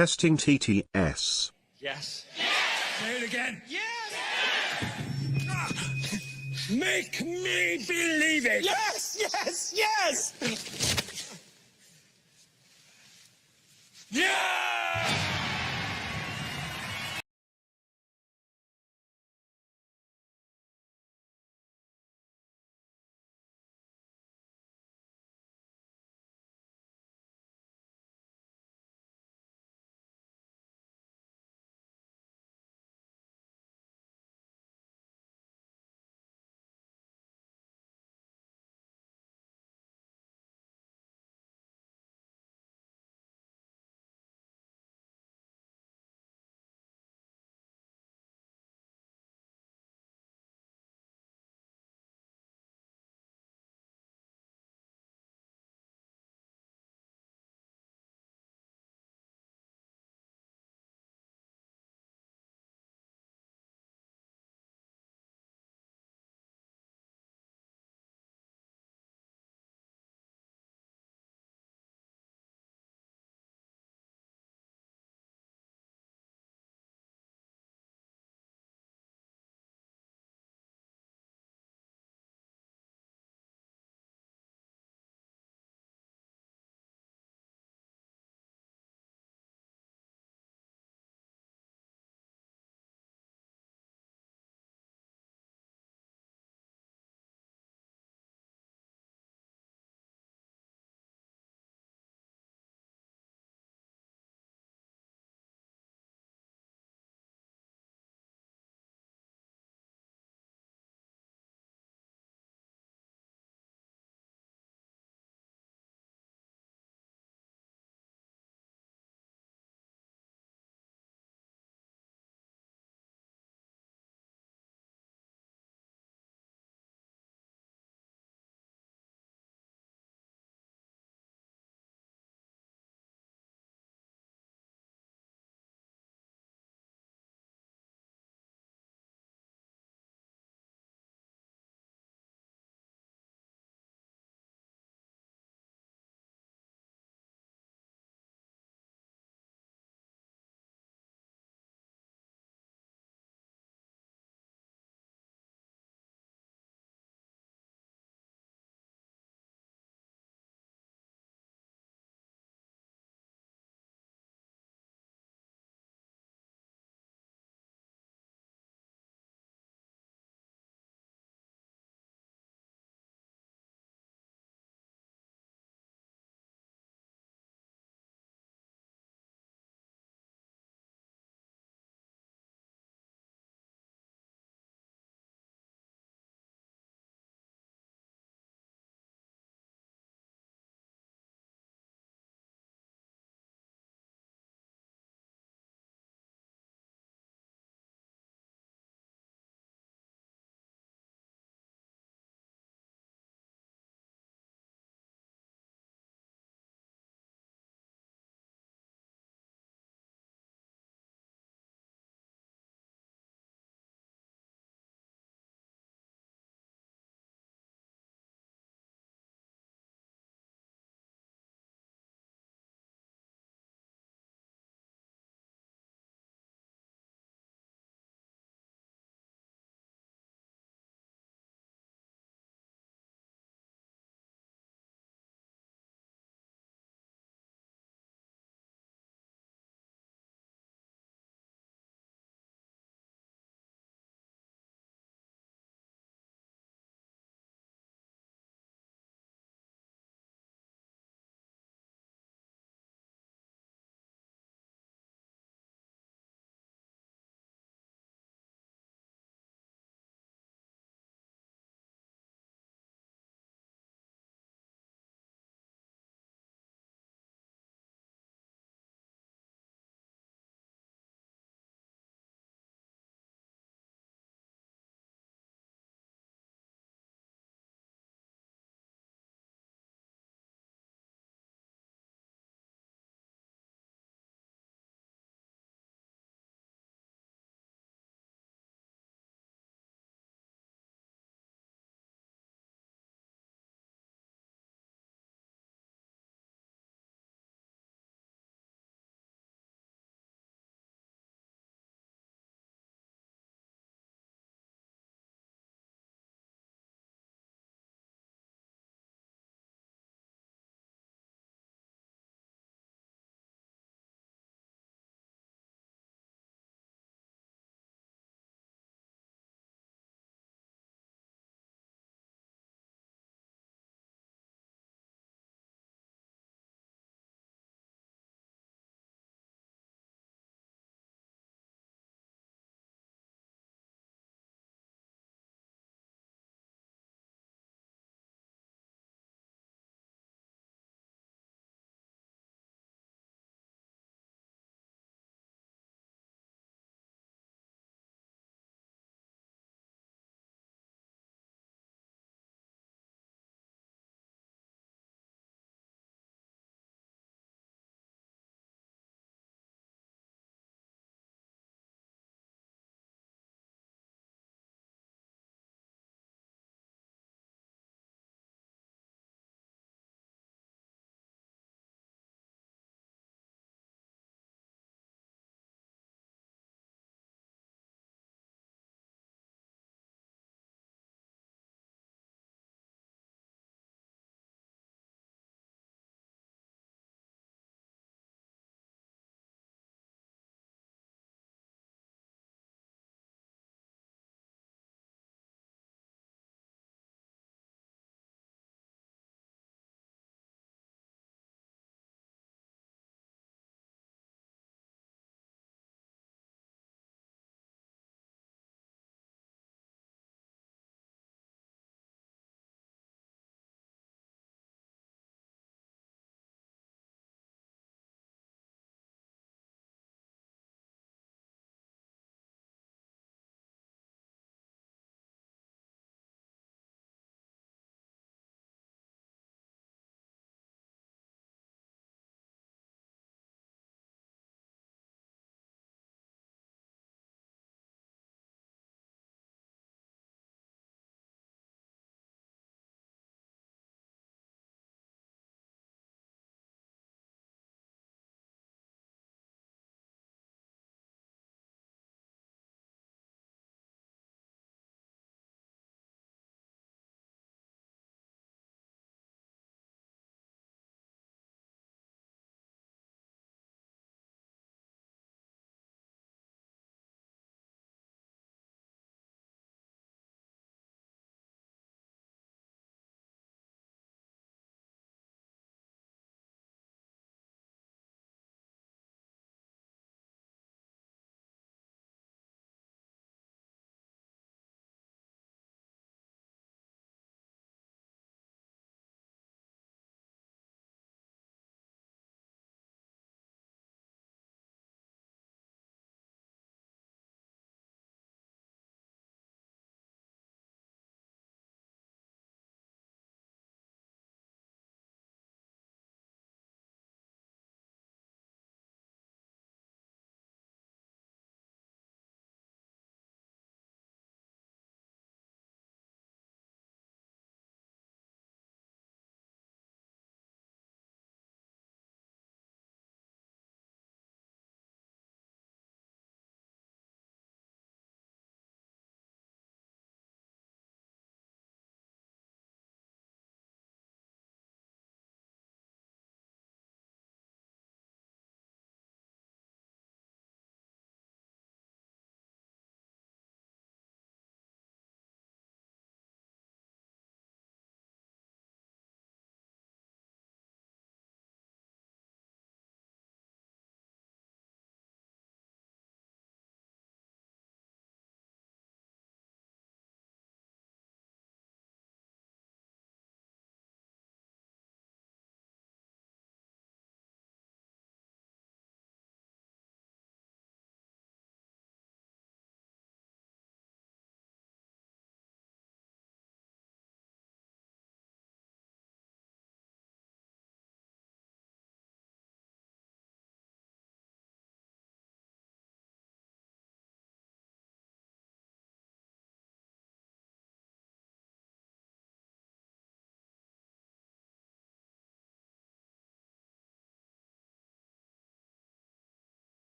Testing TTS. Yes. Say it again. Yes. Make me believe it. Yes, yes, yes. Yeah.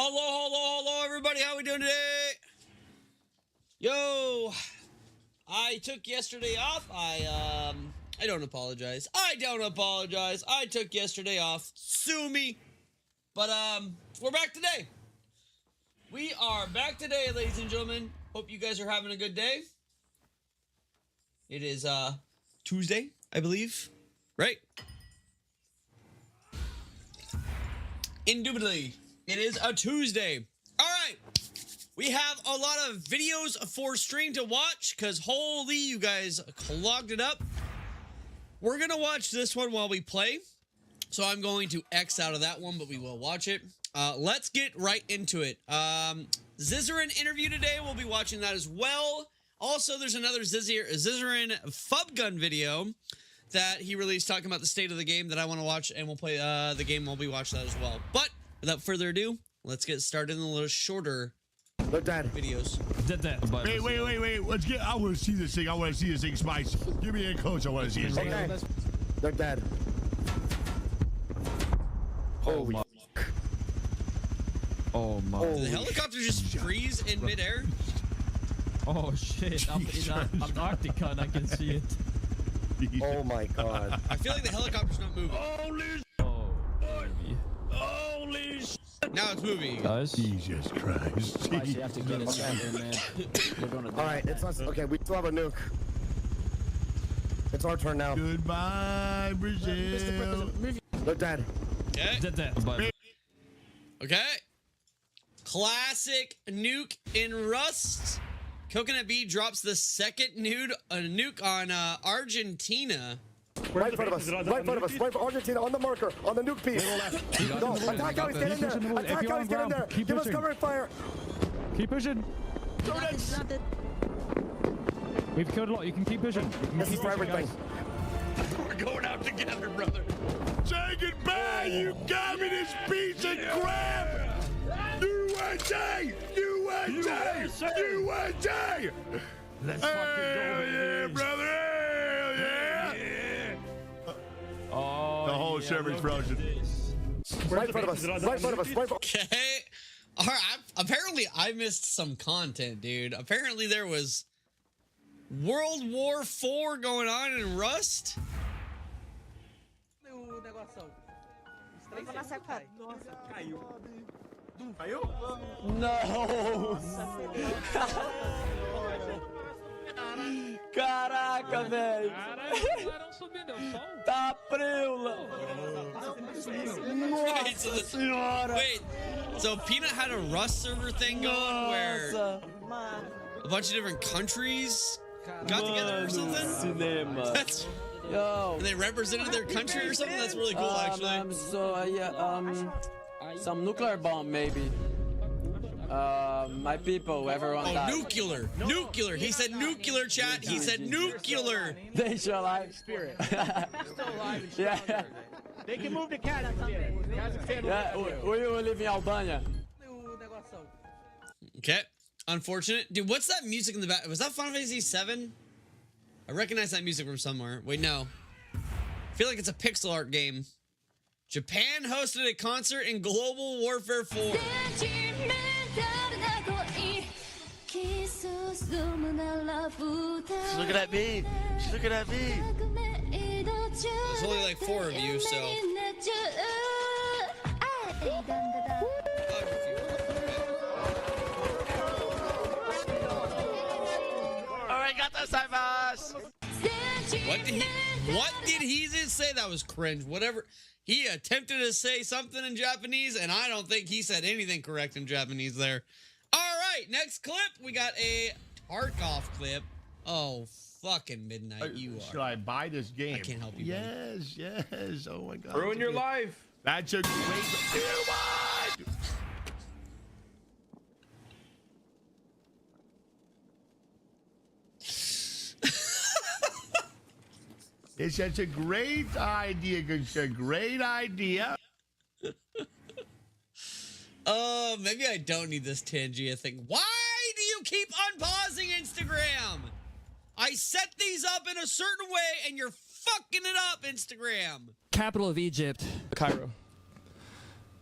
Hello, everybody. How we doing today? Yo, I took yesterday off. I don't apologize. I took yesterday off. Sue me. But, we're back today. We are back today, ladies and gentlemen. Hope you guys are having a good day. It is, Tuesday, I believe. Right? Indubitably, it is a Tuesday. All right, we have a lot of videos for stream to watch because holy, you guys clogged it up. We're gonna watch this one while we play, so I'm going to X out of that one, but we will watch it. Let's get right into it. Zizarin interview today. We'll be watching that as well. Also, there's another Zizarin Fub Gun video that he released talking about the state of the game that I want to watch, and we'll play the game while we watch that as well. But without further ado, let's get started in a little shorter videos. Wait. Let's get. I want to see this thing. Spice. Give me a coach. I want to see this thing. Okay. They're dead. Holy. Oh my. Did the helicopter just freeze in midair? Oh shit. I'm in Antarctica and I can see it. Oh my god. I feel like the helicopter's not moving. Holy shit. Now it's moving. Guys. Jesus Christ. You have to get it started, man. We're gonna die. Alright, it's us. Okay, we still have a nuke. It's our turn now. Goodbye, Brazil. They're dead. Okay. Okay. Classic nuke in Rust. Coconut Bee drops the second nuke on Argentina. Right in front of us. Right in front of us. Right for Argentina on the marker. On the nuke piece. No, attack how he's getting there. Attack how he's getting there. Give us cover and fire. Keep pushing. We've killed a lot. You can keep pushing. This is for everything. We're going out together, brother. Say goodbye, you communist piece of crap! USA! Let's fucking go, yeah, brother! Hell yeah! Oh, The whole server's frozen. Right in front of us. Right in front of us. Right for Okay. All right. Apparently, I missed some content, dude. Apparently, there was World War IV going on in Rust. Não! Caraca, velho! Tá preula! Nossa senhora! Wait, so Peanut had a Rust server thing going where a bunch of different countries got together or something? Cinema! That's, Yo! and they represented their country or something? That's really cool, actually. So, yeah, some nuclear bomb, maybe. My people, everyone Oh, died. nuclear. Nuclear. He said nuclear, chat. He said nuclear. They still alive. Spirit. Still alive and Yeah. stronger. They can move to Kazakhstan. Kazakhstan will Yeah, we live in Albania. Okay. Unfortunate. Dude, what's that music in the back? Was that Final Fantasy VII? I recognize that music from somewhere. Wait, no. I feel like it's a pixel art game. Japan hosted a concert in Global Warfare 4. Look at that beat. Look at that beat. There's only like 4 of you, so. What did he just say? That was cringe. Whatever. He attempted to say something in Japanese, and I don't think he said anything correct in Japanese there. All right, next clip. We got a Tarkov clip. Oh, fucking midnight. You Should are. I buy this game? I can't help you, Yes. Oh my god. ruin your life. That's a great. It's such a great idea. It's a great idea. Maybe I don't need this Tangia thing. Why do you keep unpausing Instagram? I set these up in a certain way and you're fucking it up, Instagram. Capital of Egypt. Cairo.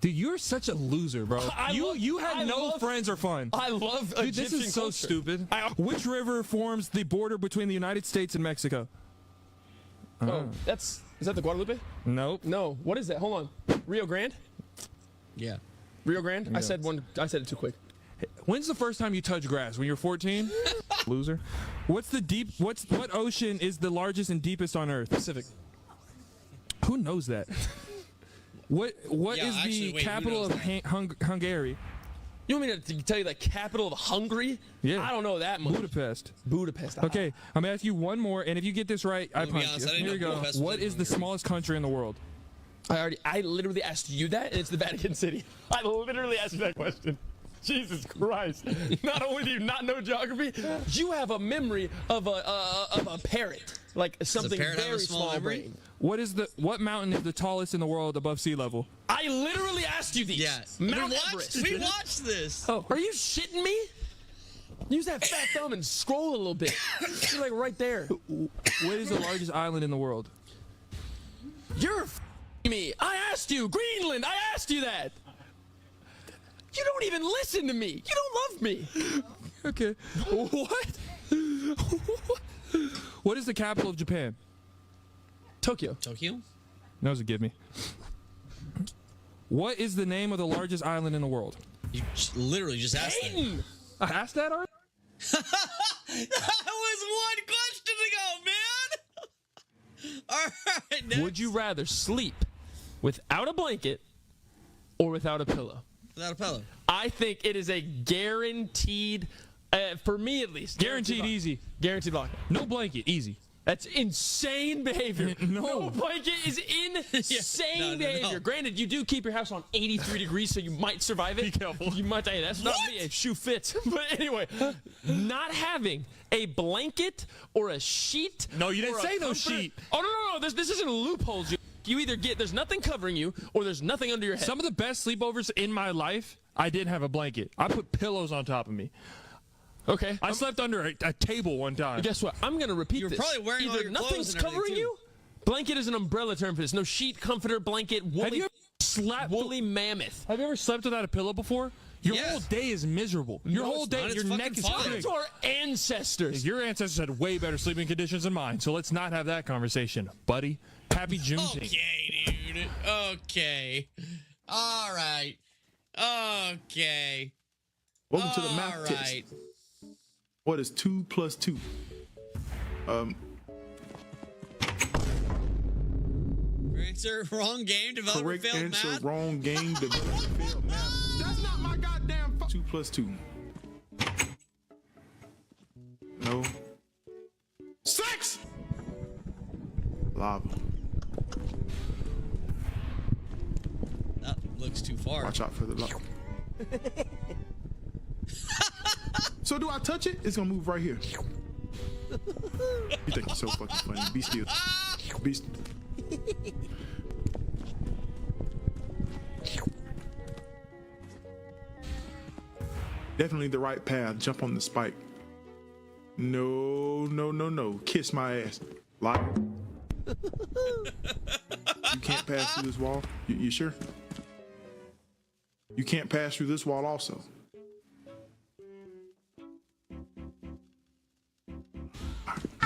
Dude, you're such a loser, bro. You had no friends or fun. I love Dude, this Egyptian is so culture. stupid. Which river forms the border between the United States and Mexico? Oh, is that the Guadalupe? Nope. No. What is that? Hold on. Rio Grande? Yeah. Rio Grande? Yeah. I said it too quick. When's the first time you touched grass? When you're 14? Loser. What ocean is the largest and deepest on Earth? Pacific. Who knows that? What is the capital of Hungary? You want me to tell you the capital of Hungary? Yeah. I don't know that much. Budapest. Budapest. Okay, I'm gonna ask you one more, and if you get this right, I punch you. Here we go. What is the smallest country in the world? I literally asked you that, and it's the Vatican City. I literally asked you that question. Jesus Christ. Not only do you not know geography, you have a memory of a parrot. Like something very small brain. What mountain is the tallest in the world above sea level? I literally asked you these. Yeah. Mount Everest. We watched this. Oh, are you shitting me? Use that fat thumb and scroll a little bit. You're like right there. What is the largest island in the world? You're me. I asked you. Greenland. I asked you that. You don't even listen to me. You don't love me. Okay. What? What is the capital of Japan? Tokyo. Tokyo? That was a give me. What is the name of the largest island in the world? You literally just asked that. I asked that already? That was one question ago, man! Alright, next. Would you rather sleep without a blanket or without a pillow? Without a pillow. I think it is a guaranteed, for me at least. Guaranteed easy. Guaranteed lock. No blanket, easy. That's insane behavior. No blanket is insane behavior. No. Granted, you do keep your house on 83 degrees, so you might survive it. Be careful. You might. Hey, that's not me. A shoe fits. But anyway, not having a blanket or a sheet. No, you didn't or a say no comforter- sheet. Oh no. This isn't a loophole. You either get there's nothing covering you, or there's nothing under your head. Some of the best sleepovers in my life, I didn't have a blanket. I put pillows on top of me. Okay. I slept under a table one time. Guess what? I'm going to repeat You were this. probably wearing all Either your nothing's clothes and everything, covering too. you. Blanket is an umbrella term for this. No sheet, comforter, blanket, woolly, Have you ever slept? woolly mammoth. Have you ever slept without a pillow before? Your Yes. whole day is miserable. Your No, whole it's day, not. It's your fucking neck is fine. crick. To our ancestors. Your ancestors had way better sleeping conditions than mine, so let's not have that conversation, buddy. Happy Juneteenth. Okay, dude. Okay. Alright. Okay. Welcome to the math All tips. right. What is 2 plus 2? Answer, wrong game. Developer Correct failed answer, math. wrong game. Developer failed math. That's not my goddamn 2 plus 2. No. 6! Lava. That looks too far. Watch out for the lava. So do I touch it? It's gonna move right here. You think you're so fucking funny. Be still. Be still. Definitely the right path. Jump on the spike. No. Kiss my ass. Liar. You can't pass through this wall. You sure? You can't pass through this wall also.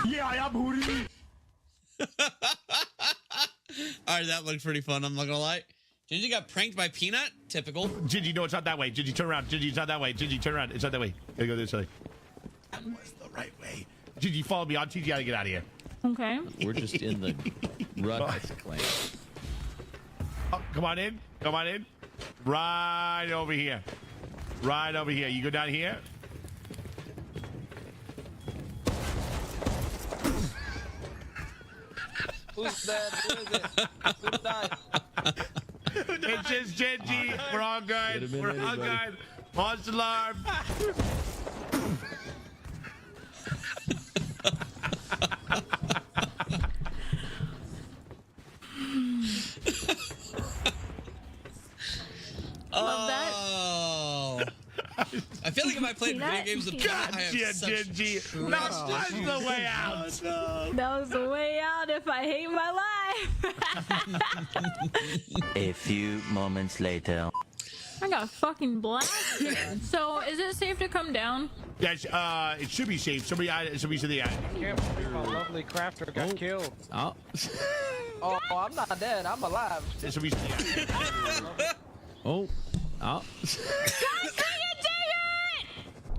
Yeah, I'm booty. Alright, that looked pretty fun, I'm not gonna lie. Gingy got pranked by Peanut? Typical. Gingy, no, it's not that way. Gingy, turn around. Gingy, it's not that way. Gingy, turn around. It's not that way. Gotta go this way. That was the right way. Gingy, follow me. I'll teach you how to get out of here. Okay. We're just in the ruckus clan. Oh, come on in. Come on in. Right over here. Right over here. You go down here. Who's dead? Who is it? Who died? It's just Gingy. We're all good. We're all good. False alarm. Love that. Oh. I feel like if I played played video games with Peanut, I have Gotcha, such Gingy. trust That was the way out. That was the way out if I hate my life. A few moments later. I got fucking blasted. So, is it safe to come down? Yes, it should be safe. Somebody to the eye. Can't believe our lovely crafter got killed. Oh. Oh, I'm not dead. I'm alive. Somebody to the eye. Oh. God dang it!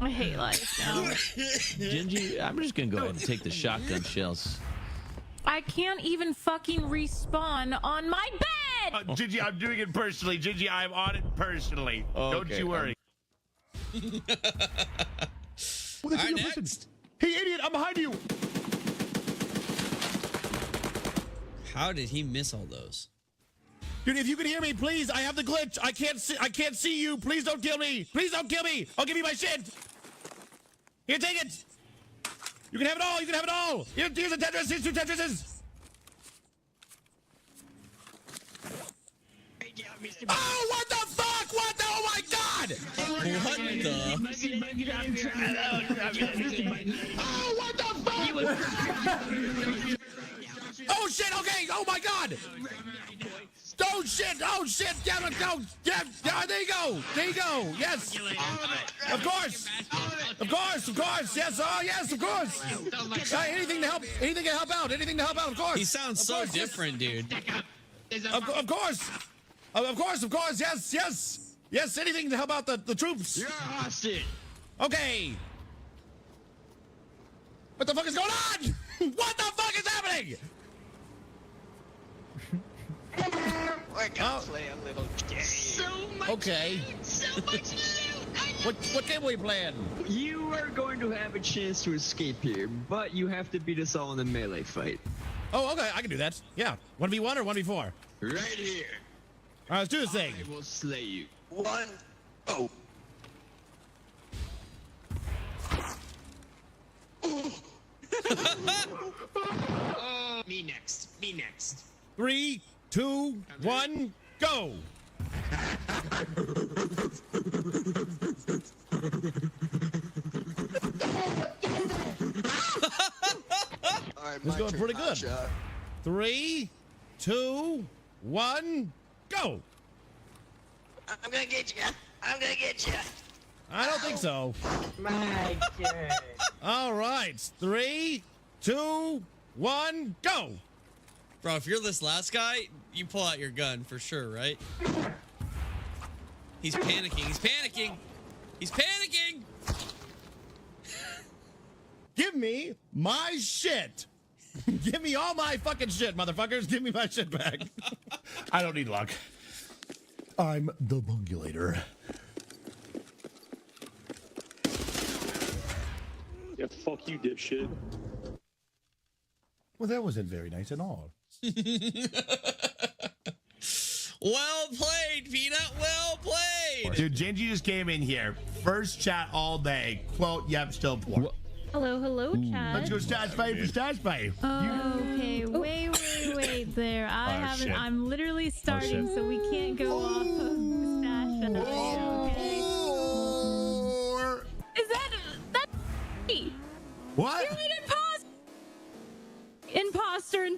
I hate life now. Gingy, I'm just gonna go ahead and take the shotgun shells. I can't even fucking respawn on my bed! Gingy, I'm doing it personally. Gingy, I'm on it personally. Don't you worry. All right, next. Hey, idiot, I'm behind you. How did he miss all those? Dude, if you can hear me, please, I have the glitch. I can't see you. Please don't kill me. Please don't kill me. I'll give you my shit. Here, take it. You can have it all. You can have it all. Here's the Tetris. Here's 2 Tetrises. Oh, what the fuck? What the? Oh my god! What the? Oh, what the fuck? Oh shit! Okay. Oh my god! Oh shit! Oh shit! Damn it! Go! Yeah! There you go! There you go! Yes! Of course! Of course! Of course! Yes! Oh yes! Of course! Anything to help! Anything to help out! Anything to help out! Of course! He sounds so different, dude. Of course! Of course! Of course! Yes! Yes! Yes! Anything to help out the troops! You're a hostage. Okay. What the fuck is going on? What the fuck is happening? We're gonna play a little game. So much Okay. loot, so much loot. What game are we playing? You are going to have a chance to escape here, but you have to beat us all in a melee fight. Oh, okay. I can do that. Yeah. 1v1 or 1v4? Right here. All right, let's do this thing. I will slay you. 1. Oh. Oh, me next. Me next. 3, 2, 1, go. This is going pretty good. 3, 2, 1, go. I'm gonna get you. I'm gonna get you. I don't think so. My God. All right. 3, 2, 1, go. Bro, if you're this last guy, you pull out your gun for sure, right? He's panicking. He's panicking. He's panicking. Give me my shit. Give me all my fucking shit, motherfuckers. Give me my shit back. I don't need luck. I'm the bungulator. Yeah, fuck you, dipshit. Well, that wasn't very nice at all. Well played, Peanut. Well played. Dude, Gingy just came in here. First chat all day. Quote, yep, still poor. Hello, hello, chat. Let's go stats fight for stats fight. Okay, wait there. I haven't. Shit. I'm literally starting, so we can't go off of stash. Okay. Is that me? What? You're an imposter! Imposter!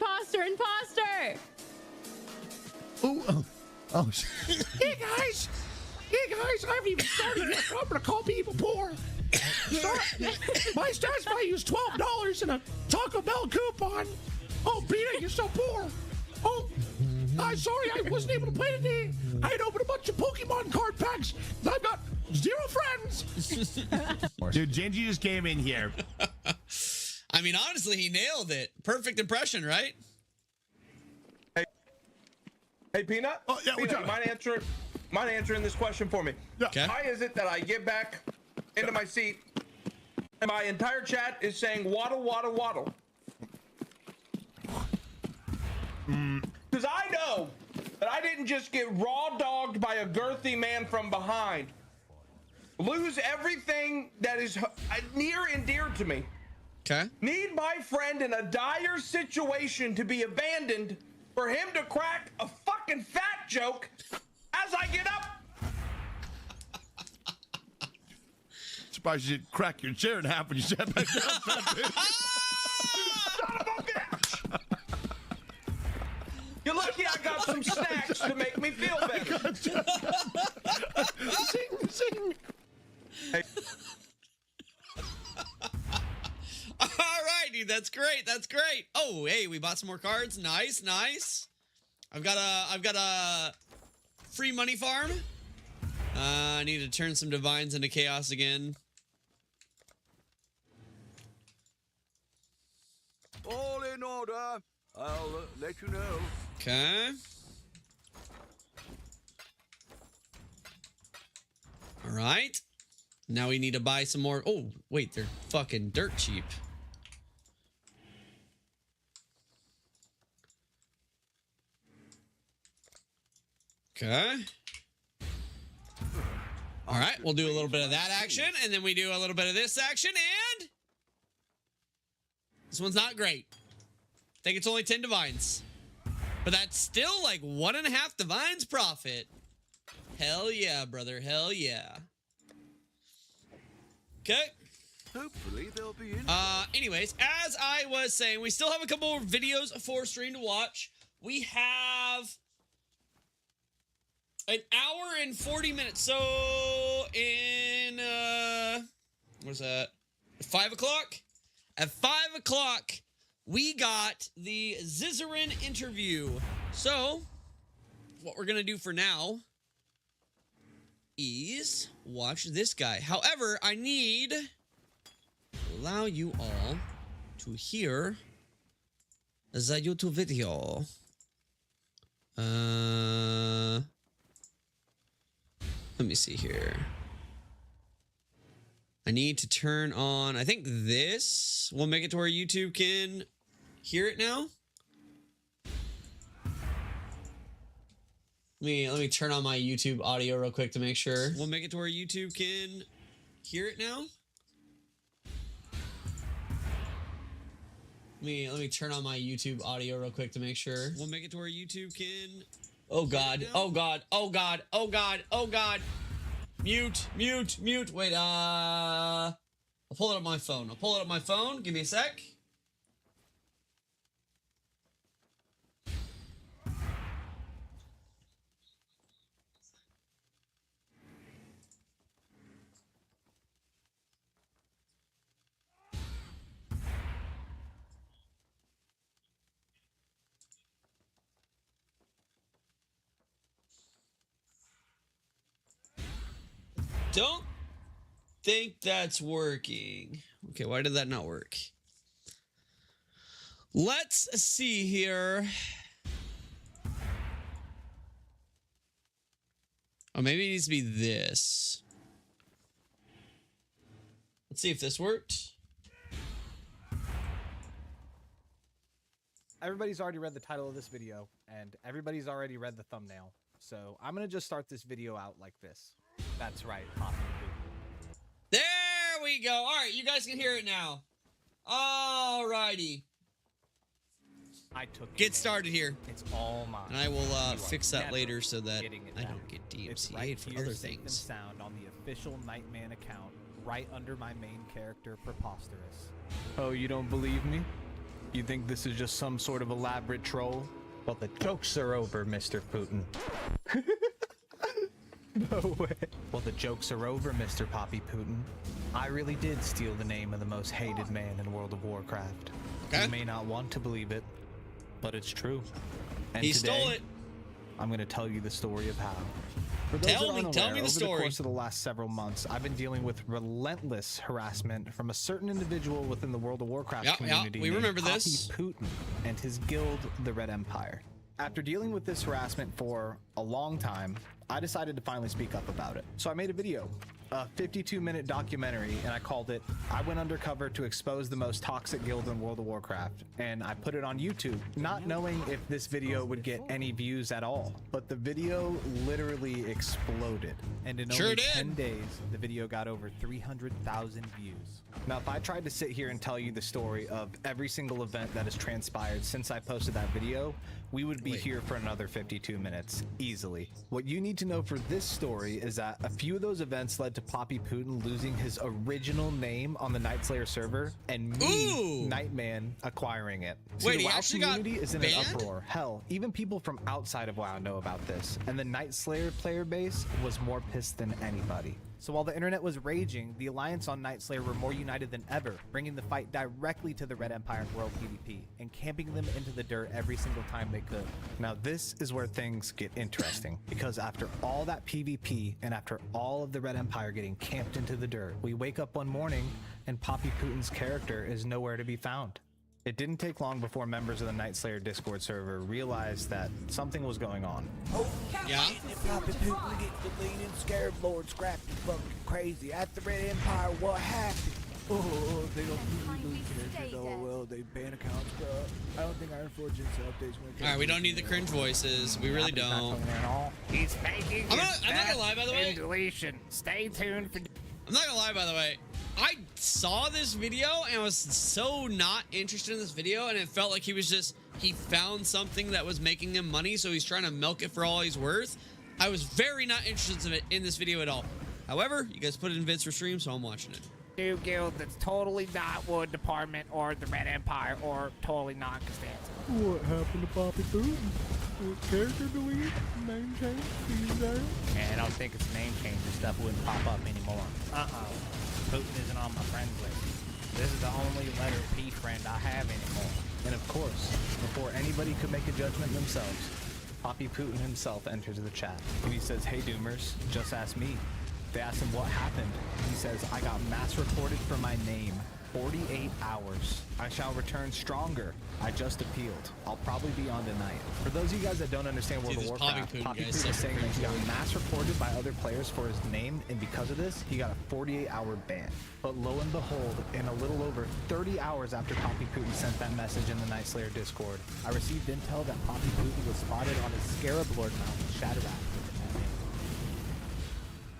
Oh, shit. Hey guys, I haven't even started yet. I'm gonna call people poor. My stats value is $12 and a Taco Bell coupon. Oh, Peter, you're so poor. Oh, I'm sorry I wasn't able to play today. I had opened a bunch of Pokemon card packs. I've got 0 friends. Dude, Gingy just came in here. I mean, honestly, he nailed it. Perfect impression, right? Hey, Peanut. Oh, yeah, Peanut, you mind answering this question for me? Okay. Why is it that I get back into my seat and my entire chat is saying waddle, waddle, waddle? Because I know that I didn't just get raw dogged by a girthy man from behind, lose everything that is near and dear to me. Okay. Need my friend in a dire situation to be abandoned for him to crack a fucking fat joke as I get up. surprised you didn't crack your chair in half when you sat back down. Son of a bitch! You're lucky I got some snacks to make me feel better. Zing. Hey. Alrighty, that's great. That's great. Oh, hey, we bought some more cards. Nice, nice. I've got a free money farm. I need to turn some divines into chaos again. All in order. I'll let you know. Okay. All right. Now we need to buy some more. Oh, wait, they're fucking dirt cheap. Okay. All right, we'll do a little bit of that action, and then we do a little bit of this action, and this one's not great. I think it's only 10 divines, but that's still like 1.5 divines profit. Hell yeah, brother. Hell yeah. Okay. Hopefully they'll be in. Anyways, as I was saying, we still have a couple of videos for stream to watch. We have an hour and 40 minutes. So in what is that? 5 o'clock? At 5 o'clock, we got the Zizarin interview. So what we're gonna do for now is watch this guy. However, I need to allow you all to hear the YouTube video. Let me see here. I need to turn on, I think this will make it to where YouTube can hear it now. Let me turn on my YouTube audio real quick to make sure. We'll make it to where YouTube can hear it now. Let me turn on my YouTube audio real quick to make sure. We'll make it to where YouTube can. Oh God. Oh God. Oh God. Oh God. Oh God. Mute. Wait, I'll pull it up my phone. Give me a sec. Don't think that's working. Okay, why did that not work? Let's see here. Oh, maybe it needs to be this. Let's see if this worked. Everybody's already read the title of this video, and everybody's already read the thumbnail. So I'm going to just start this video out like this. That's right, Poppy. There we go. All right, you guys can hear it now. All righty. Get started here. It's all mine. And I will fix that later so that I don't get DMCA'd right for here, other safe and things. sound on the official Nightman account, right under my main character, Preposterous. Oh, you don't believe me? You think this is just some sort of elaborate troll? Well, the jokes are over, Mr. Putin. No way. Well, the jokes are over, Mr. Poppy Putin. I really did steal the name of the most hated man in World of Warcraft. You may not want to believe it, but it's true. And He today, stole it. I'm going to tell you the story of how. For those Tell that me aren't the aware, over story. the course of the last several months, I've been dealing with relentless harassment from a certain individual within the World of Warcraft community. we named remember Poppy this. Putin and his guild, the Red Empire. After dealing with this harassment for a long time, I decided to finally speak up about it. So I made a video, a 52-minute documentary, and I called it, I Went Undercover to Expose the Most Toxic Guild in World of Warcraft. And I put it on YouTube, not knowing if this video would get any views at all. But the video literally exploded. And in only 10 days, the video got over 300,000 views. Now, if I tried to sit here and tell you the story of every single event that has transpired since I posted that video, we would be here for another 52 minutes, easily. What you need to know for this story is that a few of those events led to Poppy Putin losing his original name on the Night Slayer server and me, Nightman, acquiring it. See, Wait, the he WoW actually got community is in banned? an uproar. Hell, even people from outside of WoW know about this, and the Night Slayer player base was more pissed than anybody. So while the internet was raging, the Alliance on Night Slayer were more united than ever, bringing the fight directly to the Red Empire World PvP and camping them into the dirt every single time they could. Now this is where things get interesting, because after all that PvP and after all of the Red Empire getting camped into the dirt, we wake up one morning and Poppy Putin's character is nowhere to be found. It didn't take long before members of the Night Slayer Discord server realized that something was going on. Yeah? Poppy Putin gets the leaning scarab lord scrapped and fucking crazy. At the Red Empire, what happened? Oh, they don't really lose characters. Oh, well, they ban accounts, bro. I don't think Iron Fortune's updates when it comes. All right, we don't need the cringe voices. We really don't. He's making I'm not gonna lie, by the way. deletion. Stay tuned for. I'm not gonna lie, by the way. I saw this video and I was so not interested in this video, and it felt like he found something that was making him money, so he's trying to milk it for all he's worth. I was very not interested in this video at all. However, you guys put it in vids for stream, so I'm watching it. New guild that's totally not Wood Department or the Red Empire or totally not Costanza. What happened to Poppy Putin? Character delete? Name change? He's there? And I don't think it's name change. This stuff wouldn't pop up anymore. Putin isn't on my friends list. This is the only letter P friend I have anymore. And of course, before anybody could make a judgment themselves, Poppy Putin himself enters the chat. And he says, "Hey Doomers, just ask me." They asked him what happened. He says, "I got mass reported for my name. 48 hours. I shall return stronger. I just appealed. I'll probably be on tonight." For those of you guys that don't understand World of Warcraft, Poppy Putin is saying that he got mass reported by other players for his name, and because of this, he got a 48-hour ban. But lo and behold, in a little over 30 hours after Poppy Putin sent that message in the Night Slayer Discord, I received intel that Poppy Putin was spotted on his Scarab Lord mount in Shatteract.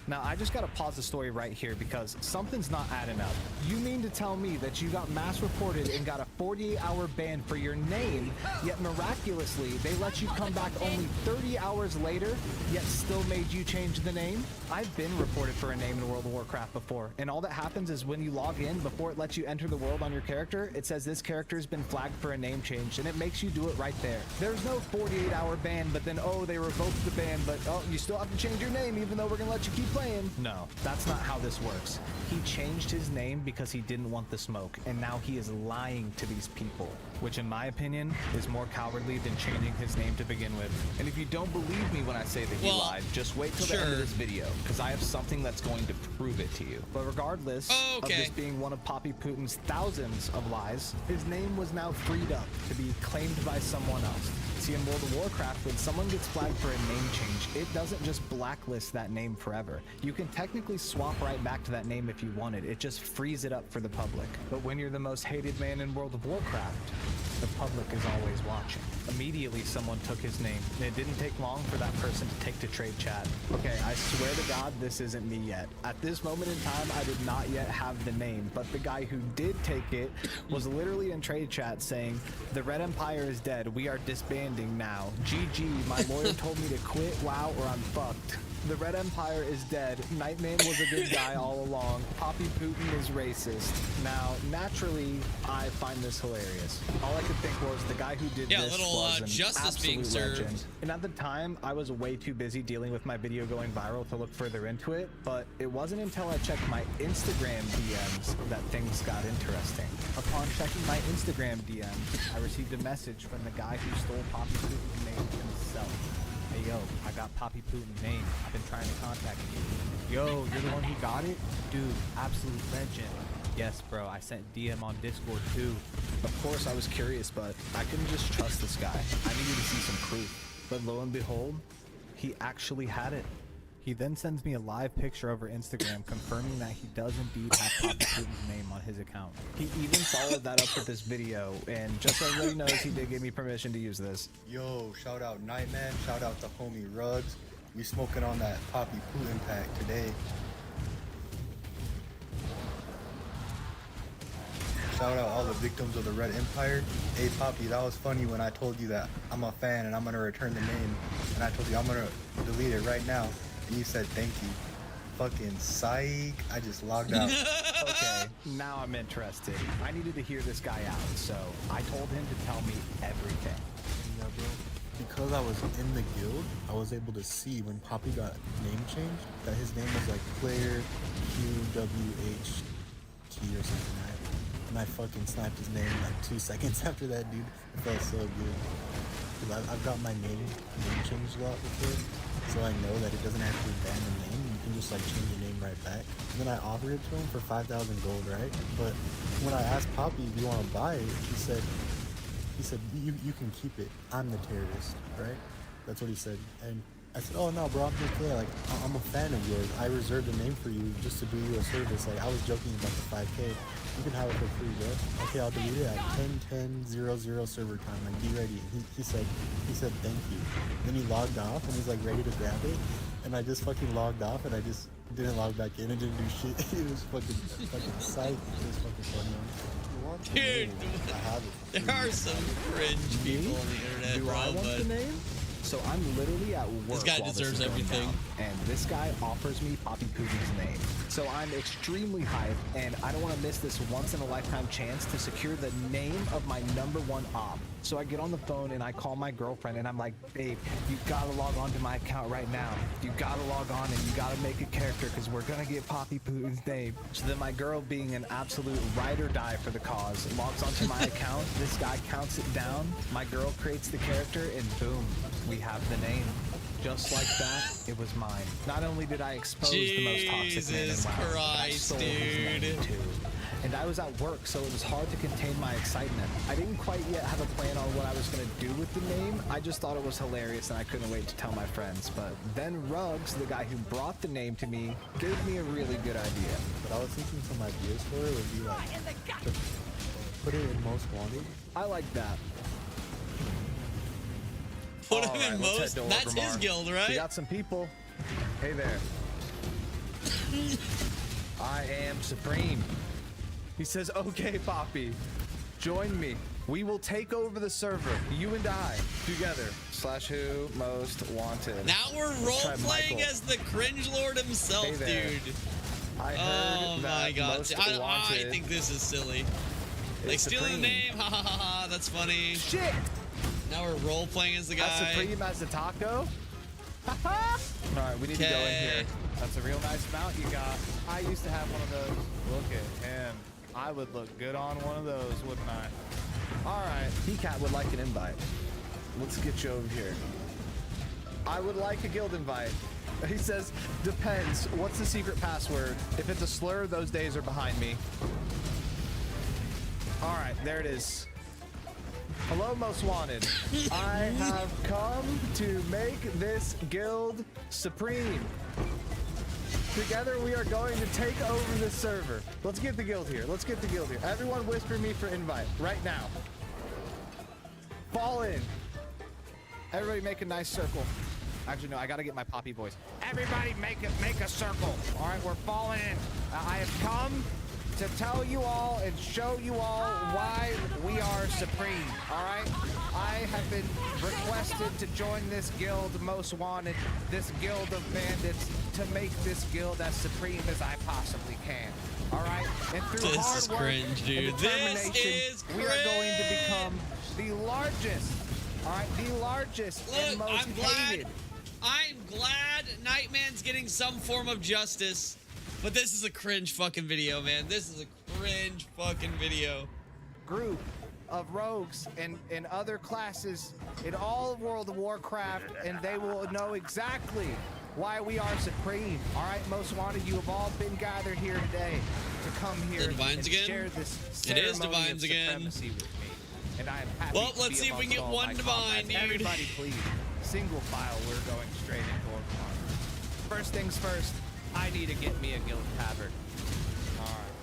Now, I just gotta pause the story right here because something's not adding up. You mean to tell me that you got mass reported and got a 48-hour ban for your name, yet miraculously, they let you come back only 30 hours later, yet still made you change the name? I've been reported for a name in World of Warcraft before, and all that happens is when you log in, before it lets you enter the world on your character, it says this character has been flagged for a name change, and it makes you do it right there. There's no 48-hour ban, but then, oh, they revoked the ban, but, oh, you still have to change your name even though we're gonna let you keep playing. No, that's not how this works. He changed his name because he didn't want the smoke, and now he is lying to these people, which in my opinion is more cowardly than changing his name to begin with. And if you don't believe me when I say that he lied, just wait till the end of this video, because I have something that's going to prove it to you. But regardless of this being one of Poppy Putin's thousands of lies, his name was now freed up to be claimed by someone else. See, in World of Warcraft, when someone gets flagged for a name change, it doesn't just blacklist that name forever. You can technically swap right back to that name if you wanted. It just frees it up for the public. But when you're the most hated man in World of Warcraft, the public is always watching. Immediately, someone took his name, and it didn't take long for that person to take to trade chat. Okay, I swear to God, this isn't me yet. At this moment in time, I did not yet have the name, but the guy who did take it was literally in trade chat saying, "The Red Empire is dead. We are disbanding now. GG, my lawyer told me to quit WoW or I'm fucked. The Red Empire is dead. Nightman was a good guy all along. Poppy Putin is racist." Now, naturally, I find this hilarious. All I could think was the guy who did this was an justice being absolute served. legend. And at the time, I was way too busy dealing with my video going viral to look further into it, but it wasn't until I checked my Instagram DMs that things got interesting. Upon checking my Instagram DMs, I received a message from the guy who stole Poppy Putin's name himself. "Hey yo, I got Poppy Putin's name. I've been trying to contact you." "Yo, you're the one who got it?" "Dude, absolute legend." "Yes, bro, I sent DM on Discord too." Of course, I was curious, but I couldn't just trust this guy. I needed to see some proof. But lo and behold, he actually had it. He then sends me a live picture over Instagram confirming that he does indeed have Poppy Putin's name on his account. He even followed that up with this video, and just so everybody knows, he did give me permission to use this. Yo, shout out Nightman, shout out to homie Ruggs. We smoking on that Poppy Putin pack today. Shout out all the victims of the Red Empire. Hey Poppy, that was funny when I told you that I'm a fan and I'm gonna return the name, and I told you I'm gonna delete it right now, and you said thank you. Fucking psych. I just logged out. Okay, now I'm interested. I needed to hear this guy out, so I told him to tell me everything. Yeah, bro. Because I was in the guild, I was able to see when Poppy got name changed that his name was like Player QWHT or something. And I fucking sniped his name like 2 seconds after that, dude. It felt so good. Cause I've got my name changed a lot before, so I know that it doesn't actually ban the name. You can just like change your name right back. And then I offered it to him for 5,000 gold, right? But when I asked Poppy, do you want to buy it? He said you can keep it. I'm the terrorist, right? That's what he said. And I said, oh no, bro, I'm just kidding. Like, I'm a fan of yours. I reserved a name for you just to do you a service. Like, I was joking about the 5K. You can have it for free, bro. Okay, I'll delete it at 10:10:00 server time. Like, be ready. He said thank you. Then he logged off and he's like ready to grab it. And I just fucking logged off and I just didn't log back in and didn't do shit. It was fucking psych. It was fucking funny. Dude, there are some cringe people on the internet, Do bro. I want the name? So I'm literally at work. This guy while deserves is going everything. down, and this guy offers me Poppy Putin's name. So I'm extremely hyped, and I don't want to miss this once-in-a-lifetime chance to secure the name of my #1 op. So I get on the phone and I call my girlfriend and I'm like, babe, you gotta log on to my account right now. You gotta log on and you gotta make a character because we're gonna get Poppy Putin's name. So then my girl, being an absolute ride or die for the cause, logs onto my account. This guy counts it down. My girl creates the character and boom, we have the name. Just like that, it was mine. Not only did I expose the most toxic man in WoW, but I stole his name too. And I was at work, so it was hard to contain my excitement. I didn't quite yet have a plan on what I was going to do with the name. I just thought it was hilarious and I couldn't wait to tell my friends. But then Ruggs, the guy who brought the name to me, gave me a really good idea. But I was thinking some ideas for it would be like, to put it in most wanted. I like that. Put him in most? That's his guild, right? We got some people. Hey there. I am Supreme. He says, okay, Poppy, join me. We will take over the server, you and I, together. /who most wanted. Now we're role-playing as the cringe lord himself, hey dude. I heard oh my god. most I wanted think this is silly. Like, stealing the name, ha ha ha ha, that's funny. Shit! Now we're role-playing as the guy. As Supreme as the taco? Alright, we need to go in here. That's a real nice mount you got. I used to have one of those. Look at him. I would look good on one of those, wouldn't I? Alright. PCAT would like an invite. Let's get you over here. I would like a guild invite. He says, depends. What's the secret password? If it's a slur, those days are behind me. Alright, there it is. Hello, Most Wanted. I have come to make this guild supreme. Together we are going to take over this server. Let's get the guild here. Let's get the guild here. Everyone whisper me for invite right now. Fall in. Everybody make a nice circle. Actually, no, I gotta get my Poppy voice. Everybody make a circle. All right, we're falling in. I have come to tell you all and show you all why we are supreme. All right, I have been requested to join this guild, Most Wanted, this guild of bandits, to make this guild as supreme as I possibly can. All right, and through hard work and determination, we are going to become the largest. All right, the largest and most hated. I'm glad Nightman's getting some form of justice. But this is a cringe fucking video, man. This is a cringe fucking video. Group of rogues and other classes in all of World of Warcraft, and they will know exactly why we are supreme. All right, Most Wanted, you have all been gathered here today to come here and share this ceremony of supremacy with me. And I am happy to let's see if we can get one divine, dude. Everybody, please. Single file, we're going straight into Orphan. First things first. I need to get me a guild tavern. All right,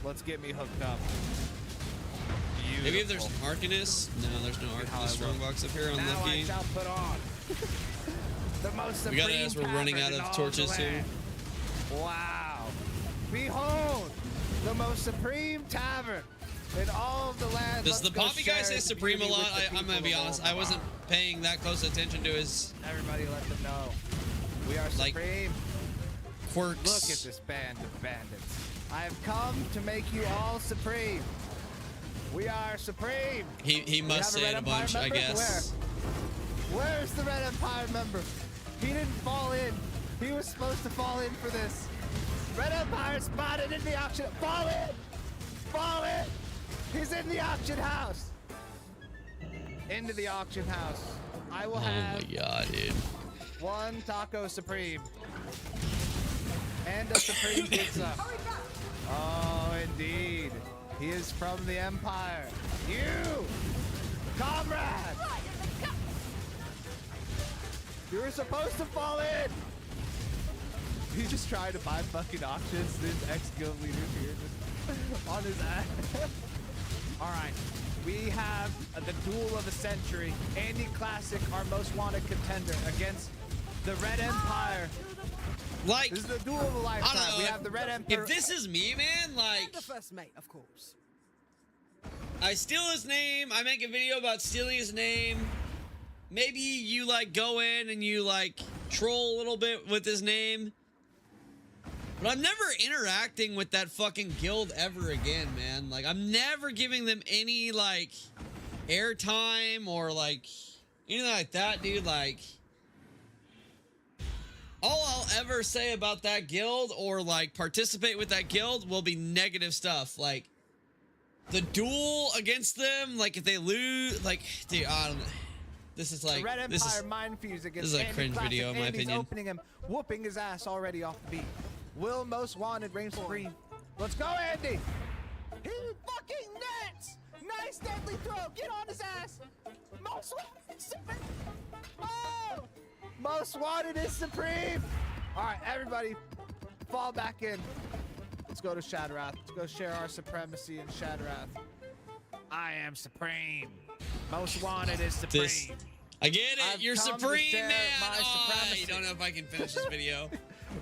let's get me hooked up. Beautiful. Maybe if there's an Arcanist. No, there's no Arcanist strongbox up here on now Lucky. I shall put on the most we gotta as we're running out of torches too. Wow! Behold, the most supreme tavern in all of the land. Does the Poppy guy say supreme a lot? I'm gonna be honest. I wasn't paying that close attention to his. Everybody, let them know we are supreme. quirks. Look at this band of bandits. I have come to make you all supreme. We are supreme. He must say it a bunch, I guess. Where's the Red Empire member? He didn't fall in. He was supposed to fall in for this. Red Empire spotted in the auction. Fall in! Fall in! He's in the auction house. Into the auction house. I will have. Oh my god, dude. 1 taco supreme. And a supreme pizza. Oh, indeed. He is from the Empire. You! Comrade! You were supposed to fall in! He just tried to buy fucking auctions. This ex-guild leader here just on his ass. Alright. We have the duel of the century. Andy Classic, our most wanted contender, against the Red Empire. Like, this is the duel of a lifetime. I don't know, we have the Red Empire. If this is me, man, like, the first mate, of course. I steal his name. I make a video about stealing his name. Maybe you like go in and you like troll a little bit with his name. But I'm never interacting with that fucking guild ever again, man. Like, I'm never giving them any like airtime or like anything like that, dude. Like, all I'll ever say about that guild or like participate with that guild will be negative stuff. Like the duel against them, like if they lose, like, dude, I don't know. This is like the Red Empire mind fuse against this is a Andy cringe Classic. video in my Andy's opinion. Opening him, whooping his ass already off the beat. Will most wanted reign supreme. Let's go, Andy. He fucking nets. Nice deadly throw. Get on his ass. Most wanted is supreme. Oh, most wanted is supreme. All right, everybody, fall back in. Let's go to Shadrath. Let's go share our supremacy in Shadrath. I am supreme. Most wanted is supreme. I get it. You're supreme, man. I don't know if I can finish this video.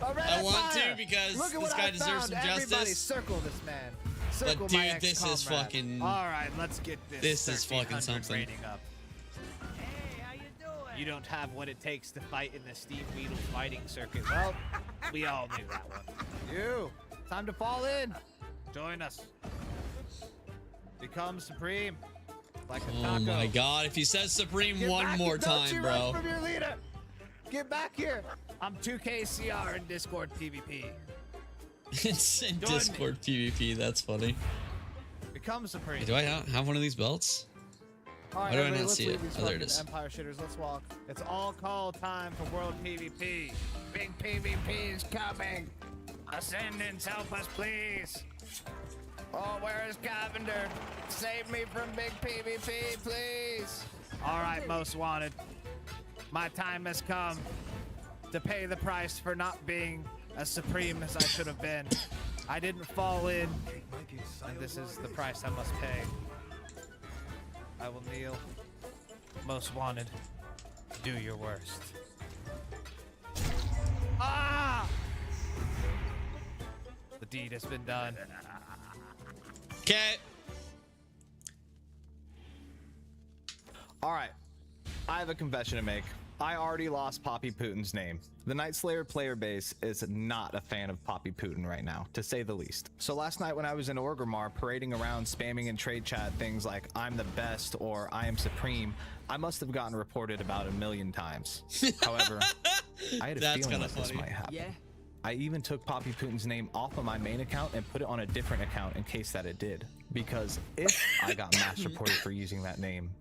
I want to because this guy deserves some justice. Everybody circle this man. Circle But my dude, this is ex-comrade. fucking. All right, let's get this. This is fucking 1300 something. rating up. Hey, how you doing? You don't have what it takes to fight in the Steve Weedle fighting circuit. Well, we all knew that one. You, time to fall in. Join us. Become supreme. Like a taco. Oh my god! If he says supreme Get one back more and don't time, you bro. run from your leader. Get back here. I'm 2KCR in Discord PvP. It's in Join me. Discord PvP. That's funny. Become supreme. Do I have one of these belts? All right, Why do I everybody, not let's see leave it? these Oh, there it fucking is. Empire shitters. Let's walk. It's all call time for World PvP. Big PvP is coming. Ascendants, help us, please. Oh, where is Cavender? Save me from big PvP, please. All right, most wanted. My time has come to pay the price for not being as supreme as I should have been. I didn't fall in, and this is the price I must pay. I will kneel. Most wanted, do your worst. Ah! The deed has been done. Okay. All right, I have a confession to make. I already lost Poppy Putin's name. The Night Slayer player base is not a fan of Poppy Putin right now, to say the least. So last night when I was in Orgrimmar parading around spamming in trade chat things like I'm the best or I am supreme, I must have gotten reported about 1,000,000 times. However, I had a feeling that this might happen. Yeah. I even took Poppy Putin's name off of my main account and put it on a different account in case that it did. Because if I got mass reported for using that name,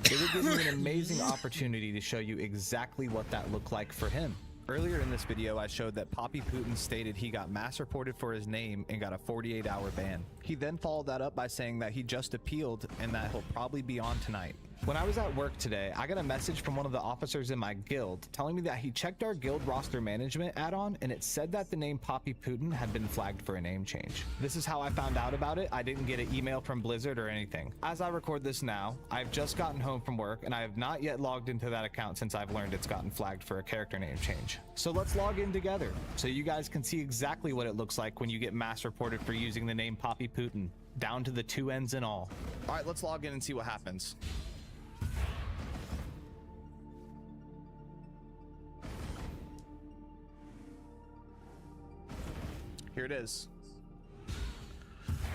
it would give me an amazing opportunity to show you exactly what that looked like for him. Earlier in this video, I showed that Poppy Putin stated he got mass reported for his name and got a 48-hour ban. He then followed that up by saying that he just appealed and that he'll probably be on tonight. When I was at work today, I got a message from one of the officers in my guild telling me that he checked our guild roster management add-on and it said that the name Poppy Putin had been flagged for a name change. This is how I found out about it. I didn't get an email from Blizzard or anything. As I record this now, I've just gotten home from work and I have not yet logged into that account since I've learned it's gotten flagged for a character name change. So let's log in together so you guys can see exactly what it looks like when you get mass reported for using the name Poppy Putin, down to the 2 N's and all. All right, let's log in and see what happens. Here it is.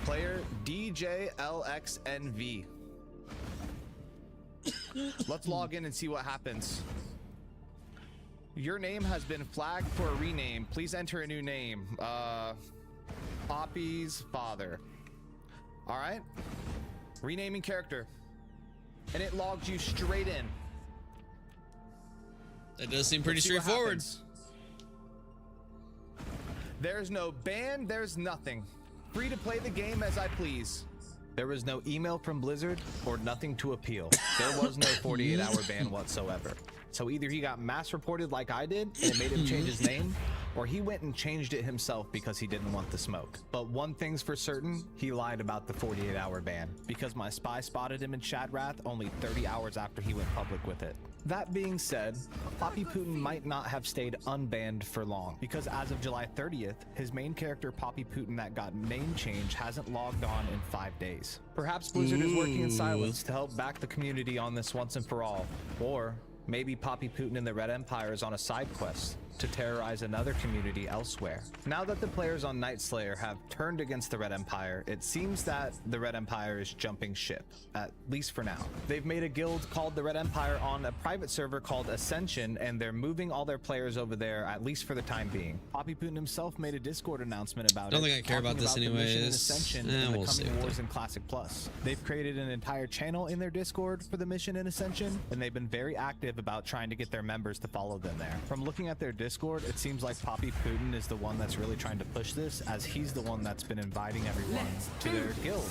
Player DJLXNV. Let's log in and see what happens. Your name has been flagged for a rename. Please enter a new name. Poppy's father. All right. Renaming character. And it logged you straight in. That does seem pretty straightforward. There's no ban, there's nothing. Free to play the game as I please. There was no email from Blizzard or nothing to appeal. There was no 48-hour ban whatsoever. So either he got mass reported like I did and it made him change his name, or he went and changed it himself because he didn't want the smoke. But one thing's for certain, he lied about the 48-hour ban because my spy spotted him in Chat Wrath only 30 hours after he went public with it. That being said, Poppy Putin might not have stayed unbanned for long because as of July 30th, his main character Poppy Putin that got name change hasn't logged on in 5 days. Perhaps Blizzard is working in silence to help back the community on this once and for all, or maybe Poppy Putin and the Red Empire is on a side quest to terrorize another community elsewhere. Now that the players on Night Slayer have turned against the Red Empire, it seems that the Red Empire is jumping ship, at least for now. They've made a guild called the Red Empire on a private server called Ascension, and they're moving all their players over there, at least for the time being. Poppy Putin himself made a Discord announcement about it. Don't think I care about this anyways. Ascension and the coming wars in Classic Plus. They've created an entire channel in their Discord for the mission in Ascension, and they've been very active about trying to get their members to follow them there. From looking at their Discord, it seems like Poppy Putin is the one that's really trying to push this, as he's the one that's been inviting everyone to their guild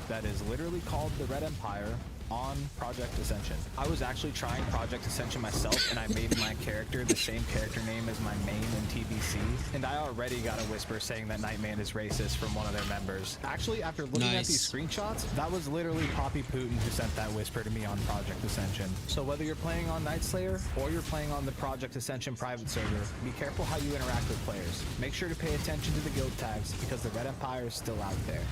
that is literally called the Red Empire on Project Ascension. I was actually trying Project Ascension myself, and I made my character the same character name as my main in TBC, and I already got a whisper saying that Nightman is racist from one of their members. Actually, after looking at these screenshots, that was literally Poppy Putin who sent that whisper to me on Project Ascension. So whether you're playing on Night Slayer or you're playing on the Project Ascension private server, be careful how you interact with players. Make sure to pay attention to the guild tags because the Red Empire is still out there.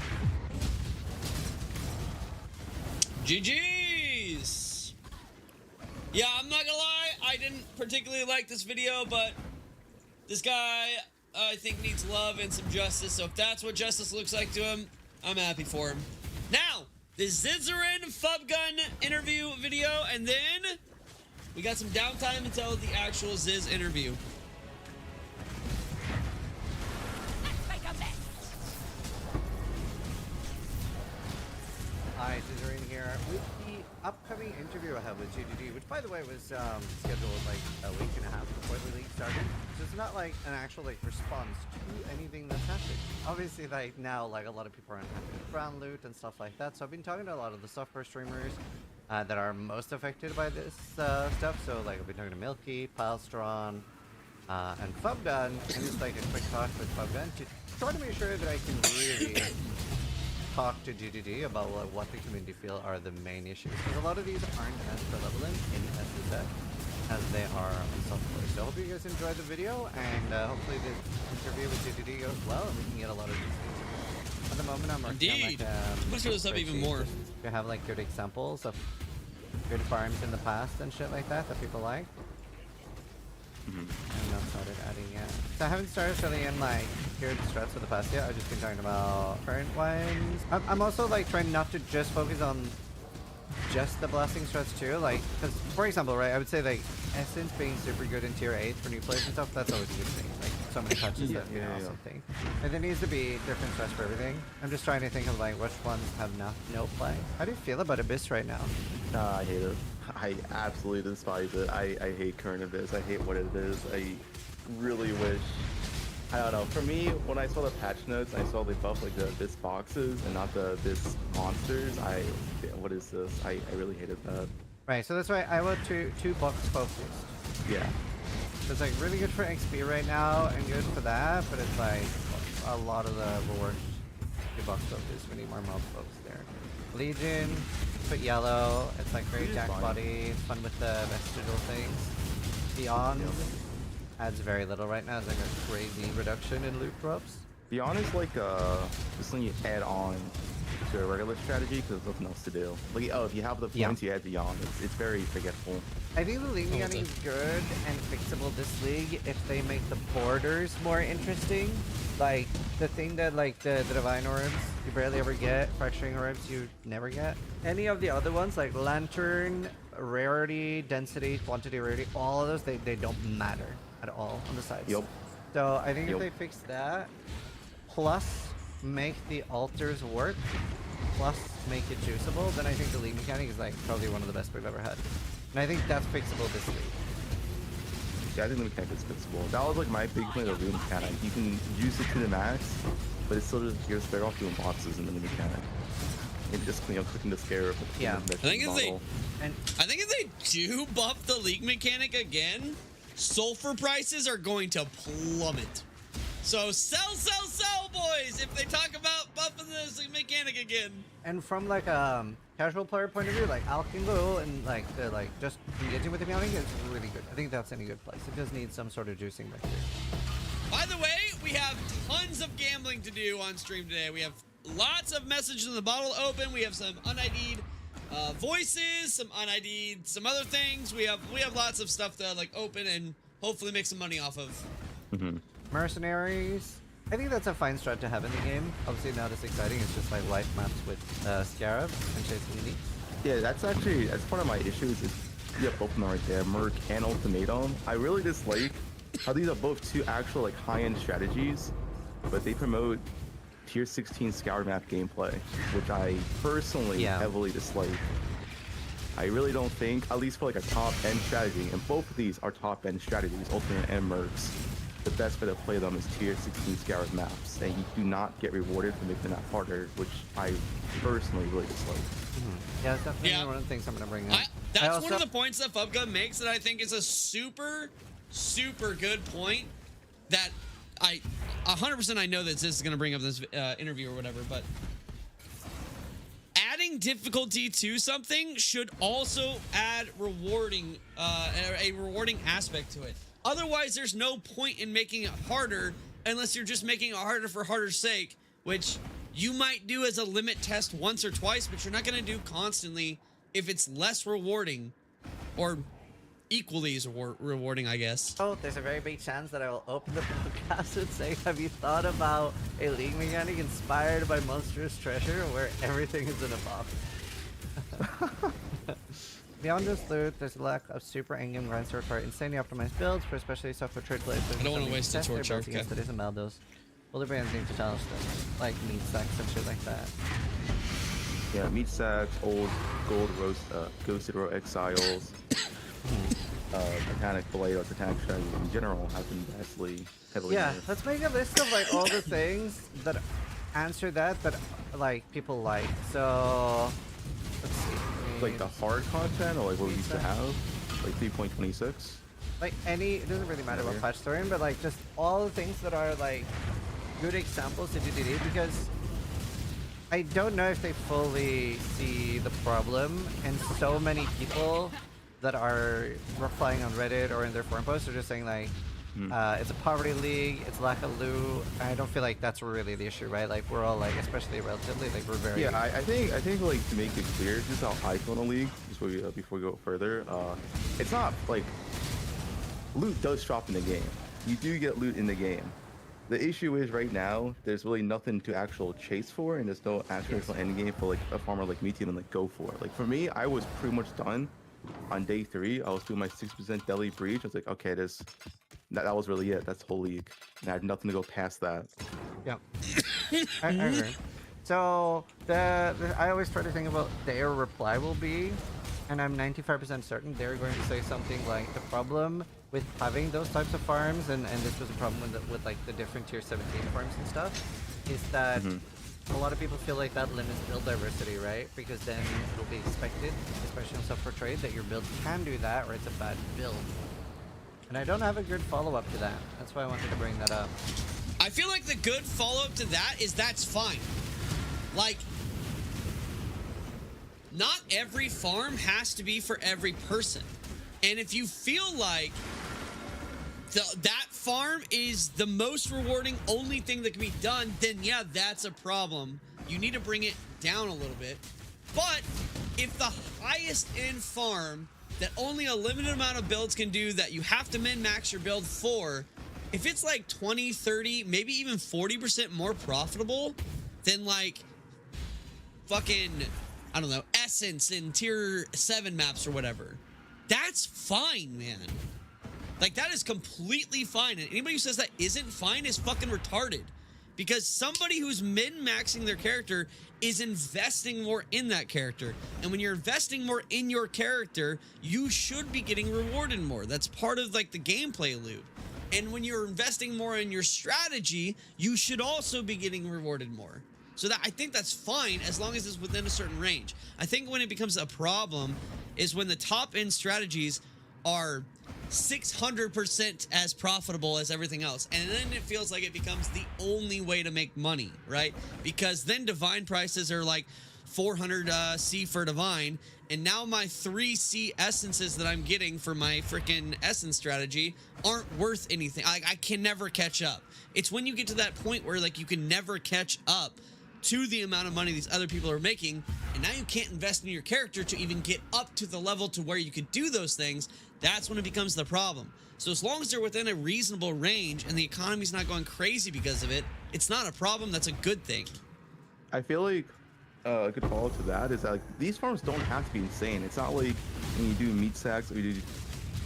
GG's! Yeah, I'm not gonna lie, I didn't particularly like this video, but this guy, I think, needs love and some justice, so if that's what justice looks like to him, I'm happy for him. Now, the Zizarin Fubgun interview video, and then we got some downtime until the actual Ziz interview. Hi, Zizarin here. With the upcoming interview I have with GGG, which by the way was scheduled like a week and a half before the league started, so it's not like an actual like response to anything that's happening. Obviously, like now, like a lot of people are unhappy with brown loot and stuff like that. So I've been talking to a lot of the software streamers that are most affected by this stuff. So like I've been talking to Milky, Pilestron, and Fubgun, and just like a quick talk with Fubgun to try to make sure that I can really talk to GGG about what the community feel are the main issues, because a lot of these aren't as prevalent in SSF as they are on software. So I hope you guys enjoyed the video, and hopefully the interview with GGG goes well and we can get a lot of these things. At the moment I'm working on like let's show this up even more. We have like good examples of good farms in the past and shit like that that people like. And not started adding yet. So I haven't started filling in like geared struts for the past yet. I've just been talking about current ones. I'm also like trying not to just focus on just the blasting struts too. Like, because for example, right, I would say like Essence being super good in tier 8 for new players and stuff, that's always a good thing. Like so many touches that you know something. And there needs to be different struts for everything. I'm just trying to think of like which ones have no play. How do you feel about Abyss right now? I hate it. I absolutely despise it. I hate current Abyss. I hate what it is. I really wish, I don't know, for me, when I saw the patch notes, I saw they buffed like the Abyss boxes and not the Abyss monsters. What is this? I really hated that. Right, so that's why I went to two box focused. Yeah. It's like really good for XP right now and good for that, but it's like a lot of the rewards to box focus. We need more mob focus there. Legion, put yellow. It's like very jack body, fun with the vestigial things. Beyond adds very little right now. It's like a crazy reduction in loot drops. Beyond is like just when you add on to a regular strategy because there's nothing else to do. Like, oh, if you have the points, you add Beyond. It's very forgetful. I think the league mechanic is good and fixable this league if they make the borders more interesting. Like the thing that like the divine orbs you barely ever get, fracturing orbs you never get. Any of the other ones like lantern, rarity, density, quantity, rarity, all of those they don't matter at all on the sides. Yep. So I think if they fix that, plus make the altars work, plus make it juiceable, then I think the league mechanic is like probably one of the best we've ever had. And I think that's fixable this week. Yeah, I think the mechanic is fixable. That was like my big point of the Luminary mechanic. You can use it to the max, but it's still just you're better off doing boxes in the mechanic. And just clicking the scare. I think if they do buff the league mechanic again, sulfur prices are going to plummet. So sell, boys! If they talk about buffing this mechanic again. And from like a casual player point of view, like Alkingo and like the just engaging with the mechanic is really good. I think that's in a good place. It just needs some sort of juicing back here. By the way, we have tons of gambling to do on stream today. We have lots of messages in the bottle to open. We have some un-ID'd voices, some un-ID'd, some other things. We have lots of stuff to like open and hopefully make some money off of. Mercenaries. I think that's a fine strat to have in the game. Obviously not as exciting. It's just like life maps with Scarab and chasing unique. Yeah, that's part of my issues. Is you have both of them right there, Merc and Ultimatum. I really dislike how these are both two actual like high-end strategies, but they promote tier 16 scour map gameplay, which I personally heavily dislike. I really don't think, at least for like a top-end strategy, and both of these are top-end strategies, Ultimate and Mercs, the best way to play them is tier 16 scour maps, and you do not get rewarded for making that harder, which I personally really dislike. Yeah, that's definitely one of the things I'm going to bring up. That's one of the points that Fubga makes that I think is a super good point that I 100% I know that this is going to bring up this interview or whatever, but adding difficulty to something should also add a rewarding aspect to it. Otherwise, there's no point in making it harder unless you're just making it harder for harder's sake, which you might do as a limit test once or twice, but you're not going to do constantly if it's less rewarding or equally as rewarding, I guess. Oh, there's a very big chance that I will open the podcast and say, have you thought about a league mechanic inspired by Monstrous Treasure where everything is in a box? Beyond this loot, there's a lack of super endgame grinds to require insanely optimized builds for especially software trade players. I don't want to waste a torch arc. Against the and Maldos. Will there be anything to challenge them? Like meat sacks and shit like that. Yeah, meat sacks, old gold roast, ghosted row exiles, mechanic blade or mechanic strategy in general have been vastly heavily. Yeah, let's make a list of like all the things that answer that like people like. So let's see. Like the hard content, or like what we used to have, like 3.26. Like it doesn't really matter what patch they're in, but like just all the things that are like good examples to DDD, because I don't know if they fully see the problem, and so many people that are replying on Reddit or in their forum posts are just saying like, it's a poverty league, it's lack of loot. I don't feel like that's really the issue, right? Like we're all like, especially relatively, like we're very. Yeah, I think like to make it clear, this is how I feel in the league. Before we go further, it's not like loot does drop in the game. You do get loot in the game. The issue is right now there's really nothing to actual chase for, and there's no actual end game for like a farmer like me to even like go for. Like for me, I was pretty much done on day 3. I was doing my 6% deli breach. I was like, okay, that was really it. That's the whole league. And I had nothing to go past that. Yeah. I agree. So I always try to think about their reply will be, and I'm 95% certain they're going to say something like the problem with having those types of farms, and this was a problem with like the different tier 17 farms and stuff, is that a lot of people feel like that limits build diversity, right? Because then it'll be expected, especially on software trade, that your build can do that or it's a bad build. And I don't have a good follow-up to that. That's why I wanted to bring that up. I feel like the good follow-up to that is that's fine. Like, not every farm has to be for every person. And if you feel like that farm is the most rewarding only thing that can be done, then yeah, that's a problem. You need to bring it down a little bit. But if the highest end farm that only a limited amount of builds can do, that you have to min-max your build for, if it's like 20, 30, maybe even 40% more profitable than like fucking, I don't know, Essence in tier 7 maps or whatever, that's fine, man. Like, that is completely fine. And anybody who says that isn't fine is fucking retarded. Because somebody who's min-maxing their character is investing more in that character. And when you're investing more in your character, you should be getting rewarded more. That's part of like the gameplay loop. And when you're investing more in your strategy, you should also be getting rewarded more. So that, I think that's fine as long as it's within a certain range. I think when it becomes a problem is when the top end strategies are 600% as profitable as everything else, and then it feels like it becomes the only way to make money, right? Because then divine prices are like 400 C for divine, and now my 3 C essences that I'm getting for my freaking essence strategy aren't worth anything. I can never catch up. It's when you get to that point where like you can never catch up to the amount of money these other people are making, and now you can't invest in your character to even get up to the level to where you could do those things. That's when it becomes the problem. So as long as they're within a reasonable range and the economy's not going crazy because of it, it's not a problem. That's a good thing. I feel like a good follow to that is that like, these farms don't have to be insane. It's not like when you do meat sacks or you do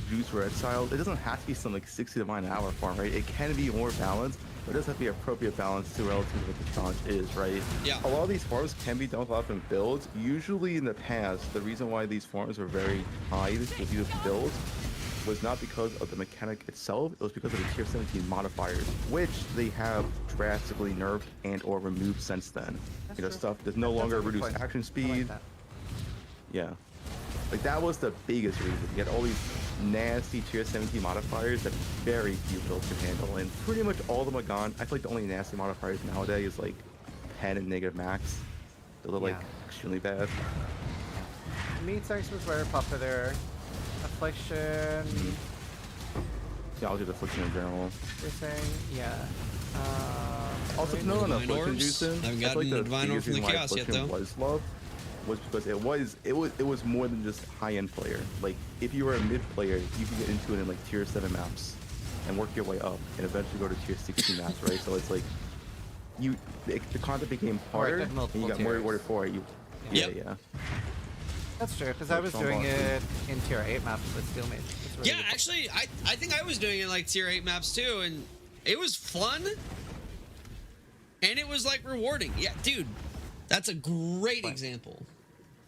juice for Exile, it doesn't have to be some like 60 divine an hour farm, right? It can be more balanced, but it does have to be appropriate balance to relative to what the challenge is, right? Yeah. A lot of these farms can be done with a lot of different builds. Usually in the past, the reason why these farms were very high with these builds was not because of the mechanic itself, it was because of the tier 17 modifiers, which they have drastically nerfed and or removed since then. You know, stuff there's no longer reduced action speed. Yeah. Like that was the biggest reason. You had all these nasty tier 17 modifiers that very few builds can handle, and pretty much all of them are gone. I feel like the only nasty modifiers nowadays is like pen and negative max. Those are like extremely bad. Meat sex was very popular. Affliction. Yeah, I'll do the affliction in general. You're saying, yeah. Also, no, affliction juicing. I haven't gotten the divine orb from the chaos yet, though. Was loved was because it was more than just high-end player. Like if you were a mid player, you could get into it in like tier 7 maps and work your way up and eventually go to tier 16 maps, right? So it's like the content became harder and you got more rewarded for it. Yeah. That's true, because I was doing it in tier 8 maps with Steel Mage. Really yeah, actually, I think I was doing it like tier 8 maps too, and it was fun. And it was like rewarding. Yeah, dude, that's a great example.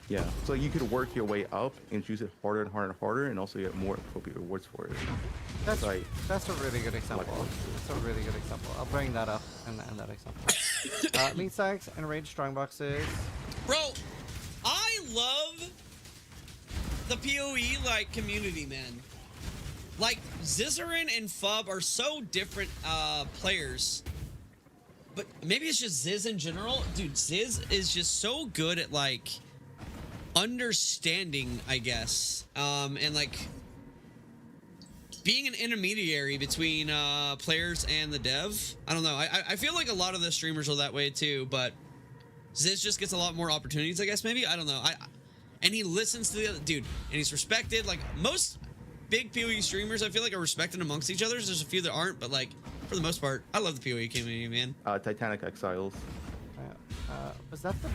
Yeah, so you could work your way up and choose it harder and harder and harder, and also get more appropriate rewards for it. That's right. That's a really good example. That's a really good example. I'll bring that up in that example. Meat sacks and rage strongboxes. Bro, I love the PoE like community, man. Like Zizarin and Fub are so different players. But maybe it's just Ziz in general. Dude, Ziz is just so good at like understanding, I guess. And like being an intermediary between players and the dev. I don't know. I feel like a lot of the streamers are that way too, but Ziz just gets a lot more opportunities, I guess, maybe. I don't know. And he listens to the other dude, and he's respected. Like most big PoE streamers, I feel like are respected amongst each other. There's a few that aren't, but like for the most part, I love the PoE community, man. Titanic Exiles. Was that the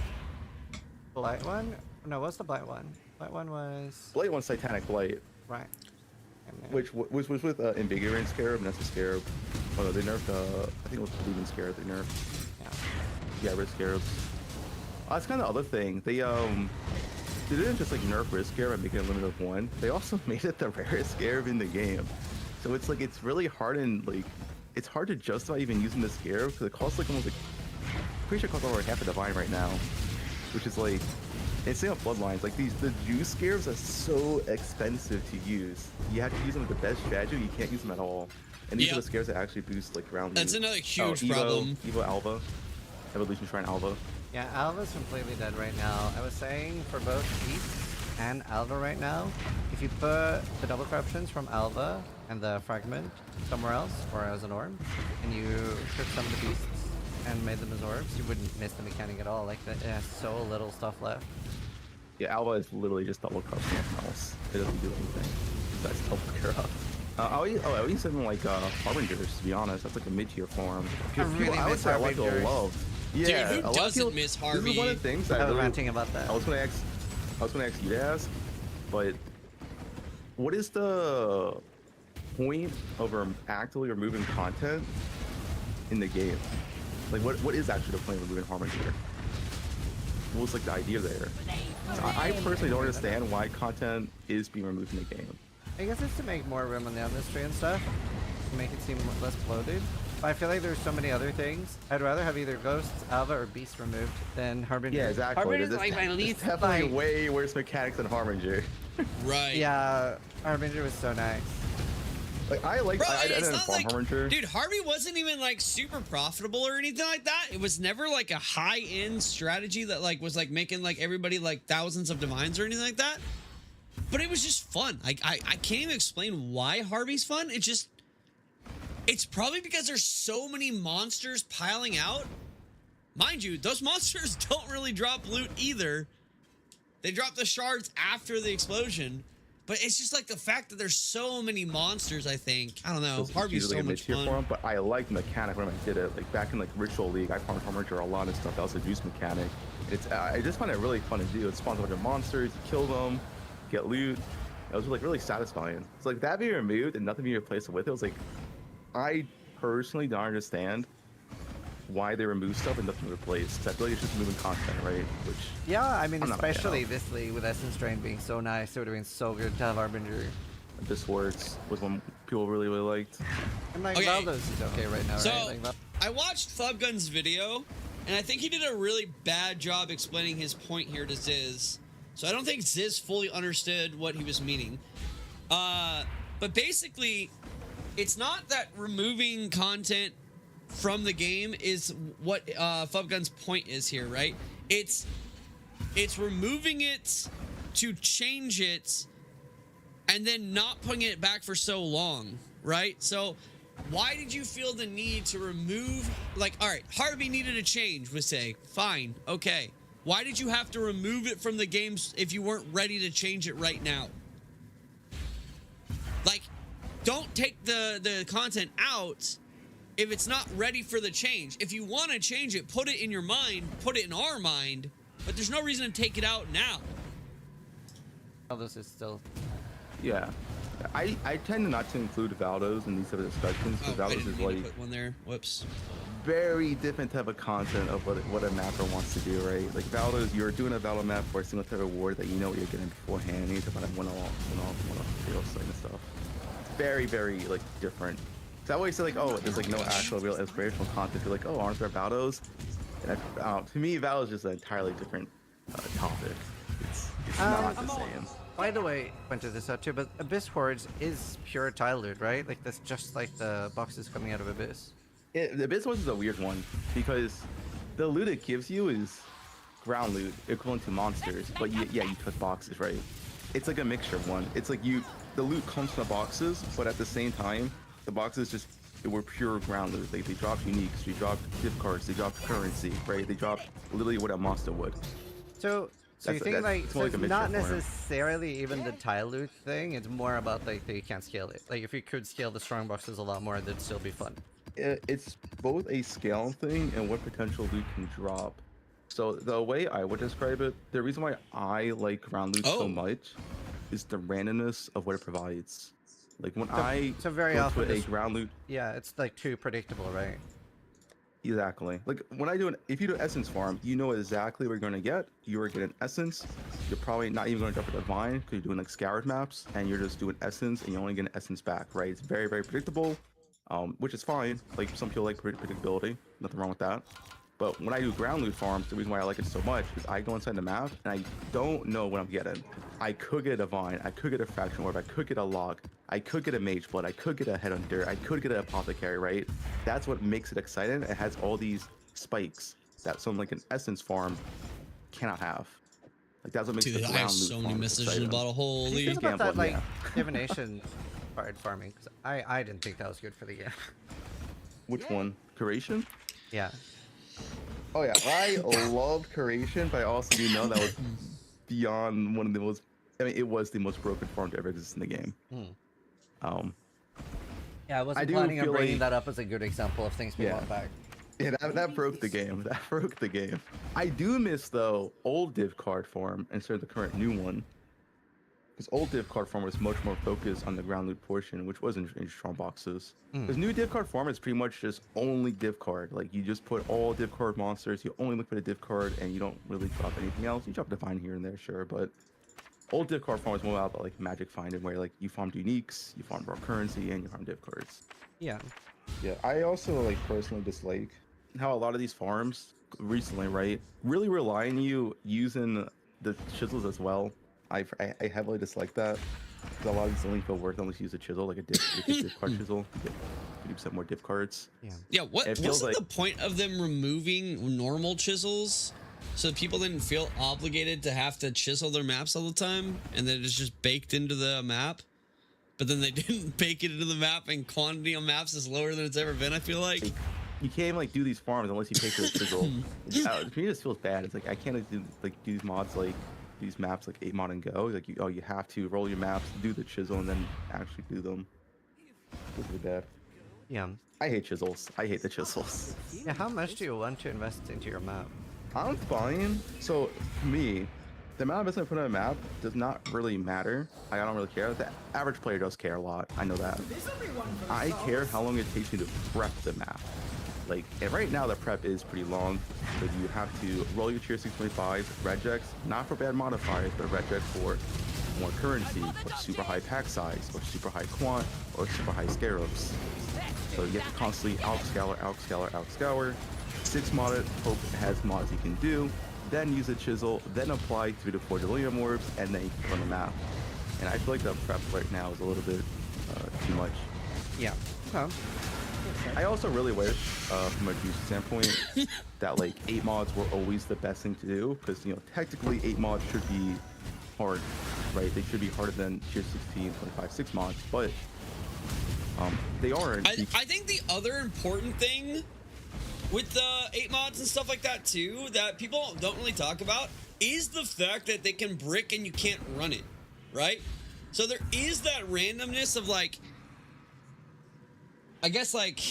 Blight one? No, what's the Blight one? Blight one was... Blight one's Titanic Blight. Right. Which was with Invigorant Scarab, and that's a Scarab. Oh no, they nerfed, I think it was Lumen Scarab they nerfed. Yeah, Red Scarabs. That's kind of the other thing. They didn't just like nerf Red Scarab and make it a limit of 1. They also made it the rarest Scarab in the game. So it's like, it's really hard and like, it's hard to justify even using the Scarab because it costs like almost like, pretty sure it costs over half a divine right now. Which is like, insane on Bloodlines. Like the juice Scarabs are so expensive to use. You have to use them with the best strategy, you can't use them at all. And these are the Scarabs that actually boost like round. That's another huge problem. Evo Alva. Evolution Shrine Alva. Yeah, Alva's completely dead right now. I was saying for both Beasts and Alva right now, if you put the double corruptions from Alva and the fragment somewhere else, or as an orb, and you took some of the Beasts and made them as orbs, you wouldn't miss the mechanic at all. Like, it has so little stuff left. Yeah, Alva is literally just double corruption with mouse. It doesn't do anything besides double corrupt. I'll use something like Harbingers, to be honest. That's like a mid-tier farm. I really miss a lot of people Harbingers. love. Yeah, Dude, who a lot of doesn't people, miss This Harvey? is one of the things I was really, ranting about that. I was gonna ask you to ask, but what is the point of actively removing content in the game? Like, what is actually the point of removing Harbinger? What's like the idea there? I personally don't understand why content is being removed in the game. I guess it's to make more room on the industry and stuff, to make it seem less bloated. But I feel like there's so many other things. I'd rather have either Ghosts, Alva, or Beast removed than Harbinger. Yeah, exactly. Harbinger's There's like my least definitely like. way worse mechanics than Harbinger. Right. Yeah, Harbinger was so nice. Like I didn't farm Harbinger. Dude, Harvey wasn't even like super profitable or anything like that. It was never like a high-end strategy that like was like making like everybody like thousands of divines or anything like that. But it was just fun. I can't even explain why Harvey's fun. It's probably because there's so many monsters piling out. Mind you, those monsters don't really drop loot either. They drop the shards after the explosion. But it's just like the fact that there's so many monsters, I think. I don't know. Harvey's so much fun. Form, but I like the mechanic when I did it. Like back in like Ritual League, I farmed Harbinger a lot of stuff. That was a juice mechanic. I just find it really fun to do. It spawns a bunch of monsters, you kill them, get loot. It was like really satisfying. It's like that being removed and nothing being replaced with it was like, I personally don't understand why they remove stuff and nothing replaced. I feel like it's just moving content, right? Which Yeah, I mean, I'm not a fan especially of. this league with Essence Drain being so nice, it would have been so good to have Harbinger. This works was one people really liked. And like Okay. Valdos is okay right now, So, right? Like, I watched Thubgun's video, and I think he did a really bad job explaining his point here to Ziz. So I don't think Ziz fully understood what he was meaning. But basically, it's not that removing content from the game is what Thubgun's point is here, right? It's removing it to change it and then not putting it back for so long, right? So why did you feel the need to remove, like, all right, Harvey needed a change, we say, fine, okay. Why did you have to remove it from the games if you weren't ready to change it right now? Like, don't take the content out if it's not ready for the change. If you want to change it, put it in your mind, put it in our mind, but there's no reason to take it out now. Valdos is still. Yeah. I tend not to include Valdos in these type of discussions because I Valdos didn't is mean to like put one there. Whoops. very different type of content of what a mapper wants to do, right? Like Valdos, you're doing a Valdo map for a single type of reward that you know what you're getting beforehand. You need to find a one-off real site and stuff. Very, very like different. So I always say like, oh, there's like no actual real inspirational content. You're like, oh, aren't there Valdos? And to me, Valdos is just an entirely different topic. It's not the same. By the way, pointed this out too, but Abyss Hordes is pure tile loot, right? Like that's just like the boxes coming out of Abyss. The Abyss Hordes is a weird one because the loot it gives you is ground loot equivalent to monsters, but you took boxes, right? It's like a mixture of one. It's like the loot comes from the boxes, but at the same time, the boxes were pure ground loot. They dropped uniques, they dropped gift cards, they dropped currency, right? They dropped literally what a monster would. So you think like so like it's a mixture not for him. necessarily even the tile loot thing, it's more about like that you can't scale it. Like if you could scale the strong boxes a lot more, that'd still be fun. It's both a scale thing and what potential loot can drop. So the way I would describe it, the reason why I like ground loot so much is the randomness of what it provides. Like when so very go often to a this- ground loot, Yeah, it's like too predictable, right? exactly. Like when if you do essence farm, you know exactly what you're gonna get. You are getting essence. You're probably not even gonna drop a divine because you're doing like scoured maps and you're just doing essence and you're only getting essence back, right? It's very, very predictable. Which is fine. Like some people like predictability, nothing wrong with that. But when I do ground loot farms, the reason why I like it so much is I go inside the map and I don't know what I'm getting. I could get a divine, I could get a fraction orb, I could get a log, I could get a mage blood, I could get a headhunter, I could get an apothecary, right? That's what makes it exciting. It has all these spikes that something like an essence farm cannot have. Like that's what makes Dude, the I ground have loot so many farm messages exciting. about a whole Do you league. think about that like yeah. divination card farming? 'Cause I didn't think that was good for the game. Which one? Curation? Yeah. Oh yeah, I love Curation, but I also do know that was beyond one of the most. I mean, it was the most broken farm to ever exist in the game. Yeah, I wasn't do planning on feel bringing like- that up as a good example of things we want back. Yeah, that broke the game. That broke the game. I do miss though old div card form instead of the current new one. Because old div card form was much more focused on the ground loot portion, which wasn't in strong boxes. Because new div card form is pretty much just only div card. Like you just put all div card monsters, you only look for the div card, and you don't really drop anything else. You drop Divine here and there, sure, but old div card form is more about like magic finding, where like you farmed uniques, you farmed raw currency, and you farmed div cards. Yeah. Yeah, I also like personally dislike how a lot of these farms recently, right, really rely on you using the chisels as well. I heavily dislike that because a lot of these don't feel worth unless you use a chisel, like a div card chisel, to get 50% more div cards. Yeah, what wasn't the point of them removing normal chisels so people didn't feel obligated to have to chisel their maps all the time, and then it's just baked into the map? But then they didn't bake it into the map, and quantity on maps is lower than it's ever been, I feel like. You can't like do these farms unless you pay for the chisel. To me, it just feels bad. It's like I can't do these mods like these maps like 8 mod and go. Like you have to roll your maps, do the chisel, and then actually do them. It's really bad. Yeah. I hate chisels. I hate the chisels. Yeah, how much do you want to invest into your map? I'm fine. So for me, the amount of investment I put on a map does not really matter. I don't really care. The average player does care a lot. I know that. I care how long it takes me to prep the map. Like, and right now the prep is pretty long, because you have to roll your tier 625 regex, not for bad modifiers, but regex for more currency, or super high pack size, or super high quant, or super high scarabs. So you have to constantly outscour. 6 mod it, hope it has mods you can do, then use a chisel, then apply 3 to 4 delirium orbs, and then you can run the map. And I feel like the prep right now is a little bit too much. Yeah. Okay. I also really wish, from a juice standpoint, that like 8 mods were always the best thing to do, because technically 8 mods should be hard, right? They should be harder than tier 16, 25, 6 mods, but they aren't. I think the other important thing with the 8 mods and stuff like that too, that people don't really talk about, is the fact that they can brick and you can't run it, right? So there is that randomness of like, I guess like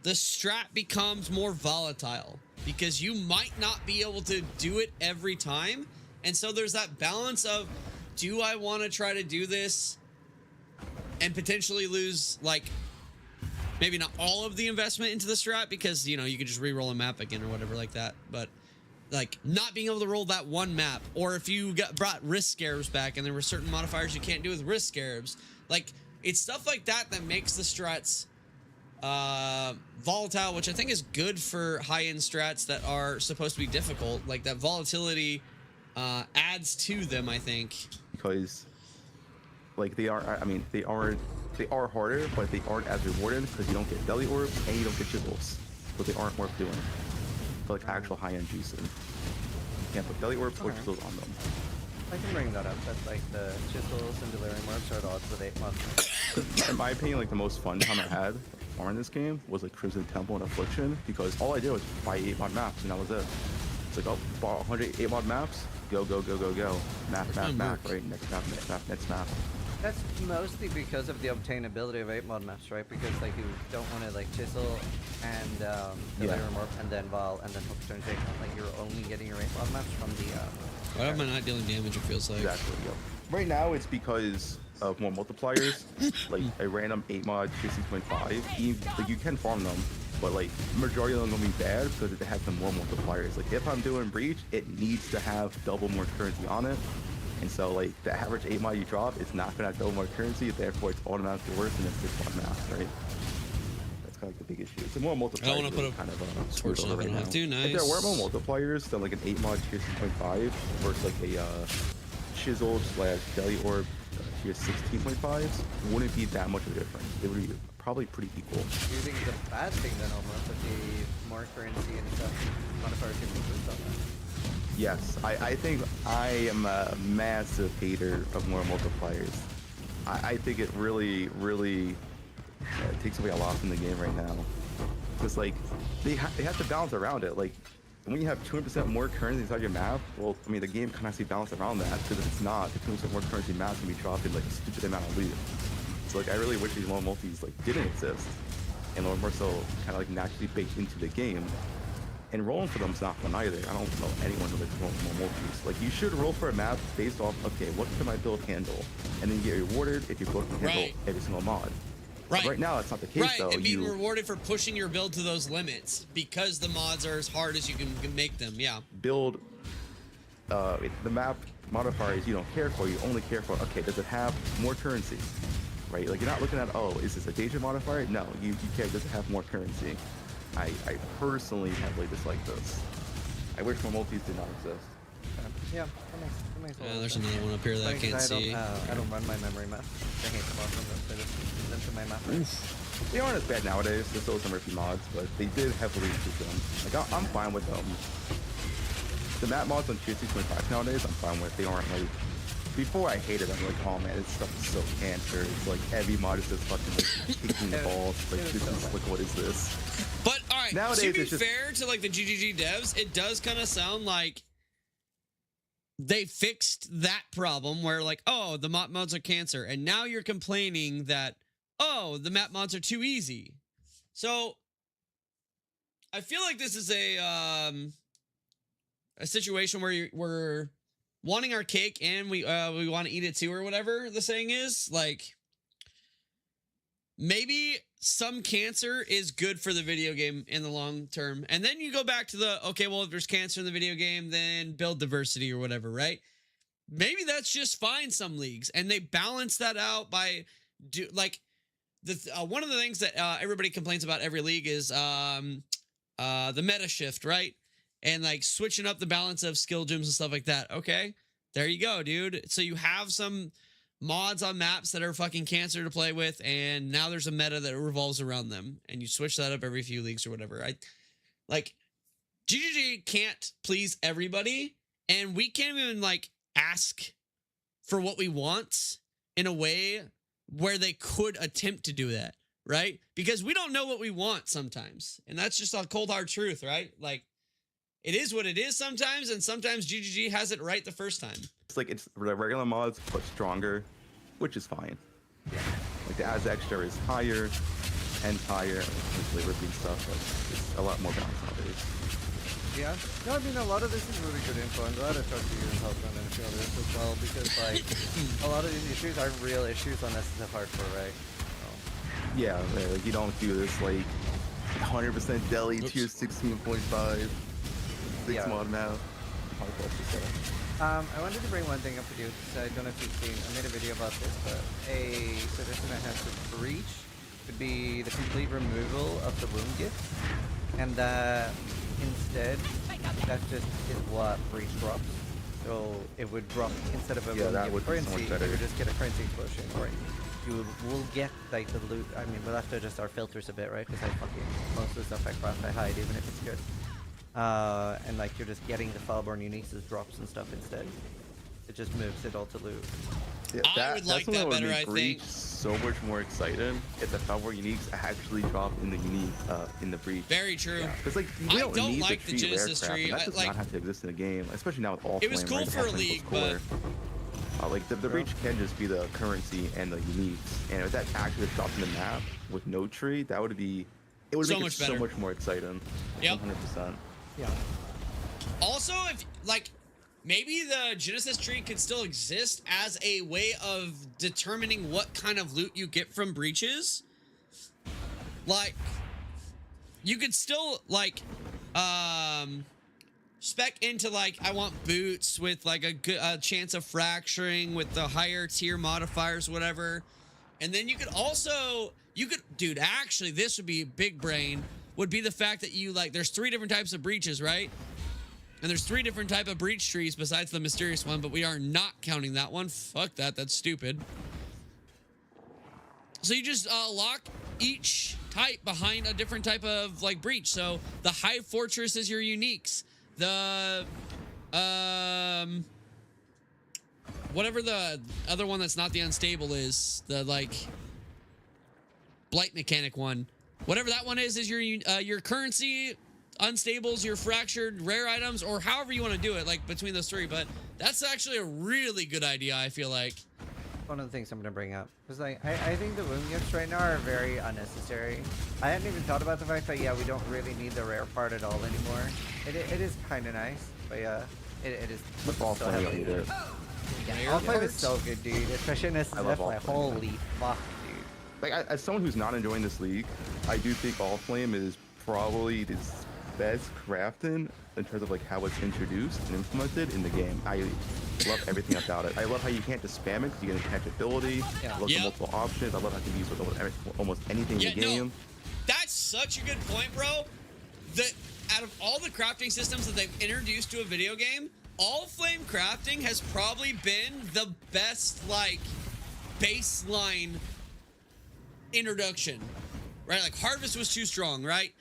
the strat becomes more volatile because you might not be able to do it every time. And so there's that balance of, do I want to try to do this and potentially lose like maybe not all of the investment into the strat because, you can just re-roll a map again or whatever like that. But like not being able to roll that one map, or if you brought risk scarabs back and there were certain modifiers you can't do with risk scarabs, like it's stuff like that that makes the strats volatile, which I think is good for high-end strats that are supposed to be difficult. Like that volatility adds to them, I think. Because like they are harder, but they aren't as rewarded because you don't get belly orbs and you don't get chisels, but they aren't worth doing for like actual high-end juicing. You can't put belly orbs or chisels on them. I can bring that up. That's like the chisels and delirium orbs are at odds with 8 mods. In my opinion, like the most fun time I had farming this game was like Crimson Temple and Affliction, because all I did was buy 8 mod maps and that was it. It's like, oh, bought 100 8 mod maps, go. Map, right? Next map. That's mostly because of the obtainability of 8 mod maps, right? Because like you don't want to like chisel and delirium orb and then Vol and then focus on 8 mod. Like you're only getting your 8 mod maps from the Why am I not dealing damage, it feels like? Exactly, yep. Right now it's because of more multipliers, like a random 8 mod 6.5. Like you can farm them, but like majority of them are gonna be bad because it has some more multipliers. Like if I'm doing breach, it needs to have double more currency on it. And so like the average 8 mod you drop is not gonna have double more currency, therefore it's automatically worse than a 6 mod maps, right? That's kind of like the big issue. It's more multipliers. I don't want to put a kind of torch on right now. Too nice. If there were more multipliers, then like an 8 mod tier 6.5 versus like a chiseled / belly orb tier 16.5s wouldn't be that much of a difference. It would be probably pretty equal. Do you think it's a bad thing then almost that the more currency and stuff modifiers can boost on that? Yes, I think I am a massive hater of more multipliers. I think it really takes away a lot from the game right now. Because like they have to balance around it. Like when you have 200% more currency inside your map, well, I mean the game can actually balance around that. Because if it's not, the 200% more currency map's gonna be dropping like a stupid amount of loot. multis. Like I really wish these more multis like didn't exist, and were more so kind of like naturally baked into the game. And rolling for them is not fun either. I don't know anyone who likes rolling more multis. Like you should roll for a map based off, okay, what can my build handle, and then you get rewarded if your build can handle every single mod. Right. Right now, that's not the case though. And being rewarded for pushing your build to those limits because the mods are as hard as you can make them. Yeah. Build the map modifiers you don't care for. You only care for, okay, does it have more currency? Right? Like you're not looking at, oh, is this a danger modifier? No, you care, does it have more currency? I personally heavily dislike this. I wish more multis did not exist. Yeah, that makes Yeah, there's another one up here that I can't see. I don't run my memory map. I hate them all from the into my map. They aren't as bad nowadays. There's still some Murphy mods, but they did heavily improve them. Like I'm fine with them. The map mods on Tier 6.5 nowadays, I'm fine with. They aren't like before. I hated them. Like, oh man, this stuff is so cancer. It's like every mod is just fucking like, kicking the balls. It's like this is like what is this? But all right, nowadays, to be it's just fair to like the GGG devs, it does kind of sound like they fixed that problem where like, oh, the map mods are cancer, and now you're complaining that, oh, the map mods are too easy. So I feel like this is a situation where we're wanting our cake and we want to eat it too, or whatever the saying is. Like, maybe some cancer is good for the video game in the long term. And then you go back to the, okay, well, if there's cancer in the video game, then build diversity or whatever, right? Maybe that's just fine some leagues. And they balance that out by, one of the things that everybody complains about every league is the meta shift, right? And like switching up the balance of skill gems and stuff like that. Okay, there you go, dude. So you have some mods on maps that are fucking cancer to play with, and now there's a meta that revolves around them, and you switch that up every few leagues or whatever. GGG can't please everybody, and we can't even like ask for what we want in a way where they could attempt to do that, right? Because we don't know what we want sometimes, and that's just a cold hard truth, right? Like, it is what it is sometimes, and sometimes GGG has it right the first time. It's like it's the regular mods but stronger, which is fine. Yeah. Like the as extra is higher and higher, usually ripping stuff, but it's a lot more balanced nowadays. Yeah. No, I mean a lot of this is really good info. I'm glad I talked to you and helped on and a few others as well, because like a lot of these issues are real issues on SSF hardcore, right? So. Yeah, like you don't do this like 100% deli tier 16.5 mod map. I wanted to bring one thing up with you, because I don't know if you've seen, I made a video about this, but a suggestion I have for Breach would be the complete removal of the wound gifts, and instead, that just is what Breach drops. So it would drop, instead of a wound gift currency, you would just get a currency explosion, or you will get like the loot. I mean, we'll have to adjust our filters a bit, right? Because most of the stuff I craft I hide, even if it's good. And like you're just getting the Falborn Uniques as drops and stuff instead. It just moves it all to loot. Yeah, I would like that better, I think. So much more exciting if the Falborn Uniques actually drop in the in the Breach. Very true. Because like we don't need like the Genesis tree. That does not have to exist in the game, especially now with all. It was cool for a league, but like the Breach can just be the currency and the Uniques, and if that actually dropped in the map with no tree, that would be. It would make it so much more exciting. Yep. 100%. Yeah. Also, if like maybe the Genesis tree could still exist as a way of determining what kind of loot you get from breaches. Like, you could still like spec into like, I want boots with like a good chance of fracturing with the higher tier modifiers, whatever. And then you could also, dude, actually this would be big brain. Would be the fact that you like, there's 3 different types of breaches, right? And there's 3 different type of breach trees besides the mysterious one, but we are not counting that one. Fuck that, that's stupid. So you just lock each type behind a different type of like breach. So the High Fortress is your uniques. The whatever the other one that's not the unstable is, the like blight mechanic one. Whatever that one is your currency, unstables, your fractured rare items, or however you want to do it, like between those 3. But that's actually a really good idea, I feel like. one of the things I'm gonna bring up. Because like, I think the wound gifts right now are very unnecessary. I hadn't even thought about the fact that, yeah, we don't really need the rare part at all anymore. It is kind of nice, but yeah, it is All so flame, heavily. either. Yeah, all flame is so good, dude. Especially in SSF, love all like, flame. holy fuck, dude. Like, as someone who's not enjoying this league, I do think All Flame is probably its best crafting in terms of like how it's introduced and implemented in the game. I love everything about it. I love how you can't just spam it because you get catchability. I love the multiple options. I love how it can be used with almost anything in the game. No, that's such a good point, bro. Out of all the crafting systems that they've introduced to a video game, All Flame crafting has probably been the best, like, baseline introduction, right? Like, Harvest was too strong, right?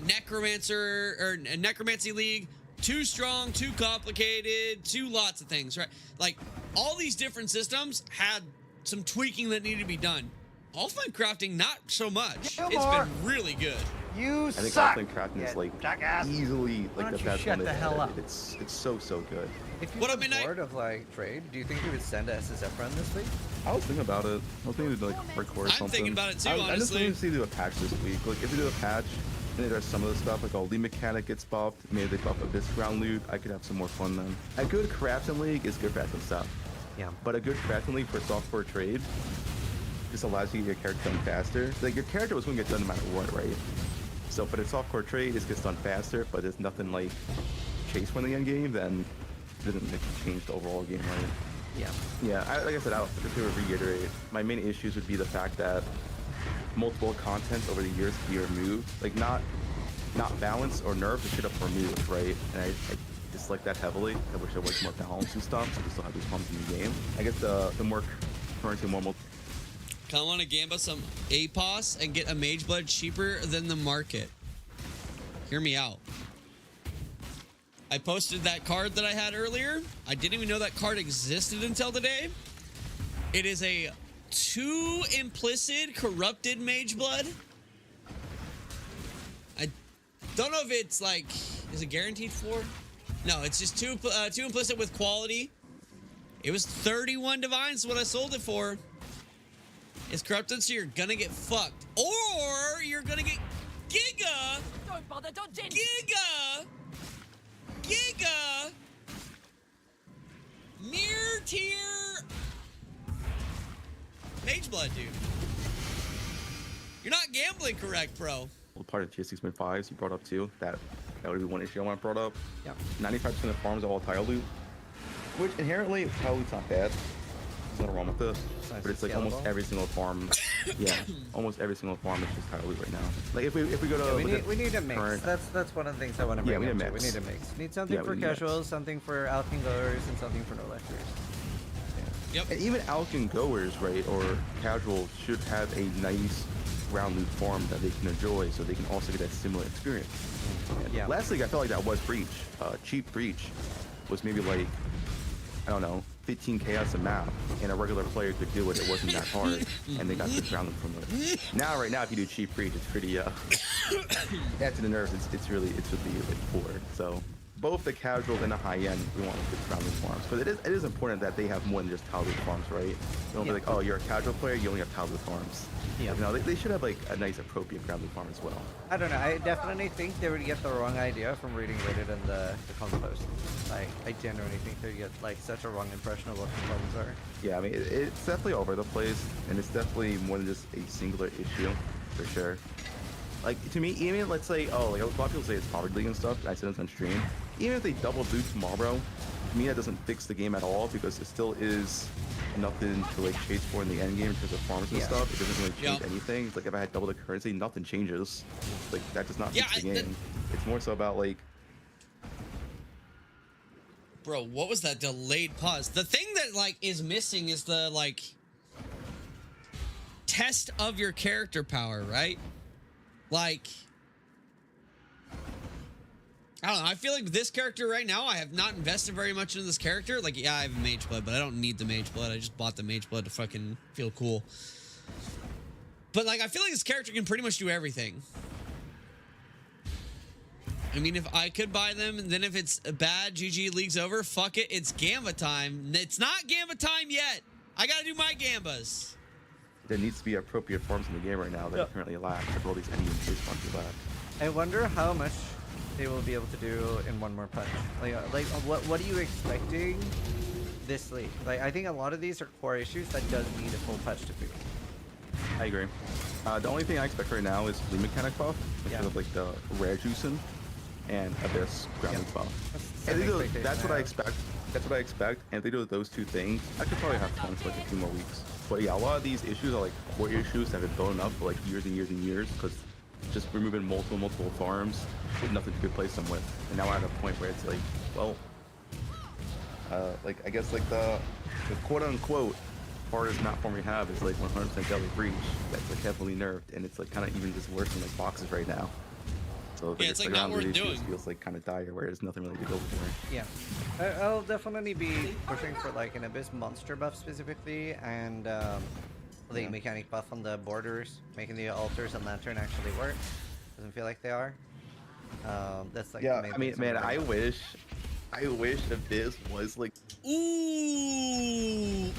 Necromancer or Necromancy League, too strong, too complicated, too lots of things, right? Like, all these different systems had some tweaking that needed to be done. All Flame crafting, not so much. It's been really good. You I think suck. All Flame crafting is like easily like the best one. It's so good. If you're bored of like trade, do you think you would send a SSF run this week? I was thinking about it. I was thinking to like record something. I'm thinking about it too, I just honestly. need to see do a patch this week. Like if they do a patch, and there's some of the stuff like lead mechanic gets buffed, maybe they buff Abyss ground loot. I could have some more fun then. A good crafting league is good for some stuff. Yeah. But a good crafting league for software trade just allows you to get your character done faster. Like your character was going to get done no matter what, right? So, but a software trade, it gets done faster, but there's nothing like chase for the end game, then it doesn't like, change the overall game, right? Yeah. Yeah, like I said, I'll just to reiterate, my main issues would be the fact that multiple content over the years can be removed, like not balanced or nerfed, it should have removed, right? And I dislike that heavily. I wish there was more balance and stuff, so we still have these problems in the game. I guess the more currency, more I want to gamble some APOS and get a Mage Blood cheaper than the market. Hear me out. I posted that card that I had earlier. I didn't even know that card existed until today. It is a 2 implicit corrupted Mage Blood. I don't know if it's like, is it guaranteed 4? No, it's just 2 implicit with quality. It was 31 divines is what I sold it for. It's corrupted, so you're gonna get fucked. Or you're gonna get Giga. Don't bother dodging. Giga. Mirror tier. Mage Blood, dude. You're not gambling correct, bro. part of tier 6.5s you brought up too. That would be one issue I want to brought up. Yep. 95% of farms are all tile loot, which inherently tile loot's not bad. There's nothing wrong with it, but it's like almost every single farm. Yeah, almost every single farm is just tile loot right now. Like if we go to we need a mix. That's one of the things I want to bring we need up a mix. We need a mix. Need something for casuals, something for Alkin goers, and something for no lectures. Yep. And even Alkin goers, right, or casuals should have a nice ground loot farm that they can enjoy, so they can also get that similar experience. And yeah. Last league, I felt like that was Breach. Cheap Breach was maybe like, I don't know, 15 chaos a map, and a regular player could do it. It wasn't that hard, and they got the ground loot from it. Now, right now, if you do Cheap Breach, it's pretty, after the nerfs, it's really like poor. So both the casuals and the high end, we want good ground loot farms, because it is important that they have more than just tile loot farms, right? Don't be like, oh, you're a casual player, you only have tile loot farms. Yeah. You know, they should have like a nice appropriate ground loot farm as well. I don't know. I definitely think they would get the wrong idea from reading Reddit and the compost. Like, I genuinely think they get like such a wrong impression of what components are. Yeah, I mean, it's definitely all over the place, and it's definitely more than just a singular issue, for sure. Like, to me, even let's say, oh, like a lot of people say it's Powered League and stuff, and I said this on stream, even if they double loot tomorrow, to me that doesn't fix the game at all, because it still is nothing to like chase for in the end game in terms of farms and stuff. It doesn't really change anything. It's like if I had double the currency, nothing changes. Like, that does not fix the game. It's more so about like, bro, what was that delayed pause? The thing that like is missing is the like test of your character power, right? Like, I don't know. I feel like this character right now, I have not invested very much in this character. Like, yeah, I have a Mage Blood, but I don't need the Mage Blood. I just bought the Mage Blood to fucking feel cool. But like, I feel like this character can pretty much do everything. I mean, if I could buy them, and then if it's bad, GG, league's over, fuck it, it's Gamba time. It's not Gamba time yet. I gotta do my gambas. There needs to be appropriate forms in the game right now that currently lack. Like all these NE and chase forms lack. I wonder how much they will be able to do in one more patch. Like what are you expecting this league? Like, I think a lot of these are core issues that does need a full patch to fix. I agree. The only thing I expect right now is flea mechanic buff, instead of like the rare juicing and abyss grounding buff. That's what I expect. That's what I expect. And if they do those two things, I could probably have fun for like a few more weeks. But yeah, a lot of these issues are like core issues that have been building up for like years and years and years, because just removing multiple farms with nothing to replace them with. And now we're at a point where it's like, well, like I guess like the quote unquote hardest map form we have is like 100% Deadly Breach. That's like heavily nerfed, and it's like kind of even just worse than like boxes right now. So yeah, it's like not worth doing. Feels like kind of dire, where there's nothing really to go for. Yeah, I'll definitely be pushing for like an Abyss monster buff specifically, and the mechanic buff on the borders, making the altars and lantern actually work. Doesn't feel like they are. That's like I mean, man, I wish Abyss was like ooh.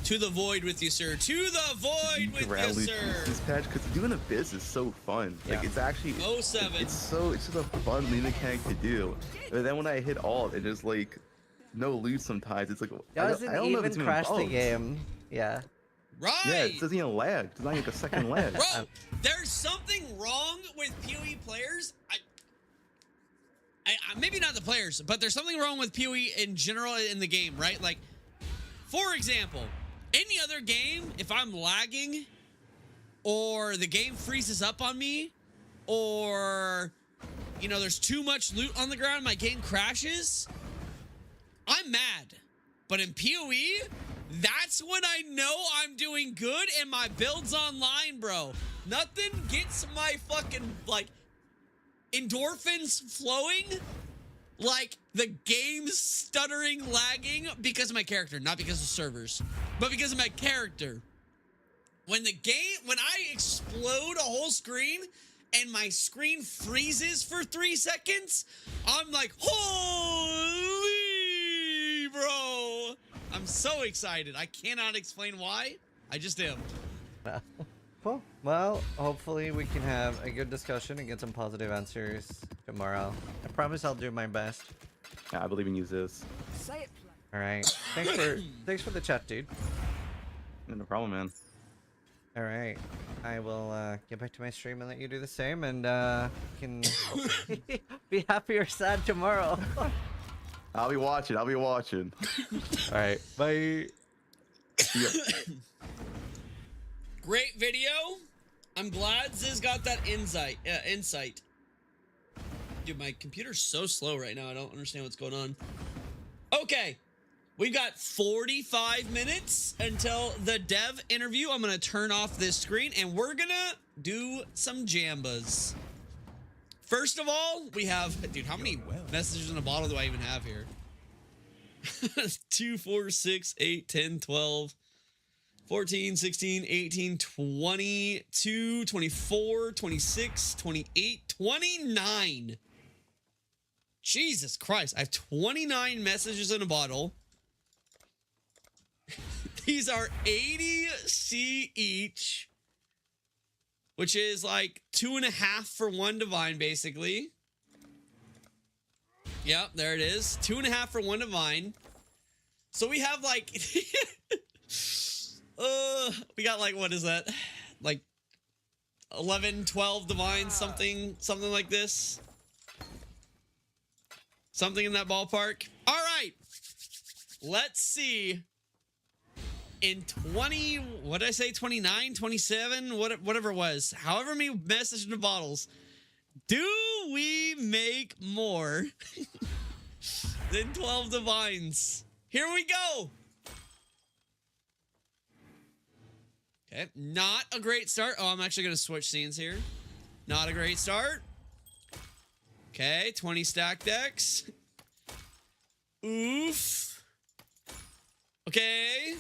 To the void with you, sir. To the void with you, sir. This patch, because doing Abyss is so fun. Like it's actually 07. It's just a fun lead mechanic to do. But then when I hit alt, it just like no loot sometimes. It's like doesn't I don't know if even it's crash the game. Yeah. Right. Yeah, it doesn't even lag. It's not like a second lag. Bro, there's something wrong with PoE players. I maybe not the players, but there's something wrong with PoE in general in the game, right? Like, for example, any other game, if I'm lagging or the game freezes up on me or, you know, there's too much loot on the ground, my game crashes, I'm mad. But in PoE, that's when I know I'm doing good and my build's online, bro. Nothing gets my fucking, like, endorphins flowing like the game's stuttering, lagging because of my character, not because of servers, but because of my character. When I explode a whole screen and my screen freezes for 3 seconds, I'm like, holy, bro. I'm so excited. I cannot explain why. I just am. Cool. Well, hopefully we can have a good discussion and get some positive answers tomorrow. I promise I'll do my best. Yeah, I believe in you, Ziz. Say it. All right. Thanks for the chat, dude. No problem, man. All right. I will get back to my stream and let you do the same, and can be happy or sad tomorrow. I'll be watching. All right. Bye. Yeah. Great video. I'm glad Ziz got that insight. Dude, my computer's so slow right now. I don't understand what's going on. Okay. We've got 45 minutes until the dev interview. I'm going to turn off this screen and we're going to do some jambas. First of all, we have... Dude, how many messages in a bottle do I even have here? 2, 4, 6, 8, 10, 12... 14, 16, 18, 22, 24, 26, 28, 29. Jesus Christ. I have 29 messages in a bottle. These are 80 C each, which is like 2.5 for 1 divine, basically. Yep, there it is. 2.5 for 1 divine. So we have like... we got like, what is that? Like 11, 12 divines, something like this. Something in that ballpark. All right. Let's see. In 20, what did I say? 29, 27, whatever it was. However many messages in the bottles. Do we make more than 12 divines? Here we go. Okay, not a great start. Oh, I'm actually going to switch scenes here. Not a great start. Okay, 20 stack decks. Oof. Okay.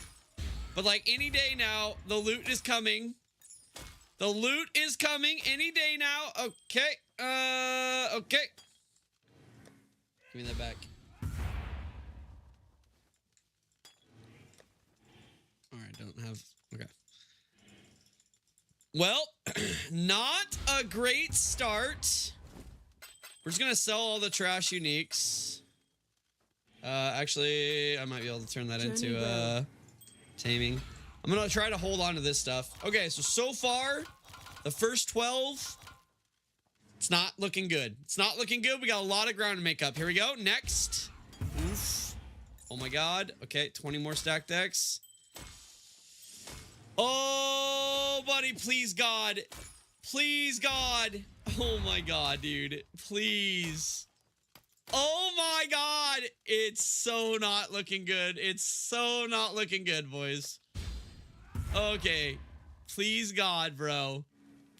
But like any day now, the loot is coming. The loot is coming any day now. Okay. Okay. Give me that back. Well, not a great start. We're just gonna sell all the trash uniques. Actually, I might be able to turn that into taming. I'm gonna try to hold on to this stuff. Okay, so far, the first 12, it's not looking good. It's not looking good. We got a lot of ground to make up. Here we go. Next. Oof. Oh my god. Okay, 20 more stacked decks. Oh, buddy, please, God. Please, God. Oh my god, dude. Please. Oh my god. It's so not looking good. It's so not looking good, boys. Okay. Please, God, bro.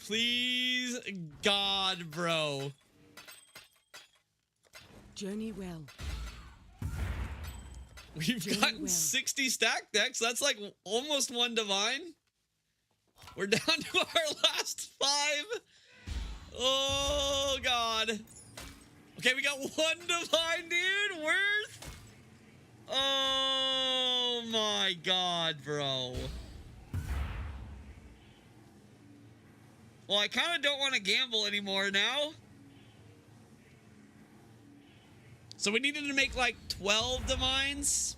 Please, God, bro. Journey well. We've gotten 60 stack decks. That's like almost one divine. We're down to our last 5. Oh, God. Okay, we got one divine, dude. Worth. Oh, my God, bro. Well, I kind of don't want to gamble anymore now. So we needed to make like 12 divines.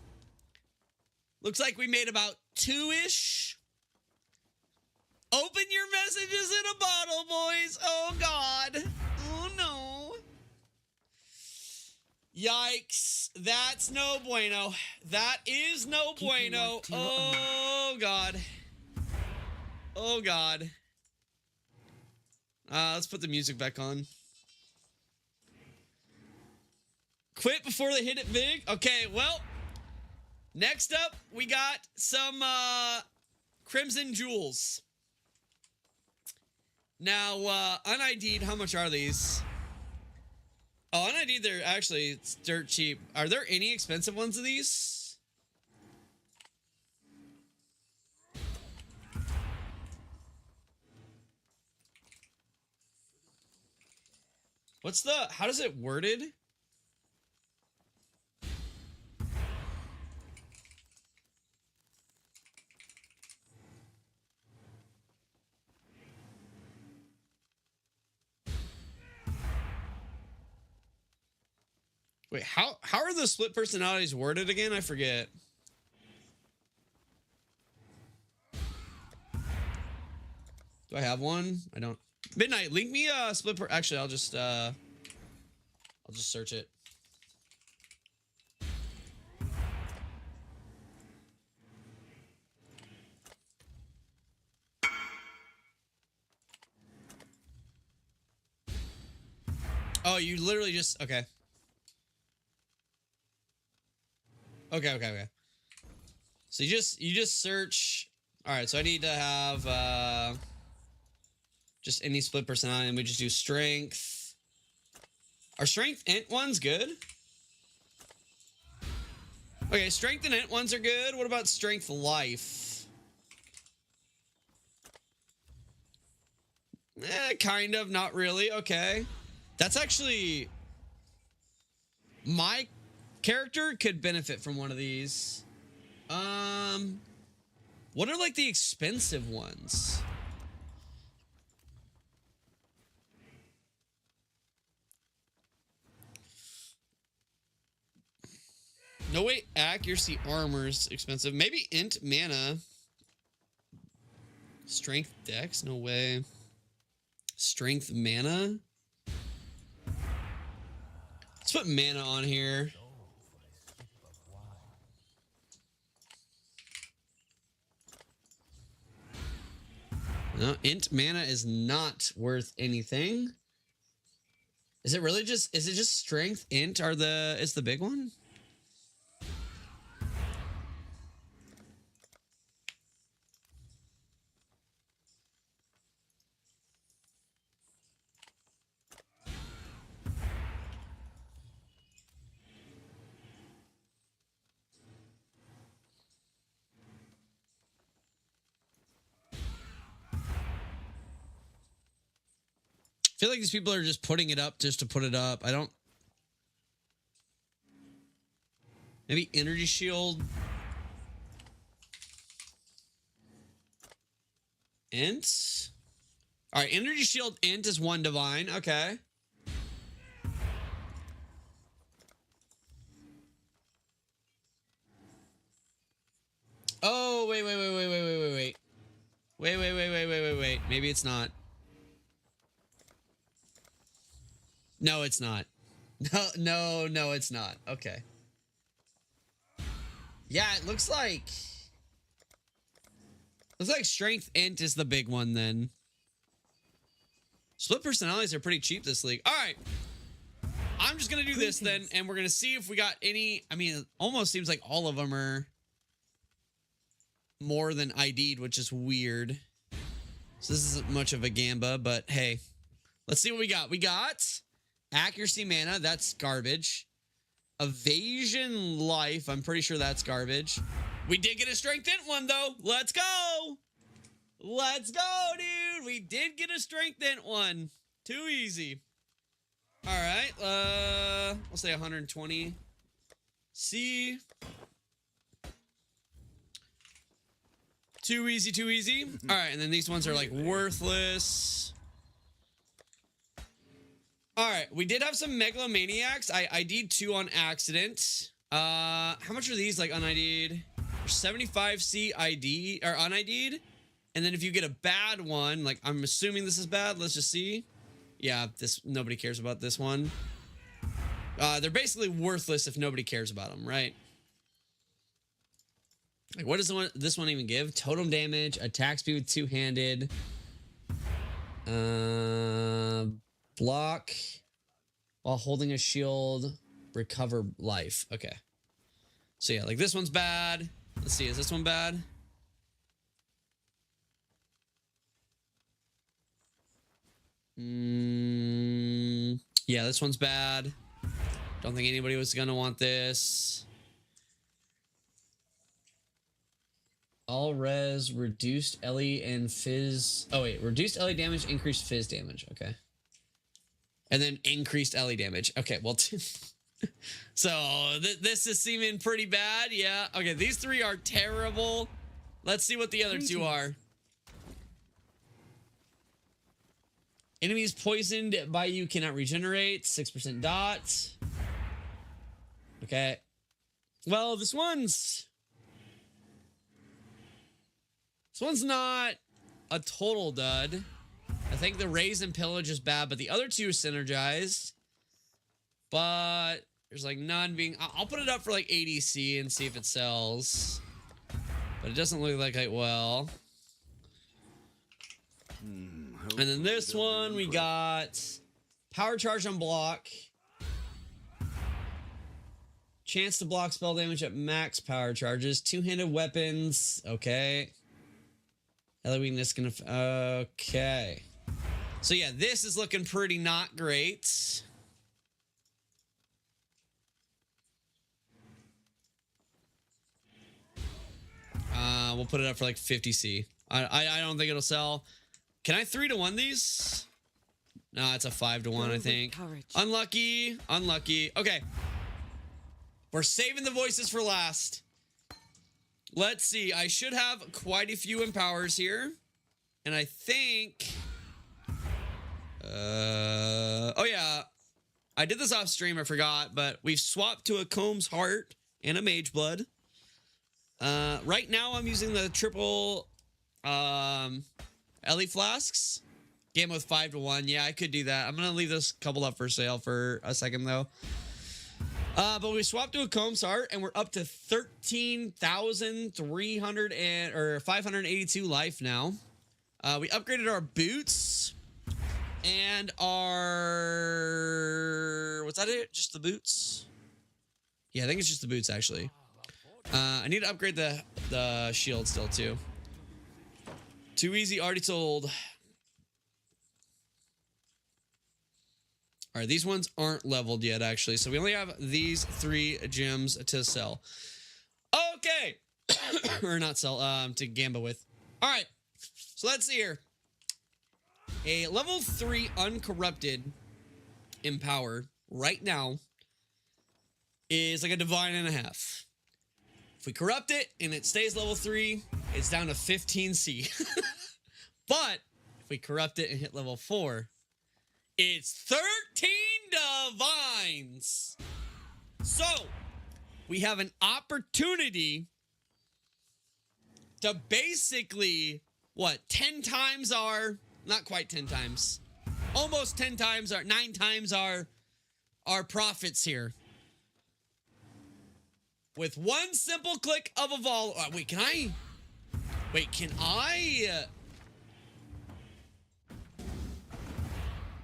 Looks like we made about 2-ish. Open your messages in a bottle, boys. Oh, God. Oh, no. Yikes. That's no bueno. That is no bueno. Oh, God. Oh, God. Let's put the music back on. Quit before they hit it big. Okay, well, next up, we got some Crimson Jewels. Now, un-ID'd, how much are these? Oh, un-ID'd, they're actually, it's dirt cheap. Are there any expensive ones of these? What's the, how does it worded? Wait, how are the split personalities worded again? I forget. Do I have one? I don't. Midnight, link me a split actually, I'll just search it. Oh, you literally just okay. Okay. So you just search. All right, so I need to have just any split personality, and we just do strength. Are strength int ones good? Okay, strength and int ones are good. What about strength life? Kind of, not really. Okay. That's actually my character could benefit from one of these. What are like the expensive ones? No way, accuracy armor's expensive. Maybe int mana. Strength dex? No way. Strength mana? Let's put mana on here. No, int mana is not worth anything. Is it really just, is it just strength int is the big one? I feel like these people are just putting it up just to put it up. I don't. Maybe energy shield. Int. All right, energy shield int is 1 divine. Okay. Oh, wait. Wait. Maybe it's not. No, it's not. No, it's not. Okay. Yeah, it looks like strength int is the big one then. Split personalities are pretty cheap this league. All right. I'm just going to do this then, and we're going to see if we got any. I mean, it almost seems like all of them are more than ID'd, which is weird. So this isn't much of a gamba, but hey, let's see what we got. We got accuracy mana. That's garbage. Evasion life. I'm pretty sure that's garbage. We did get a strength int one though. Let's go. Let's go, dude. We did get a strength int one. Too easy. All right. We'll say 120. C. Too easy. All right, and then these ones are like worthless. All right, we did have some megalomaniacs. I ID'd 2 on accident. How much are these like un-ID'd? 75C ID or un-ID'd. And then if you get a bad one, like I'm assuming this is bad. Let's just see. Yeah, nobody cares about this one. They're basically worthless if nobody cares about them, right? Like, what does this one even give? Totem damage, attack speed with 2-handed. Block while holding a shield, recover life. Okay. So yeah, like this one's bad. Let's see, is this one bad? Yeah, this one's bad. Don't think anybody was gonna want this. All res, reduced Ellie and fizz. Oh wait, reduced Ellie damage, increased fizz damage. Okay. And then increased Ellie damage. Okay, well, so this is seeming pretty bad. Yeah. Okay, these 3 are terrible. Let's see what the other 2 are. Enemies poisoned by you cannot regenerate. 6% dot. Okay. Well, this one's not a total dud. I think the raise and pillage is bad, but the other 2 are synergized. But there's like none being. I'll put it up for like ADC and see if it sells. But it doesn't look like it will. And then this one we got power charge on block. Chance to block spell damage at max power charges. 2-handed weapons. Okay. Ellie weakness gonna. Okay. So yeah, this is looking pretty not great. We'll put it up for like 50C. I don't think it'll sell. Can I 3-to-1 these? No, it's a 5-to-1, I think. Unlucky. Okay. We're saving the voices for last. Let's see. I should have quite a few empowers here. And I think... oh, yeah. I did this off stream. I forgot. But we've swapped to a Combs Heart and a Mage Blood. Right now, I'm using the triple Ellie Flasks. Game with 5-to-1. Yeah, I could do that. I'm going to leave this couple up for sale for a second, though. But we swapped to a Combs Heart, and we're up to 13,300 or 582 life now. We upgraded our boots and our... What's that it? Just the boots? Yeah, I think it's just the boots, actually. I need to upgrade the shield still, too. Too easy, already sold. All right, these ones aren't leveled yet, actually. So we only have these 3 gems to sell. Okay. Or not sell, to gamba with. All right. So let's see here. A level 3 uncorrupted empower right now is like a divine and a half. If we corrupt it and it stays level 3, it's down to 15C. But if we corrupt it and hit level 4, it's 13 divines. So we have an opportunity to basically, what, 10 times our, not quite 10 times, almost 10 times our, 9 times our profits here. With one simple click of a vol. Wait, can I?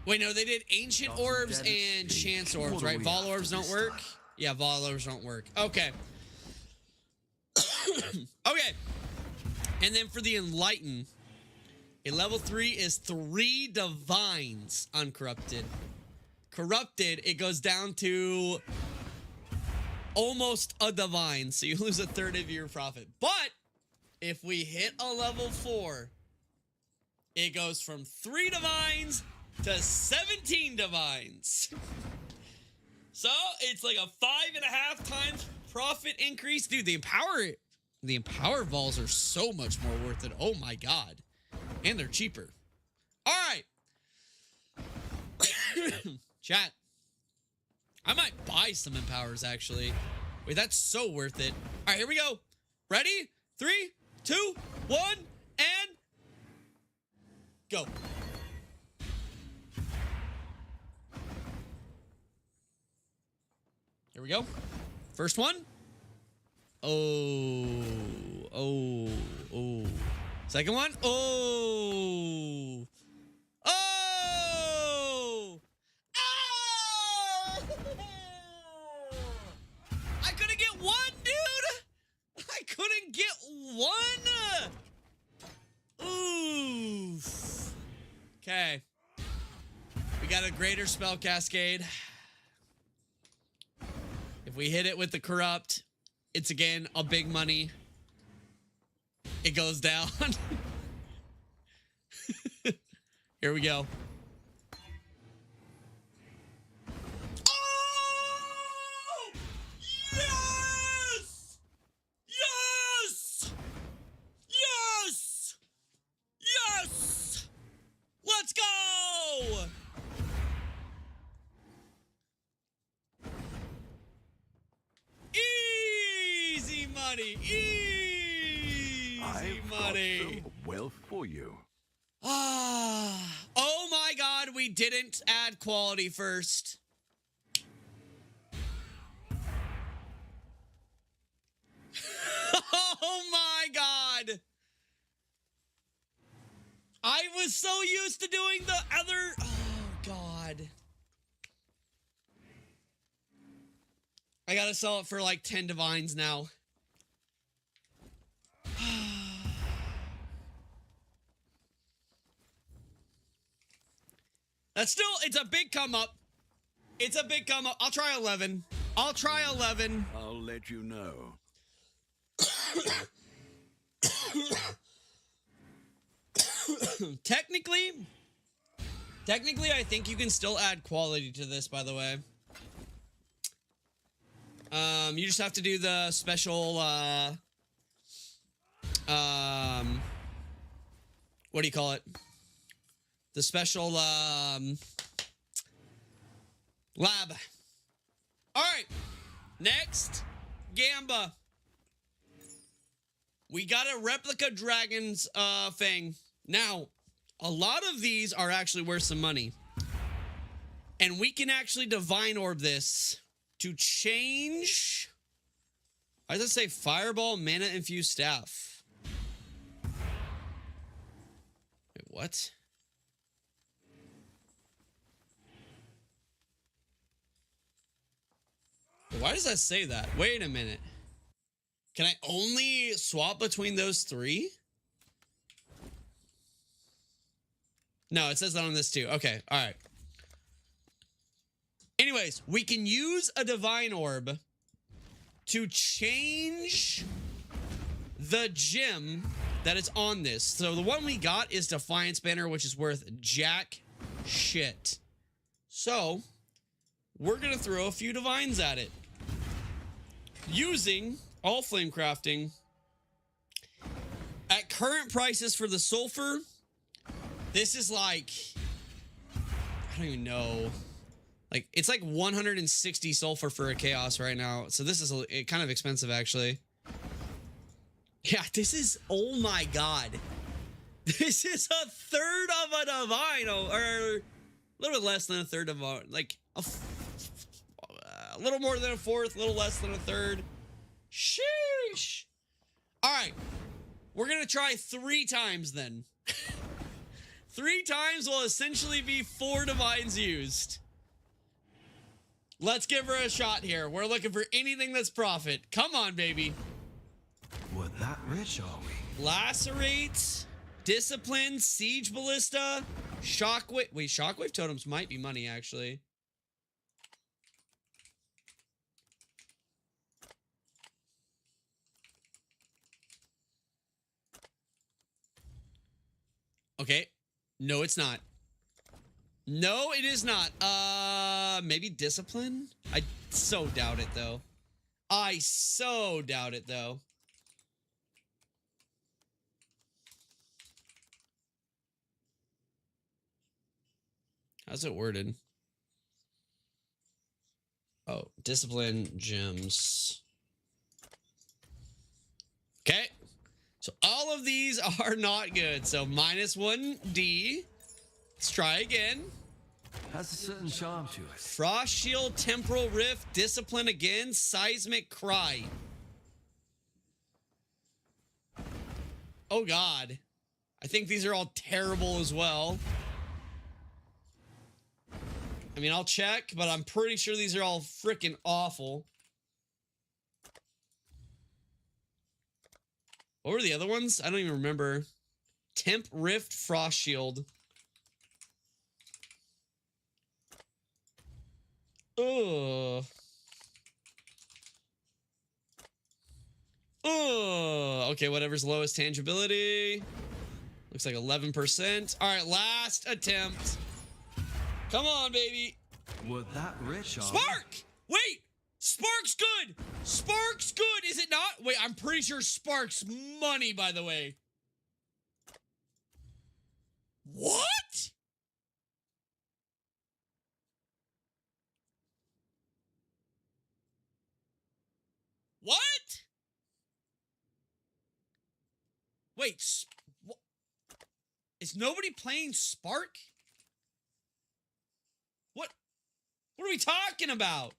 Wait, no, they did ancient orbs and chance orbs, right? Vol orbs don't work? Yeah, vol orbs don't work. Okay. Okay. And then for the enlighten, a level 3 is 3 divines uncorrupted. Corrupted, it goes down to almost a divine, so you lose a third of your profit. But if we hit a level 4, it goes from 3 divines to 17 divines. So it's like a 5.5 times profit increase. Dude, the empower vols are so much more worth it. Oh my god. And they're cheaper. All right. Chat. I might buy some empowers, actually. Wait, that's so worth it. All right, here we go. Ready? 3, 2, 1, and go. Here we go. First one. Oh. Second one. Oh. I couldn't get one, dude. I couldn't get one. Oof. Okay. We got a greater spell cascade. If we hit it with the corrupt, it's again a big money. It goes down. Here we go. Oh! Yes! Yes! Yes! Yes! Let's go! Easy money. Easy money. Well for you. Oh my god, we didn't add quality first. Oh my god. I was so used to doing the other. Oh god. I gotta sell it for like 10 divines now. That's still, it's a big come up. It's a big come up. I'll try 11. I'll try 11. I'll let you know. Technically, I think you can still add quality to this, by the way. You just have to do the special, what do you call it? The special, lab. All right. Next, Gamba. We got a replica dragons, thing. Now, a lot of these are actually worth some money. And we can actually divine orb this to change. I was gonna say fireball, mana infused staff. Wait, what? Why does that say that? Wait a minute. Can I only swap between those 3? No, it says that on this too. Okay, all right. Anyways, we can use a divine orb to change the gem that is on this. So the one we got is Defiance Banner, which is worth jack shit. So we're going to throw a few divines at it. Using all flame crafting. At current prices for the sulfur, This is like, I don't even know. Like, it's like 160 sulfur for a chaos right now. So this is kind of expensive, actually. Yeah, this is, oh my god. This is a third of a divine, or a little bit less than a third of a, like, a little more than a fourth, a little less than a third. Sheesh. All right. We're going to try 3 times then. 3 times will essentially be 4 divines used. Let's give her a shot here. We're looking for anything that's profit. Come on, baby. We're that rich, are we? Lacerate, Discipline, Siege Ballista, Shockwave. Wait, Shockwave totems might be money, actually. Okay. No, it's not. No, it is not. Maybe Discipline? I so doubt it, though. I so doubt it, though. How's it worded? Oh, Discipline, gems. Okay. So all of these are not good. So -1D. Let's try again. Has a certain charm to it. Frost Shield, Temporal Rift, Discipline again, Seismic Cry. Oh god. I think these are all terrible as well. I mean, I'll check, but I'm pretty sure these are all freaking awful. What were the other ones? I don't even remember. Temp Rift, Frost Shield. Ugh. Ugh. Okay, whatever's lowest tangibility. Looks like 11%. All right, last attempt. Come on, baby. We're that rich, are we? Spark! Wait! Spark's good! Spark's good, is it not? Wait, I'm pretty sure Spark's money, by the way. What? What? Wait, is nobody playing Spark? What are we talking about?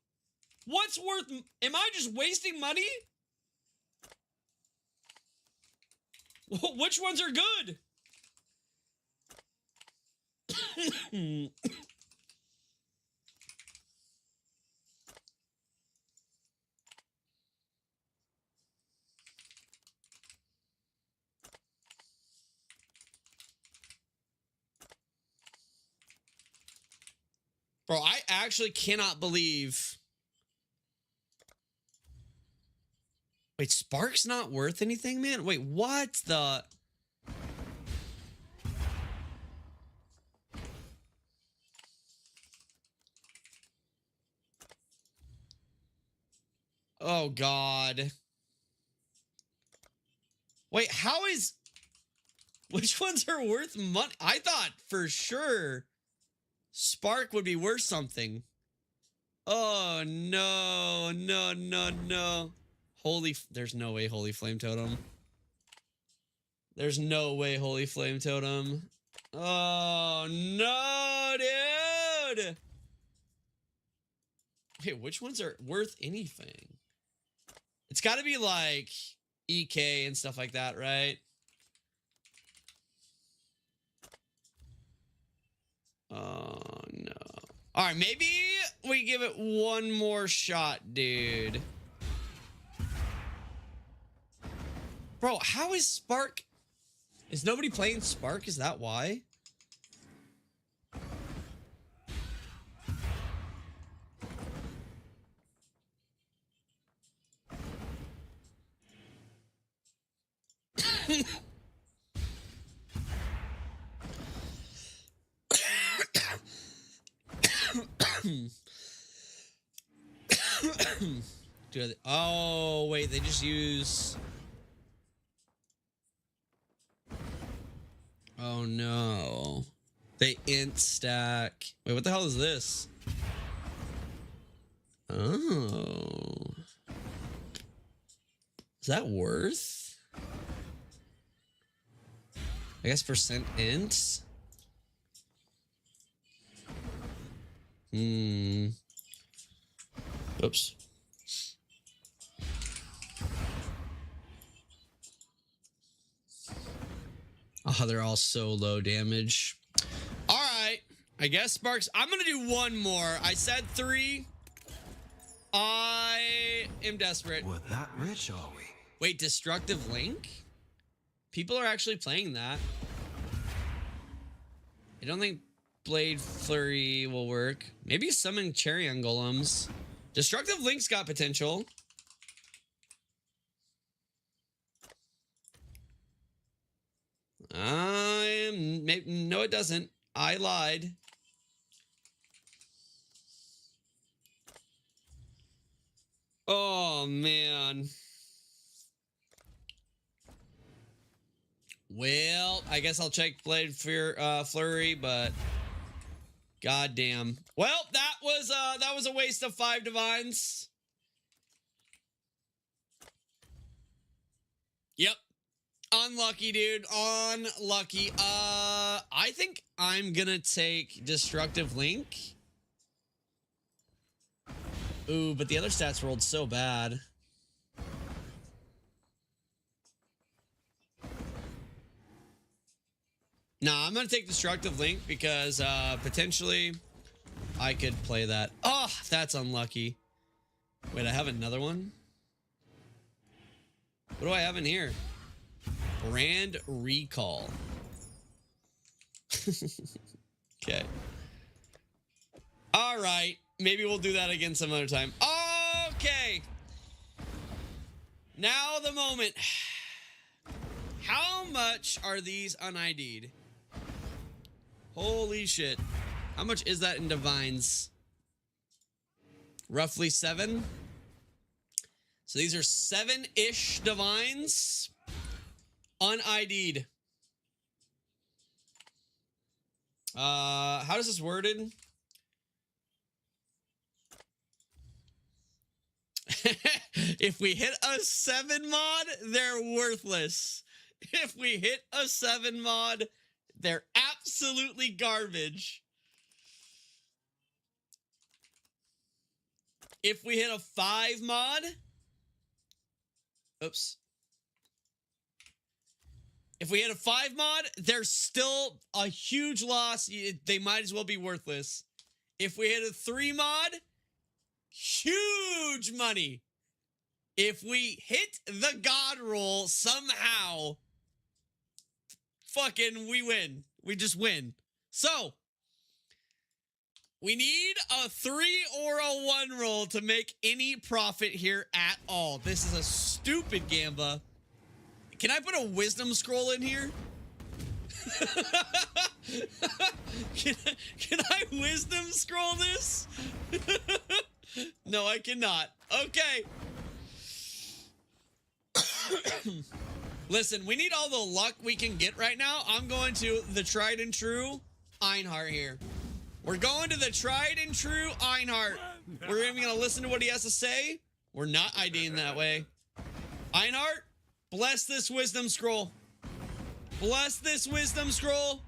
What's worth... Am I just wasting money? Which ones are good? Bro, I actually cannot believe... Wait, Spark's not worth anything, man? Wait, what the... Oh, God. Wait, how is... Which ones are worth money? I thought for sure Spark would be worth something. Oh, no, no, no, no. There's no way Holy Flame Totem. There's no way Holy Flame Totem. Oh, no, dude. Wait, which ones are worth anything? It's got to be like EK and stuff like that, right? Oh, no. All right, maybe we give it one more shot, dude. Bro, how is Spark? Is nobody playing Spark? Is that why? Oh, wait, they just use... Oh no. They int stack. Wait, what the hell is this? Oh. Is that worth? I guess percent int? Oops. Oh, they're all so low damage. All right. I guess Sparks. I'm going to do one more. I said 3. I am desperate. We're that rich, are we? Wait, Destructive Link? People are actually playing that. I don't think Blade Flurry will work. Maybe summon Charion Golems. Destructive Link's got potential. No, it doesn't. I lied. Oh, man. Well, I guess I'll check Blade Flurry, but goddamn. Well, that was a waste of 5 divines. Yep. Unlucky, dude. Unlucky. I think I'm gonna take Destructive Link. Ooh, but the other stats rolled so bad. Nah, I'm gonna take Destructive Link because potentially I could play that. Oh, that's unlucky. Wait, I have another one? What do I have in here? Brand Recall. Okay. All right. Maybe we'll do that again some other time. Okay. Now the moment. How much are these un-ID'd? Holy shit. How much is that in divines? Roughly 7. So these are 7-ish divines. Un-ID'd. How is this worded? If we hit a 7 mod, they're worthless. If we hit a 7 mod, they're absolutely garbage. If we hit a 5 mod, oops. If we hit a 5 mod, they're still a huge loss. They might as well be worthless. If we hit a 3 mod, huge money. If we hit the God roll somehow, fucking we win. We just win. So, we need a 3 or a 1 roll to make any profit here at all. This is a stupid gamba. Can I put a wisdom scroll in here? Can I wisdom scroll this? No, I cannot. Okay. Listen, we need all the luck we can get right now. I'm going to the tried and true Einhart here. We're going to the tried and true Einhart. We're even going to listen to what he has to say. We're not IDing that way. Einhart, bless this wisdom scroll. Bless this wisdom scroll.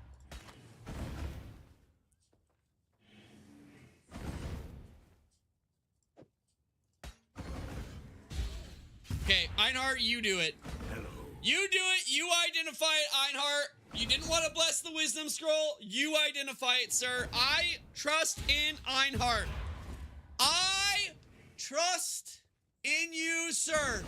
Okay, Einhart, you do it. Hello. You do it. You identify it, Einhart. You didn't want to bless the wisdom scroll. You identify it, sir. I trust in Einhart. I trust in you, sir.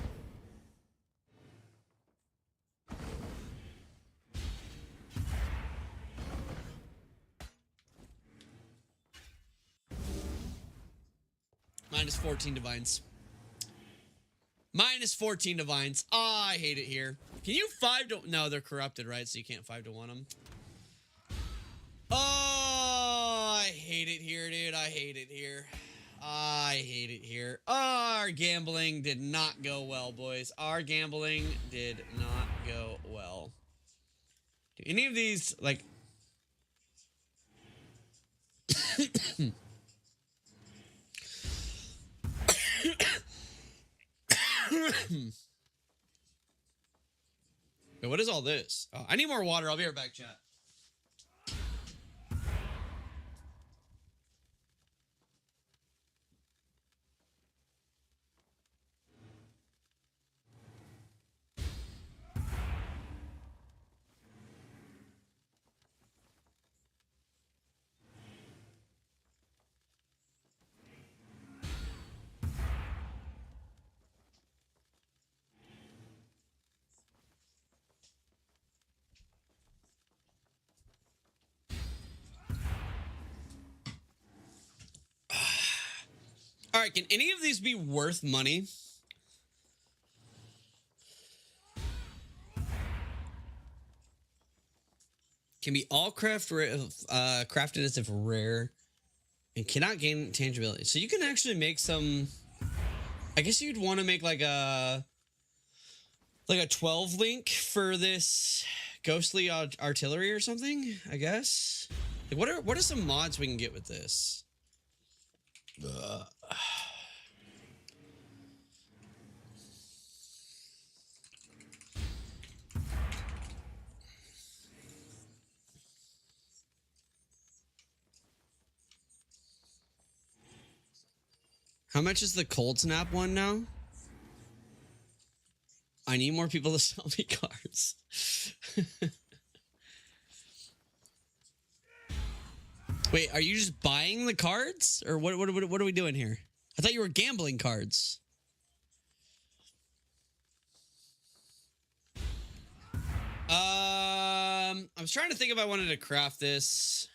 Minus 14 divines. Minus 14 divines. Oh, I hate it here. Can you 5 to... No, they're corrupted, right? So you can't 5 to 1 them. Oh, I hate it here, dude. I hate it here. I hate it here. Our gambling did not go well, boys. Our gambling did not go well. Any of these, like... Wait, what is all this? Oh, I need more water. I'll be right back, chat. All right, can any of these be worth money? Can be all crafted as if rare and cannot gain tangibility. So you can actually make some... I guess you'd want to make like a 12 link for this ghostly artillery or something, I guess. Like what are some mods we can get with this? How much is the cold snap one now? I need more people to sell me cards. Wait, are you just buying the cards? Or what are we doing here? I thought you were gambling cards. I was trying to think if I wanted to craft this.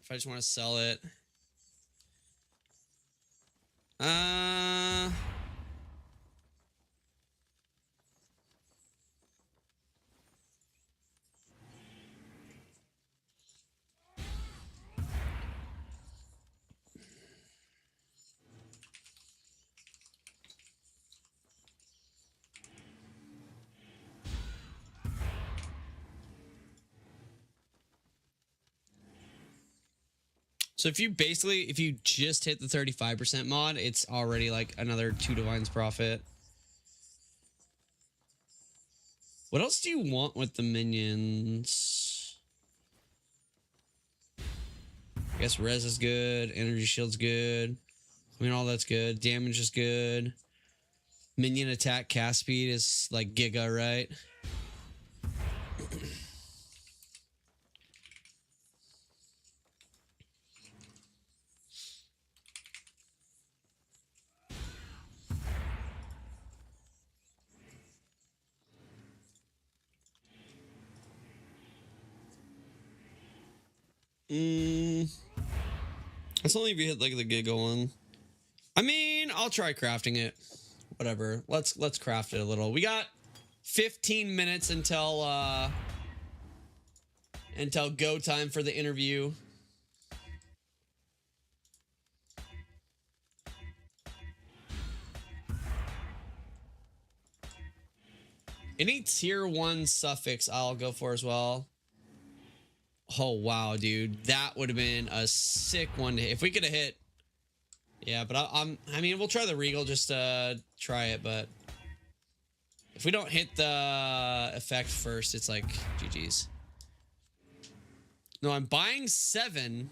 If I just want to sell it. So if you just hit the 35% mod, it's already like another 2 Divine's Profit. What else do you want with the minions? I guess res is good. Energy shield's good. I mean, all that's good. Damage is good. Minion attack cast speed is like giga, right? That's only if you hit like the giga one. I mean, I'll try crafting it. Whatever. Let's craft it a little. We got 15 minutes until go time for the interview. Any tier 1 suffix I'll go for as well. Oh wow, dude, that would have been a sick one to hit. If we could have hit. Yeah, but I mean, we'll try the Regal just to try it, but if we don't hit the effect first, it's like GG's. No, I'm buying 7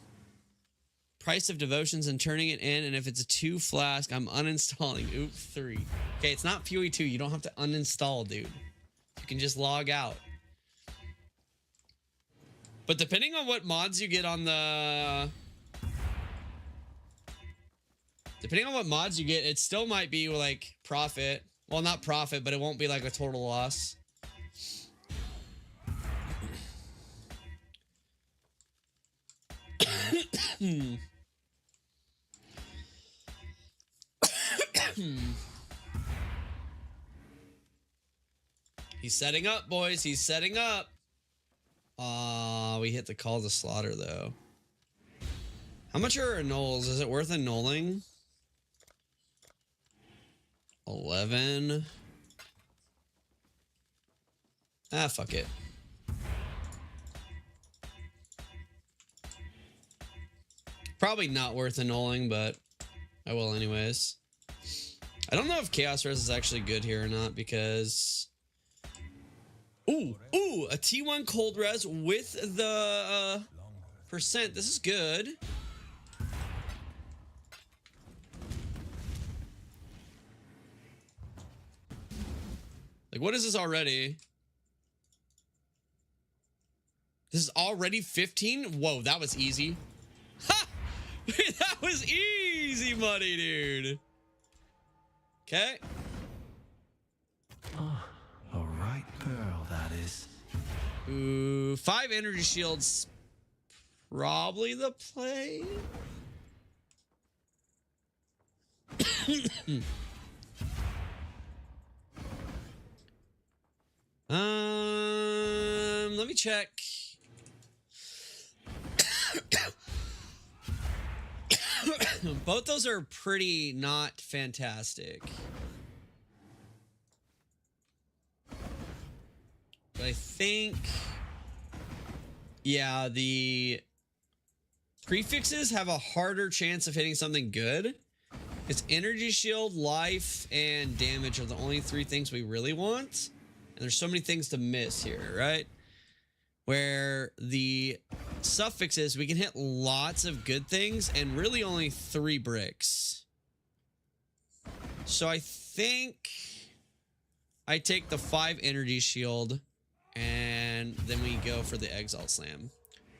Price of Devotions and turning it in, and if it's a 2 flask, I'm uninstalling. Oop, 3. Okay, it's not Fury 2. You don't have to uninstall, dude. You can just log out. But depending on what mods you get on the... Depending on what mods you get, it still might be like profit. Well, not profit, but it won't be like a total loss. He's setting up, boys. He's setting up. We hit the call to slaughter, though. How much are annulls? Is it worth annulling? 11. Ah, fuck it. Probably not worth annulling, but I will anyways. I don't know if Chaos Res is actually good here or not because... Ooh, a T1 cold res with the percent. This is good. Like, what is this already? This is already 15? Whoa, that was easy. Ha! That was easy money, dude. Okay. Oh, a right pearl, that is. Ooh, 5 energy shields. Probably the play. Let me check. Both those are pretty not fantastic. But I think, yeah, the prefixes have a harder chance of hitting something good. It's energy shield, life, and damage are the only 3 things we really want. And there's so many things to miss here, right? Where the suffixes, we can hit lots of good things and really only 3 bricks. So I think I take the 5 energy shield and then we go for the Exile Slam.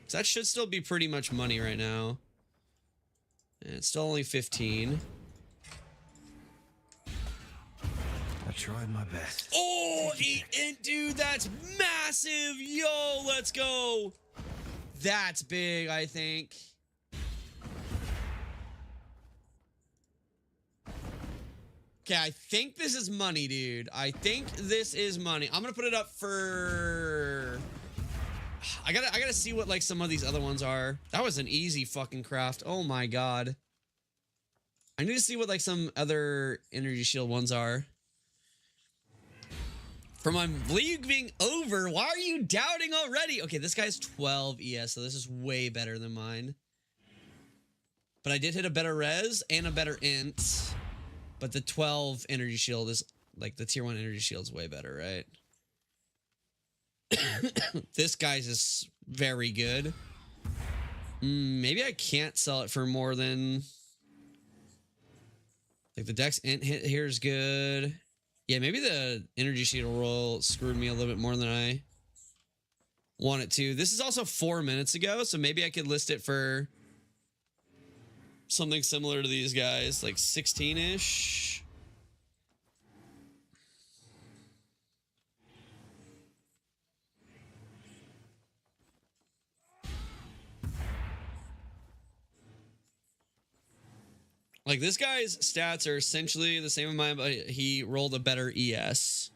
So that should still be pretty much money right now. And it's still only 15. I tried my best. Oh, 8 int, dude, that's massive. Yo, let's go. That's big, I think. Okay, I think this is money, dude. I think this is money. I'm gonna put it up for... I gotta see what like some of these other ones are. That was an easy fucking craft. Oh my god. I need to see what like some other energy shield ones are. For my league being over, why are you doubting already? Okay, this guy's 12 ES, so this is way better than mine. But I did hit a better res and a better int. But the 12 energy shield is, like, the tier 1 energy shield is way better, right? This guy's is very good. Maybe I can't sell it for more than... Like, the dex int hit here is good. Yeah, maybe the energy shield roll screwed me a little bit more than I want it to. This is also 4 minutes ago, so maybe I could list it for something similar to these guys, like 16-ish. Like, this guy's stats are essentially the same as mine, but he rolled a better ES.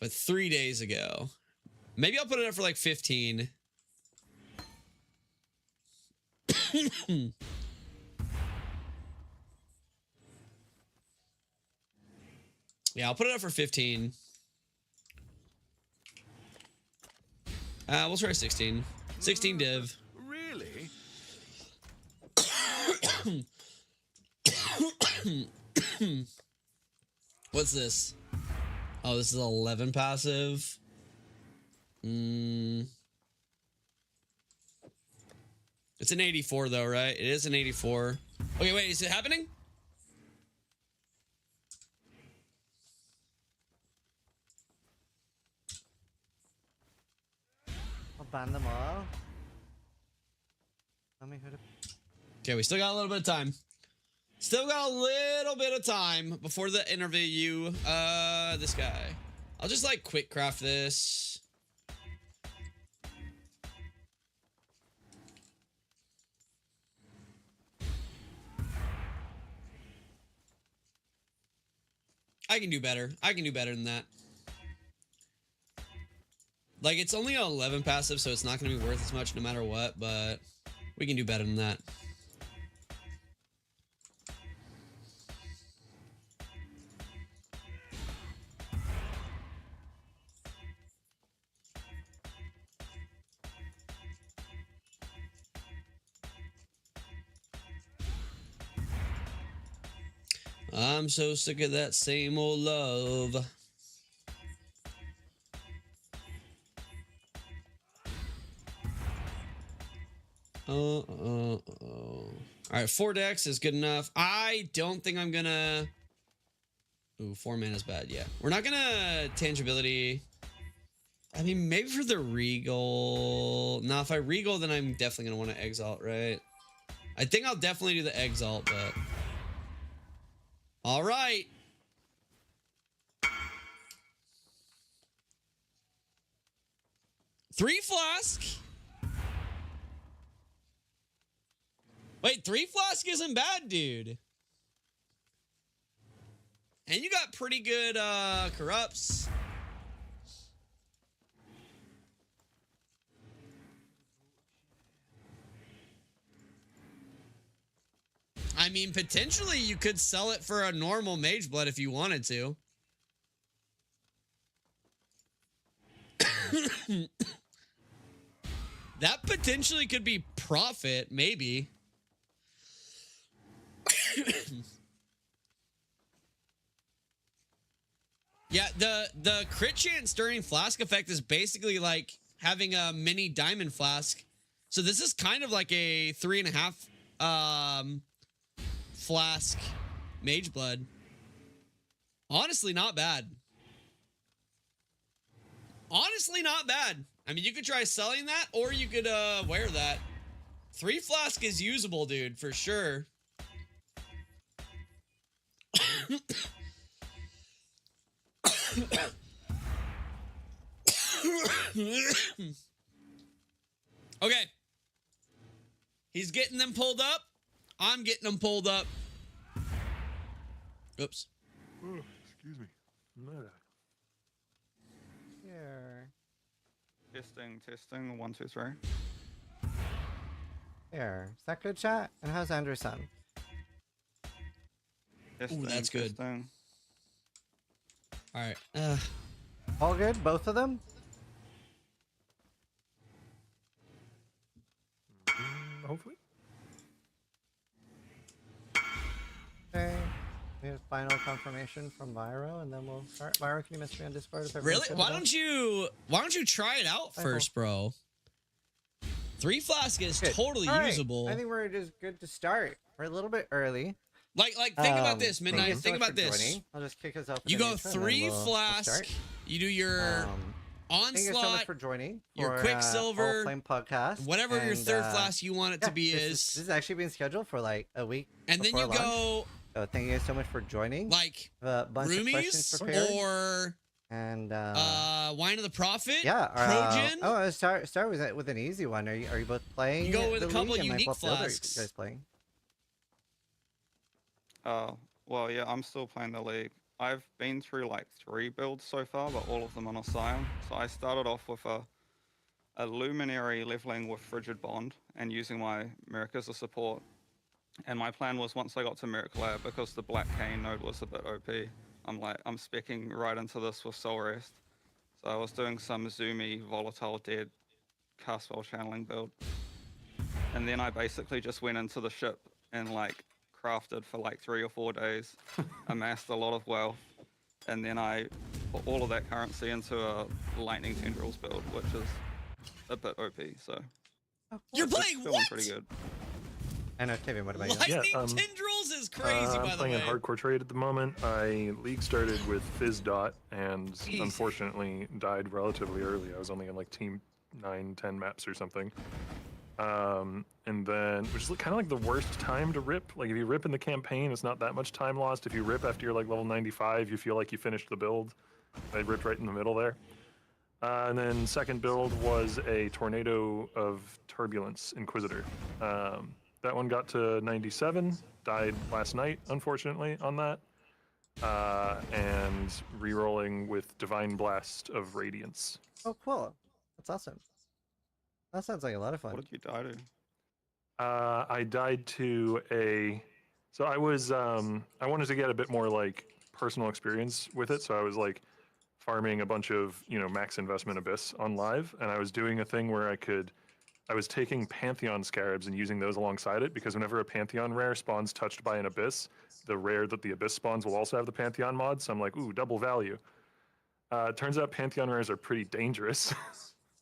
But 3 days ago. Maybe I'll put it up for like 15. Yeah, I'll put it up for 15. We'll try 16. 16 div. Really? What's this? Oh, this is 11 passive. It's an 84 though, right? It is an 84. Okay, wait, is it happening? I'll ban them all. Tell me who to... Okay, we still got a little bit of time. Still got a little bit of time before the interview. This guy. I'll just like quick craft this. I can do better. I can do better than that. Like, it's only an 11 passive, so it's not going to be worth as much no matter what, but we can do better than that. I'm so sick of that same old love. All right, 4 decks is good enough. I don't think I'm gonna. Ooh, 4 mana is bad. Yeah, we're not gonna tangibility. I mean, maybe for the Regal. Nah, if I Regal, then I'm definitely gonna want to Exalt, right? I think I'll definitely do the Exalt, but. All right. Three Flask. Wait, 3 Flask isn't bad, dude. And you got pretty good corrupts. I mean, potentially you could sell it for a normal Mage Blood if you wanted to. That potentially could be profit, maybe. Yeah, the crit chance during Flask effect is basically like having a mini Diamond Flask. So this is kind of like a 3.5 Flask Mage Blood. Honestly, not bad. Honestly, not bad. I mean, you could try selling that, or you could wear that. 3 Flask is usable, dude, for sure. Okay. He's getting them pulled up. I'm getting them pulled up. Oops. Oh, excuse me. Here. Testing. 1, 2, 3. Here. Is that good, chat? And how's Andrew's son? Ooh, that's good. All right. All good? Both of them? Hopefully. Okay. We have final confirmation from Vyro, and then we'll start. Vyro, can you message me on Discord if Really? Why don't you try it out first, bro? 3 Flask is totally usable. I think we're just good to start. We're a little bit early. Like think about this, Midnight. Think about this. Joining. I'll just kick us off. You go 3 Flask. You do your Onslaught. Thank you so much for joining. Your Quicksilver. Flame podcast. Whatever your 3rd Flask you want it to be is. This is actually being scheduled for like a week. And then you go. So thank you guys so much for joining. Like a bunch of questions prepared. Or Wine of the Prophet. Yeah. Trojan. Oh, start with an easy one. Are you both playing? You go with the a couple league? unique What build are you flasks. guys playing? Well, yeah, I'm still playing the league. I've been through like 3 builds so far, but all of them on a Scion. So I started off with a Luminary leveling with Frigid Bond and using my Merc as a support. And my plan was once I got to Merc Lab, because the Black Cane node was a bit OP, I'm speccing right into this with Soul Rest. So I was doing some zoomy, volatile, dead cast spell channeling build. And then I basically just went into the ship and like crafted for like 3 or 4 days, amassed a lot of wealth, and then I put all of that currency into a Lightning Tendrils build, which is a bit OP, so. You're playing feeling what? pretty good. And Kevin, what about you? Lightning Tendrils is crazy, by the way. I'm playing in hardcore trade at the moment. I league started with Fizz Dot and unfortunately died relatively early. I was only on like team 9-10 maps or something. And then, which is kind of like the worst time to rip. Like if you rip in the campaign, it's not that much time lost. If you rip after you're like level 95, you feel like you finished the build. I ripped right in the middle there. And then second build was a Tornado of Turbulence Inquisitor. That one got to 97, died last night, unfortunately, on that. And re-rolling with Divine Blast of Radiance. Oh, cool. That's awesome. That sounds like a lot of fun. What did you die to? I died to a... So I was... I wanted to get a bit more, like, personal experience with it, so I was, like, farming a bunch of, max investment Abyss on live, and I was doing a thing where I could I was taking Pantheon Scarabs and using those alongside it because whenever a Pantheon rare spawns touched by an Abyss, the rare that the Abyss spawns will also have the Pantheon mod, so I'm like, ooh, double value. Turns out Pantheon rares are pretty dangerous.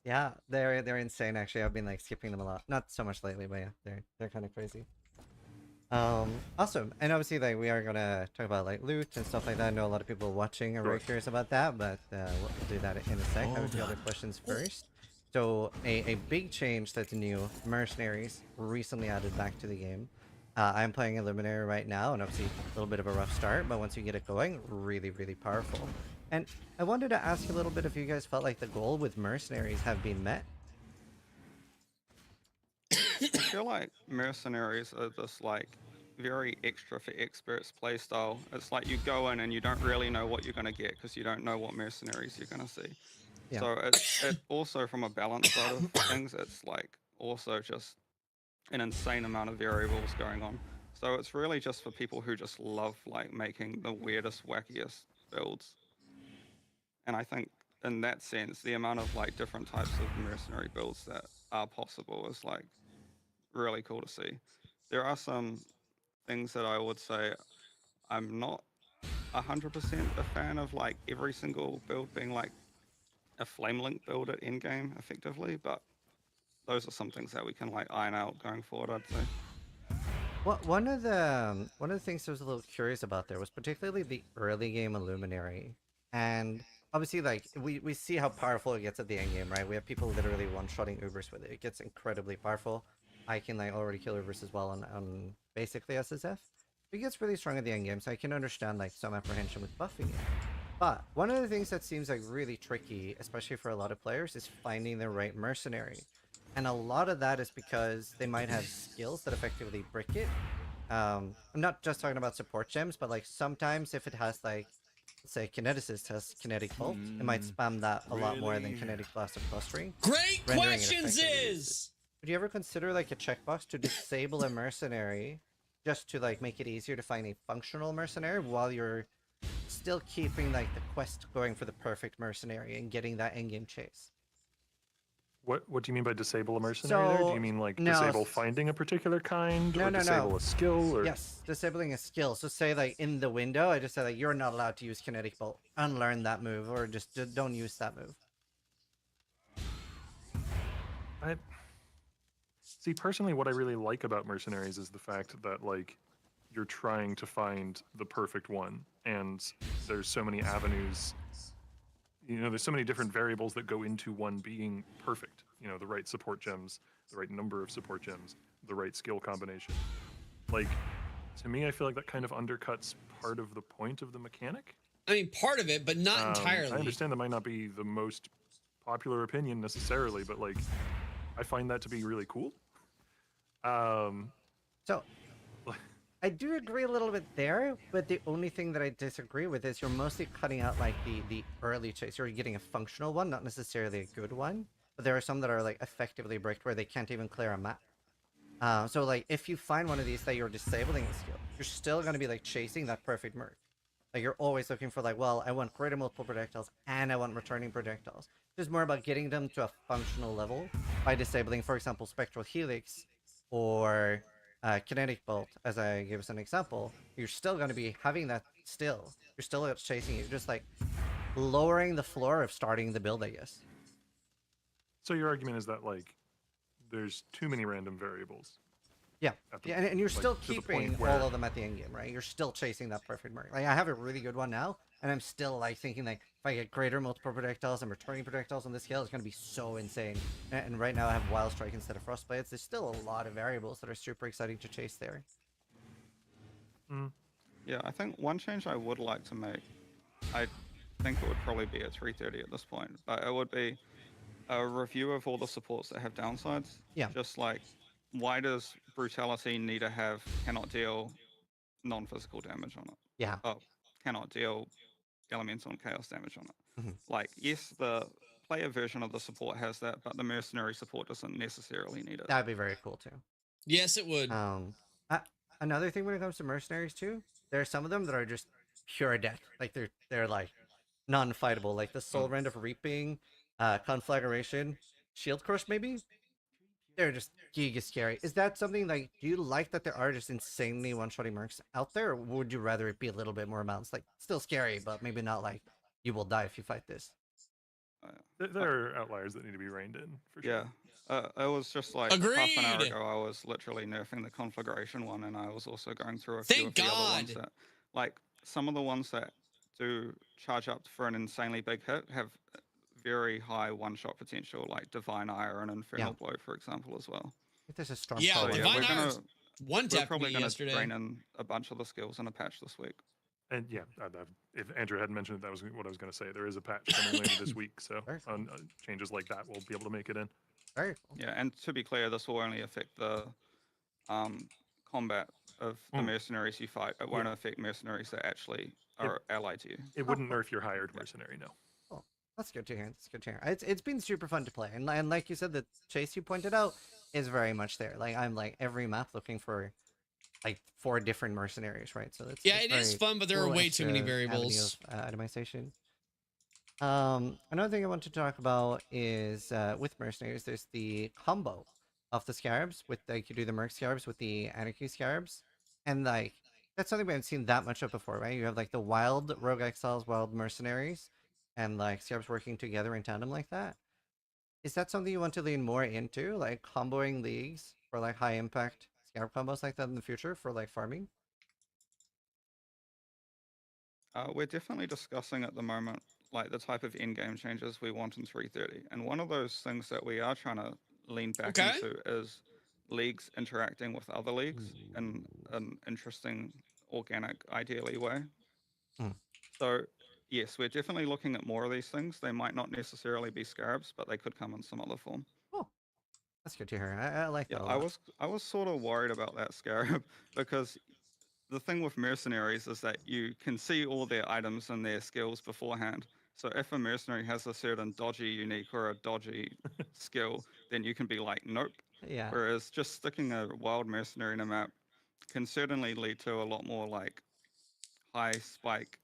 Yeah, they're insane. Actually, I've been like skipping them a lot. Not so much lately, but yeah, they're kind of crazy. Awesome. And obviously, like we are gonna talk about like loot and stuff like that. I know a lot of people watching are very curious about that, but we'll do that in a sec. I have a few other questions first. So a big change that's new: Mercenaries recently added back to the game. I'm playing a Luminary right now, and obviously a little bit of a rough start, but once you get it going, really, really powerful. And I wanted to ask you a little bit if you guys felt like the goal with Mercenaries have been met. I feel like Mercenaries are this like very extra for experts playstyle. It's like you go in and you don't really know what you're gonna get because you don't know what Mercenaries you're gonna see. Yeah. So it also from a balance side of things, it's like also just an insane amount of variables going on. So it's really just for people who just love like making the weirdest, wackiest builds. And I think in that sense, the amount of like different types of mercenary builds that are possible is like really cool to see. There are some things that I would say I'm not 100% a fan of, like every single build being like a flame link build at endgame effectively, but those are some things that we can like iron out going forward, I'd say. Well, one of the things I was a little curious about there was particularly the early game of Luminary, and obviously like we see how powerful it gets at the end game, right? We have people literally one-shotting Ubers with it. It gets incredibly powerful. I can like already kill Ubers as well on basically SSF. It gets really strong at the end game, so I can understand like some apprehension with buffing it. But one of the things that seems like really tricky, especially for a lot of players, is finding the right mercenary. And a lot of that is because they might have skills that effectively brick it. I'm not just talking about support gems, but like sometimes if it has like, let's say Kineticist has Kinetic Bolt, it might spam that a lot more than Kinetic Blast or Clustering. Great questions is! Would you ever consider like a checkbox to disable a mercenary just to like make it easier to find a functional mercenary while you're still keeping like the quest going for the perfect mercenary and getting that endgame chase? What do you mean by disable a mercenary there? Do you mean like disable finding a particular kind? Or disable a skill? Or... Yes, disabling a skill. So say like in the window, I just said like you're not allowed to use Kinetic Bolt. Unlearn that move or just don't use that move. See, personally, what I really like about mercenaries is the fact that like you're trying to find the perfect one, and there's so many avenues. You know, there's so many different variables that go into one being perfect. You know, the right support gems, the right number of support gems, the right skill combination. Like, to me, I feel like that kind of undercuts part of the point of the mechanic. I mean, part of it, but not entirely. I understand that might not be the most popular opinion necessarily, but like, I find that to be really cool. So, I do agree a little bit there, but the only thing that I disagree with is you're mostly cutting out like the early chase. You're getting a functional one, not necessarily a good one. But there are some that are like effectively bricked where they can't even clear a map. So like if you find one of these that you're disabling a skill, you're still going to be like chasing that perfect Merc. Like you're always looking for like, well, I want greater multiple projectiles and I want returning projectiles. It's more about getting them to a functional level by disabling, for example, Spectral Helix or Kinetic Bolt, as I gave us an example. You're still going to be having that still. You're still chasing it. You're just like lowering the floor of starting the build, I guess. So your argument is that like there's too many random variables. Yeah, and you're still keeping where... all of them at the end game, right? You're still chasing that perfect Merc. Like I have a really good one now, and I'm still like thinking like if I get greater multiple projectiles and returning projectiles on this scale, it's going to be so insane. And right now I have Wild Strike instead of Frostblades. There's still a lot of variables that are super exciting to chase there. Yeah, I think one change I would like to make, I think it would probably be at 330 at this point, but it would be a review of all the supports that have downsides. Yeah. Just like, why does Brutality need to have cannot deal non-physical damage on it? Yeah. Oh, cannot deal elemental and chaos damage on it. Mm-hmm. Like, yes, the player version of the support has that, but the mercenary support doesn't necessarily need it. That'd be very cool too. Yes, it would. Another thing when it comes to mercenaries too, there are some of them that are just pure death. Like they're like non-fightable. Like the Soul Rend of Reaping, Conflagration, Shield Crush maybe. they're just giga scary. Is that something like, do you like that there are just insanely one-shotting mercs out there, or would you rather it be a little bit more balanced? Like, still scary, but maybe not like you will die if you fight this. There are outliers that need to be reined in, for sure. Yeah. It was just like half an hour Agreed. ago, I was literally nerfing the conflagration one, and I was also going through a Thank few of the other ones God. that, like, some of the ones that do charge up for an insanely big hit have very high one-shot potential, like Divine Ire and Infernal Blow, for example, as well. I think there's a storm. Yeah, So, Divine we're Ire's gonna one we're tapped probably me gonna yesterday. drain in a bunch of the skills in a patch this week. And yeah, if Andrew hadn't mentioned it, that was what I was going to say. There is a patch coming later this week, so on changes like that, we'll be able to make it in. Very cool. Yeah, and to be clear, this will only affect the combat of the mercenaries you fight. It won't affect mercenaries that actually are allied to you. It wouldn't nerf your hired mercenary, no. Oh, that's good to hear. That's good to hear. It's been super fun to play, and like you said, the chase you pointed out is very much there. Like, I'm like every map looking for like 4 different mercenaries, right? So it's it is fun, but there are way too many variables. Itemization. Another thing I want to talk about is with mercenaries, there's the combo of the scarabs with, like, you do the merc scarabs with the anarchy scarabs, and like that's something we haven't seen that much of before, right? You have like the wild rogue exiles, wild mercenaries, and like scarabs working together in tandem like that. Is that something you want to lean more into, like comboing leagues for like high impact scarab combos like that in the future for like farming? We're definitely discussing at the moment, like, the type of in-game changes we want in 330, and one of those things that we are trying to lean back into is leagues interacting with other leagues in an interesting, organic, ideally way. So yes, we're definitely looking at more of these things. They might not necessarily be scarabs, but they could come in some other form. That's good to hear. I like that a lot. I was sort of worried about that scarab because the thing with mercenaries is that you can see all their items and their skills beforehand. So if a mercenary has a certain dodgy unique or a dodgy skill, then you can be like, nope. Yeah. Whereas just sticking a wild mercenary in a map can certainly lead to a lot more like high spike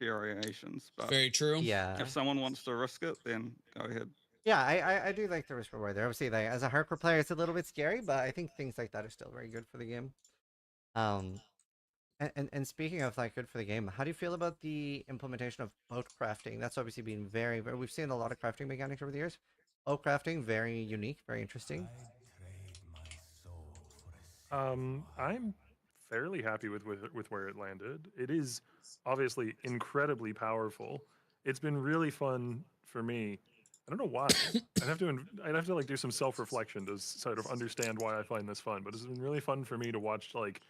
variations. But Very true. Yeah. if someone wants to risk it, then go ahead. Yeah, I do like the risk reward there. Obviously, like, as a hardcore player, it's a little bit scary, but I think things like that are still very good for the game. And speaking of like good for the game, how do you feel about the implementation of boat crafting? That's obviously been very, we've seen a lot of crafting mechanics over the years. Boat crafting, very unique, very interesting. I'm fairly happy with where it landed. It is obviously incredibly powerful. It's been really fun for me. I don't know why. I'd have to like do some self-reflection to sort of understand why I find this fun. But it's been really fun for me to watch like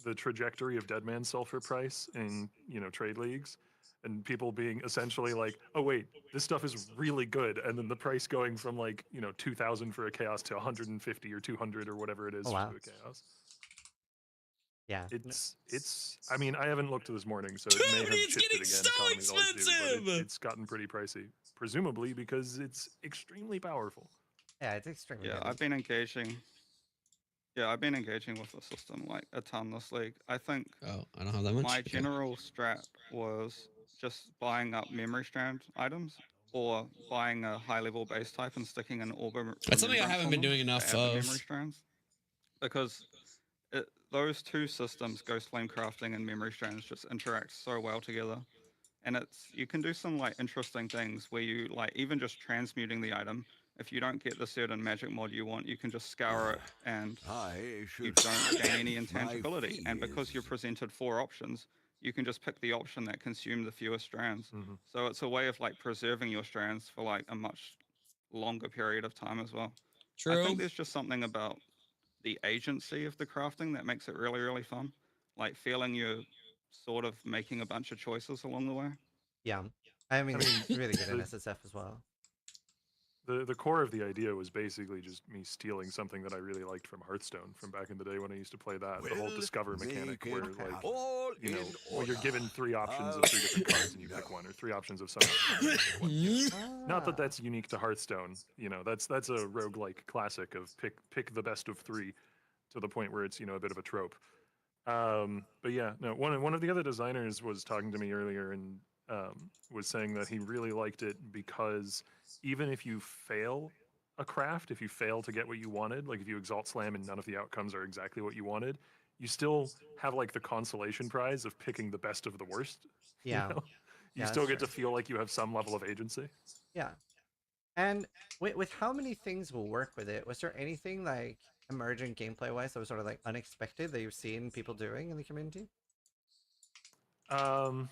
the trajectory of Deadman's sulfur price in, you know, trade leagues, and people being essentially like, oh wait, this stuff is really good, and then the price going from like, you know, 2,000 for a chaos to 150 or 200 or whatever it is for a chaos. Yeah, it's. I mean, I haven't looked this morning, so it may have shifted again. So expensive. But it's gotten pretty pricey, presumably because it's extremely powerful. Yeah, it's extremely. Yeah, heavy. I've been engaging. Yeah, I've been engaging with the system like a ton this league. I think. Oh, I don't have that much. My general strat was just buying up memory strand items or buying a high level base type and sticking an orb. That's something I haven't been doing enough of. Memory strands, because those two systems, Ghost Flame Crafting and memory strands, just interact so well together, and you can do some like interesting things where you like even just transmuting the item. If you don't get the certain magic mod you want, you can just scour it and you don't gain any intangibility. And because you're presented 4 options, you can just pick the option that consumes the fewest strands. So it's a way of like preserving your strands for like a much longer period of time as well. True. I think there's just something about the agency of the crafting that makes it really, really fun. Like feeling you're sort of making a bunch of choices along the way. Yeah. I mean it's really good in SSF as well. The core of the idea was basically just me stealing something that I really liked from Hearthstone from back in the day when I used to play that. The whole discover mechanic where like, you know, well, you're given 3 options of 3 different cards and you pick one, or 3 options of some. Not that that's unique to Hearthstone. You know, that's a roguelike classic of pick the best of 3 to the point where it's, you know, a bit of a trope. But yeah, no, one of the other designers was talking to me earlier and was saying that he really liked it because even if you fail a craft if you fail to get what you wanted. Like if you exalt slam and none of the outcomes are exactly what you wanted, you still have like the consolation prize of picking the best of the worst. Yeah. You know? You Yeah, still that's get to true. feel like you have some level of agency. Yeah. And with how many things will work with it, was there anything like emergent gameplay wise that was sort of like unexpected that you've seen people doing in the community? I'm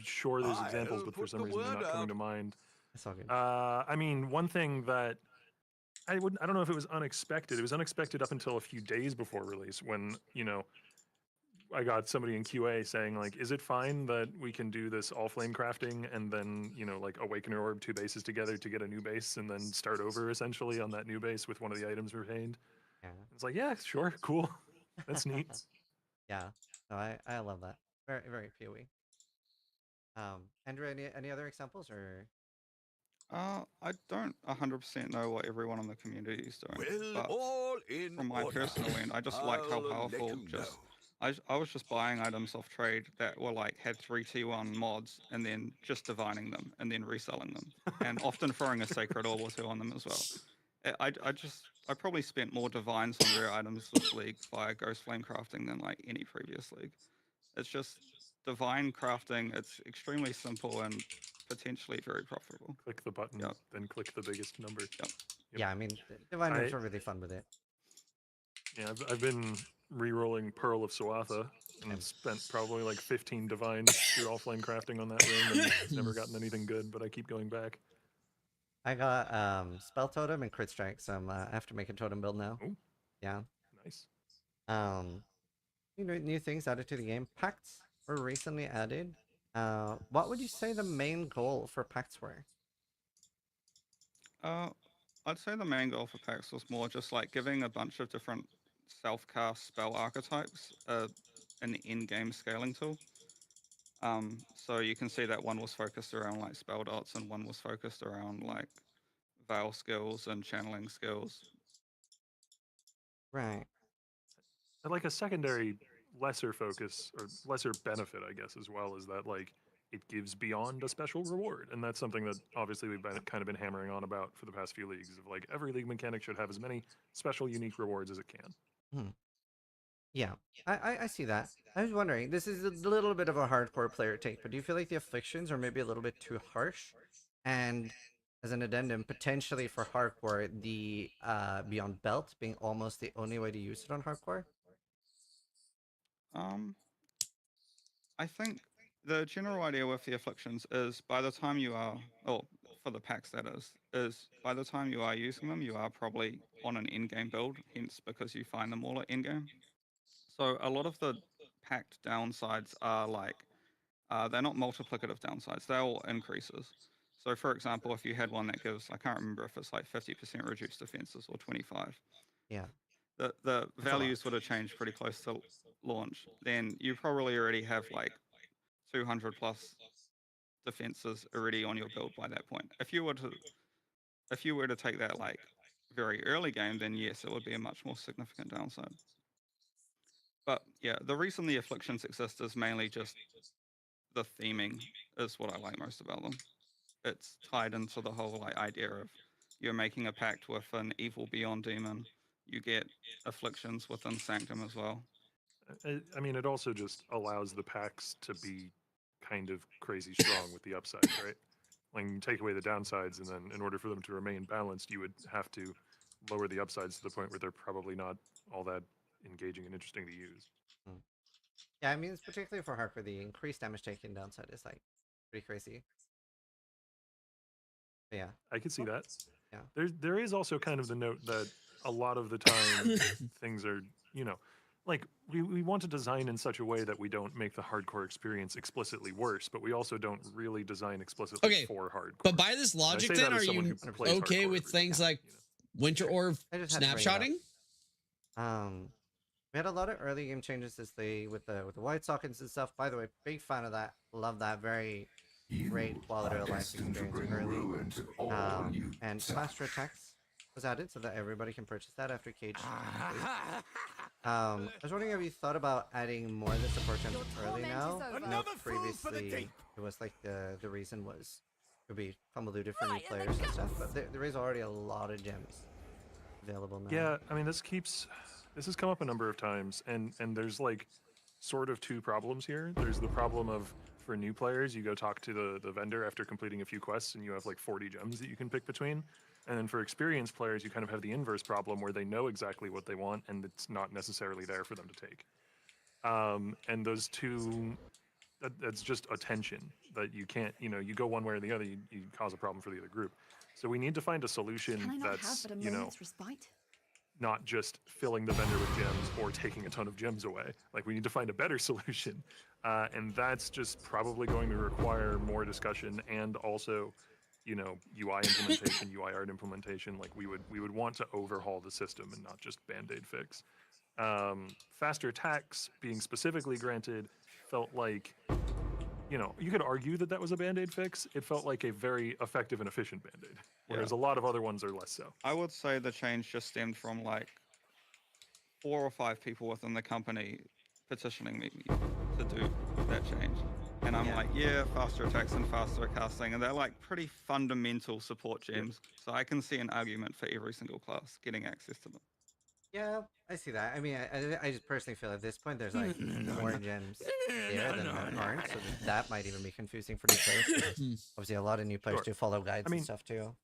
sure there's examples, but for some reason they're not coming to mind. That's all good. I mean, one thing that I don't know if it was unexpected. It was unexpected up until a few days before release when, you know, I got somebody in QA saying like, is it fine that we can do this all flame crafting and then, you know, like awakener orb 2 bases together to get a new base and then start over essentially on that new base with one of the items retained? Yeah. It's like, yeah, sure, cool. That's neat. Yeah. No, I love that. Very, very PoE. Andrew, any other examples or? I don't 100% know what everyone in the community is doing, Well, but all in from my order. personal end, I just liked how I'll let powerful you just know. I was just buying items off trade that were like had 3 T1 mods and then just divining them and then reselling them and often throwing a sacred orb or 2 on them as well. I probably spent more divines on rare items this league via Ghost Flame crafting than like any previous league. It's just divine crafting. It's extremely simple and potentially very profitable. Click the button, then click the biggest number. Yep. Yeah, I mean, divine moves are really fun with it. Yeah, I've been re-rolling Pearl of Suatha and spent probably like 15 divines through all flame crafting on that ring and never gotten anything good, but I keep going back. I got spell totem and crit strike, so I have to make a totem build now. Ooh. Yeah. Nice. You know, new things added to the game. Pacts were recently added. What would you say the main goal for pacts were? I'd say the main goal for packs was more just like giving a bunch of different self-cast spell archetypes an in-game scaling tool. So you can see that one was focused around like spell dots and one was focused around like veil skills and channeling skills. Right. And like a secondary lesser focus or lesser benefit, I guess, as well, is that like it gives beyond a special reward. And that's something that obviously we've kind of been hammering on about for the past few leagues of like every league mechanic should have as many special unique rewards as it can. Yeah, I see that. I was wondering, this is a little bit of a hardcore player take, but do you feel like the afflictions are maybe a little bit too harsh? And as an addendum, potentially for hardcore, the Beyond Belt being almost the only way to use it on hardcore? I think the general idea with the afflictions is by the time you are, or for the packs that is by the time you are using them, you are probably on an in-game build, hence because you find them all at in-game. So a lot of the packed downsides are like, they're not multiplicative downsides, they're all increases. So for example, if you had one that gives, I can't remember if it's like 50% reduced defenses or 25. Yeah. The values would have changed pretty close to launch. Then you probably already have like 200 plus defenses already on your build by that point. If you were to take that like very early game, then yes, it would be a much more significant downside. But yeah, the reason the afflictions exist is mainly just the theming is what I like most about them. It's tied into the whole like idea of you're making a pact with an evil beyond demon. You get afflictions within Sanctum as well. I mean, it also just allows the packs to be kind of crazy strong with the upsides, right? Like you take away the downsides, and then in order for them to remain balanced, you would have to lower the upsides to the point where they're probably not all that engaging and interesting to use. Yeah, I mean, it's particularly for hardcore, the increased damage taken downside is like pretty crazy. But yeah. I could see that. Yeah. There is also kind of the note that a lot of the time things are, you know, like we want to design in such a way that we don't make the hardcore experience explicitly worse, but we also don't really design explicitly for hardcore. But by this logic, then, are you okay with things like Winter Orb snapshotting? We had a lot of early game changes this day with the white sockets and stuff. By the way, big fan of that. Love that. Very great quality of life experience early. And faster attacks. was added so that everybody can purchase that after Cage. I was wondering, have you thought about adding more of the support gems early now? Previously, it was like the reason was it would be convoluted for new players and stuff, but there is already a lot of gems available now. Yeah, I mean, this has come up a number of times, and there's like sort of two problems here. There's the problem of, for new players, you go talk to the vendor after completing a few quests and you have like 40 gems that you can pick between. And then for experienced players, you kind of have the inverse problem where they know exactly what they want and it's not necessarily there for them to take. And those two, that's just a tension that you can't, you go one way or the other, you cause a problem for the other group. So we need to find a solution that's, not just filling the vendor with gems or taking a ton of gems away. Like, we need to find a better solution. And that's just probably going to require more discussion and also, UI implementation, UI art implementation. Like, we would want to overhaul the system and not just Band-Aid fix. Faster attacks being specifically granted felt like, you could argue that was a Band-Aid fix. It felt like a very effective and efficient Band-Aid, whereas a lot of other ones are less so. I would say the change just stemmed from like 4 or 5 people within the company petitioning me to do that change. And I'm like, yeah, faster attacks and faster casting, and they're like pretty fundamental support gems. So I can see an argument for every single class getting access to them. Yeah, I see that. I mean, I just personally feel at this point there's like more gems there than there aren't, so that might even be confusing for new players. Obviously, a lot of new players do follow guides and stuff too.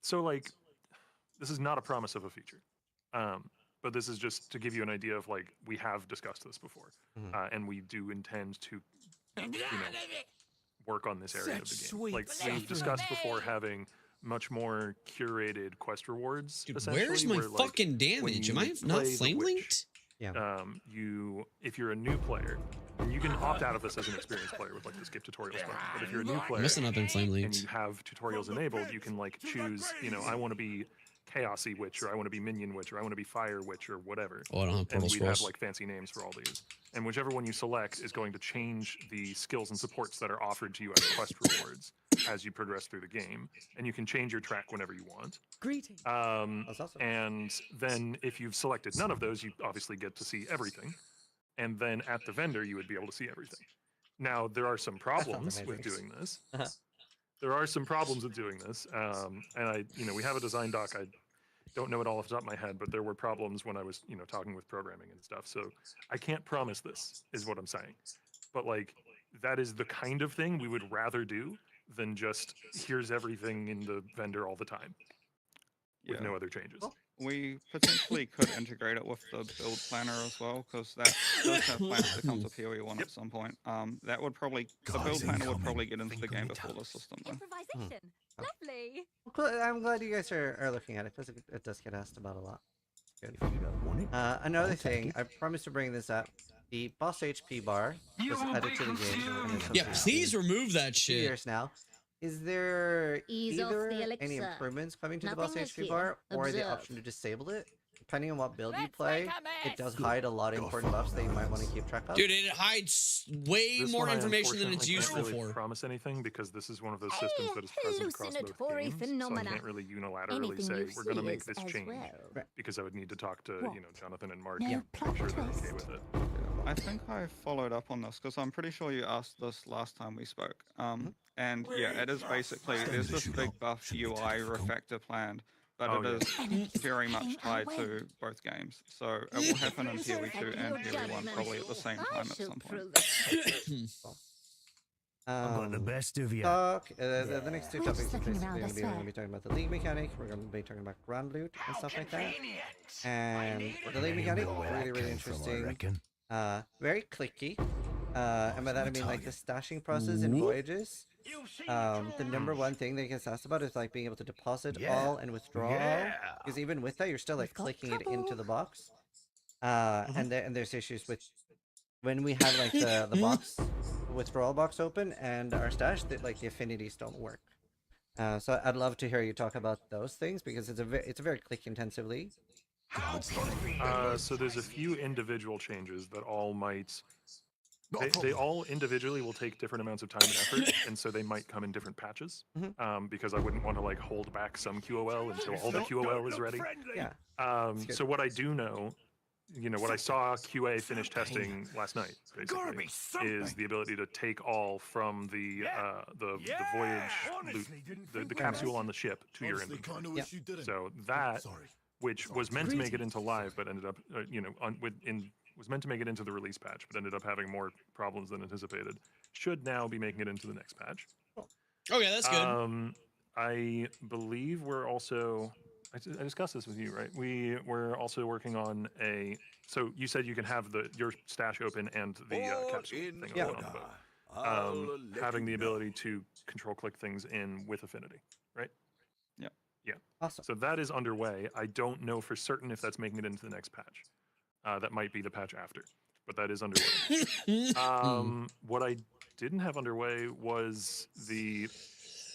So, like, this is not a promise of a feature, but this is just to give you an idea of, like, we have discussed this before, and we do intend to, work on this area of the game. Like, we've discussed before having much more curated quest rewards. Dude, where's my fucking damage? Am I not flame linked? Yeah. If you're a new player, and you can opt out of this as an experienced player with like the skip tutorials button. But if you're a new player, must not been flame linked, and you have tutorials enabled, you can like choose. I want to be Chaosy Witch, or I want to be Minion Witch, or I want to be Fire Witch, or whatever. Oh, I don't have portal and we scrolls. have like fancy names for all these. And whichever one you select is going to change the skills and supports that are offered to you as quest rewards as you progress through the game. And you can change your track whenever you want. Greetings. And then if you've selected none of those, you obviously get to see everything. And then at the vendor, you would be able to see everything. Now, there are some problems with doing this. There are some problems with doing this. And we have a design doc. I don't know it all off the top of my head, but there were problems when I was, talking with programming and stuff. So I can't promise this, is what I'm saying. But like, that is the kind of thing we would rather do than just here's everything in the vendor all the time with no other changes. We potentially could integrate it with the build planner as well, because that does have plans to come to PoE1 at some point. That would probably, the build planner would probably get into the game before the system though. Improvisation. Lovely. I'm glad you guys are looking at it, because it does get asked about a lot. Good. Another thing, I promised to bring this up. The boss HP bar was added to the game. Yeah, please remove that shit. 2 years now. Is there either any improvements coming to the boss HP bar, or the option to disable it? Depending on what build you play, it does hide a lot of important buffs that you might want to keep track of. Dude, it hides way more information than it's useful for. I can't really for. promise anything because this is one of those systems that is present across both games, so I can't really unilaterally say we're going to make this change because I would need to talk to Jonathan and Mark to make sure they're okay with it. I think I followed up on this because I'm pretty sure you asked this last time we spoke. And yeah, it is basically, there's this big buff UI refactor planned, but it is very much tied to both games. So it will happen in PoE2 and PoE1 probably at the same time at some point. I've got the best of you. The next two topics are basically going to be talking about the league mechanic. We're going to be talking about ground loot and stuff like that. And the league mechanic, really interesting. Very clicky. And by that I mean like the stashing process in Voyages. The number one thing that gets asked about is like being able to deposit all and withdraw all. Because even with that, you're still like clicking it into the box. And there's issues with when we have like the box withdrawal box open and our stash that like the affinities don't work. So I'd love to hear you talk about those things because it's a very click intensive league. So there's a few individual changes that all might They all individually will take different amounts of time and effort, and so they might come in different patches. Because I wouldn't want to like hold back some QOL until all the QOL is ready. Yeah. So what I do know, what I saw QA finish testing last night, basically, is the ability to take all from the voyage loot, the capsule on the ship to your inventory. So that, which was meant to make it into live, but ended up, was meant to make it into the release patch, but ended up having more problems than anticipated, should now be making it into the next patch. Okay, that's good. I believe we're also, I discussed this with you, right? We're also working on so you said you can have your stash open and the capsule thing open on the boat. Having the ability to control click things in with Affinity, right? Yeah. Yeah. Awesome. So that is underway. I don't know for certain if that's making it into the next patch. That might be the patch after, but that is underway. What I didn't have underway was the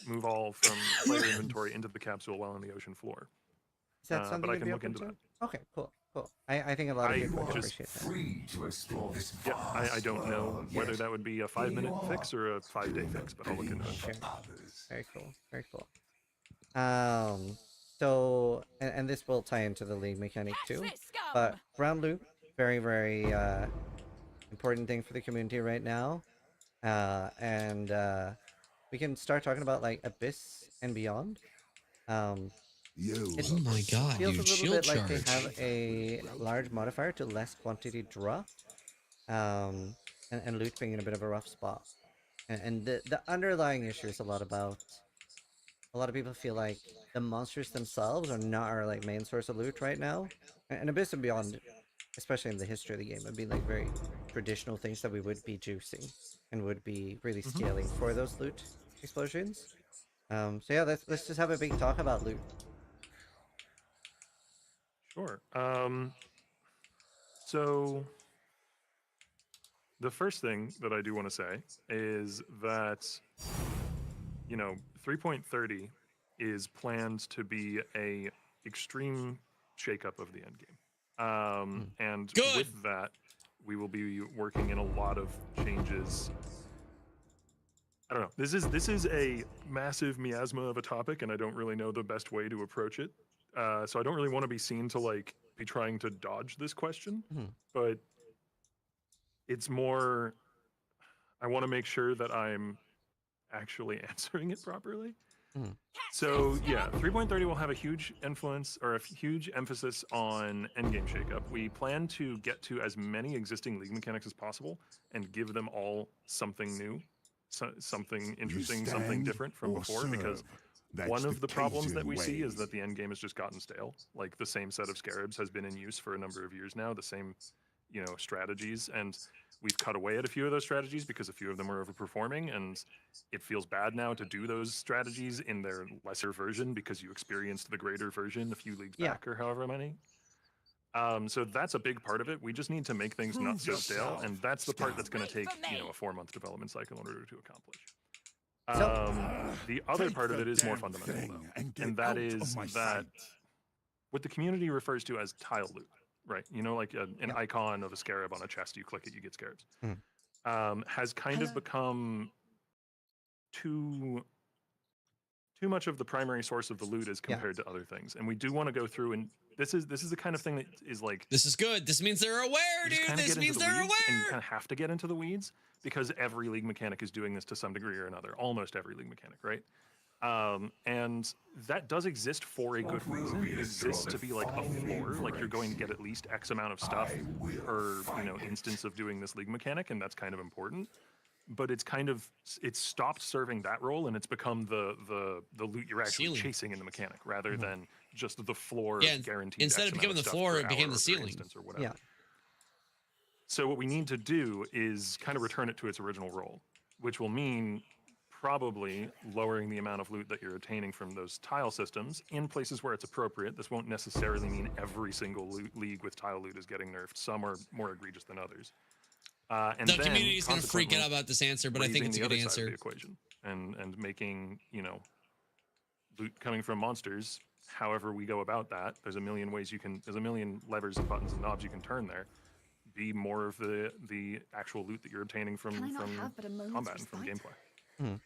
move all from player inventory into the capsule while on the ocean floor. Is that something but I you'd can be look open into to? that. Okay, cool. I think a lot of people would appreciate that. Free to explore this Yeah, I don't know whether that would be a 5-minute fix or a 5-day fix, but I'll look into it. Sure. Very cool. Very cool. So, and this will tie into the league mechanic too, but ground loop, very, very important thing for the community right now. And we can start talking about like Abyss and beyond. It Oh my god, feels dude, a little shield bit charge. like they have a large modifier to less quantity draw, and loot being in a bit of a rough spot. And the underlying issue is a lot of people feel like the monsters themselves are not our like main source of loot right now. And Abyss and Beyond, especially in the history of the game, would be like very traditional things that we would be juicing and would be really scaling for those loot explosions. So yeah, let's just have a big talk about loot. Sure. So the first thing that I do want to say is that 3.30 is planned to be a extreme shakeup of the end game. And with that, we will be working in a lot of changes. I don't know. This is a massive miasma of a topic, and I don't really know the best way to approach it. So I don't really want to be seen to like be trying to dodge this question, but it's more, I want to make sure that I'm actually answering it properly. So yeah, 3.30 will have a huge influence or a huge emphasis on endgame shakeup. We plan to get to as many existing league mechanics as possible and give them all something new, something interesting, something different from before, because one of the problems that we see is that the endgame has just gotten stale. Like the same set of scarabs has been in use for a number of years now, the same, strategies, and we've cut away at a few of those strategies because a few of them are overperforming, and it feels bad now to do those strategies in their lesser version because you experienced the greater version a few leagues back or however many. So that's a big part of it. We just need to make things not so stale, and that's the part that's going to take, a 4-month development cycle in order to accomplish. The other part of it is more fundamental, though, and that is that what the community refers to as tile loot, right? Like an icon of a scarab on a chest, you click it, you get scarabs, has kind of become too much of the primary source of the loot as compared to other things. And we do want to go through, and this is the kind of thing that is like, this is good. This means they're aware, dude. This means they're aware. And you kind of have to get into the weeds because every league mechanic is doing this to some degree or another. Almost every league mechanic, right? And that does exist for a good reason. It exists to be like a floor, like you're going to get at least X amount of stuff per instance of doing this league mechanic, and that's kind of important. But it's stopped serving that role, and it's become the loot you're actually chasing in the mechanic rather than just the floor guaranteed. Instead X of becoming amount the of floor, stuff it per became hour the or per ceiling. instance or whatever. So what we need to do is kind of return it to its original role, which will mean probably lowering the amount of loot that you're obtaining from those tile systems in places where it's appropriate. This won't necessarily mean every single league with tile loot is getting nerfed. Some are more egregious than others. And the community is going to freak out about this answer, but I think it's a good answer. The equation and making loot coming from monsters. However we go about that, there's a million ways there's a million levers and buttons and knobs you can turn there. be more of the actual loot that you're obtaining from combat and from gameplay.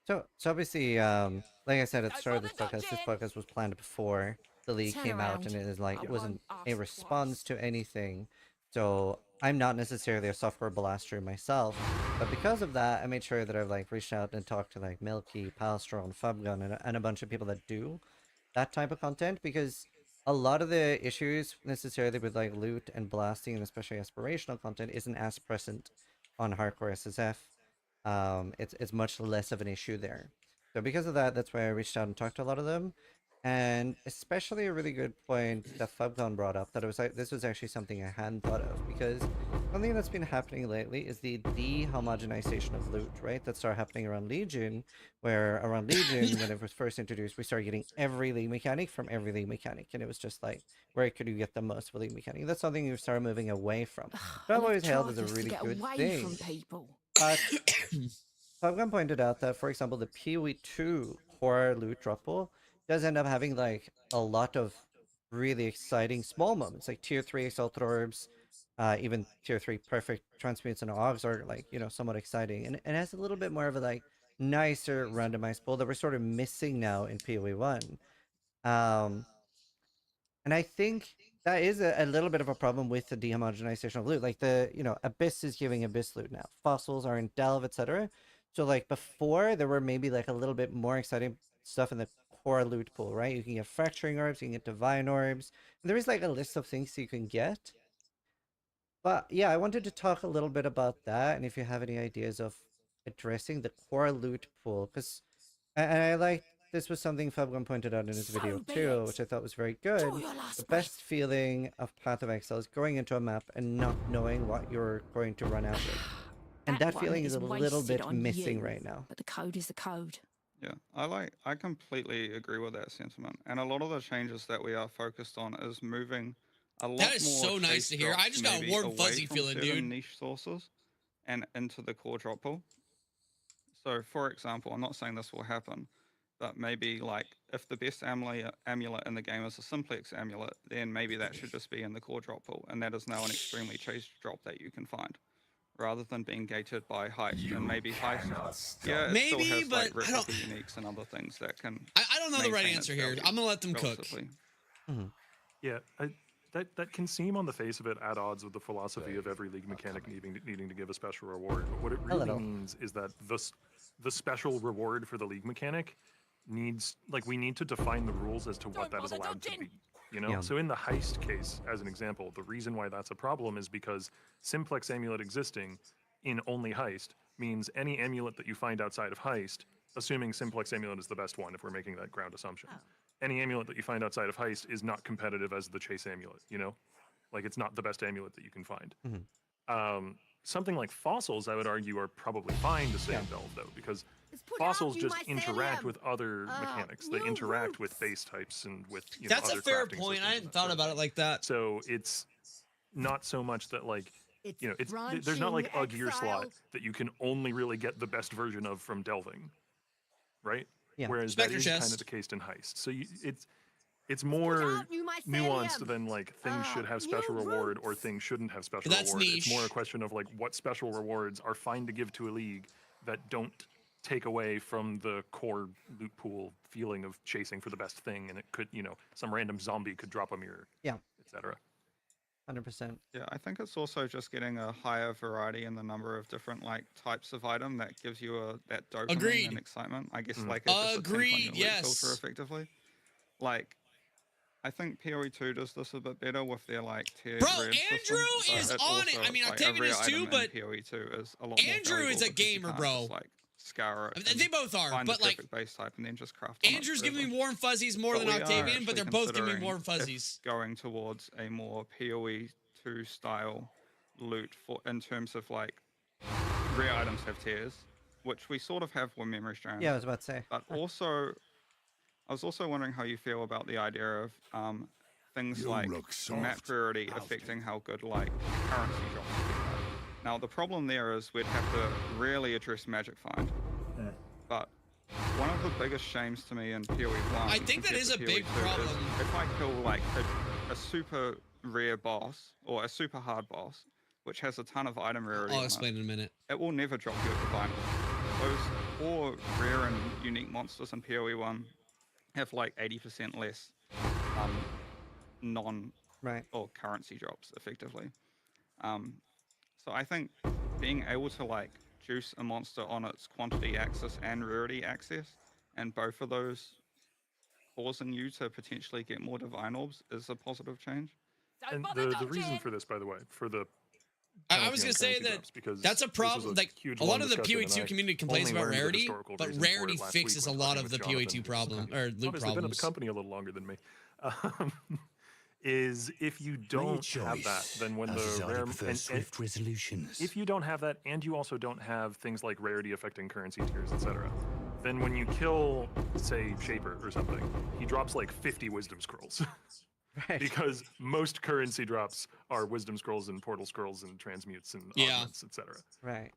So obviously, like I said at the start of this podcast was planned before the league came out, and it is like wasn't a response to anything. So I'm not necessarily a software blaster myself, but because of that, I made sure that I've like reached out and talked to like Milky, Palstron, Fubgun, and a bunch of people that do that type of content, because a lot of the issues necessarily with like loot and blasting, and especially aspirational content, isn't as present on hardcore SSF. It's much less of an issue there. So because of that, that's why I reached out and talked to a lot of them. And especially a really good point that Fubgon brought up, that it was like this was actually something I hadn't thought of, because something that's been happening lately is the de-homogenization of loot, right? That started happening around Legion, where around Legion, when it was first introduced, we started getting every league mechanic from every league mechanic, and it was just like, where could you get the most of a league mechanic? That's something you started moving away from. But I've always held as a really good thing. But Fubgon pointed out that, for example, the PoE 2 core loot drop pool does end up having like a lot of really exciting small moments, like tier 3 exalted orbs, even tier 3 perfect transmutes and augs are like, you know, somewhat exciting, and it has a little bit more of a like nicer randomized pool that we're sort of missing now in PoE 1. And I think that is a little bit of a problem with the dehomogenization of loot. Like the, you know, Abyss is giving Abyss loot now, fossils are in Delve, etc. So like before, there were maybe like a little bit more exciting stuff in the core loot pool, right? You can get fracturing orbs, you can get divine orbs, and there is like a list of things you can get. But yeah, I wanted to talk a little bit about that, and if you have any ideas of addressing the core loot pool, because I like, this was something Fubgon pointed out in his video too, which I thought was very good. The best feeling of Path of Exile is going into a map and not knowing what you're going to run out with. And that feeling is a little bit missing right now. But the code is the code. Yeah, I completely agree with that sentiment. And a lot of the changes that we are focused on is moving a lot more. That is so nice to hear. I just got a warm fuzzy feeling, dude. Niche sources and into the core drop pool. So, for example, I'm not saying this will happen, but maybe like if the best amulet in the game is a Simplex amulet, then maybe that should just be in the core drop pool, and that is now an extremely chased drop that you can find, rather than being gated by heist. And maybe heist, yeah, it maybe, still has, but like, I don't. uniques and other things that can. I don't know the right answer here. I'm gonna let them cook. Yeah, that can seem on the face of it at odds with the philosophy of every league mechanic needing to give a special reward. But what it really means is that the special reward for the league mechanic needs, like, we need to define the rules as to what that is allowed to be. You know, so in the heist case, as an example, the reason why that's a problem is because Simplex amulet existing in only heist means any amulet that you find outside of heist, assuming Simplex amulet is the best one, if we're making that ground assumption, any amulet that you find outside of heist is not competitive as the chase amulet. You know, like, it's not the best amulet that you can find. Something like fossils, I would argue, are probably fine to stay in Delve, though, because fossils just interact with other mechanics. They interact with base types and with, you know, That's other a fair crafting point. systems I hadn't thought about it like that. So it's not so much that, like, you know, there's not like a gear slot that you can only really get the best version of from delving, right? Yeah. Whereas Spectre that is chest. kind of the case in heist. So it's more nuanced than like things should have special reward or things shouldn't have special That's reward. niche. It's more a question of like what special rewards are fine to give to a league that don't take away from the core loot pool feeling of chasing for the best thing, and it could, you know, some random zombie could drop a mirror, etc. 100%. Yeah, I think it's also just getting a higher variety in the number of different like types of item that gives you that dopamine Agreed. and excitement. I guess like it's just Agreed, a yes. filter effectively. Like, I think PoE 2 does this a bit better with their like tier. Bro, Andrew is on it. I mean, Octavian is too, but PoE 2 is a lot more Andrew valuable is a because you gamer, can't bro. just, like, scour it. I mean, they both are, find but a like perfect base type and then just craft. on it Andrew's forever. giving me warm fuzzies more than we are Octavian, but actually they're both giving me considering warm if fuzzies. Going towards a more PoE 2 style loot for in terms of like rare items have tiers, which we sort of have with memory strands. Yeah, I was about to say. But also, I was also wondering how you feel about the idea of things like map priority affecting how good like currency drops get. Now the problem there is we'd have to really address Magic Find. But one of the biggest shames to me in PoE 1, I think that is a big PoE 2 problem. is if I kill like a super rare boss or a super hard boss, which has a ton of item rarity. I'll explain in a minute. It will never drop you a divine orb. Those 4 rare and unique monsters in PoE 1 have like 80% less non or currency drops effectively. So I think being able to like juice a monster on its quantity axis and rarity axis, and both of those causing you to potentially get more divine orbs is a positive change. And the reason for this, by the way, for the I was going to say that that's a problem. Like a lot of the PoE2 community complains about rarity, but rarity fixes a lot of the PoE2 problem or loot obviously been at the problems. company a little longer than me. Is if you don't have that, then when the rare swift resolutions. if you don't have that, and you also don't have things like rarity affecting currency tiers, etc., then when you kill, say, Shaper or something, he drops like 50 wisdom scrolls. Right. Because most currency drops are wisdom scrolls and portal scrolls and transmutes and augments, etc. Right.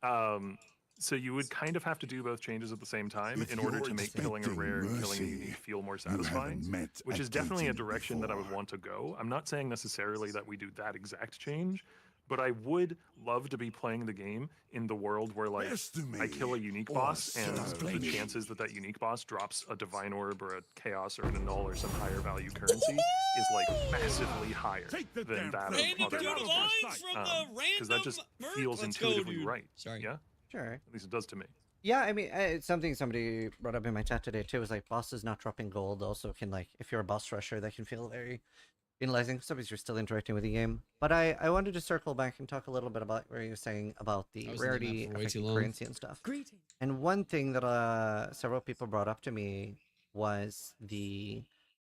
So you would kind of have to do both changes at the same time in order to make killing a rare and killing a unique feel more satisfying, which is definitely a direction that I would want to go. I'm not saying necessarily that we do that exact change, but I would love to be playing the game in the world where, like, I kill a unique boss, and the chances that that unique boss drops a divine orb or a chaos or an annul or some higher value currency is like massively higher than that of other monsters. Because that just feels intuitively right. Sorry. Yeah. Sure. At least it does to me. Yeah, I mean, it's something somebody brought up in my chat today too. Was like bosses not dropping gold also can, like, if you're a boss rusher, that can feel very penalizing. Sometimes you're still interacting with the game. But I wanted to circle back and talk a little bit about where you're saying about the rarity affecting currency and stuff. And one thing that several people brought up to me was the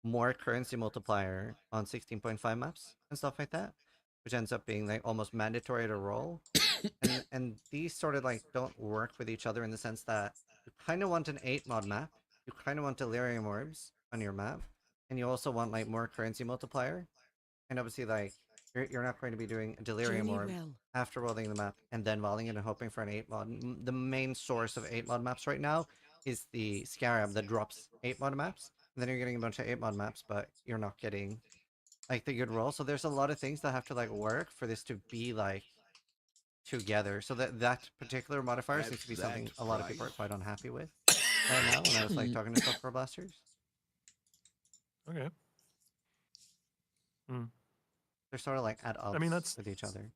more currency multiplier on 16.5 maps and stuff like that, which ends up being like almost mandatory to roll. and these sort of like don't work with each other in the sense that you kind of want an 8 mod map, you kind of want delirium orbs on your map, and you also want like more currency multiplier. And obviously, like, you're not going to be doing a delirium orb after rolling the map and then rolling it and hoping for an 8 mod. The main source of 8 mod maps right now is the Scarab that drops 8 mod maps, and then you're getting a bunch of 8 mod maps, but you're not getting like the good roll. So there's a lot of things that have to like work for this to be like together. So that particular modifier seems to be something a lot of people are quite unhappy with right now when I was like talking to software blasters. Okay. They're sort of like at odds with each other.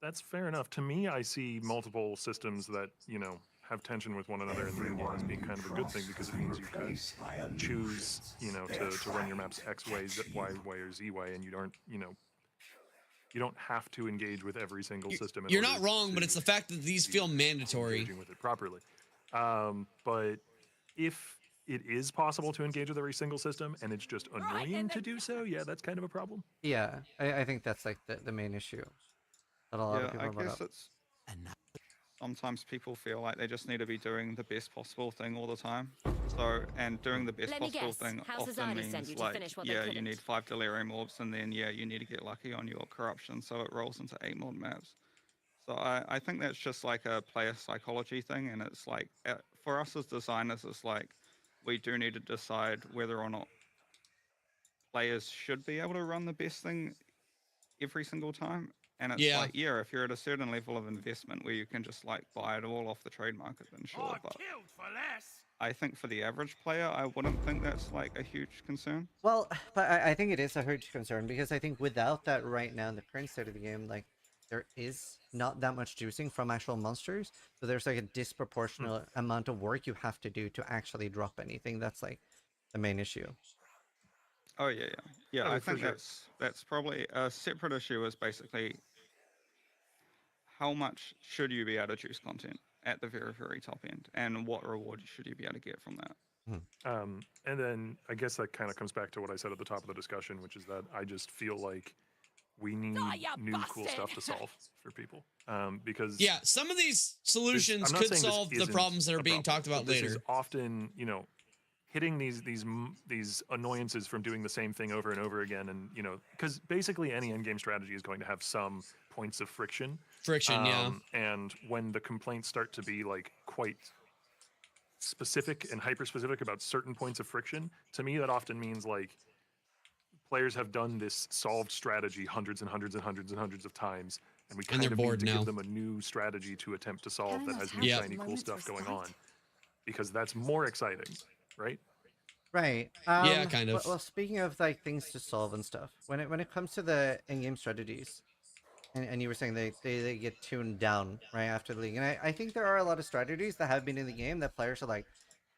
That's fair enough. To me, I see multiple systems that, you know, have tension with one another in the game as being kind of a good thing, because it means you could choose, you know, to run your maps X way, Y way, or Z way, and you don't, you know, you don't have to engage with every single system. You're not wrong, but it's the fact that these feel mandatory. Engaging with it properly. But if it is possible to engage with every single system and it's just annoying to do so, yeah, that's kind of a problem. Yeah, I think that's like the main issue that a lot of people brought up. It's sometimes people feel like they just need to be doing the best possible thing all the time. So, and doing the best possible thing often means like, yeah, you need 5 delirium orbs, and then yeah, you need to get lucky on your corruption, so it rolls into 8 mod maps. So I think that's just like a player psychology thing, and it's like, for us as designers, it's like, we do need to decide whether or not players should be able to run the best thing every single time. And it's like, yeah, if you're at a certain level of investment where you can just like buy it all off the trade market, then sure. But I think for the average player, I wouldn't think that's like a huge concern. Well, but I think it is a huge concern, because I think without that right now in the current state of the game, like, there is not that much juicing from actual monsters. So there's like a disproportionate amount of work you have to do to actually drop anything. That's like the main issue. Oh yeah. I think that's probably a separate issue. Is basically how much should you be able to juice content at the very, very top end, and what reward should you be able to get from that? And then I guess that kind of comes back to what I said at the top of the discussion, which is that I just feel like we need new cool stuff to solve for people. Because some of these solutions could solve the problems that are being talked about later. This is often, you know, hitting these annoyances from doing the same thing over and over again, and you know, because basically any endgame strategy is going to have some points of friction. And when the complaints start to be like quite specific and hyper specific about certain points of friction, to me that often means like players have done this solved strategy hundreds and hundreds and hundreds and hundreds of times, and we And kind they're of need bored to now. give them a new strategy to attempt to solve that has new Yep. shiny cool stuff going on, because that's more exciting, right? Right. Yeah, kind of. Well, speaking of like things to solve and stuff, when it comes to the in-game strategies, and you were saying they get tuned down right after the league, and I think there are a lot of strategies that have been in the game that players are like,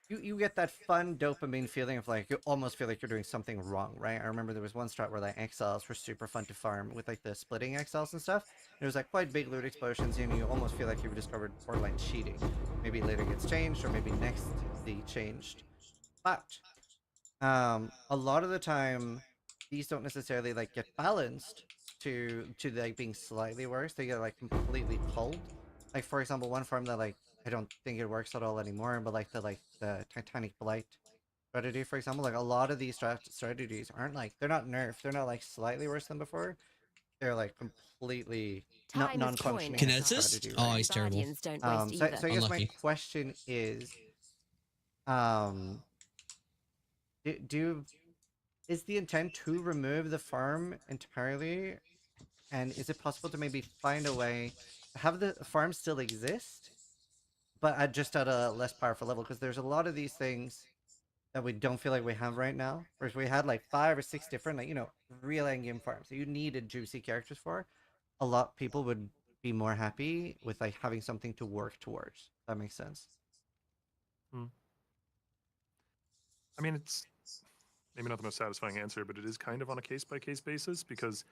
you get that fun dopamine feeling of like you almost feel like you're doing something wrong, right? I remember there was one strat where like exiles were super fun to farm with like the splitting exiles and stuff. There was like quite big loot explosions, and you almost feel like you've discovered borderline cheating. Maybe later gets changed, or maybe next league changed, but a lot of the time these don't necessarily like get balanced to like being slightly worse. They get like completely pulled. Like for example, one farm that like I don't think it works at all anymore, but like the Titanic Blight strategy, for example, like a lot of these strategies aren't like, they're not nerfed, they're not like slightly worse than before. They're like completely non-functioning. Kineticist? Strategy, Oh, right? he's terrible. So I guess my Unlucky. question is, is the intent to remove the farm entirely, and is it possible to maybe find a way to have the farm still exist, but just at a less powerful level? Because there's a lot of these things that we don't feel like we have right now. Whereas we had like 5 or 6 different, like, you know, real endgame farms that you needed juicy characters for. A lot people would be more happy with like having something to work towards. That makes sense. I mean, it's maybe not the most satisfying answer, but it is kind of on a case-by-case basis, because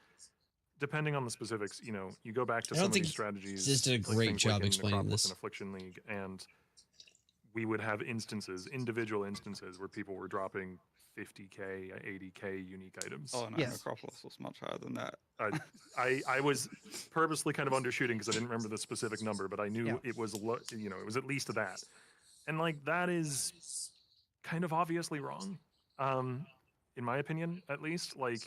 depending on the specifics, you know, you go back to I some don't of think these strategies. Sis did a like great things job like in explaining Necropolis this. and Affliction League, and we would have instances, individual instances, where people were dropping 50k, 80k unique items. Oh no, Necropolis was much higher than that. I was purposely kind of undershooting because I didn't remember the specific number, but I knew it was, you know, it was at least that, and like that is kind of obviously wrong, in my opinion, at least. Like,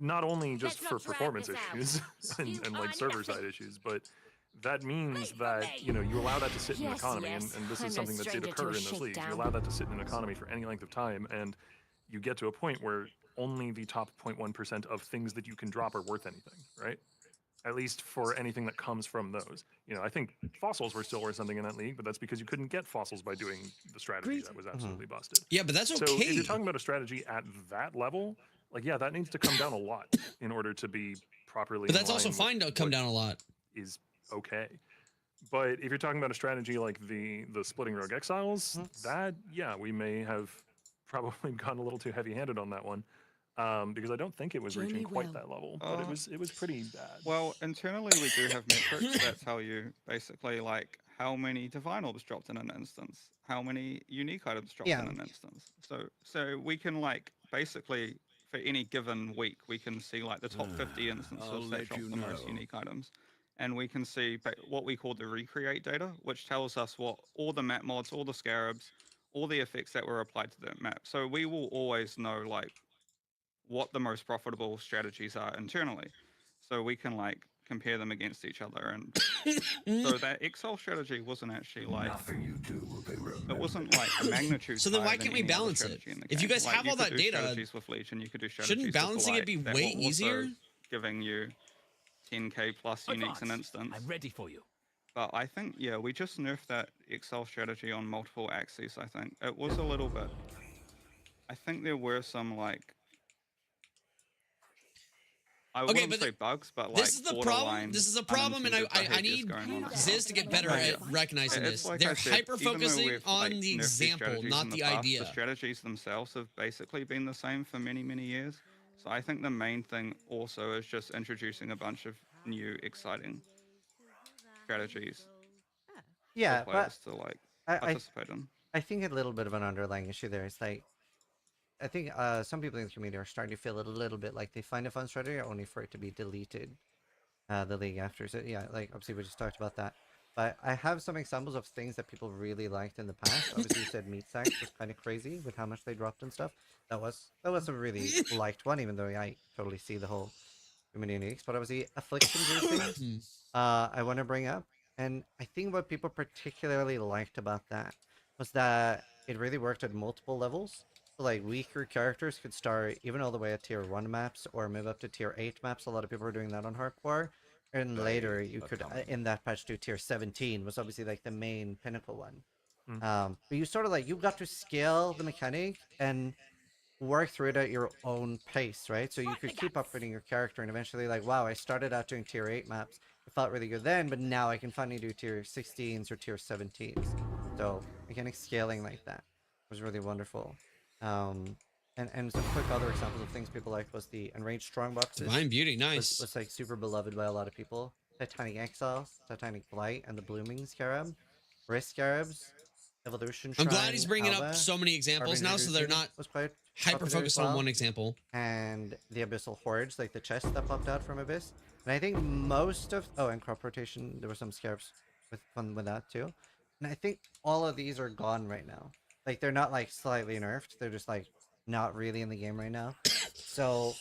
not only just for performance issues and like server side issues, but that means that, you know, you allow that to sit in an economy, and this is something that did occur in those leagues. You allow that to sit in an economy for any length of time, and you get to a point where only the top 0.1% of things that you can drop are worth anything, right? At least for anything that comes from those. You know, I think fossils were still worth something in that league, but that's because you couldn't get fossils by doing the strategy that was absolutely busted. Yeah, but that's So okay. if you're talking about a strategy at that level, like, yeah, that needs to come down a lot in order to be properly. But that's in also line fine with to come what down a lot. Is okay. But if you're talking about a strategy like the splitting rogue exiles, that, yeah, we may have probably gone a little too heavy-handed on that one, because I don't think it was reaching quite that level. But it was pretty bad. Well, internally we do have metrics that tell you basically like how many divine orbs dropped in an instance, how many unique items dropped in an instance. So we can like basically for any given week we can see like the top 50 instances that drop the most unique items. And we can see what we call the recreate data, which tells us what all the map mods, all the scarabs, all the effects that were applied to that map. So we will always know like what the most profitable strategies are internally. So we can like compare them against each other. And so that Exile strategy wasn't actually like, it wasn't like a magnitude. So then why higher can't than we any other balance it? strategy in the If you game. guys Like, have you all could that do data, strategies with Legion, you could do strategies shouldn't with balancing it Blight be that way were also easier? Giving you 10k plus uniques an instance. I'm ready for you. But I think, yeah, we just nerfed that Exile strategy on multiple axes, I think. It was a little bit... I think there were some, like... I wouldn't say bugs, but like this is the problem. This is a problem, and I need Ziz to get better at recognizing this. Like They're I said, hyper focusing on the nerfed these example, strategies not in the past, idea. The strategies themselves have basically been the same for many, many years. So I think the main thing also is just introducing a bunch of new, exciting strategies. Yeah, for players to like participate in. I think a little bit of an underlying issue there is like, I think some people in the community are starting to feel a little bit like they find a fun strategy only for it to be deleted the league after. So yeah, like obviously we just talked about that. But I have some examples of things that people really liked in the past. Obviously you said meat sacks was kind of crazy with how much they dropped and stuff. That was a really liked one, even though I totally see the whole uniques. But obviously affliction boosting I want to bring up. And I think what people particularly liked about that was that it really worked at multiple levels. So like weaker characters could start even all the way at tier 1 maps or move up to tier 8 maps. A lot of people are doing that on hardcore. And later you could in that patch do tier 17 was obviously like the main pinnacle one. But you sort of like you got to scale the mechanic and work through it at your own pace, right? So you could keep upgrading your character and eventually like, wow, I started out doing tier 8 maps. It felt really good then, but now I can finally do tier 16s or tier 17s. So mechanic scaling like that was really wonderful. And some quick other examples of things people liked was the enraged strong boxes. Divine Beauty, nice. Was like super beloved by a lot of people. Titanic Exile, Titanic Blight, and the Blooming Scarab. Risk Scarabs, Evolution Shrine, I'm glad he's bringing Alba, up so many examples Harbinger now, so they're Routine not was quite hyper popular focused as on well. one example. And the Abyssal Hordes, like the chest that popped out from Abyss. And I think most of and crop rotation, there were some scarabs with fun with that too. And I think all of these are gone right now. Like they're not like slightly nerfed, they're just like not really in the game right now. So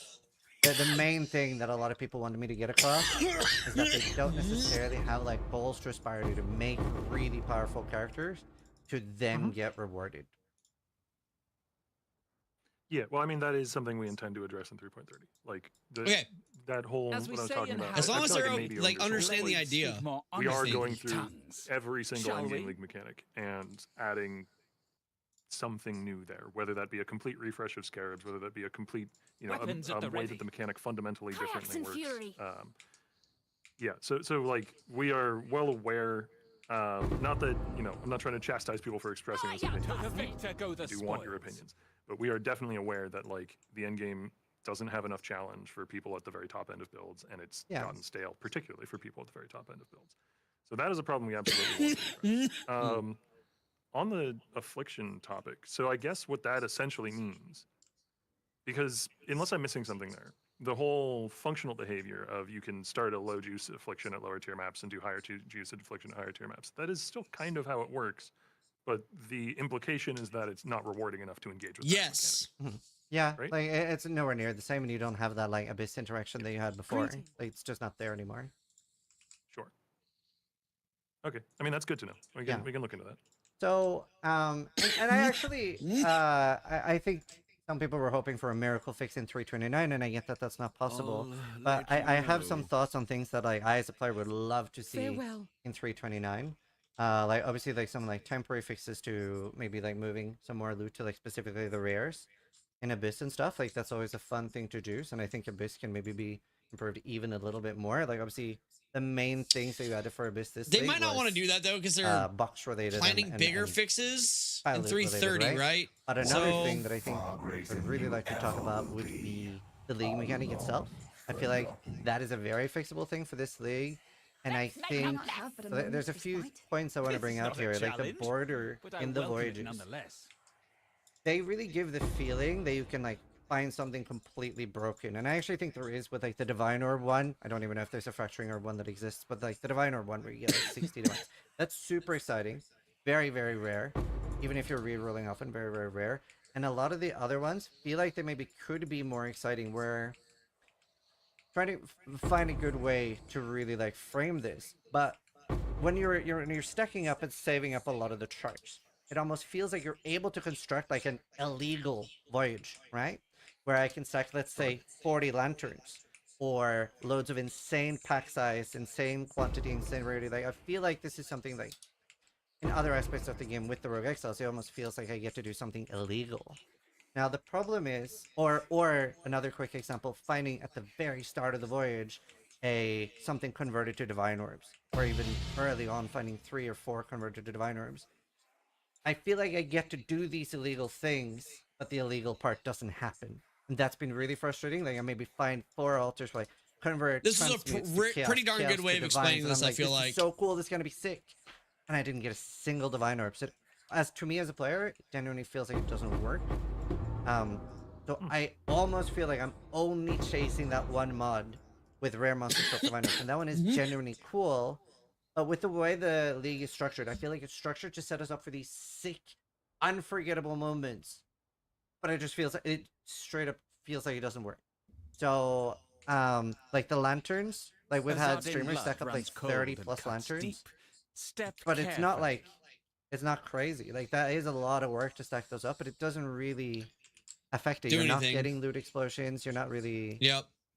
the main thing that a lot of people wanted me to get across is that they don't necessarily have like balls to aspire to make really powerful characters to then get rewarded. Yeah, well, I mean, that is something we intend to address in 3.30. Like, that whole, As we what I was say talking in about. As I long as feel they're it may be like oversold. understand the idea. Speak more We are honestly going with through tongues. every single Shall in-game we? league mechanic and adding something new there, whether that be a complete refresh of scarabs, whether that be a complete, Weapons at a the way ready. that the mechanic fundamentally Kayaks differently and works. fury. Yeah, so like we are well aware. Not that I'm not trying to chastise people for expressing those opinions. To the victor go the I do want your spoils. opinions, but we are definitely aware that like the end game doesn't have enough challenge for people at the very top end of builds, and it's gotten stale, particularly for people at the very top end of builds. So that is a problem we absolutely want to address. On the affliction topic, so I guess what that essentially means, because unless I'm missing something there, the whole functional behavior of you can start a low juice affliction at lower tier maps and do higher juice affliction at higher tier maps, that is still kind of how it works. But the implication is that it's not rewarding enough to engage with that Yes. Yeah, Right? like it's nowhere near the same, and you don't have that like Abyss interaction that you had before. Like, it's just not there anymore. Sure. Okay, I mean that's good to know. We can look into that. So, and I actually, I think some people were hoping for a miracle fix in 329, and I get that that's not possible. But I have some thoughts on things that like I as a player would love to see in 329. Like obviously like some like temporary fixes to maybe like moving some more loot to like specifically the rares in Abyss and stuff. Like that's always a fun thing to do. So, and I think Abyss can maybe be improved even a little bit more. Like obviously the main things that you added for Abyss this They might not want to do that though because they're box related planning bigger fixes in pilot 330, related, right? But another thing that I think I'd really like to talk about would be the league mechanic itself. I feel like that is a very fixable thing for this league. And I think there's a few points I want to bring out here, like the border in the voyages. They really give the feeling that you can like find something completely broken, and I actually think there is with like the Divine Orb one. I don't even know if there's a Fracturing Orb one that exists, but like the Divine Orb one where you get like 60 divides. That's super exciting, very very rare. Even if you're re-rolling often, very very rare. And a lot of the other ones feel like they maybe could be more exciting, where trying to find a good way to really like frame this. But when you're stacking up and saving up a lot of the charts, it almost feels like you're able to construct like an illegal voyage, right? Where I can stack, let's say, 40 lanterns or loads of insane pack size, insane quantity, insane rarity. Like I feel like this is something like in other aspects of the game with the Rogue Exiles, it almost feels like I get to do something illegal. Now the problem is, or another quick example, finding at the very start of the voyage something converted to Divine Orbs, or even early on finding 3 or 4 converted to Divine Orbs. I feel like I get to do these illegal things, but the illegal part doesn't happen. And that's been really frustrating. Like I maybe find 4 altars, like convert. This is a pretty darn good way of explaining this. I feel like this is so cool. This is gonna be sick, and I didn't get a single Divine Orb. So to me as a player, it genuinely feels like it doesn't work. So I almost feel like I'm only chasing that one mod with rare monsters for Divine Orbs, and that one is genuinely cool. But with the way the league is structured, I feel like it's structured to set us up for these sick, unforgettable moments. But it just feels like it straight up feels like it doesn't work. So, like the lanterns, like we've had streamers stack up like 30 plus lanterns, but it's not like, it's not crazy. Like that is a lot of work to stack those up, but it doesn't really affected. Do You're not anything. getting loot explosions. You're not really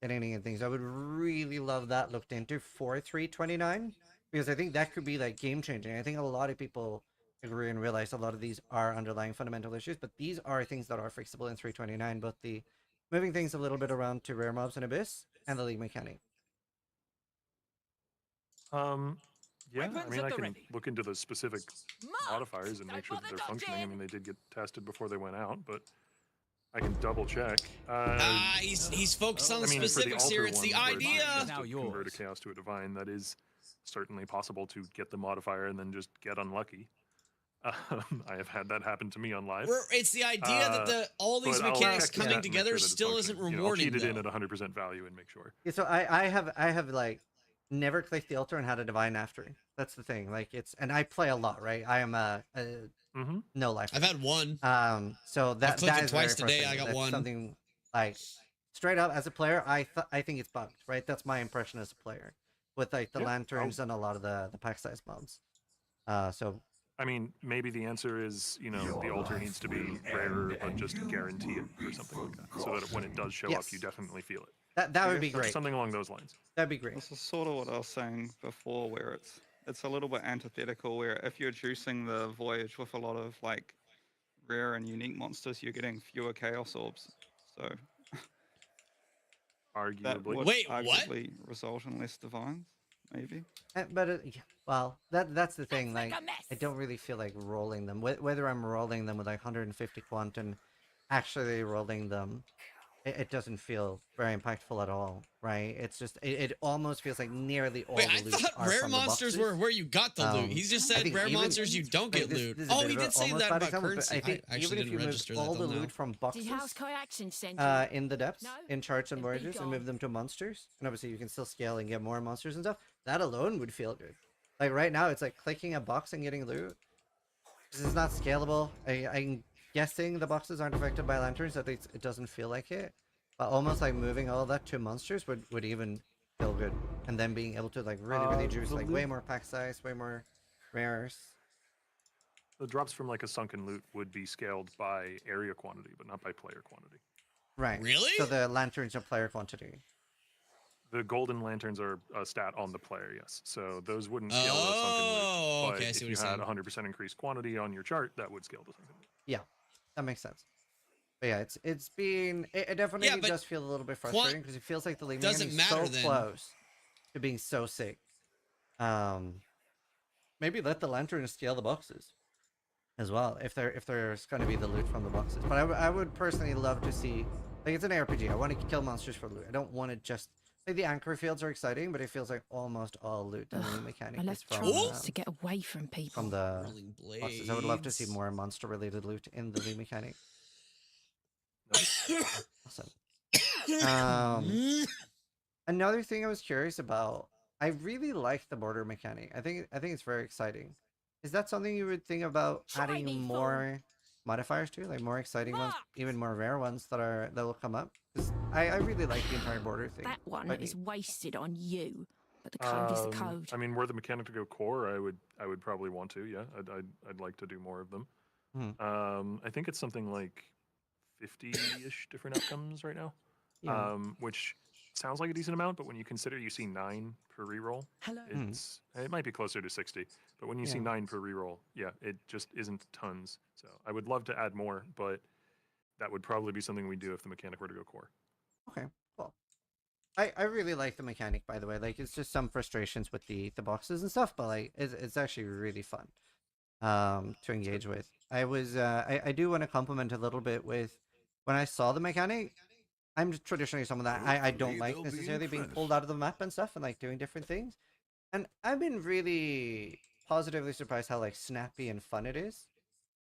getting any things. I would really love that looked into for 329 because I think that could be like game changing. I think a lot of people agree and realize a lot of these are underlying fundamental issues, but these are things that are fixable in 329, both the moving things a little bit around to rare mobs and Abyss and the league mechanic. Yeah, I mean, I can look into the specific modifiers and make sure that they're functioning. I mean, they did get tested before they went out, but I can double check. He's focused on the I mean, for specifics here. It's the ones where idea. just to convert a chaos to a divine, that is certainly possible to get the modifier and then just get unlucky. I have had that happen to me on live. It's the idea that all these but I'll mechanics check coming that and make together sure that it's still isn't functioning. rewarding. I'll cheat it in at 100% value and make sure. Yeah, so I have like never clicked the altar and had a divine after. That's the thing. Like and I play a lot, right? I am a no life. I've had one. So that clicked it is twice very today. I frustrating. got That's one. Something like straight up as a player, I think it's bugged, right? That's my impression as a player with like the lanterns and a lot of the pack size mobs. So I mean, maybe the answer is, the altar needs to be rarer, but just guarantee it or something like that, so that when it does show up, you definitely feel it. That would be great. Something along those lines. That'd be great. This is sort of what I was saying before, where it's a little bit antithetical, where if you're juicing the voyage with a lot of like rare and unique monsters, you're getting fewer chaos orbs. So that would arguably result in less divines, maybe. But well, that's the thing. Like, I don't really feel like rolling them. Whether I'm rolling them with like 150 quant and actually rolling them, it doesn't feel very impactful at all, right? It's just it almost feels like nearly all. Wait, the I loot thought are rare from the monsters boxes. were where you got the loot. He just I said think rare even- monsters you don't get this loot. is a Oh, bit he of a did say almost that bad about example, but currency. I think I actually even if didn't you moved register that all till the now. loot from boxes Coaction Center? in the depths, No? in charts and Then be voyages, and gone. move them to monsters, and obviously you can still scale and get more monsters and stuff, that alone would feel good. Like right now, it's like clicking a box and getting loot. This is not scalable. I'm guessing the boxes aren't affected by lanterns, at least it doesn't feel like it. But almost like moving all that to monsters would even feel good. And then being able to like really juice like way more pack size, way more rares. The drops from like a sunken loot would be scaled by area quantity, but not by player quantity. Right. Really? So the lanterns are player quantity. The golden lanterns are a stat on the player, yes. So those wouldn't scale to sunken loot. But okay, I see if what you you're had saying. 100% increased quantity on your chart, that would scale to sunken loot. Yeah, that makes sense. But yeah, it's been it definitely but does feel a little bit frustrating because it feels like the league doesn't is matter so then. close to being so sick. Maybe let the lanterns scale the boxes as well if there's going to be the loot from the boxes. But I would personally love to see, like, it's an RPG. I want to kill monsters for loot. I don't want to just like the anchor fields are exciting, but it feels like almost all loot and the mechanic I is love from trying to get away from people. from the boxes. I would love to see more monster related loot in the league mechanic. Awesome. Another thing I was curious about, I really like the border mechanic. I think it's very exciting. Is that something you would think about adding more modifiers to, like more exciting ones, even more rare ones that will come up? 'Cause I really like the entire border thing. That one Quite is neat. wasted on you, but the code is the code. I mean, were the mechanic to go core, I would probably want to. Yeah, I'd like to do more of them. I think it's something like 50-ish different outcomes right now, Yeah. which sounds like a decent amount, but when you consider you see 9 per reroll, it might be closer to 60. But when you see 9 per reroll, yeah, it just isn't tons. So I would love to add more, but that would probably be something we do if the mechanic were to go core. Okay, cool. I really like the mechanic, by the way. Like, it's just some frustrations with the boxes and stuff, but like it's actually really fun to engage with. I do want to compliment a little bit with when I saw the mechanic. I'm just traditionally someone that I don't like necessarily being pulled out of the map and stuff and like doing different things. And I've been really positively surprised how like snappy and fun it is.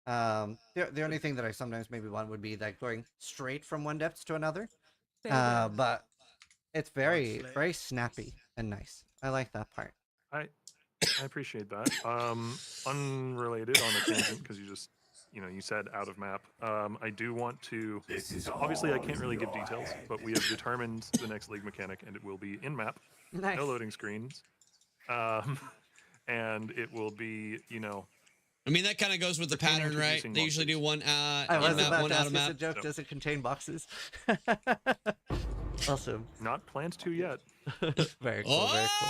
The only thing that I sometimes maybe want would be like going straight from one depth to another. But it's very snappy and nice. I like that part. I appreciate that. Unrelated on a tangent, because you said out of map. I do want to. Obviously, I can't really give details, but we have determined the next league mechanic, and it will be in map, Nice. no loading screens, and it will be I mean, that kind of goes with the pattern, right? They usually do one I was in-map, about one to ask out of this a map. joke. Does it contain boxes? Awesome. Not planned to yet. Very cool. Very cool.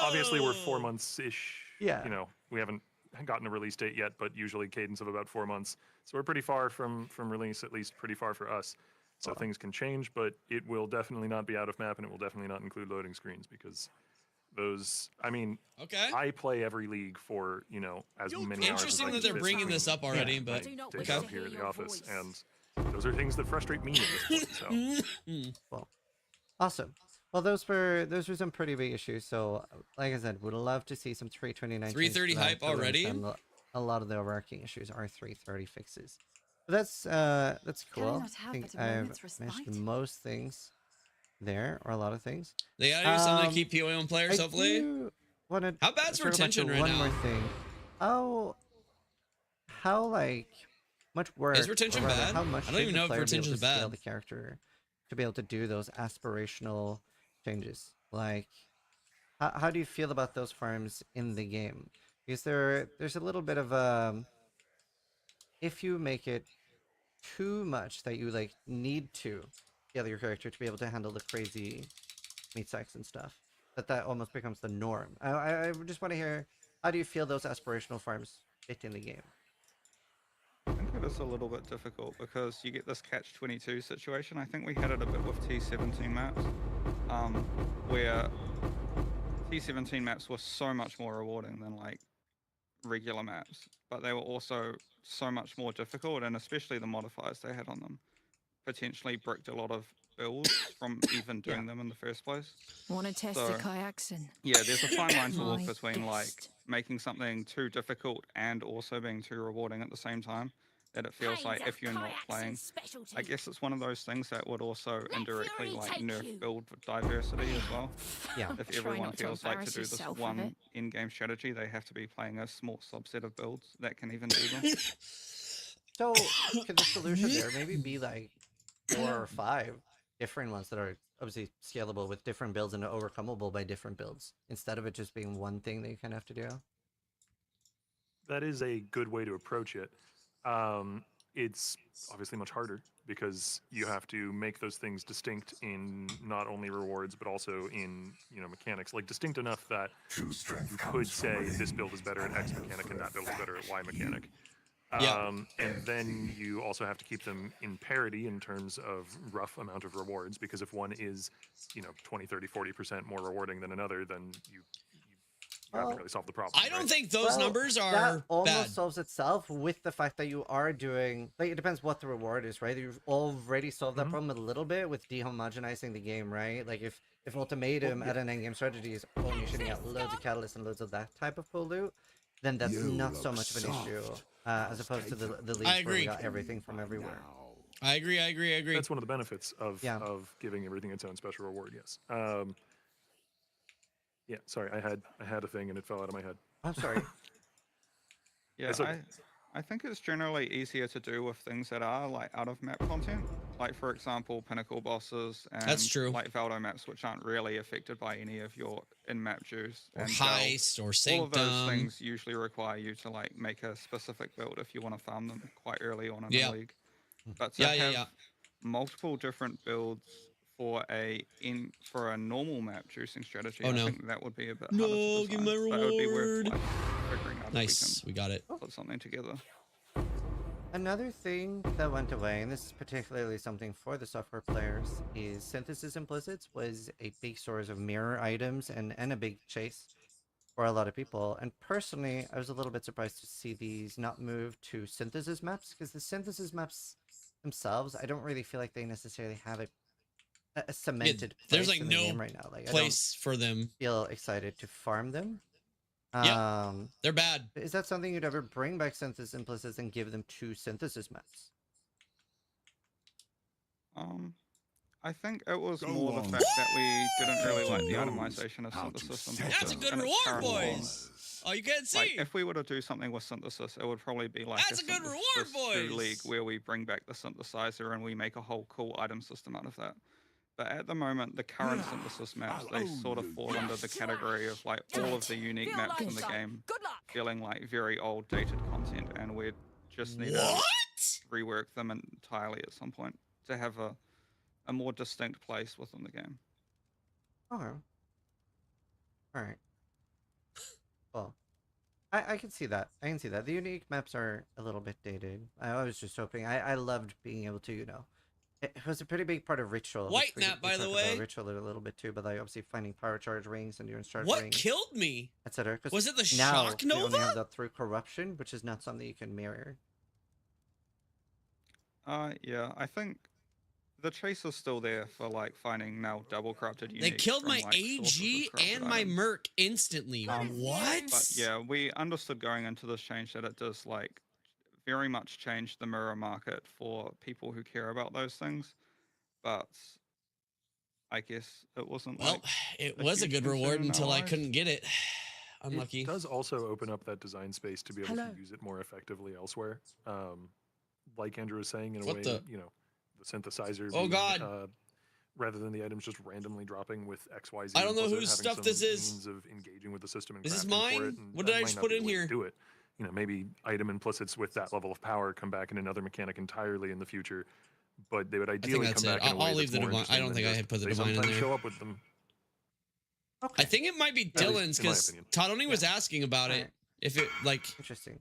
Obviously, we're 4 months ish. Yeah. You know, we haven't gotten a release date yet, but usually cadence of about 4 months. So we're pretty far from release, at least pretty far for us. So things can change, but it will definitely not be out of map, and it will definitely not include loading screens because those. I mean, okay. I play every league for as many hours. Interesting as I that they're fit bringing between this up already, my but days out here at the office, and those are things that frustrate me at this point. So. Well, awesome. Well, those were some pretty big issues. So, like I said, would love to see some 329. 330 hype already. A lot of the overarching issues are 330 fixes. But that's cool. I think I've mentioned most things there, or a lot of things. They gotta do something to keep POE on players, hopefully. How bad's retention right now? One more thing. How like much work? Is retention or rather, bad? How much I don't even know if player be able retention's to scale bad. the character to be able to do those aspirational changes? Like, how do you feel about those farms in the game? Because there's a little bit of if you make it too much that you like need to scale your character to be able to handle the crazy meat sacks and stuff, that almost becomes the norm. I just want to hear, how do you feel those aspirational farms fit in the game? I think it is a little bit difficult because you get this catch-22 situation. I think we had it a bit with T17 maps, where T17 maps were so much more rewarding than like regular maps, but they were also so much more difficult, and especially the modifiers they had on them potentially bricked a lot of builds from even doing them in the first place. Want to test the kayaks and Yeah, there's a fine line to walk between like making something too difficult and also being too rewarding at the same time, that it feels like if you're not playing, I guess it's one of those things that would also indirectly like nerf build diversity as well. Yeah. If everyone feels like to do this one in-game strategy, they have to be playing a small subset of builds that can even do them. So could the solution there maybe be like 4 or 5 different ones that are obviously scalable with different builds and overcomable by different builds, instead of it just being one thing that you kind of have to do? That is a good way to approach it. It's obviously much harder because you have to make those things distinct in not only rewards but also in mechanics, like distinct enough that you could say this build is better at X mechanic and that build is better at Y mechanic. And then you also have to keep them in parity in terms of rough amount of rewards, because if one is 20, 30, 40% more rewarding than another, then you haven't really solved the problem. I don't think those numbers are that almost bad. solves itself with the fact that you are doing, like, it depends what the reward is, right? You've already solved that problem a little bit with dehomogenizing the game, right? Like if Ultimatum at an endgame strategy is only shooting out loads of catalysts and loads of that type of pull loot, then that's not so much of an issue as opposed to the leagues where we got everything from everywhere. I agree. That's one of the benefits of giving everything its own special reward. Yes. Yeah. Sorry, I had a thing and it fell out of my head. I'm sorry. Yeah, I think it's generally easier to do with things that are like out of map content, like for example pinnacle bosses and That's true. like Valdo maps, which aren't really affected by any of your in-map dues. Or and heist or all of those sanctum. things usually require you to like make a specific build if you want to farm them quite early on in the league. But to have multiple different builds for a normal map juicing strategy, I think that would be a bit harder to give me my design, but it would be worth reward. like figuring out if Nice, we got it. put something together. Another thing that went away, and this is particularly something for the software players, is synthesis implicits was a big source of mirror items and a big chase for a lot of people. And personally, I was a little bit surprised to see these not move to synthesis maps, because the synthesis maps themselves, I don't really feel like they necessarily have a cemented place there's like in the no game right now. Like, place for them. Feel excited to farm them. They're bad. Is that something you'd ever bring back synthesis implicits and give them to synthesis maps? I think it was more the fact that we didn't really like the itemization of synthesis. That's a good reward, boys. Oh, you can't see. Like, if we were to do something with synthesis, it would probably be like That's a good reward, Synthesis 2 boys. League where we bring back the synthesizer and we make a whole cool item system out of that. But at the moment, the current synthesis maps, they sort of fall under the category of like all of the unique maps in the game feeling like very old dated content, and we just need to rework them entirely at some point to have a more distinct place within the game. Okay. Alright. Well, I can see that. I can see that. The unique maps are a little bit dated. I was just hoping. I loved being able to, you know. It was a pretty big part of Ritual. White map, by the way. Ritual a little bit too, but like obviously finding power charge rings and endurance charge What rings. killed me? Etc. Was it the now shock we only nova? have that through corruption, which is not something you can mirror. Yeah, I think the chase is still there for like finding now double corrupted uniques. They killed from, my like, sources of AG corrupted and my items. Merc instantly. What? But yeah, we understood going into this change that it does like very much change the mirror market for people who care about those things. But I guess it wasn't. Well, like, it was a good reward until I couldn't get it. Unlucky. It does also open up that design space to be able to use it more effectively elsewhere. Like Andrew was saying, in a way, you know, the synthesizer. Oh, God. Rather than the items just randomly dropping with X, Y, Z. I don't know plus it whose having stuff some this is. means of engaging with the system and Is this crafting for mine? it, and What that did I might just not put be in the way to here? Do it. You know, maybe item implicits with that level of power come back in another mechanic entirely in the future, but they would ideally come back in a way I'll leave that's the more divine. I interesting don't than think I just had put the they divine in sometimes there. show up with them. I think it might be At least Dylan's in my because opinion. Todoni was asking about it. If it like interesting.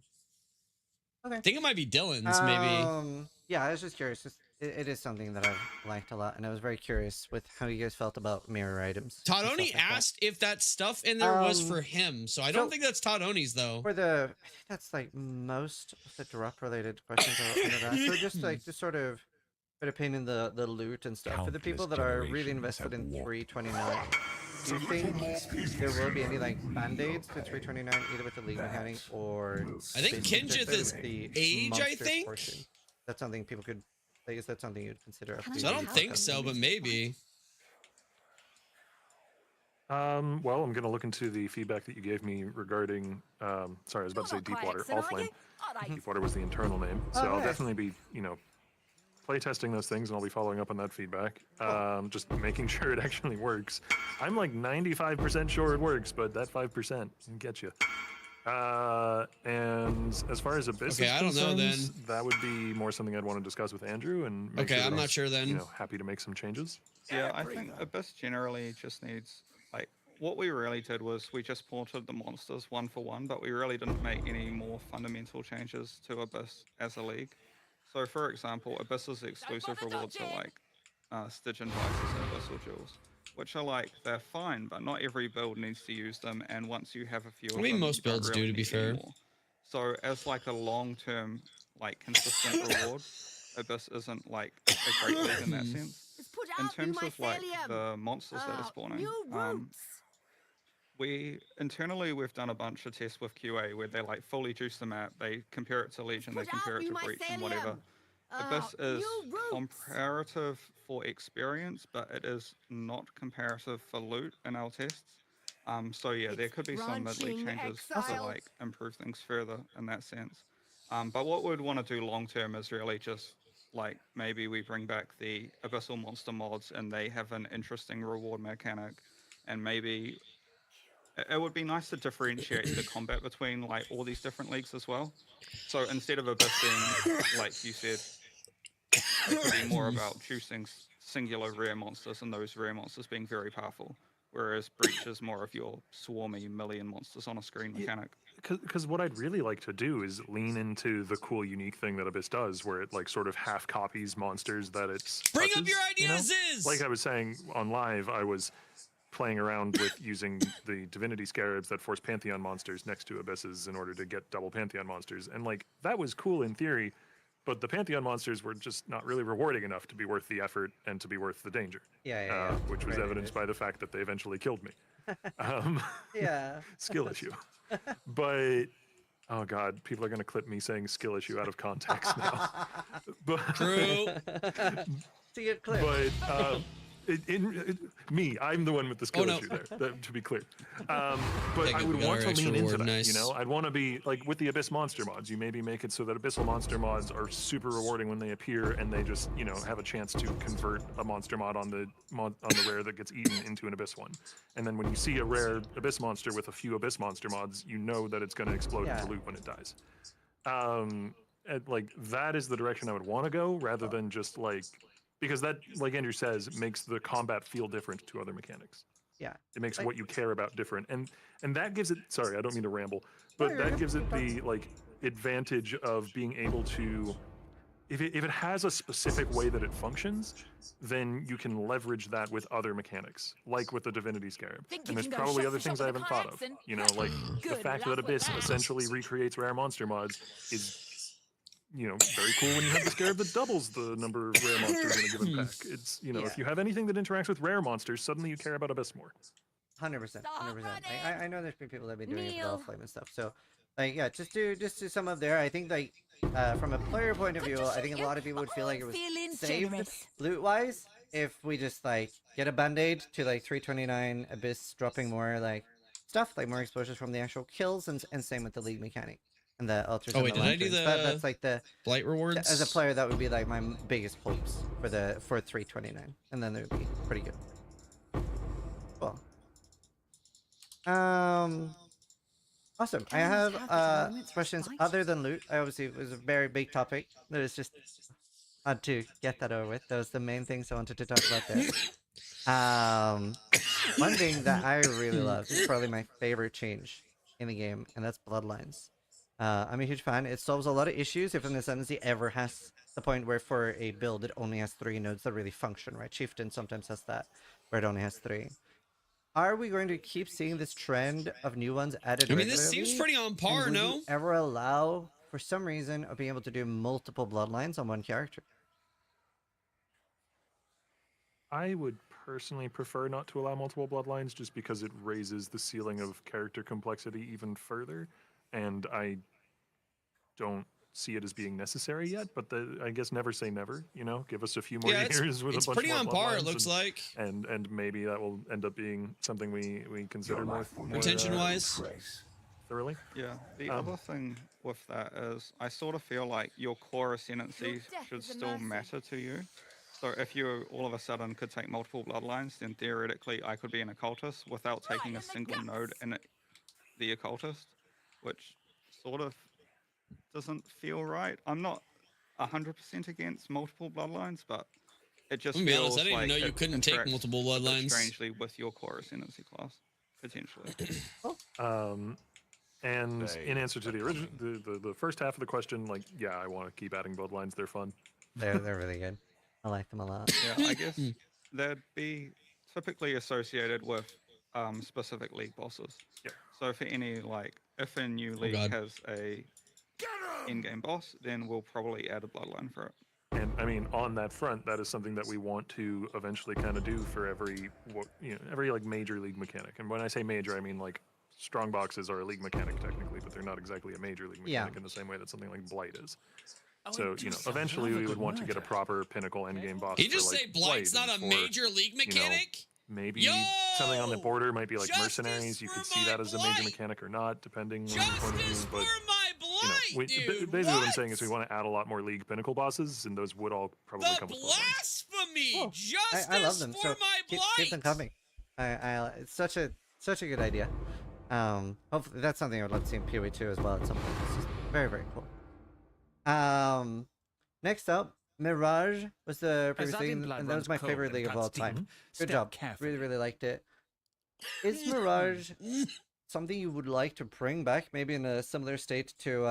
I think it might be Dylan's maybe. Yeah, I was just curious. It is something that I've liked a lot, and I was very curious with how you guys felt about mirror items. and stuff Todoni like that. asked if that stuff in there was for him, so I don't think that's Todoni's though. For the, I think that's like most of the drop-related questions I wanted to ask. So just like to sort of put a pin in the loot and stuff. For the people that are really invested in 329, do you think there will be any like band-aids to 329, either with the league mechanic or? I think Kinjith is the age, I monster think? portion? That's something people could. Like, is that something you'd consider? So I don't think so, but maybe. Well, I'm going to look into the feedback that you gave me regarding, sorry, I was about to say Deepwater, Allflame. Deepwater was the internal name. So I'll definitely be, you know, playtesting those things, and I'll be following up on that feedback. Just making sure it actually works. I'm like 95% sure it works, but that 5% can get you. And as far as Abyss Okay, is I don't know then. concerns, that would be more something I'd want to discuss with Andrew, and make Okay, sure that I'm not he's, sure then. You know, happy to make some changes. Yeah, I think Abyss generally just needs, like, what we really did was we just ported the monsters one for one, but we really didn't make any more fundamental changes to Abyss as a league. So, for example, Abyss's exclusive rewards are like Stygian Vices and Abyssal Jewels, which are like, they're fine, but not every build needs to use them, and once you have a few of them, most you don't builds really do, to be need any fair. more. So, as like a long-term, like, consistent reward, Abyss isn't like a great league in that sense. In terms of like the monsters that are spawning, we've done a bunch of tests with QA where they like fully juice the map, they compare it to Legion, they compare it to Breach and whatever. Abyss is comparative for experience, but it is not comparative for loot in our tests. So yeah, there could be some mid-league changes to like improve things further in that sense. But what we'd want to do long term is really just like maybe we bring back the Abyssal Monster mods and they have an interesting reward mechanic, and maybe it would be nice to differentiate the combat between like all these different leagues as well. So instead of Abyss being, like you said, it could be more about juicing singular rare monsters and those rare monsters being very powerful, whereas Breach is more of your swarmy million monsters on a screen mechanic. Because what I'd really like to do is lean into the cool, unique thing that Abyss does, where it like sort of half copies monsters that it's Bring touches, up your ideas, you know? Ziz! Like I was saying on live, I was playing around with using the Divinity Scarabs that force Pantheon monsters next to Abysses in order to get double Pantheon monsters, and like that was cool in theory, but the Pantheon monsters were just not really rewarding enough to be worth the effort and to be worth the danger. Yeah. Which was evidenced by the fact that they eventually killed me. Yeah. Skill issue. But oh god, people are going to clip me saying skill issue out of context now. But, True. To get clipped. But Me, I'm the one with the skill issue there, to be clear. But I would want to lean into that, you know? I'd want to be, like, with the Abyss monster mods, you maybe make it so that Abyssal monster mods are super rewarding when they appear, and they just, you know, have a chance to convert a monster mod on the rare that gets eaten into an Abyss one. And then when you see a rare Abyss monster with a few Abyss monster mods, you know that it's going to explode into loot when it dies. Like, that is the direction I would want to go, rather than just, like... Because that, like Andrew says, makes the combat feel different to other mechanics. Yeah. It makes what you care about different. And that gives it, sorry, I don't mean to ramble, but that gives it the, like, advantage of being able to, if it has a specific way that it functions, then you can leverage that with other mechanics, like with the Divinity Scarab. And there's probably other things I haven't thought of. You know, like the fact that Abyss essentially recreates rare monster mods is, you know, very cool when you have the Scarab that doubles the number of rare monsters in a given pack. It's, you know, if you have anything that interacts with rare monsters, suddenly you care about Abyss more. 100%. I know there's been people that have been doing it with all flame and stuff. So, like, yeah, just do some up there. I think, like, from a player point of view, I think a lot of people would feel like it was saved loot-wise if we just, like, get a band-aid to, like, 329 Abyss, dropping more, like, stuff, like more exposures from the actual kills, and same with the league mechanic. And the altars. Oh wait, did I do the that's like the blight rewards? As a player, that would be like my biggest hopes for 329, and then it would be pretty good. Cool. Awesome. I have questions other than loot. Obviously, it was a very big topic. It was just had to get that over with. Those are the main things I wanted to talk about there. One thing that I really love is probably my favorite change in the game, and that's Bloodlines. I'm a huge fan. It solves a lot of issues if an Ascendancy ever has the point where for a build it only has 3 nodes that really function, right? Chieftain sometimes has that, where it only has 3. Are we going to keep seeing this trend of new ones added regularly? This seems pretty on par, and no? You ever allow, for some reason, of being able to do multiple bloodlines on one character? I would personally prefer not to allow multiple bloodlines, just because it raises the ceiling of character complexity even further, and I don't see it as being necessary yet, but I guess never say never, you know? Give us a few more years with a bunch more pretty on par, it looks like. And maybe that will end up being something we consider more retention-wise. Thoroughly? Yeah, the other thing with that is I sort of feel like your core ascendancy should still matter to you. So if you all of a sudden could take multiple bloodlines, then theoretically I could be an occultist without taking a single node in the occultist, which sort of doesn't feel right. I'm not 100% against multiple bloodlines, but it just feels honest, I didn't like know you couldn't take multiple bloodlines. Strangely, with your core ascendancy class, potentially. And in answer to the original, the first half of the question, like, yeah, I want to keep adding bloodlines. They're fun. They're really good. I like them a lot. Yeah, I guess they'd be typically associated with specific league bosses. Yeah. So for any, like, if a new league has a in-game boss, then we'll probably add a bloodline for it. And I mean, on that front, that is something that we want to eventually kind of do for every like major league mechanic. And when I say major, I mean like strong boxes are a league mechanic technically, but they're not exactly a major league mechanic in the same way that something like Blight is. So, you know, eventually we would want to get a proper pinnacle endgame boss. You just say Blight's not a major league mechanic? Maybe something on the border might be like mercenaries. You could see that as a major mechanic or not, depending on the point of view. But basically what I'm saying is we want to add a lot more league pinnacle bosses, and those would all probably come with blasphemy. Justice I love them. for So my Blight. keep them coming. It's such a good idea. Hopefully that's something I would love to see in PoE 2 as well at some point. It's just very, very cool. Next up, Mirage was the previous league, and that was my favorite league of all time. Good job. Really, really liked it. Is Mirage something you would like to bring back, maybe in a similar state to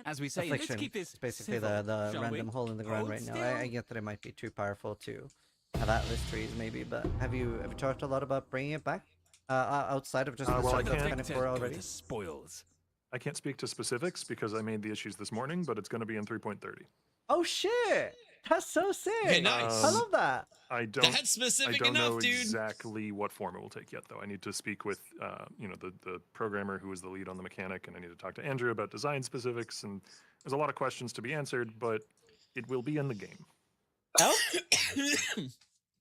as we say, Affliction? let's keep this It's basically civil, the shall random we? hole in the ground right now. I get that it might be too powerful to have Atlas trees, maybe, but have you ever talked a lot about bringing it back outside of just the stuff that's kind of core already? Spoils. I can't speak to specifics because I made the issues this morning, but it's going to be in 3.30. Oh shit! That's so sick. Okay, nice. I love that. I don't. That's specific I don't enough, know dude. exactly what form it will take yet, though. I need to speak with, the programmer who is the lead on the mechanic, and I need to talk to Andrew about design specifics. And there's a lot of questions to be answered, but it will be in the game. Oh.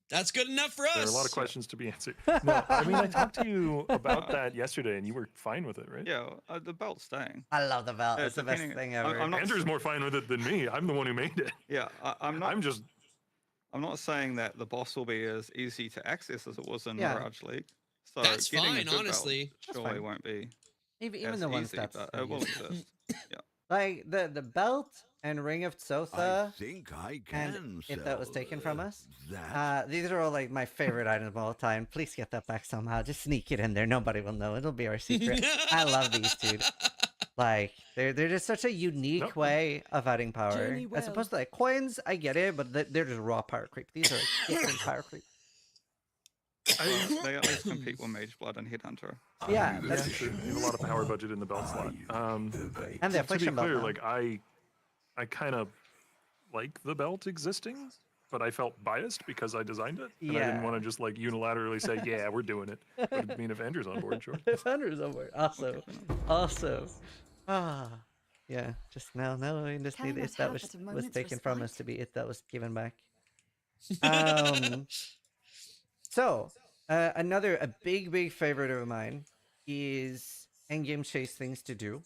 That's good enough for us. There are a lot of questions to be answered. No, I mean, I talked to you about that yesterday, and you were fine with it, right? Yeah, the belt's staying. I love the belt. It's the best thing ever. Andrew's more fine with it than me. I'm the one who made it. Yeah, I'm not. I'm not saying that the boss will be as easy to access as it was in Mirage League. So that's getting fine, a good honestly. Belt surely won't be. Even the one easy, that's but it will exist. Yeah. Like the belt and Ring of Tsotha. I think I And can if that was sell, taken from us, that. these are all like my favorite items of all time. Please get that back somehow. Just sneak it in there. Nobody will know. It'll be our secret. I love these, dude. Like they're just such a unique way of adding power. As opposed to like coins, I get it, but they're just raw power creep. These are like different power creep. They at least compete with Mage Blood and Headhunter. Yeah, that's true. You have a lot of power budget in the belt slot. And the to be affliction belt clear, now. like I kind of like the belt existing, but I felt biased because I designed it, and I didn't want to just like unilaterally say, "Yeah, we're doing it." But I mean, if Andrew's on board, sure. If Andrew's on board, awesome. Yeah. Just now, we just need it that was taken from us to be it that was given back. So, a big favorite of mine is endgame chase things to do.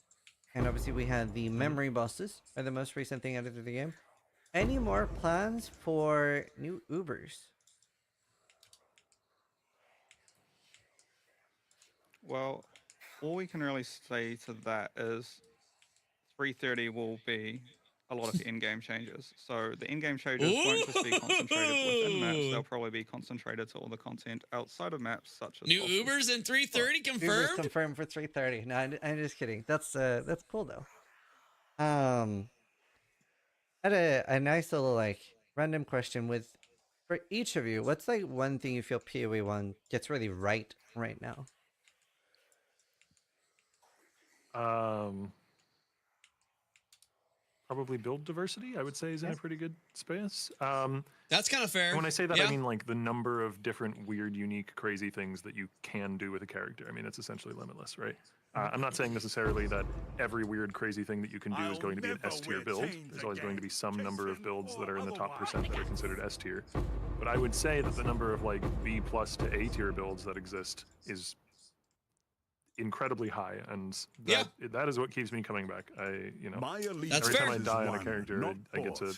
And obviously we had the memory bosses are the most recent thing added to the game. Any more plans for new Ubers? Well, all we can really say to that is 330 will be a lot of in-game changes. So the in-game changes won't just be concentrated within maps. They'll probably be concentrated to all the content outside of maps, such as new Ubers in 330 confirmed. Ubers confirmed for 330. No, I'm just kidding. That's cool though. I had a nice little like random question for each of you. What's like one thing you feel PoE 1 gets really right now? Probably build diversity, I would say, is in a pretty good space. That's kind of fair. When I say that, I mean like the number of different weird, unique, crazy things that you can do with a character. I mean, it's essentially limitless, right? I'm not saying necessarily that every weird, crazy thing that you can do is going to be an S tier build. There's always going to be some number of builds that are in the top % that are considered S tier. But I would say that the number of like B+ to A tier builds that exist is incredibly high, and that is what keeps me coming back. Every time I die on a character, I get to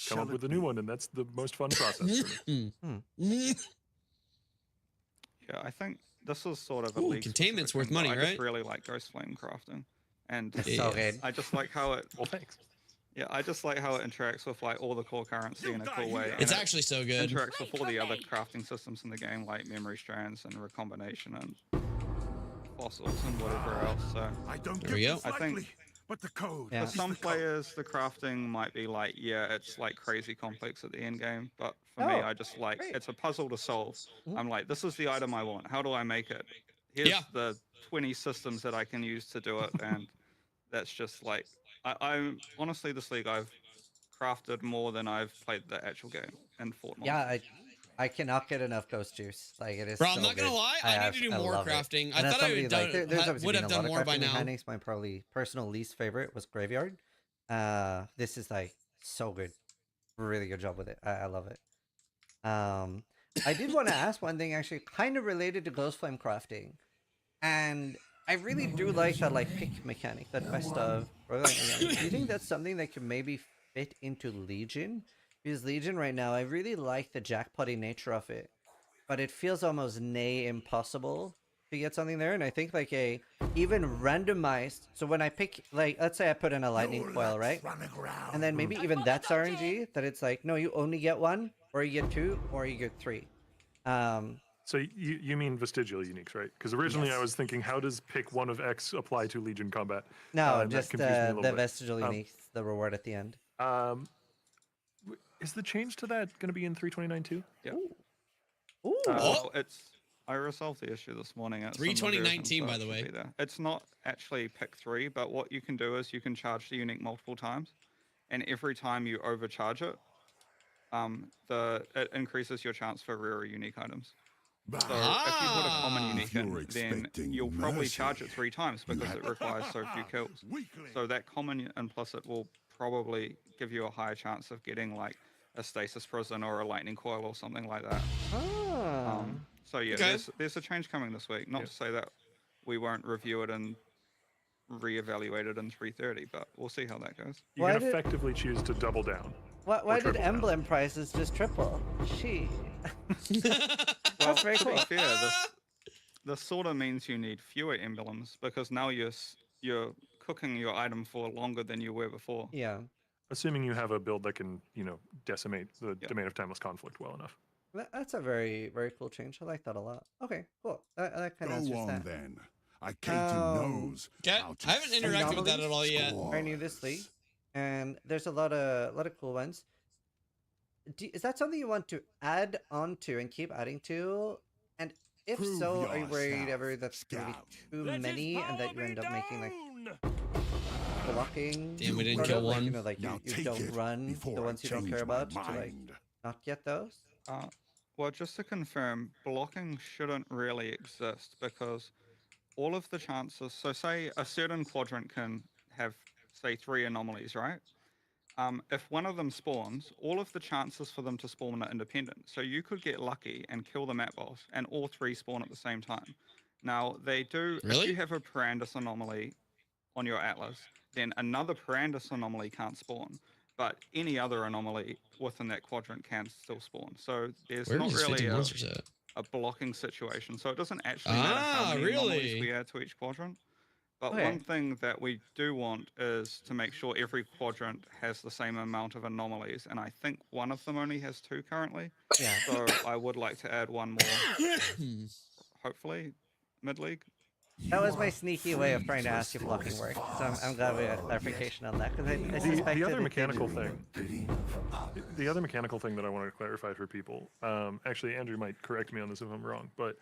come up with a new one, and that's the most fun process for me. Yeah, I think this is sort of a league containment's worth thing, money, I right? just really like Ghost Flame crafting, and so good. I just like how it. Well, thanks. Yeah, I just like how it interacts with like all the core currency in a cool way. It's actually so good. Interacts with all the other crafting systems in the game, like memory strands and recombination and fossils and whatever else. So there we go. I think. But the code. For some players, the crafting might be like, it's like crazy complex at the end game. But for me, I just like it's a puzzle to solve. I'm like, this is the item I want. How do I make it? Here's the 20 systems that I can use to do it, and that's just like, I'm honestly this league I've crafted more than I've played the actual game and fought more. Yeah, I cannot get enough ghost juice. Like it is. Bro, so I'm not gonna good. lie. I need to do more crafting. I thought I would have done more by now. Mechanics, my probably personal least favorite was Graveyard. This is like so good. Really good job with it. I love it. I did want to ask one thing actually, kind of related to Ghost Flame crafting, and I really do like that like pick mechanic, that best of. Do you think that's something that could maybe fit into Legion? Because Legion right now, I really like the jackpotty nature of it, but it feels almost impossible to get something there. And I think like even randomized. So when I pick, like, let's say I put in a lightning coil, right? And then maybe even that's RNG, that it's like, no, you only get one, or you get two, or you get three. So you mean vestigial uniques, right? Because originally I was thinking, how does pick one of X apply to Legion combat? No, just the vestigial uniques, the reward at the end. Is the change to that going to be in 329 too? Yeah. Ooh. I resolved the issue this morning. 32019, by the way. It's not actually pick 3, but what you can do is you can charge the unique multiple times, and every time you overcharge it, it increases your chance for rare unique items. So if you put a common unique in, then you'll probably charge it 3 times because it requires so few kills. So that common implicit will probably give you a higher chance of getting like a stasis prison or a lightning coil or something like that. Oh. So yeah, Okay. there's a change coming this week. Not to say that we won't review it and reevaluate it in 3:30, but we'll see how that goes. You can effectively choose to double down. Why did triple down. emblem prices just triple? She. Well, very to be cool. fair, this sort of means you need fewer emblems because now you're cooking your item for longer than you were before. Yeah. Assuming you have a build that can, decimate the domain of timeless conflict well enough. That's a very, very cool change. I like that a lot. Okay, cool. That kind of answers Go on that. then. I Katie knows. Okay, I haven't interacted with that at all yet. Very new this league, and there's a lot of cool ones. Is that something you want to add on to and keep adding to? And if Prove so, are you worried yourself, ever that's going to be too many and that you end up making like blocking? Damn, we didn't sort kill of, like, one. you know, like Now you take don't it run before the I ones you don't change care my about to like mind. not get those. Well, just to confirm, blocking shouldn't really exist because all of the chances. So, say a certain quadrant can have, say, 3 anomalies, right? If one of them spawns, all of the chances for them to spawn are independent. So you could get lucky and kill the map boss, and all 3 spawn at the same time. Now they do. Really? If you have a Parandus anomaly on your atlas, then another Parandus anomaly can't spawn, but any other anomaly within that quadrant can still spawn. So there's Where not are these really 50 monsters at? a blocking situation. So it doesn't actually matter how many anomalies we add to each quadrant. But Okay. one thing that we do want is to make sure every quadrant has the same amount of anomalies, and I think one of them only has 2 currently. Yeah. So I would like to add one more, hopefully, mid-league. That was my sneaky way of trying to ask if blocking worked. So I'm glad we got clarification on that because I suspected The other it mechanical didn't. thing. The other mechanical thing that I want to clarify for people. Actually, Andrew might correct me on this if I'm wrong, but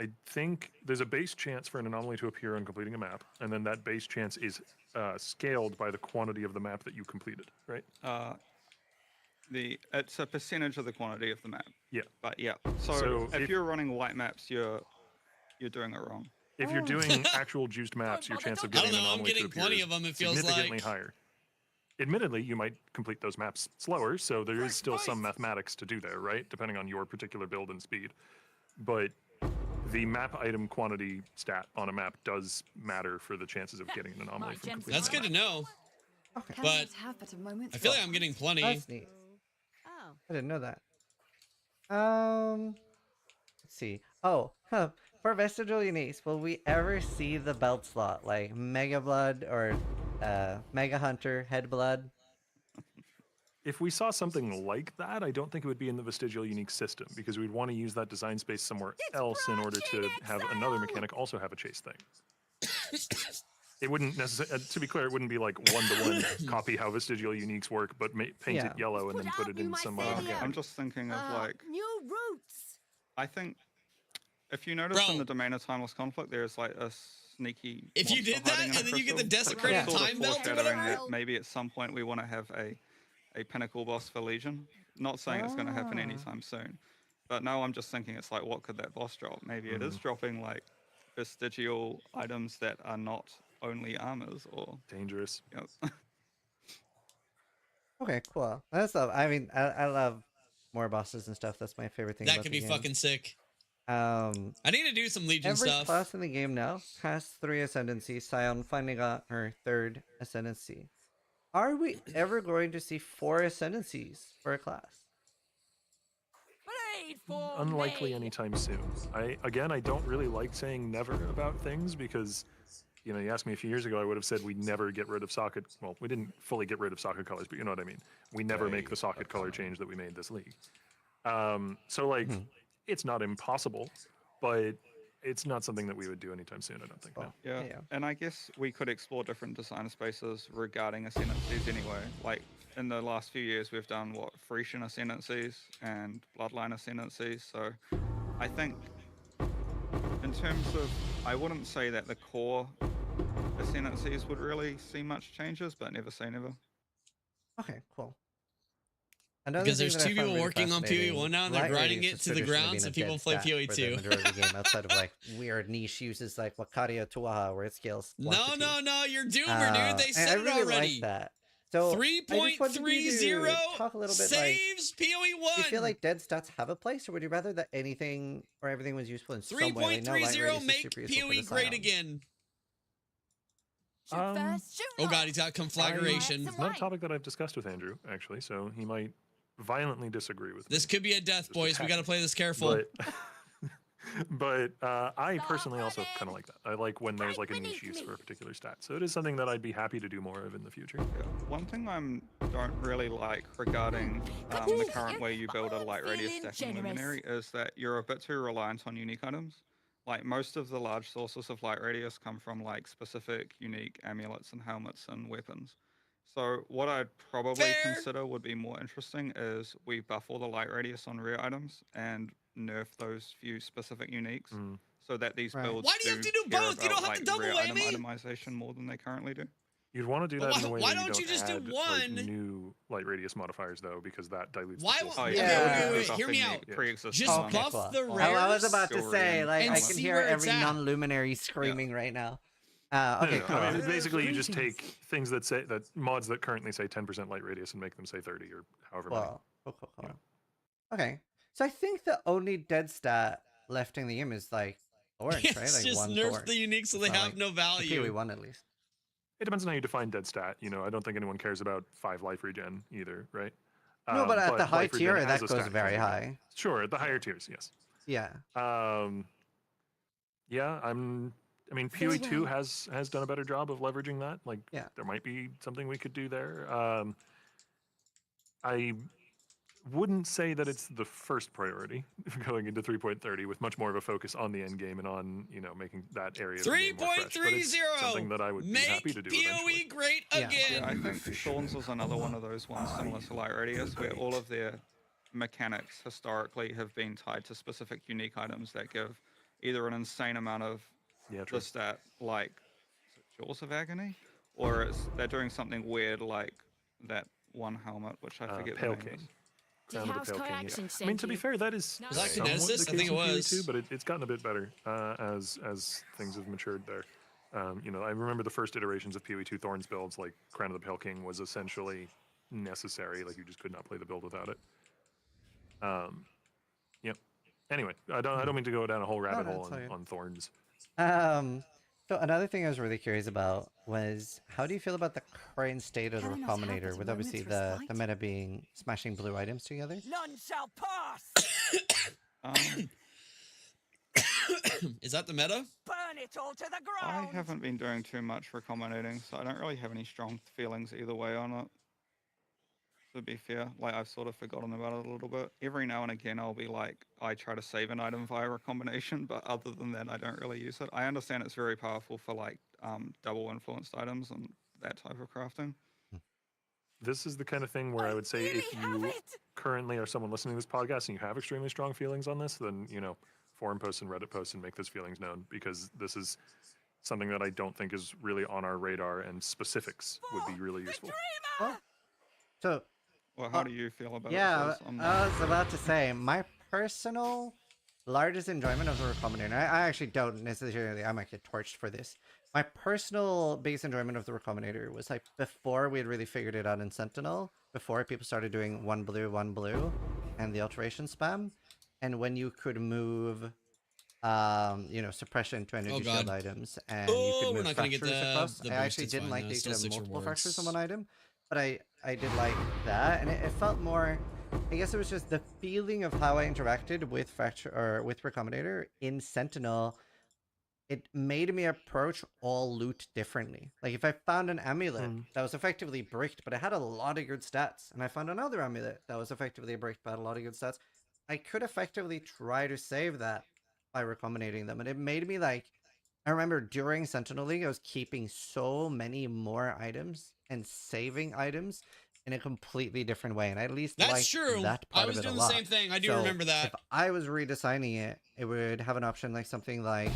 I think there's a base chance for an anomaly to appear on completing a map, and then that base chance is scaled by the quantity of the map that you completed, right? It's a percentage of the quantity of the map. Yeah. But yeah. So if you're running white maps, you're doing it wrong. If you're doing actual juiced maps, your chance of getting an anomaly to appear plenty is of them, it feels significantly like. higher. Admittedly, you might complete those maps slower, so there is still some mathematics to do there, right? Depending on your particular build and speed. But the map item quantity stat on a map does matter for the chances of getting an anomaly from completing That's that good to map. know. But I feel like I'm getting plenty. That's neat. I didn't know that. Let's see. Oh, for Vestigial Uniques, will we ever see the belt slot like Mega Blood or Mega Hunter Head Blood? If we saw something like that, I don't think it would be in the Vestigial Unique system because we'd want to use that design space somewhere else in order to have another mechanic also have a chase thing. It wouldn't necessarily, to be clear, it wouldn't be like one-to-one copy how Vestigial Uniques work, but paint it yellow and then put it in some other I'm just thinking of like, new routes. I think if you notice in the Domain of Timeless Conflict, there's like a sneaky. If you monster did that hiding in and a then you get the crystal, desecrated sort of time belt or foreshadowing whatever. that maybe at some point we want to have a pinnacle boss for Legion. Not saying it's going to happen anytime soon, but no, I'm just thinking it's like, what could that boss drop? Maybe it is dropping like vestigial items that are not only armors or dangerous. Yep. Okay, cool. That's love. I mean, I love more bosses and stuff. That's my favorite thing. That about could the be game. fucking sick. I need to do some Legion every stuff. class in the game now has 3 ascendancies. Scion finally got her 3rd ascendancy. Are we ever going to see 4 ascendancies for a class? Unlikely anytime soon. I don't really like saying never about things because, you asked me a few years ago, I would have said we'd never get rid of socket. Well, we didn't fully get rid of socket colors, but you know what I mean. We never make the socket color change that we made this league. It's not impossible, but it's not something that we would do anytime soon, I don't think. No. Yeah. And I guess we could explore different design spaces regarding ascendancies anyway. Like in the last few years, we've done Frisian ascendancies and Bloodline ascendancies. So I think in terms of, I wouldn't say that the core ascendancies would really see much changes, but never say never. Okay, cool. Another Because thing there's that I 2 find people really working on fascinating, PoE1 now, and they're light grinding radius it has to the traditionally ground, been so a people dead play stat for the PoE2. majority of the game outside of like weird niche uses like Wakaria Tuaha where it scales 1 to 2. No, you're Doomer, dude. They And said I it really already. like that. So I just wanted you to 3.30 talk a little bit saves PoE 1. do you feel like dead stats have a place, or would you rather that anything or everything was useful in some way? Like, no, light radius 3.30 is make super useful for PoE the great Scion. again. Shoot Oh god, he's got conflagration. It's not a topic that I've discussed with Andrew, actually, so he might violently disagree with me. This could be a death, boys. We got to play this careful. But I personally also kind of like that. I like when there's like a niche use for a particular stat. So it is something that I'd be happy to do more of in the future. One thing I don't really like regarding the current way you build a light radius stacking luminary is that you're a bit too reliant on unique items. Like most of the large sources of light radius come from like specific unique amulets and helmets and weapons. So what I'd probably consider would be more interesting is we buff all the light radius on rare items and nerf those few specific uniques so that these builds Why do you have to do care both? You about, don't have to double rare item whammy. itemization more than they currently do. You'd want to do that in a way why that don't you just do add, one? like, new light radius modifiers though, because that dilutes. Why the won't- full wait, stat. hear me out. Just Okay, buff cool. the Oh, rares. I was about to say, like, and I can see hear where it's every at. non-luminary screaming right now. No, Okay, no, cool. I mean, basically, you just take things that say that mods that currently say 10% light radius and make them say 30 or however many. Well, cool. Okay, so I think the only dead stat left in the game is like thorns, Yes, right? Like just one nerf thorn. the unique so they It's not have like no the value. PoE 1 at least. It depends on how you define dead stat. You know, I don't think anyone cares about 5 life regen either, right? No, but at the high life regen tier, as that a goes stat very can be high. good. Sure, at the higher tiers, yes. Yeah. Yeah, I mean, PoE 2 has done a better job of leveraging that. Like, there might be something we could do there. I wouldn't say that it's the first priority going into 3.30 with much more of a focus on the end game and on, you know, making that area of the game more fresh. But it's something that I would be happy to do eventually. PoE great again. Yeah, I think Thorns was another one of those ones similar to Light Radius where all of their mechanics historically have been tied to specific unique items that give either an insane amount of the stat like Jaws of Agony, or they're doing something weird like that one helmet, which I forget the name is. Crown of the Pale King, yeah. I mean, to be fair, that is Was that somewhat Kinesis? the I case think it in PoE was. too, but it's gotten a bit better as things have matured there. You know, I remember the first iterations of PoE 2 Thorns builds, like Crown of the Pale King, was essentially necessary. Like you just could not play the build without it. Yep. Anyway, I don't mean to go down a whole rabbit hole on Thorns. So another thing I was really curious about was how do you feel about the current state of the Recombinator, with obviously the meta being smashing blue items together? None shall pass. Is that the meta? Burn it all to the I ground. haven't been doing too much recombinating, so I don't really have any strong feelings either way on it. To be fair, like I've sort of forgotten about it a little bit. Every now and again I'll be like, I try to save an item via recombination, but other than that I don't really use it. I understand it's very powerful for like double influenced items and that type of crafting. This is the kind of thing where I would say if you currently are someone listening to this podcast and you have extremely strong feelings on this, then, you know, forum posts and Reddit posts and make those feelings known, because this is something that I don't think is really on our radar, and specifics would be really useful. So, well, how do you feel about it? Fizz? I was about to say, my personal largest enjoyment of the Recombinator, I actually don't necessarily, I might get torched for this. My personal biggest enjoyment of the Recombinator was like before we had really figured it out in Sentinel, before people started doing one blue, and the alteration spam, and when you could move, you know, suppression to energy shield items, and you could move fractures across. I actually didn't like that you could have multiple fractures on one item, but I did like that, and it felt more, I guess it was just the feeling of how I interacted with Fracture or with Recombinator in Sentinel. It made me approach all loot differently. Like if I found an amulet that was effectively bricked, but it had a lot of good stats, and I found another amulet that was effectively bricked but had a lot of good stats, I could effectively try to save that by recombinating them. And it made me like, I remember during Sentinel League, I was keeping so many more items and saving items in a completely different way, and I at least liked that part I was of it doing a the lot. same thing. I do So remember that. If I was redesigning it, it would have an option like something like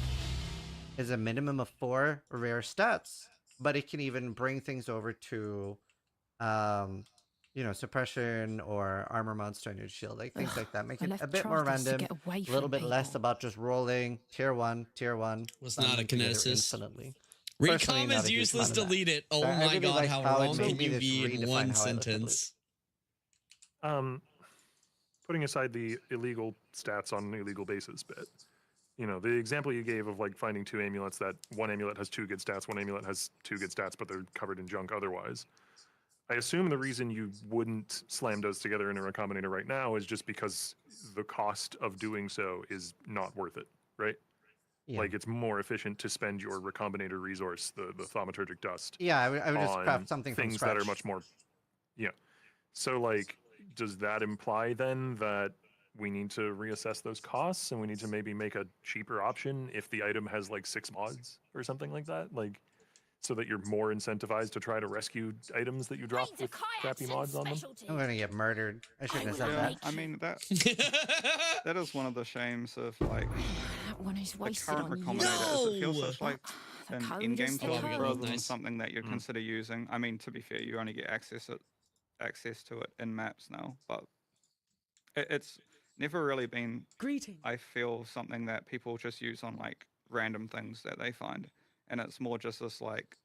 is a minimum of 4 rare stats, but it can even bring things over to, you know, suppression or armor mods to energy shield, like things like that. Make it a bit more random, a little bit less about just rolling tier 1. Was not a kinesis. Infinitely. personally Recom not is a huge useless. fan of that. Delete it. Oh I my really god, like how how it wrong made can me you just be in redefine one how I look at loot. sentence? Putting aside the illegal stats on an illegal basis bit, you know, the example you gave of like finding 2 amulets, that one amulet has 2 good stats, one amulet has 2 good stats, but they're covered in junk otherwise. I assume the reason you wouldn't slam those together in a recombinator right now is just because the cost of doing so is not worth it, right? Yeah. Like it's more efficient to spend your recombinator resource, the thaumaturgic dust. Yeah, I would just on craft something from things that are scratch. much more. Yeah. So like, does that imply then that we need to reassess those costs and we need to maybe make a cheaper option if the item has like 6 mods or something like that? Like, so that you're more incentivized to try to rescue items that you drop with crappy mods on them? I'm gonna get murdered. I shouldn't have said Yeah, that. I mean that is one of the shames of like That one is the wasted current on you. recombinator. Is it feels such like The an code in-game is the tool code. rather than Nice. something that you'd consider using. I mean, to be fair, you only get access to it in maps now, but it's never really been. I feel something that people just use on like random things that they find, and it's more just this like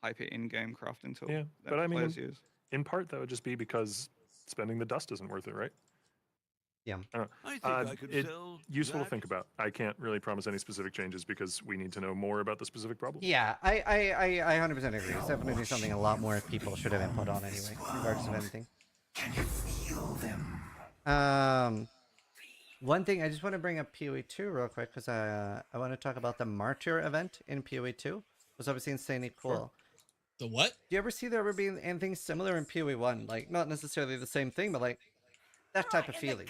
hyper in-game crafting tool. Yeah, that but I mean, players use. in part that would just be because spending the dust isn't worth it, right? Yeah. I don't know. It's useful to think about. I can't really promise any specific changes because we need to know more about the specific problem. Yeah, I 100% agree. It's definitely something a lot more people should have input on anyway, regardless of anything. Can you feel them? One thing I just want to bring up PoE 2 real quick because I want to talk about the Martyr event in PoE 2. It was obviously insanely cool. Sure. The what? Do you ever see there ever being anything similar in PoE 1? Like, not necessarily the same thing, but like that type of feeling.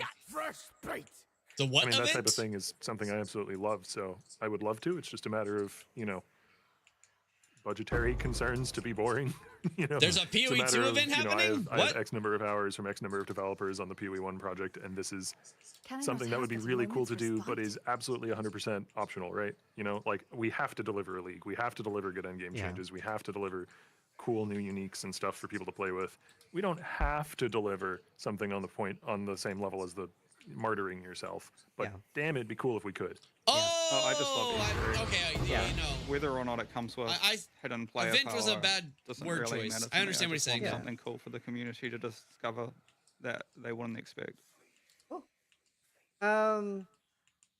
The what I mean, event? that type of thing is something I absolutely love, so I would love to. It's just a matter of, you know, budgetary concerns to be boring. You know, There's a It's PoE matter 2 of, event you know, happening? I have X number of hours from X number of developers on the PoE 1 project, and this is something that would be really cool to do, but is absolutely 100% optional, right? You know, like we have to deliver a league, we have to deliver good endgame changes, we have to deliver cool new uniques and stuff for people to play with. We don't have to deliver something on the same level as the martyring yourself, but damn, it'd be cool if we could. Oh, I just love it. Okay, yeah, I know. Whether or not it comes with hidden player event power was a bad doesn't word really choice. matter to I me. understand what just he's saying. want something cool for the community to discover that they wouldn't expect.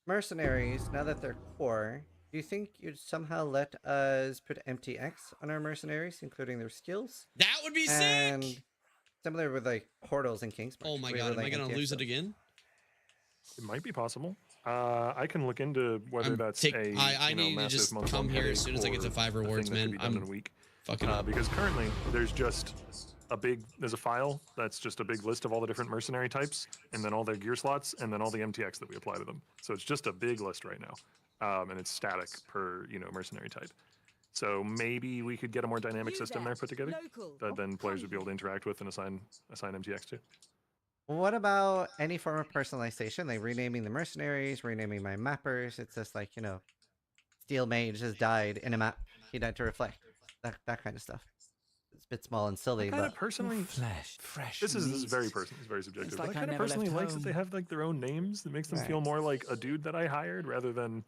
Mercenaries, now that they're core, do you think you'd somehow let us put MTX on our mercenaries, including their skills? That would be and sick! Similar with like portals and Kingsburg. Oh my god, am I gonna lose it again? It might be possible. I can look into whether that's I need to just come here as soon as I get to 5 rewards, man. I'm in a week. Fucking up. Because currently there's just there's a file that's just a big list of all the different mercenary types, and then all their gear slots, and then all the MTX that we apply to them. So it's just a big list right now, and it's static per mercenary type. So maybe we could get a more dynamic system there put together that then players would be able to interact with and assign MTX to. What about any form of personalization, like renaming the mercenaries, renaming my mappers? It's just like, you know, Steel Mage has died in a map. He died to reflect. That kind of stuff. It's a bit small and silly, but personally, this is very personal. It's very subjective. Like but I kind of personally like that they have like their own names. That makes them feel more like a dude that I hired rather than,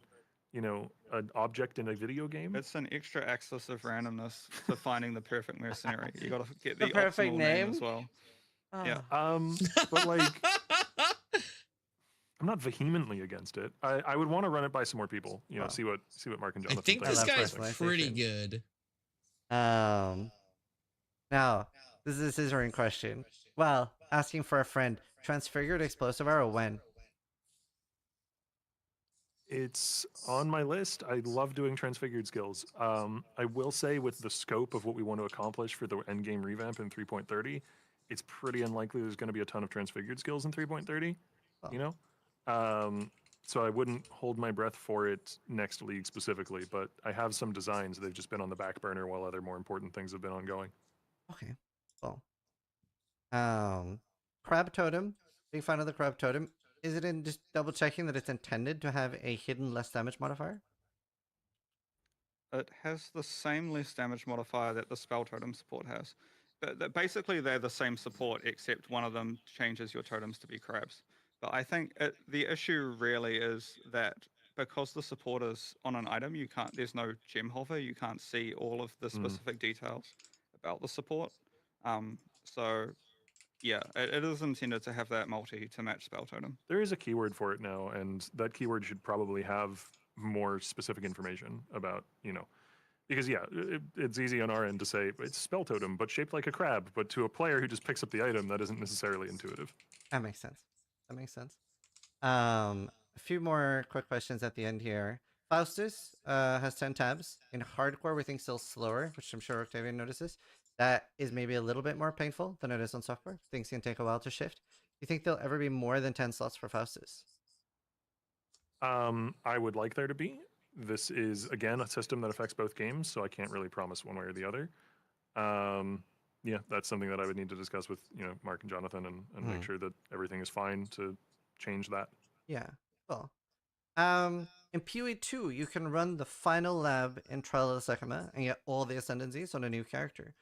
you know, an object in a video game. It's an extra axis of randomness to finding the perfect mercenary. You got to get the perfect optimal name as well. Yeah. But like, I'm not vehemently against it. I would want to run it by some more people. You know, see what Mark and Jonathan I think think. this guy's pretty good. Now, this is a scissoring question. Well, asking for a friend. Transfigured explosive arrow when? It's on my list. I love doing transfigured skills. I will say with the scope of what we want to accomplish for the endgame revamp in 3.30, it's pretty unlikely there's going to be a ton of transfigured skills in 3.30, you know? So I wouldn't hold my breath for it next league specifically, but I have some designs. They've just been on the back burner while other more important things have been ongoing. Okay, cool. Crab Totem. Big fan of the Crab Totem. Is it in just double checking that it's intended to have a hidden less damage modifier? It has the same less damage modifier that the spell totem support has. But basically they're the same support, except one of them changes your totems to be crabs. But I think the issue really is that because the support is on an item, you can't. There's no gem hover. You can't see all of the specific details about the support. So yeah, it is intended to have that multi to match spell totem. There is a keyword for it now, and that keyword should probably have more specific information about, because yeah, it's easy on our end to say it's spell totem, but shaped like a crab. But to a player who just picks up the item, that isn't necessarily intuitive. That makes sense. That makes sense. A few more quick questions at the end here. Faustus has 10 tabs. In hardcore, we think still slower, which I'm sure Octavian notices. That is maybe a little bit more painful than it is on software. Things can take a while to shift. Do you think there'll ever be more than 10 slots for Faustus? I would like there to be. This is, again, a system that affects both games, so I can't really promise one way or the other. Yeah, that's something that I would need to discuss with, Mark and Jonathan and make sure that everything is fine to change that. Yeah, cool. In PoE 2, you can run the final lab in Trial of the Sekima and get all the ascendancies on a new character.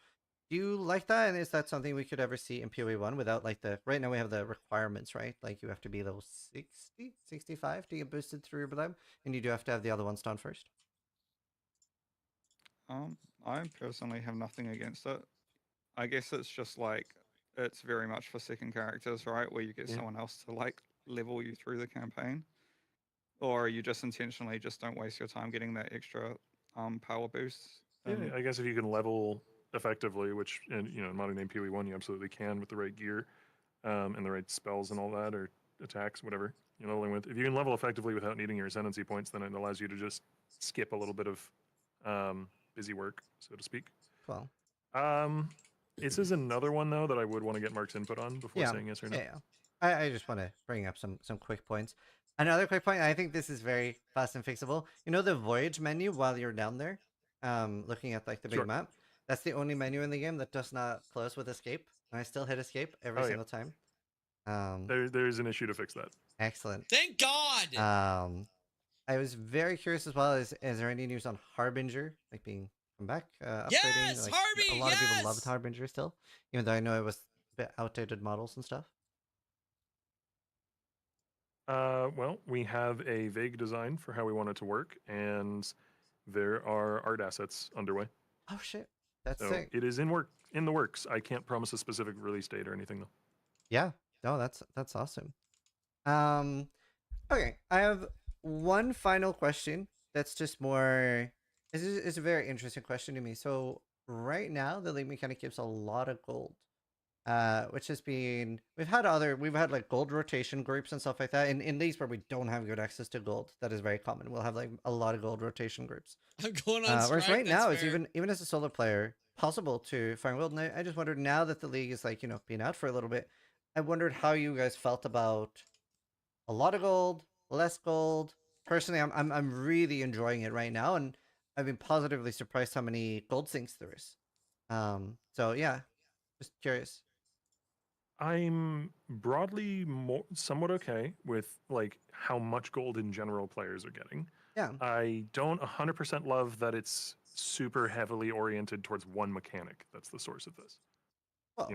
Do you like that? And is that something we could ever see in PoE 1 without like right now we have the requirements, right? Like you have to be level 60, 65 to get boosted through your lab, and you do have to have the other ones done first. I personally have nothing against it. I guess it's just like, it's very much for second characters, right? Where you get someone else to like level you through the campaign. Or you just intentionally just don't waste your time getting that extra power boost. Yeah, I guess if you can level effectively, which in modern day PoE 1 you absolutely can with the right gear and the right spells and all that, or attacks, whatever you're leveling with. If you can level effectively without needing your ascendancy points, then it allows you to just skip a little bit of busy work, so to speak. Cool. This is another one though that I would want to get Mark's input on before saying yes or no. Yeah. I just want to bring up some quick points. Another quick point, I think this is very fast and fixable. You know the voyage menu while you're down there, looking at like the big map? That's the only menu in the game that does not close with escape. And I still hit escape every single time. There's an issue to fix that. Excellent. Thank God! I was very curious as well, is there any news on Harbinger, like being come back? Upgrading? Yes! Like, Harbinger! A lot of people loved Harbinger still, even though I know it was a bit outdated models and stuff. Well, we have a vague design for how we want it to work, and there are art assets underway. Oh shit, that's so sick. It is in the works. I can't promise a specific release date or anything though. Yeah, no, that's awesome. Okay, I have one final question. That's just more. It's a very interesting question to me. So right now, the league mechanic gives a lot of gold. Which has been we've had like gold rotation groups and stuff like that in leagues where we don't have good access to gold. That is very common. We'll have like a lot of gold rotation groups. I'm going on whereas right now it's even as a solo player possible to find gold. And I just wondered, now that the league is like being out for a little bit, I wondered how you guys felt about a lot of gold, less gold. Personally, I'm really enjoying it right now, and I've been positively surprised how many gold sinks there is. So yeah, just curious. I'm broadly somewhat okay with like how much gold in general players are getting. Yeah. I don't 100% love that it's super heavily oriented towards one mechanic that's the source of this. Well.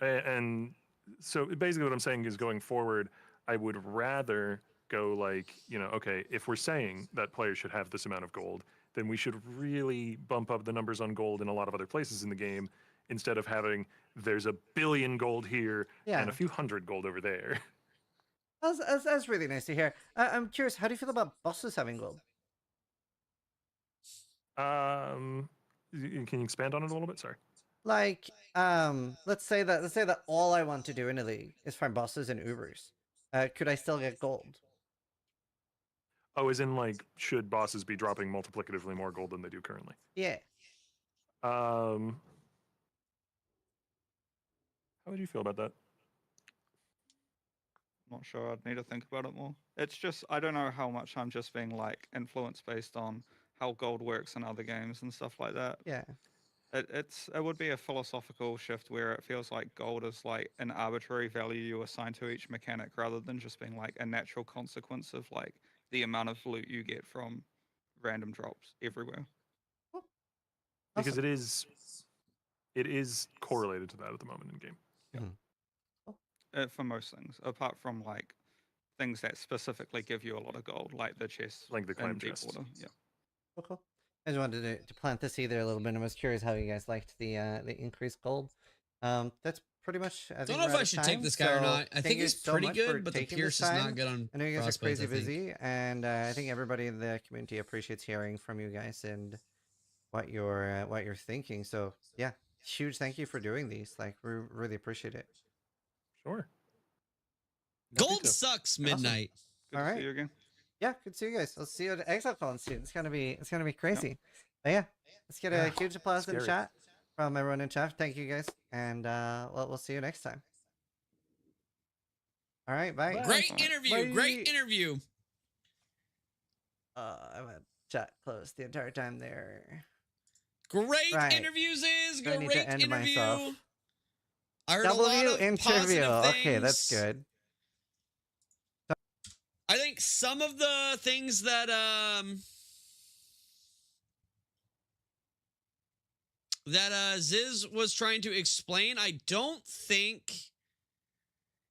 And so basically what I'm saying is, going forward, I would rather go like, okay, if we're saying that players should have this amount of gold, then we should really bump up the numbers on gold in a lot of other places in the game, instead of having there's a billion gold here and a few hundred gold over there. That's really nice to hear. I'm curious, how do you feel about bosses having gold? Can you expand on it a little bit? Sorry. Like, let's say that all I want to do in a league is find bosses and Ubers. Could I still get gold? Oh, as in like, should bosses be dropping multiplicatively more gold than they do currently? Yeah. How would you feel about that? Not sure. I'd need to think about it more. It's just, I don't know how much I'm just being like influenced based on how gold works in other games and stuff like that. Yeah. It would be a philosophical shift where it feels like gold is like an arbitrary value you assign to each mechanic, rather than just being like a natural consequence of like the amount of loot you get from random drops everywhere. Because it is correlated to that at the moment in game. Yeah. For most things, apart from like things that specifically give you a lot of gold, like the chest, like the clam in deep chest. water. Yeah. Cool. I just wanted to plant the seed there a little bit. I was curious how you guys liked the increased gold. That's pretty much. I Don't know if I should take this guy or not. I think he's pretty good, but the Pierce is not good on I know you guys are Frostblades, crazy I think. busy, and I think everybody in the community appreciates hearing from you guys and what you're thinking. So yeah, huge thank you for doing these. Like we really appreciate it. Sure. Gold sucks, Midnight. Good All to right. see you again. Yeah, good to see you guys. I'll see you at Exile Con soon. It's gonna be crazy. But yeah, let's get a huge applause in Scary. chat from everyone in chat. Thank you guys, and we'll see you next time. All right, bye. Great interview. Bye. Great interview. I've had chat closed the entire time there. Great Right. interviews is I need great to end interview. myself. I heard a lot W of interview. positive Okay, that's things. good. I think some of the things that Ziz was trying to explain, I don't think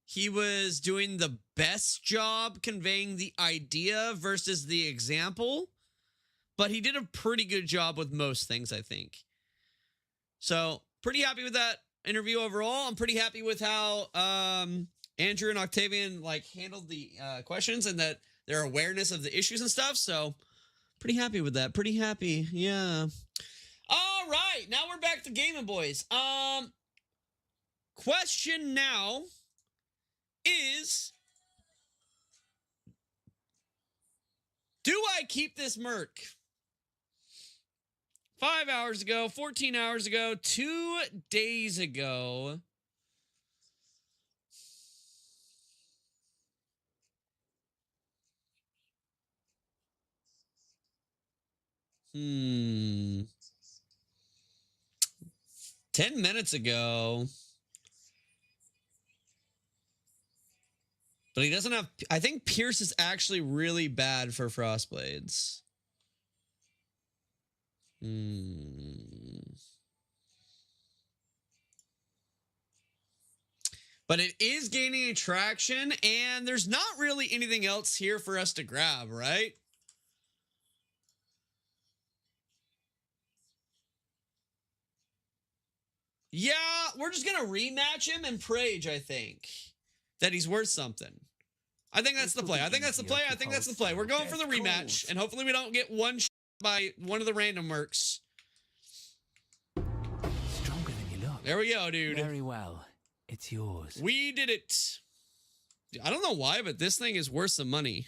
he was doing the best job conveying the idea versus the example, but he did a pretty good job with most things, I think. So, pretty happy with that interview overall. I'm pretty happy with how Andrew and Octavian like handled the questions and that their awareness of the issues and stuff. So, pretty happy with that. Pretty happy. Yeah. All right, now we're back to gaming, boys. Question now is, do I keep this Merc? 5 hours ago, 14 hours ago, 2 days ago. Hmm. 10 minutes ago. But he doesn't have... I think Pierce is actually really bad for Frostblades. But it is gaining traction, and there's not really anything else here for us to grab, right? Yeah, we're just going to rematch him and Prage, I think. That he's worth something. I think that's the play. I think that's the play. I think that's the play. We're going for the rematch, and hopefully we don't get one by one of the random Mercs. Stronger than you look. There we go, dude. Very well. It's yours. We did it. I don't know why, but this thing is worth some money.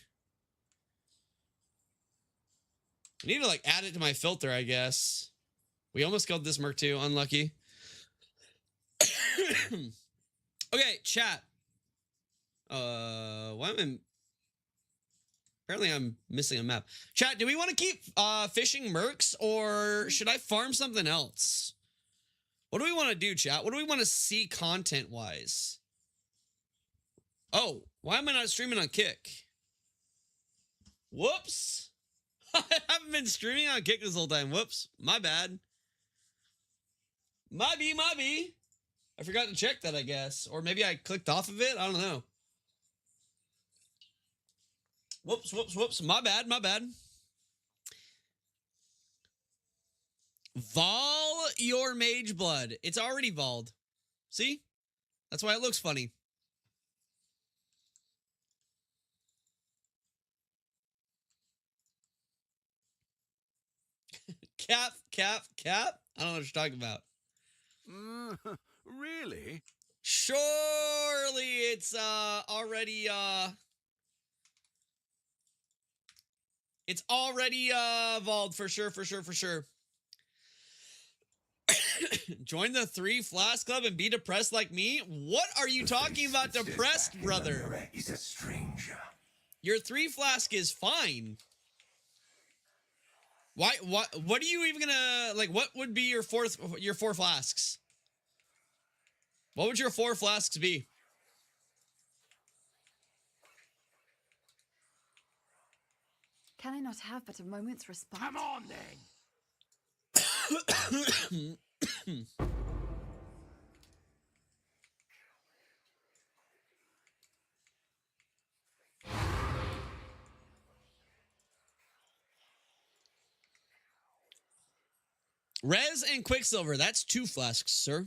I need to like add it to my filter, I guess. We almost killed this Merc too. Unlucky. Okay, chat. Why am I... Apparently I'm missing a map. Chat, do we want to keep fishing Mercs, or should I farm something else? What do we want to do, chat? What do we want to see content-wise? Oh, why am I not streaming on Kick? Whoops. I haven't been streaming on Kick this whole time. Whoops. My bad. My B. I forgot to check that, I guess. Or maybe I clicked off of it. I don't know. Whoops. My bad. Vol your mage blood. It's already volled. See? That's why it looks funny. Cap. I don't know what you're talking about. Really? Surely it's already it's already evolved for sure. Join the 3 Flask Club and be depressed like me? What are you talking about, depressed, brother? He's a stranger. Your 3 Flask is fine. Why? What are you even gonna like? What would be your 4 flasks? What would your 4 flasks be? Can I not have but a moment's respite? Come on then. Res and Quicksilver. That's 2 flasks, sir.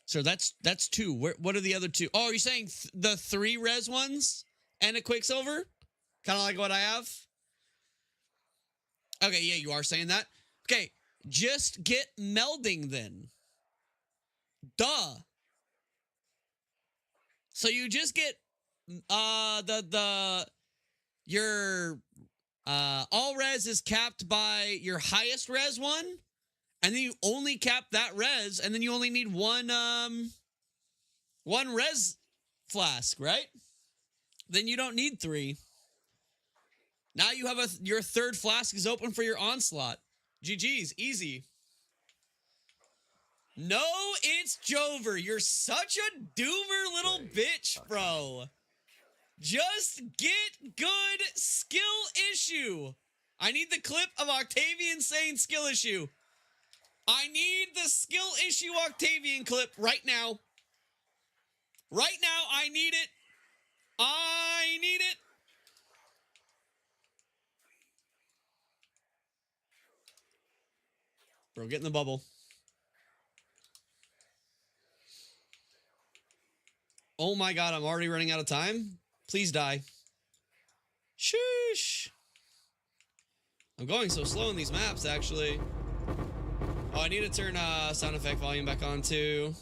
Sir, that's 2. What are the other 2? Oh, are you saying the 3 res ones and a Quicksilver? Kind of like what I have? Okay, yeah, you are saying that. Okay, just get melding then. Duh. So you just get your all res is capped by your highest res one, and then you only cap that res, and then you only need one res flask, right? Then you don't need 3. Now you have your 3rd flask is open for your onslaught. GG's, easy. No, it's Jover. You're such a doomer little bitch, bro. Just get good skill issue. I need the clip of Octavian saying skill issue. I need the skill issue Octavian clip right now. Right now, I need it. I need it. Bro, get in the bubble. Oh my god, I'm already running out of time. Please die. Sheesh. I'm going so slow in these maps, actually. Oh, I need to turn sound effect volume back on, too.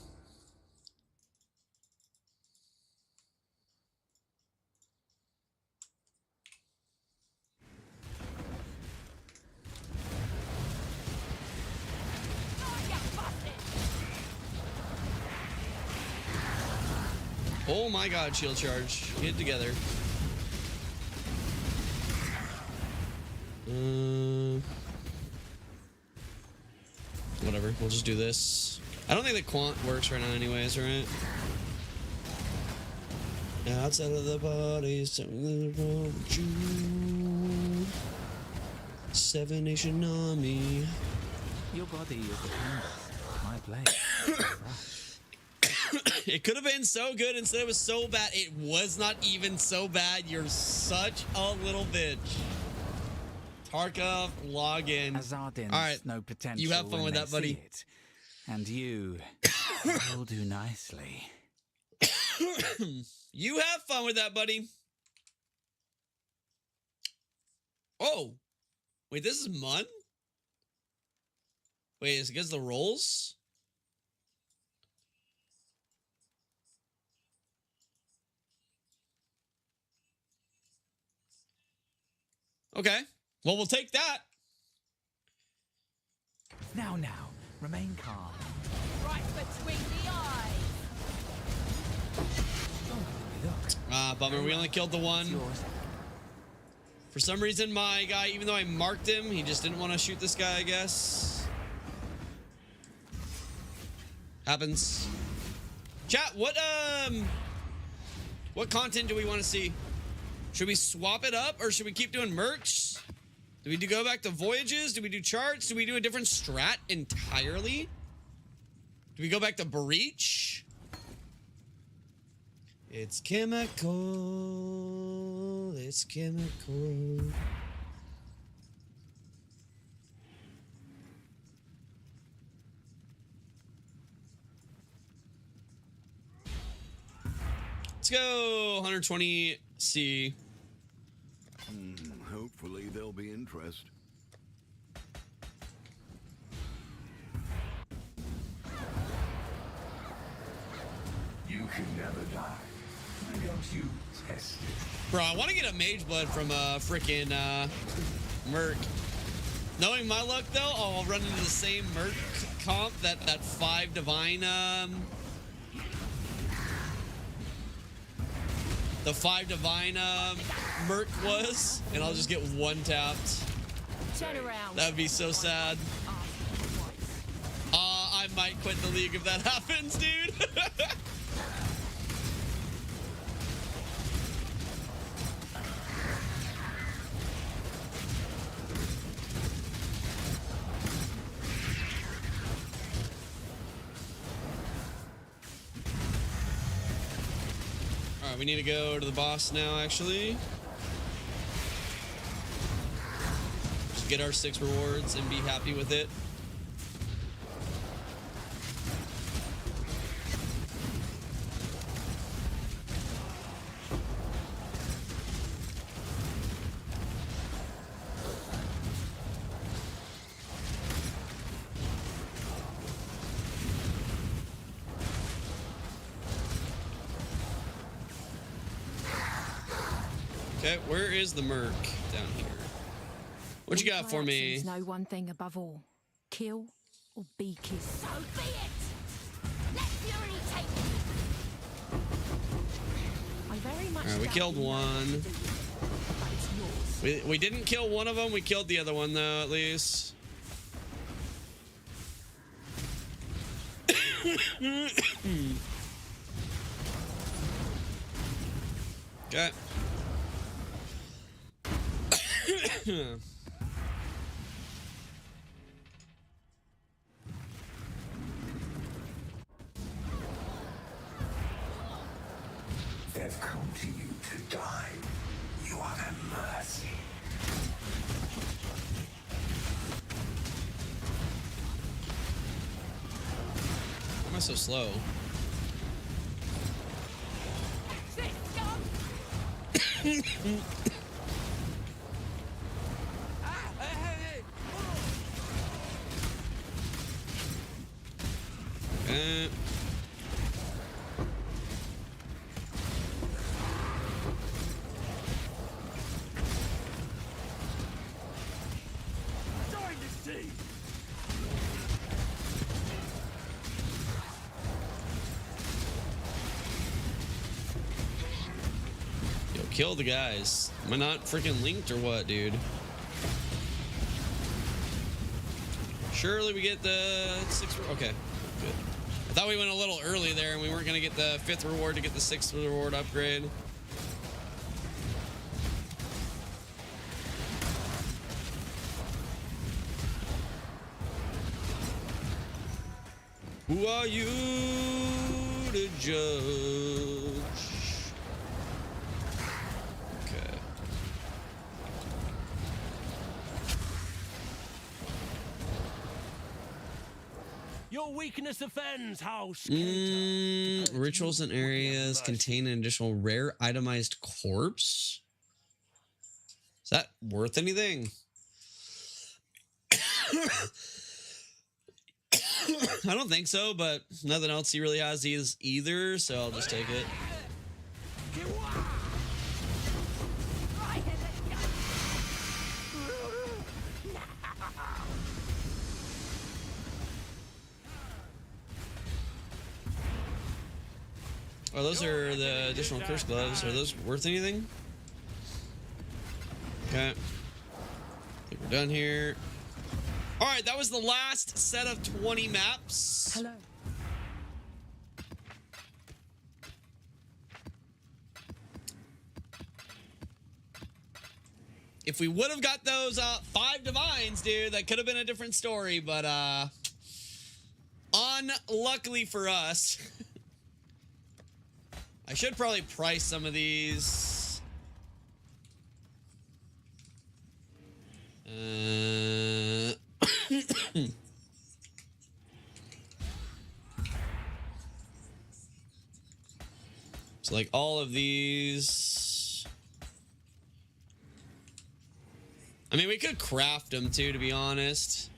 Oh my god, shield charge. Get it together. Whatever, we'll just do this. I don't think the quant works right now anyways, right? Outside of the body, 7 Nation Army. Your body is the canvas. My blade. It could have been so good instead it was so bad. It was not even so bad. You're such a little bitch. Tarkov, log in. All right, no potential. you have fun with that, buddy. And you will do nicely. You have fun with that, buddy. Oh, wait, this is Mun? Wait, is it because of the rolls? Okay. Well, we'll take that. Now, remain calm. Right between the eyes. Bummer. We only killed the one. For some reason, my guy, even though I marked him, he just didn't want to shoot this guy, I guess. Happens. Chat, what content do we want to see? Should we swap it up or should we keep doing merch? Do we go back to voyages? Do we do charts? Do we do a different strat entirely? Do we go back to breach? It's chemical. It's chemical. Let's go 120C. Hopefully there'll be interest. You can never die. Why don't you test it? Bro, I want to get a mage blood from frickin' Merc. Knowing my luck though, I'll run into the same Merc comp that 5 divine the 5 divine Merc was, and I'll just get 1 tapped. Turn around. That would be so sad. I might quit the league if that happens, dude. Alright, we need to go to the boss now, actually. Just get our 6 rewards and be happy with it. Okay, where is the Merc? Down here. What you got for me? Know one thing above all: kill or be killed. So be it. Let fury take you. I very much. All right, we killed one. We didn't kill one of them. We killed the other one though, at least. Okay. They've come to you to die. You are their mercy. Why am I so slow? Yo, kill the guys. Am I not freaking linked or what, dude? Surely we get the 6th. Okay, good. I thought we went a little early there and we weren't gonna get the 5th reward to get the 6th reward upgrade. Who are you to judge? Okay. Your weakness offends, house. Rituals and areas contain an additional rare itemized corpse. Is that worth anything? I don't think so, but nothing else he really has either, so I'll just take it. Oh, those are the additional curse gloves. Are those worth anything? Okay. I think we're done here. All right, that was the last set of 20 maps. Hello. If we would have got those 5 divines, dude, that could have been a different story, but unluckily for us. I should probably price some of these. So like all of these. I mean, we could craft them too, to be honest.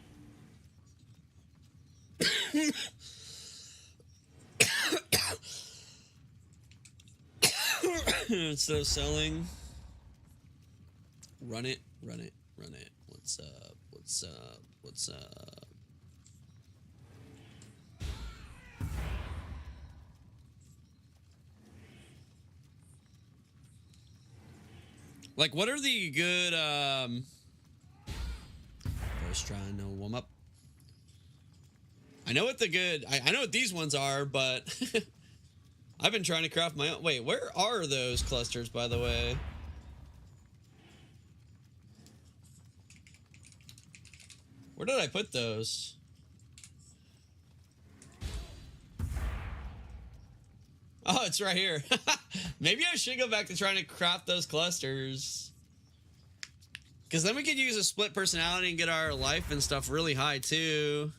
Instead of selling. Run it, run it, run it. What's up? What's up? What's up? Like, what are the good, I was trying to warm up. I know what the good, I know what these ones are, but I've been trying to craft my own. Wait, where are those clusters, by the way? Where did I put those? Oh, it's right here. Maybe I should go back to trying to craft those clusters. Because then we could use a split personality and get our life and stuff really high, too.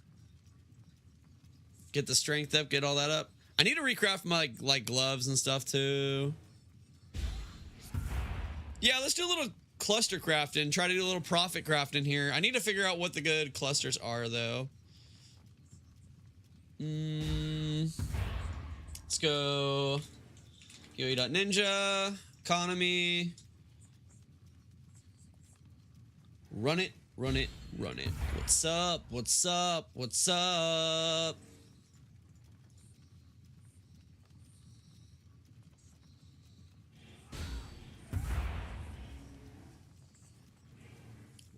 Get the strength up, get all that up. I need to recraft my, like gloves and stuff, too. Yeah, let's do a little cluster crafting. Try to do a little profit crafting here. I need to figure out what the good clusters are, though. Let's go. Yoi.ninja. Economy. Run it, run it, run it. What's up? What's up? What's up?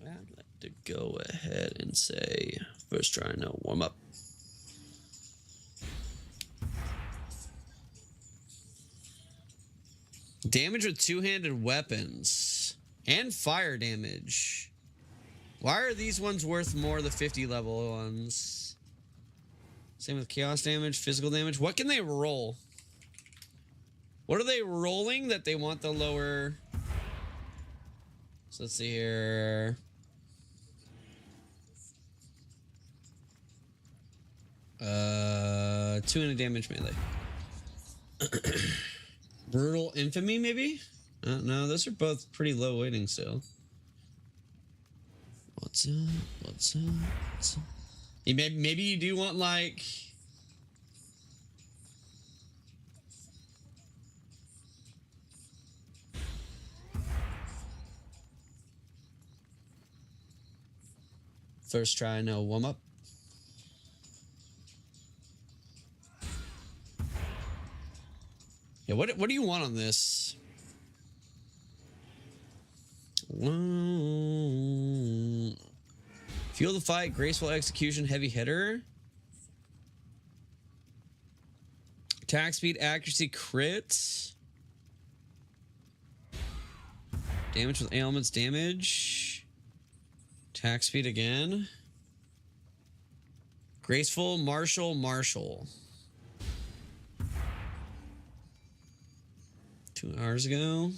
I'd like to go ahead and say, first try no warm up. Damage with two-handed weapons and fire damage. Why are these ones worth more, the 50 level ones? Same with chaos damage, physical damage. What can they roll? What are they rolling that they want the lower? So let's see here. Two-handed damage melee. Brutal infamy, maybe? No, those are both pretty low weighting still. What's up? What's up? What's up? Maybe you do want like. First try, no warm up. Yeah, what do you want on this? Feel the fight, graceful execution, heavy hitter. Attack speed, accuracy, crit. Damage with ailments, damage. Attack speed again. Graceful, martial, martial. 2 hours ago.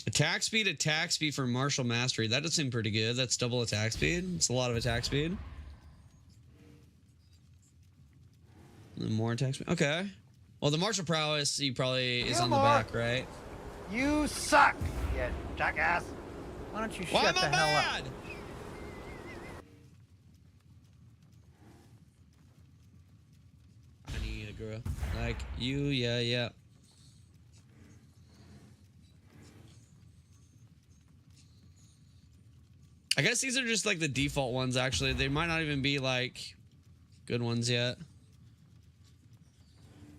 Attack speed for martial mastery. That does seem pretty good. That's double attack speed. It's a lot of attack speed. And more attack speed. Okay. Well, the martial prowess, he probably is on the back, right? You suck, you jackass. Why don't you shut the hell up? I need a girl like you, yeah. I guess these are just like the default ones, actually. They might not even be like good ones yet.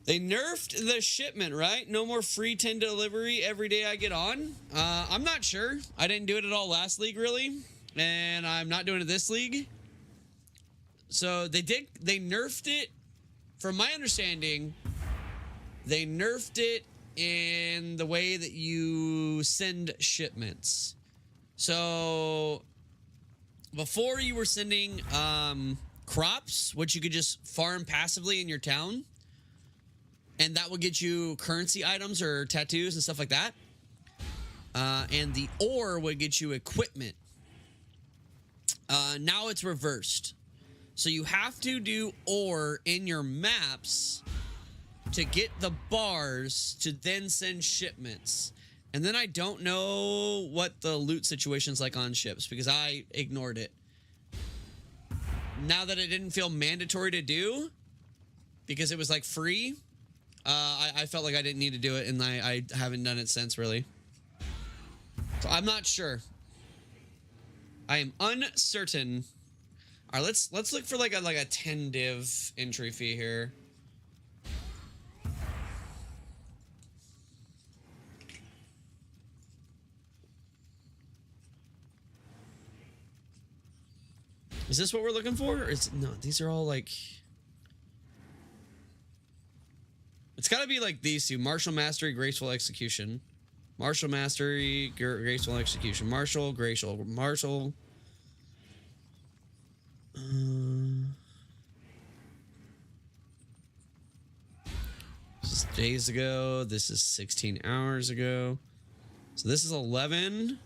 They nerfed the shipment, right? No more free 10 delivery every day I get on. I'm not sure. I didn't do it at all last league, really. And I'm not doing it this league. So they nerfed it. From my understanding, they nerfed it in the way that you send shipments. So before you were sending crops, which you could just farm passively in your town, and that would get you currency items or tattoos and stuff like that. And the ore would get you equipment. Now it's reversed. So you have to do ore in your maps to get the bars to then send shipments. And then I don't know what the loot situation's like on ships because I ignored it. Now that it didn't feel mandatory to do because it was like free, I felt like I didn't need to do it, and I haven't done it since, really. So I'm not sure. I am uncertain. All right, let's look for like a 10 div entry fee here. Is this what we're looking for? Or is no? These are all like. It's got to be like these two: martial mastery, graceful execution. Martial mastery, graceful execution. Martial, graceful, martial. This is days ago. This is 16 hours ago. So this is 11.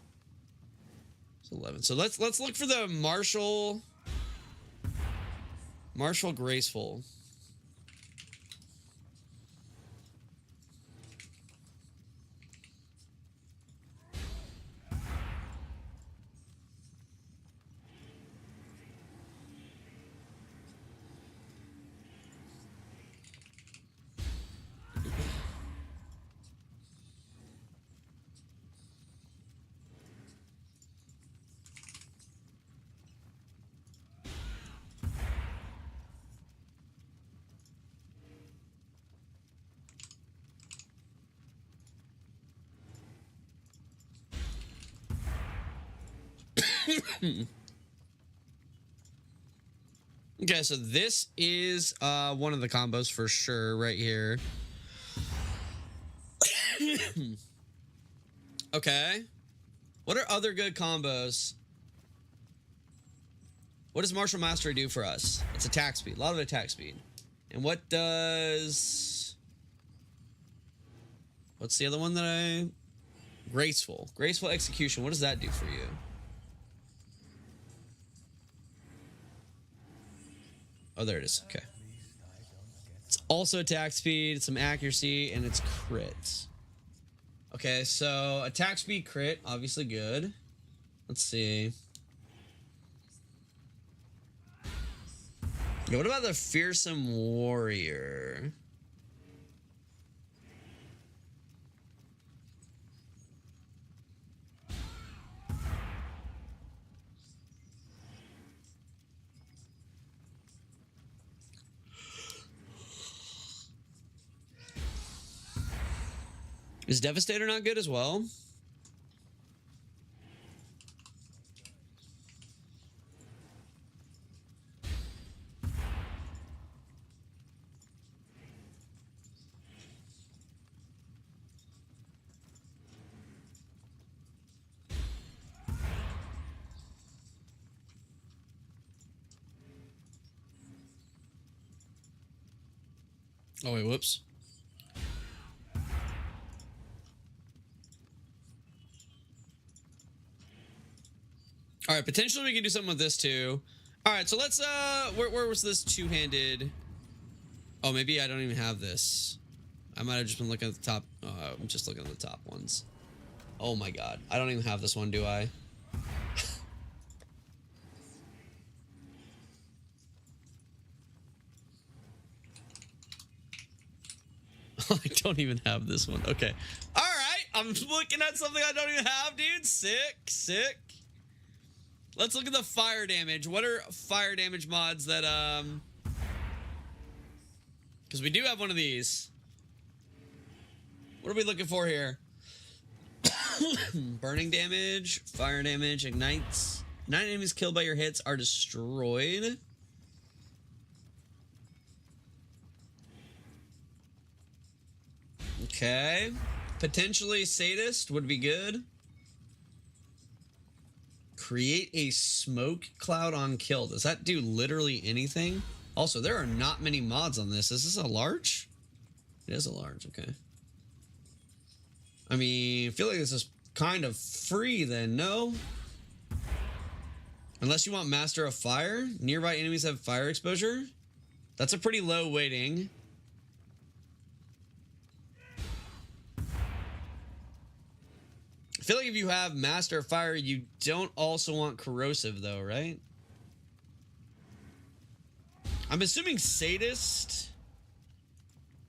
It's 11. So let's look for the martial graceful. Okay, so this is one of the combos for sure right here. Okay. What are other good combos? What does Martial Mastery do for us? It's attack speed. A lot of attack speed. And what does... What's the other one that I... Graceful. Graceful Execution. What does that do for you? Oh, there it is. Okay. It's also attack speed, some accuracy, and it's crit. Okay, so attack speed, crit, obviously good. Let's see. Yeah, what about the Fearsome Warrior? Is Devastator not good as well? Oh, wait, whoops. All right, potentially we can do something with this too. All right, so let's where was this two-handed? Oh, maybe I don't even have this. I might have just been looking at the top. I'm just looking at the top ones. Oh my god, I don't even have this one, do I? I don't even have this one. Okay. All right, I'm looking at something I don't even have, dude. Sick, sick. Let's look at the fire damage. What are fire damage mods that, because we do have one of these. What are we looking for here? Burning damage, fire damage, ignites. 9 enemies killed by your hits are destroyed. Okay. Potentially sadist would be good. Create a smoke cloud on kill. Does that do literally anything? Also, there are not many mods on this. Is this a large? It is a large, okay. I mean, I feel like this is kind of free then, no? Unless you want Master of Fire. Nearby enemies have fire exposure. That's a pretty low weighting. I feel like if you have Master of Fire, you don't also want Corrosive though, right? I'm assuming Sadist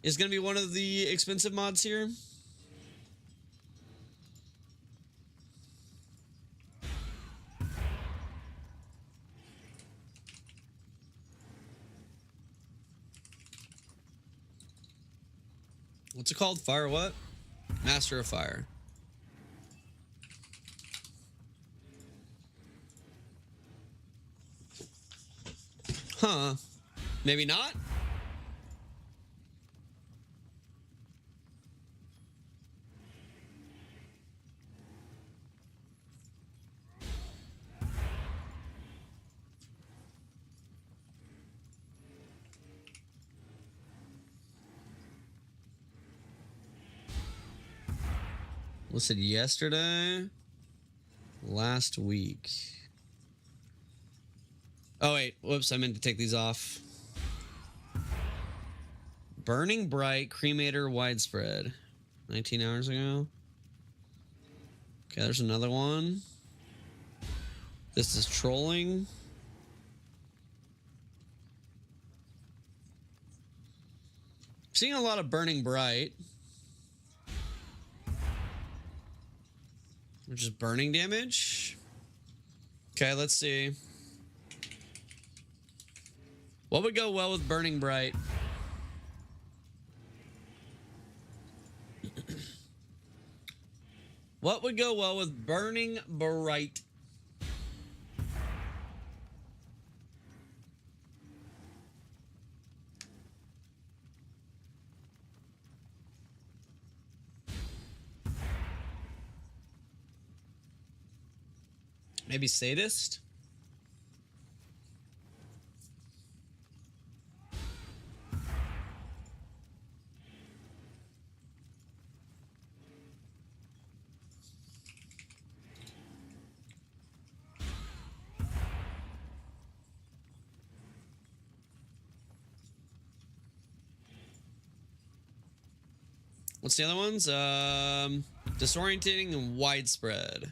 is going to be one of the expensive mods here. What's it called? Fire what? Master of Fire. Huh. Maybe not? Listed yesterday? Last week. Oh, wait. Whoops, I meant to take these off. Burning Bright, Cremator, Widespread. 19 hours ago. Okay, there's another one. This is Trolling. Seeing a lot of Burning Bright. Which is burning damage. Okay, let's see. What would go well with Burning Bright? What would go well with Burning Bright? Maybe sadist? What's the other ones? Disorientating and widespread.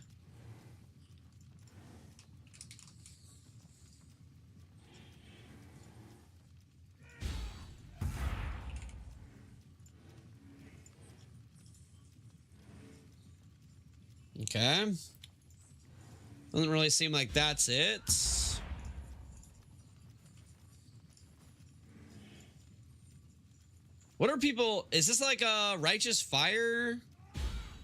Okay. Doesn't really seem like that's it. What are people... Is this like a Righteous Fire?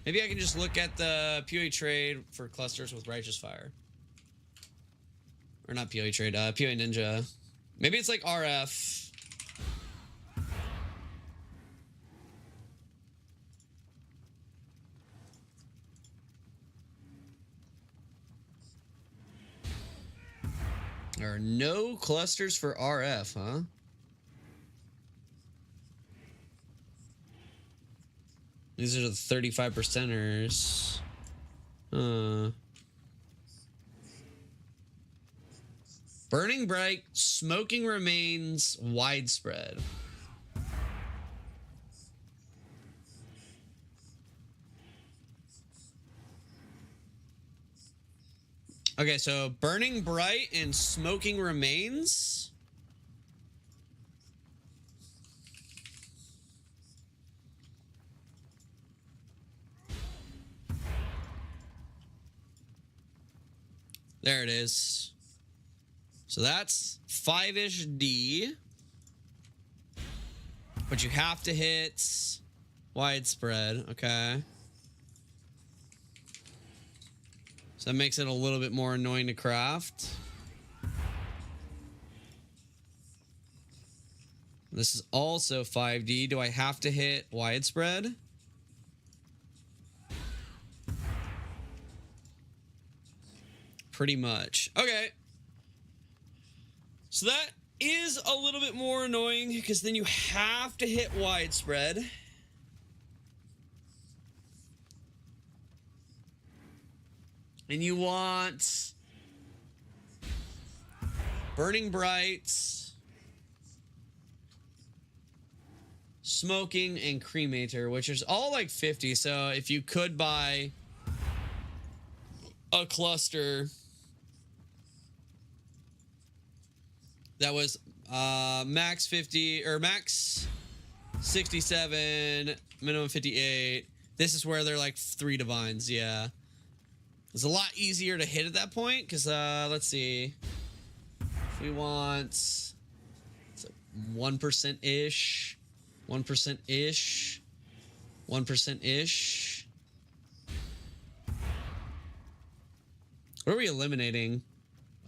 Maybe I can just look at the PoE trade for clusters with Righteous Fire. Or not PoE trade, PoE Ninja. Maybe it's like RF. There are no clusters for RF, huh? These are the 35%ers. Burning Bright, Smoking Remains, Widespread. Okay, so Burning Bright and Smoking Remains. There it is. So that's 5-ish D. But you have to hit widespread. Okay. So that makes it a little bit more annoying to craft. This is also 5D. Do I have to hit widespread? Pretty much. Okay. So that is a little bit more annoying because then you have to hit widespread. And you want Burning Bright, Smoking, and Cremator, which is all like 50. So if you could buy a cluster that was max 50 or max 67, minimum 58. This is where they're like 3 divines. Yeah, it's a lot easier to hit at that point because let's see, if we want 1% ish, 1% ish, 1% ish. What are we eliminating?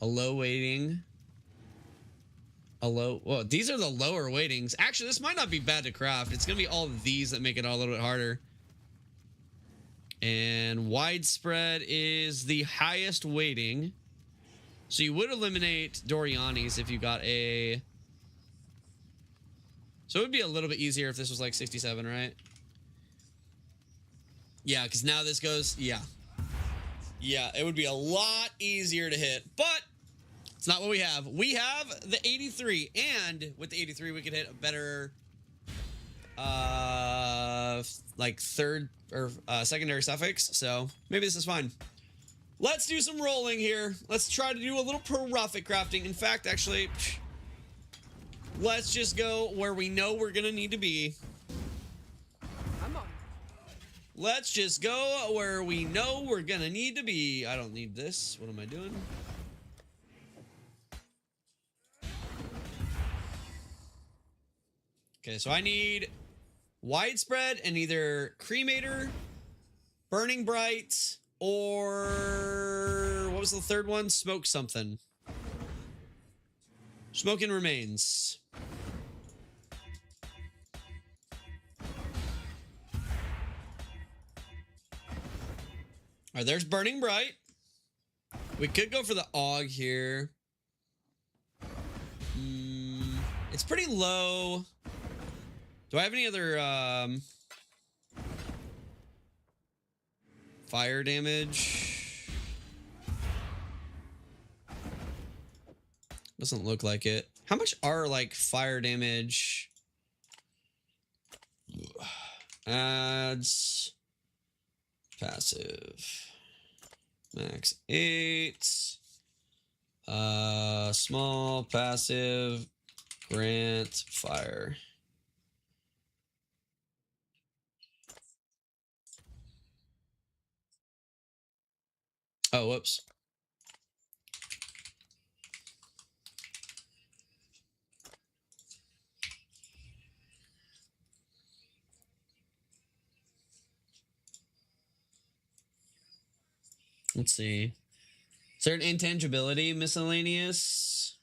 A low weighting. A low... Well, these are the lower weightings. Actually, this might not be bad to craft. It's going to be all of these that make it a little bit harder. And widespread is the highest weighting. So you would eliminate Doriani's if you got a... So it would be a little bit easier if this was like 67, right? Yeah, because now this goes... Yeah. Yeah, it would be a lot easier to hit. But... it's not what we have. We have the 83, and with the 83, we could hit a better, like third or secondary suffix. So maybe this is fine. Let's do some rolling here. Let's try to do a little profit crafting. In fact, actually, let's just go where we know we're gonna need to be. Let's just go where we know we're gonna need to be. I don't need this. What am I doing? Okay, so I need widespread and either Cremator, Burning Bright, or what was the third one? Smoke something. Smoking Remains. All right, there's Burning Bright. We could go for the AUG here. It's pretty low. Do I have any other fire damage? Doesn't look like it. How much are like fire damage? Adds passive. Max 8. Small passive grant fire. Oh, whoops. Let's see. Is there an intangibility miscellaneous?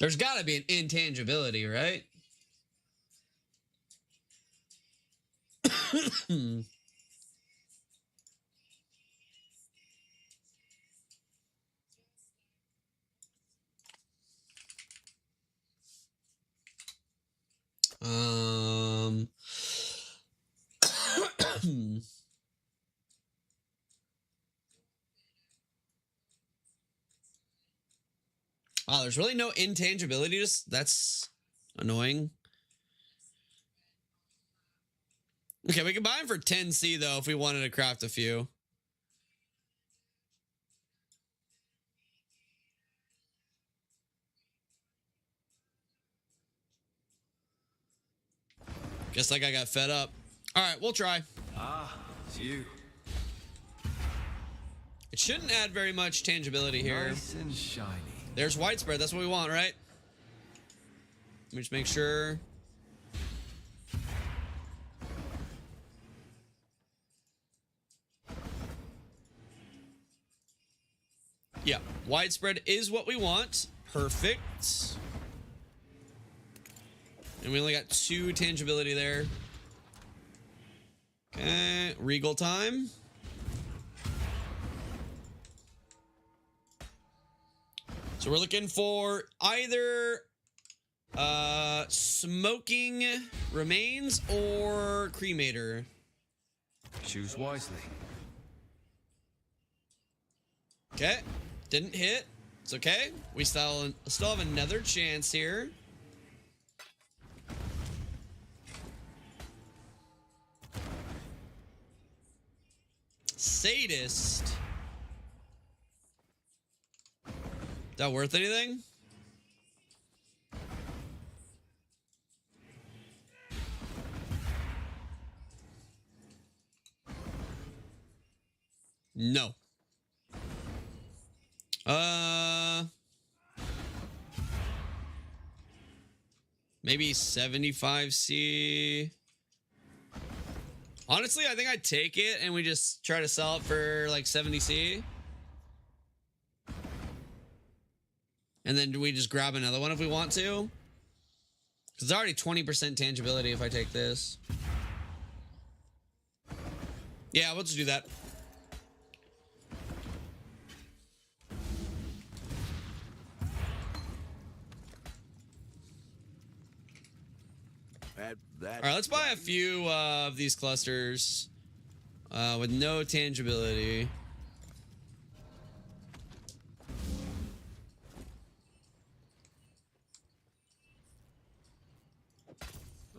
There's got to be an intangibility, right? Oh, there's really no intangibility. That's annoying. Okay, we can buy them for 10C though if we wanted to craft a few. Guess like I got fed up. All right, we'll try. Ah, it's you. It shouldn't add very much tangibility here. Nice and shiny. There's widespread. That's what we want, right? Let me just make sure. Yeah, widespread is what we want. Perfect. And we only got 2 tangibility there. Okay, regal time. So we're looking for either smoking remains or cremator. Choose wisely. Okay, didn't hit. It's okay. We still have another chance here. Sadist. That worth anything? No. Maybe 75C. Honestly, I think I'd take it and we just try to sell it for like 70C. And then do we just grab another one if we want to? Because it's already 20% tangibility if I take this. Yeah, let's do that. All right, let's buy a few of these clusters with no tangibility.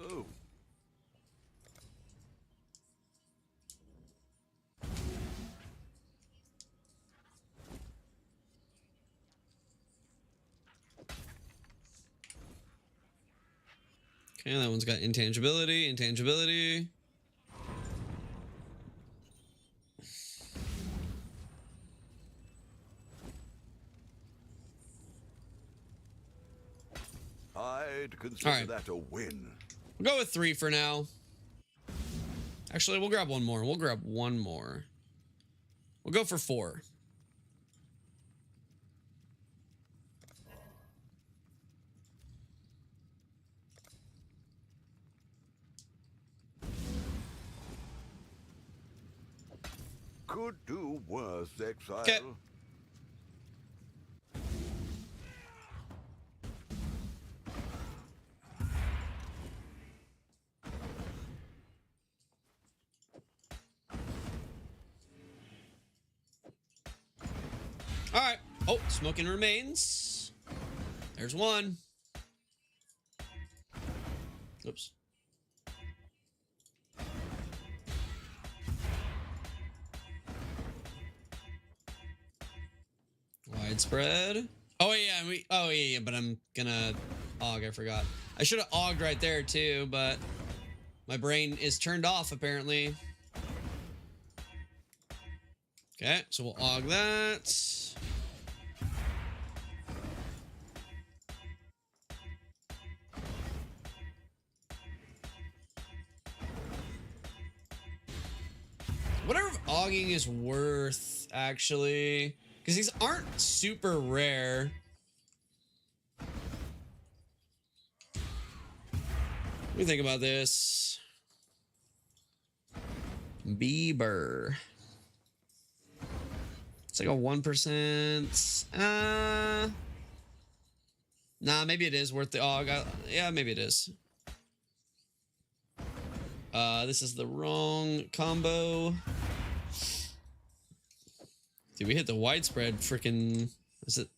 Oh. Okay, that one's got intangibility, intangibility. I'd consider that a win. We'll go with 3 for now. Actually, we'll grab one more. We'll grab one more. We'll go for 4. could do worse, Exile. Okay. All right. Oh, smoking remains. There's one. Oops. Widespread. Oh yeah, yeah, but I'm gonna aug. I forgot. I should have auged right there too, but my brain is turned off apparently. Okay, so we'll aug that. Whatever auging is worth, actually, because these aren't super rare. What do you think about this? Bieber. It's like a 1%. Nah, maybe it is worth the aug. Yeah, maybe it is. This is the wrong combo. Did we hit the widespread? Freaking, is it?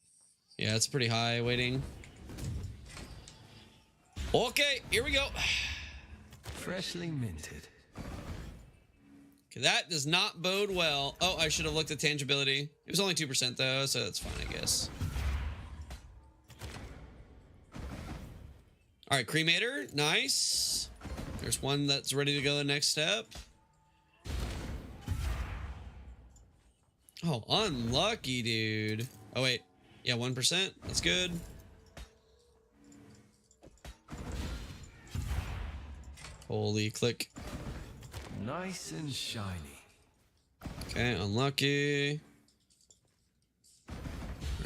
Yeah, it's pretty high weighting. Okay, here we go. Freshly minted. Okay, that does not bode well. Oh, I should have looked at tangibility. It was only 2% though, so that's fine, I guess. All right, cremator, nice. There's one that's ready to go the next step. Oh, unlucky, dude. Oh, wait. Yeah, 1%. That's good. Holy click. Nice and shiny. Okay, unlucky.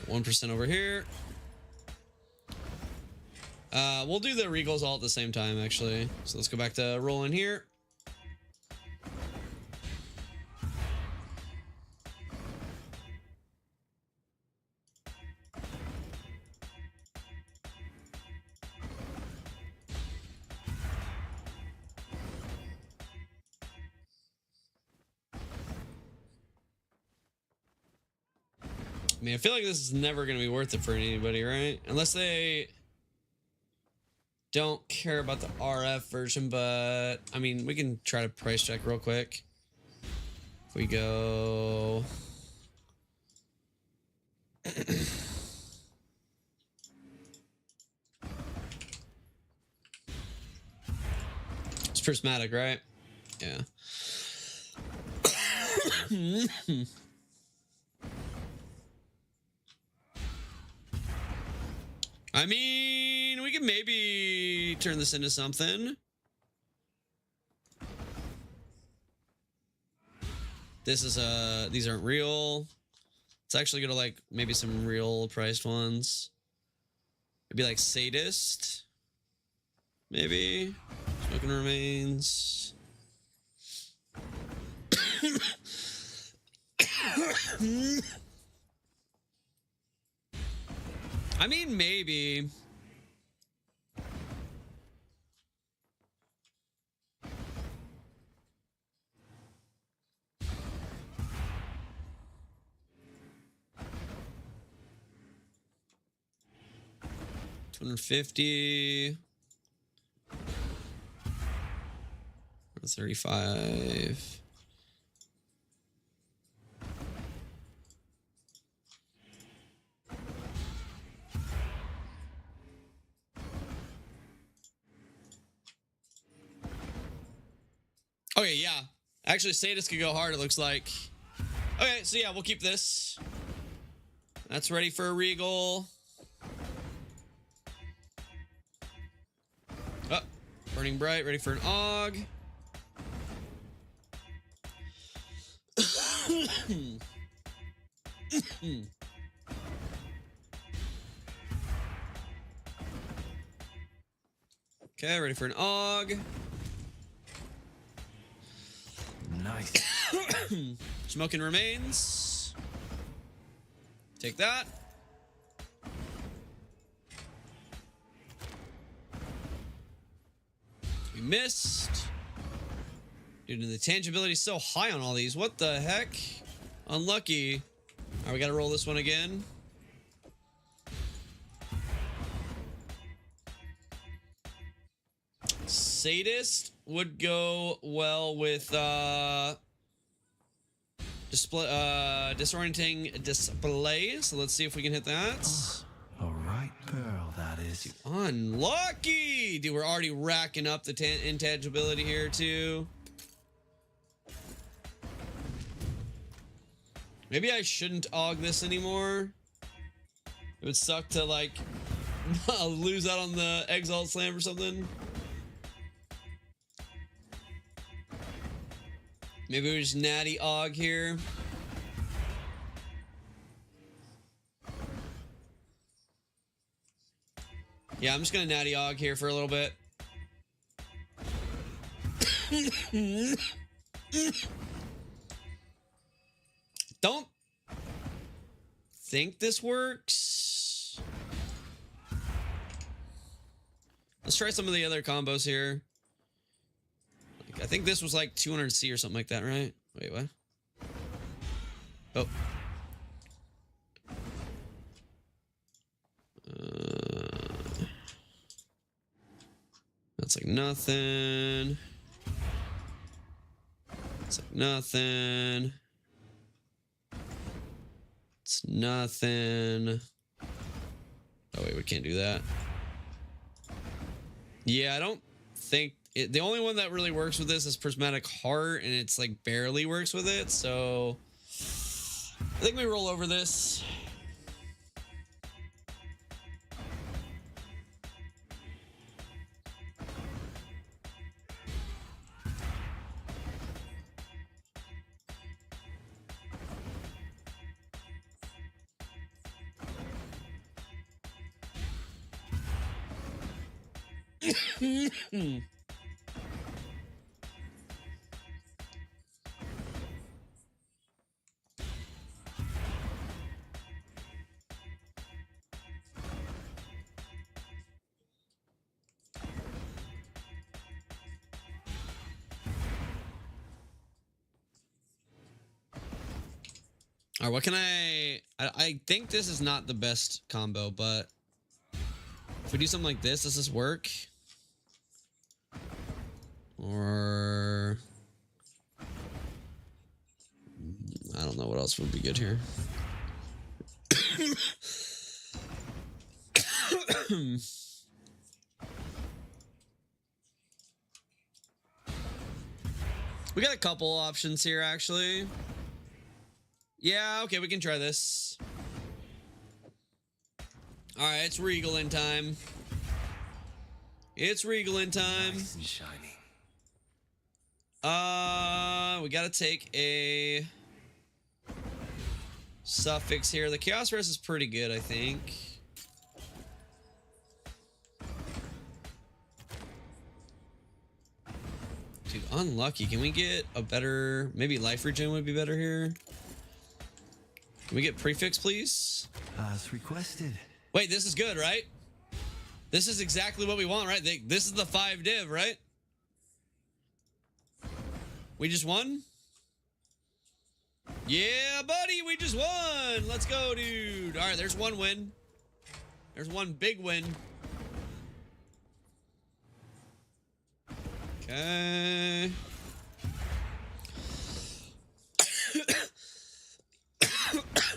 1% over here. We'll do the regals all at the same time, actually. So let's go back to rolling here. I mean, I feel like this is never going to be worth it for anybody, right? Unless they don't care about the RF version, but I mean, we can try to price check real quick. If we go... It's prismatic, right? Yeah. I mean, we can maybe turn this into something. This is these aren't real. It's actually gonna like maybe some real priced ones. Maybe like Sadist. Maybe. Smoking remains. I mean, maybe. $250. 35. Okay, yeah. Actually, Sadist could go hard, it looks like. Okay, so yeah, we'll keep this. That's ready for a regal. Oh, burning bright, ready for an AUG. Okay, ready for an AUG. Nice. Smoking remains. Take that. We missed. Dude, the tangibility is so high on all these. What the heck? Unlucky. All right, we got to roll this one again. Sadist would go well with disorienting display. So let's see if we can hit that. A right pearl, that is. Unlucky! Dude, we're already racking up the intangibility here, too. Maybe I shouldn't AUG this anymore. It would suck to, like, lose out on the Exile Slam or something. Maybe we just natty AUG here. Yeah, I'm just gonna natty AUG here for a little bit. Don't think this works. Let's try some of the other combos here. I think this was like 200C or something like that, right? Wait, what? Oh. That's like nothing. It's like nothing. It's nothing. Oh wait, we can't do that. Yeah, I don't think the only one that really works with this is Prismatic Heart, and it's like barely works with it. So I think we roll over this. All right, what can I think this is not the best combo, but if we do something like this, does this work? Or I don't know what else would be good here. We got a couple options here, actually. Yeah, okay, we can try this. All right, it's Regal in time. It's Regal in time. Nice and shiny. We gotta take a suffix here. The Chaos Rest is pretty good, I think. Dude, unlucky. Can we get a better... Maybe Life Regen would be better here. Can we get prefix, please? As requested. Wait, this is good, right? This is exactly what we want, right? This is the 5 div, right? We just won? Yeah, buddy, we just won. Let's go, dude. All right, there's one win. There's one big win. Okay.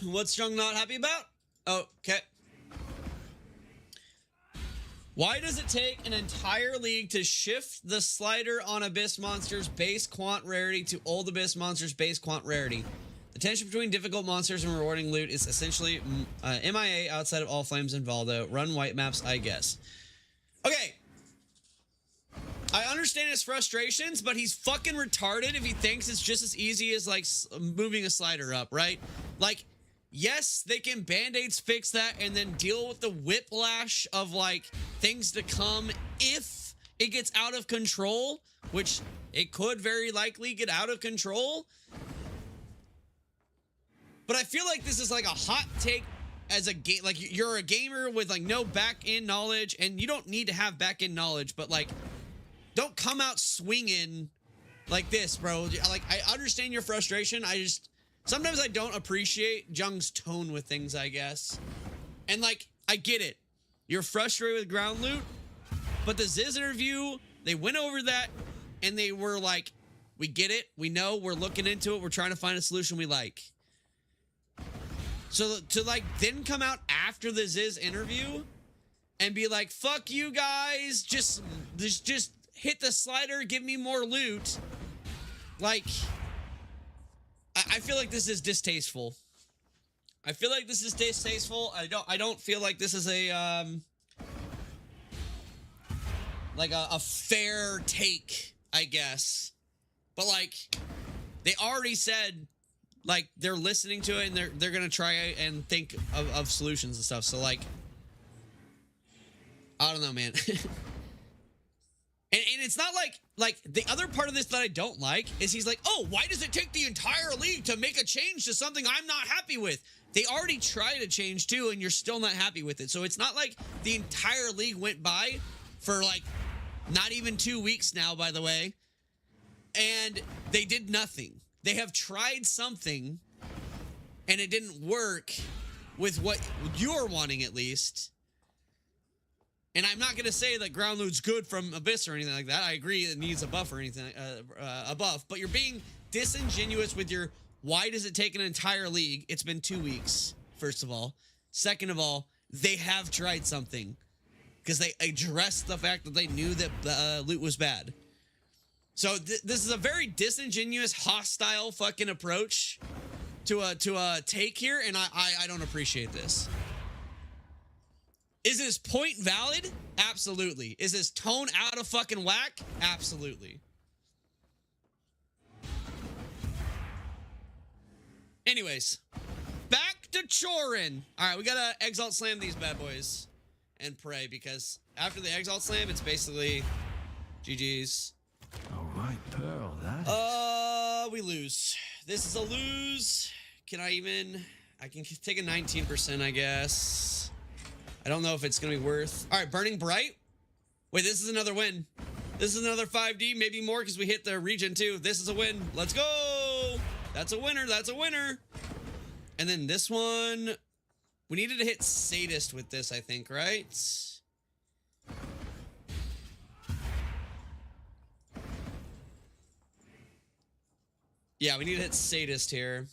What's Jung not happy about? Oh, okay. Why does it take an entire league to shift the slider on Abyss Monsters base quant rarity to Old Abyss Monsters base quant rarity? The tension between difficult monsters and rewarding loot is essentially MIA outside of All Flames and Valdo. Run white maps, I guess. Okay. I understand his frustrations, but he's fucking retarded if he thinks it's just as easy as, like, moving a slider up, right? Like, yes, they can Band-Aids fix that and then deal with the whiplash of, like, things to come if it gets out of control, which It could very likely get out of control. But I feel like this is like a hot take as a game. Like, you're a gamer with like no back-end knowledge, and you don't need to have back-end knowledge, but like, don't come out swinging like this, bro. Like, I understand your frustration. Sometimes I don't appreciate Jung's tone with things, I guess. And like, I get it. You're frustrated with ground loot, but the Ziz interview, they went over that and they were like, we get it. We know, we're looking into it. We're trying to find a solution we like. So to like then come out after the Ziz interview and be like, fuck you guys, just hit the slider, give me more loot. Like, I feel like this is distasteful. I feel like this is distasteful. I don't feel like this is a like a fair take, I guess. But like, they already said like they're listening to it and they're gonna try and think of solutions and stuff. So like, I don't know, man. And it's not like the other part of this that I don't like is he's like, oh, why does it take the entire league to make a change to something I'm not happy with? They already tried a change too, and you're still not happy with it. So it's not like the entire league went by for like not even 2 weeks now, by the way, and they did nothing. They have tried something, and it didn't work with what you're wanting, at least. And I'm not going to say that ground loot's good from Abyss or anything like that. I agree it needs a buff or anything, a buff. But you're being disingenuous with your, why does it take an entire league? It's been 2 weeks, first of all. Second of all, they have tried something. Because they addressed the fact that they knew that loot was bad. So this is a very disingenuous, hostile fucking approach to a take here. And I don't appreciate this. Is his point valid? Absolutely. Is his tone out of fucking whack? Absolutely. Anyways, back to Chorin. All right, we gotta Exalt Slam these bad boys and pray, because after the Exalt Slam, it's basically GG's. All right, Pearl, that We lose. This is a lose. I can take a 19%, I guess. I don't know if it's going to be worth... All right, Burning Bright. Wait, this is another win. This is another 5D, maybe more because we hit the region too. This is a win. Let's go. That's a winner. That's a winner. And then this one... We needed to hit Sadist with this, I think, right? Yeah, we need to hit Sadist here.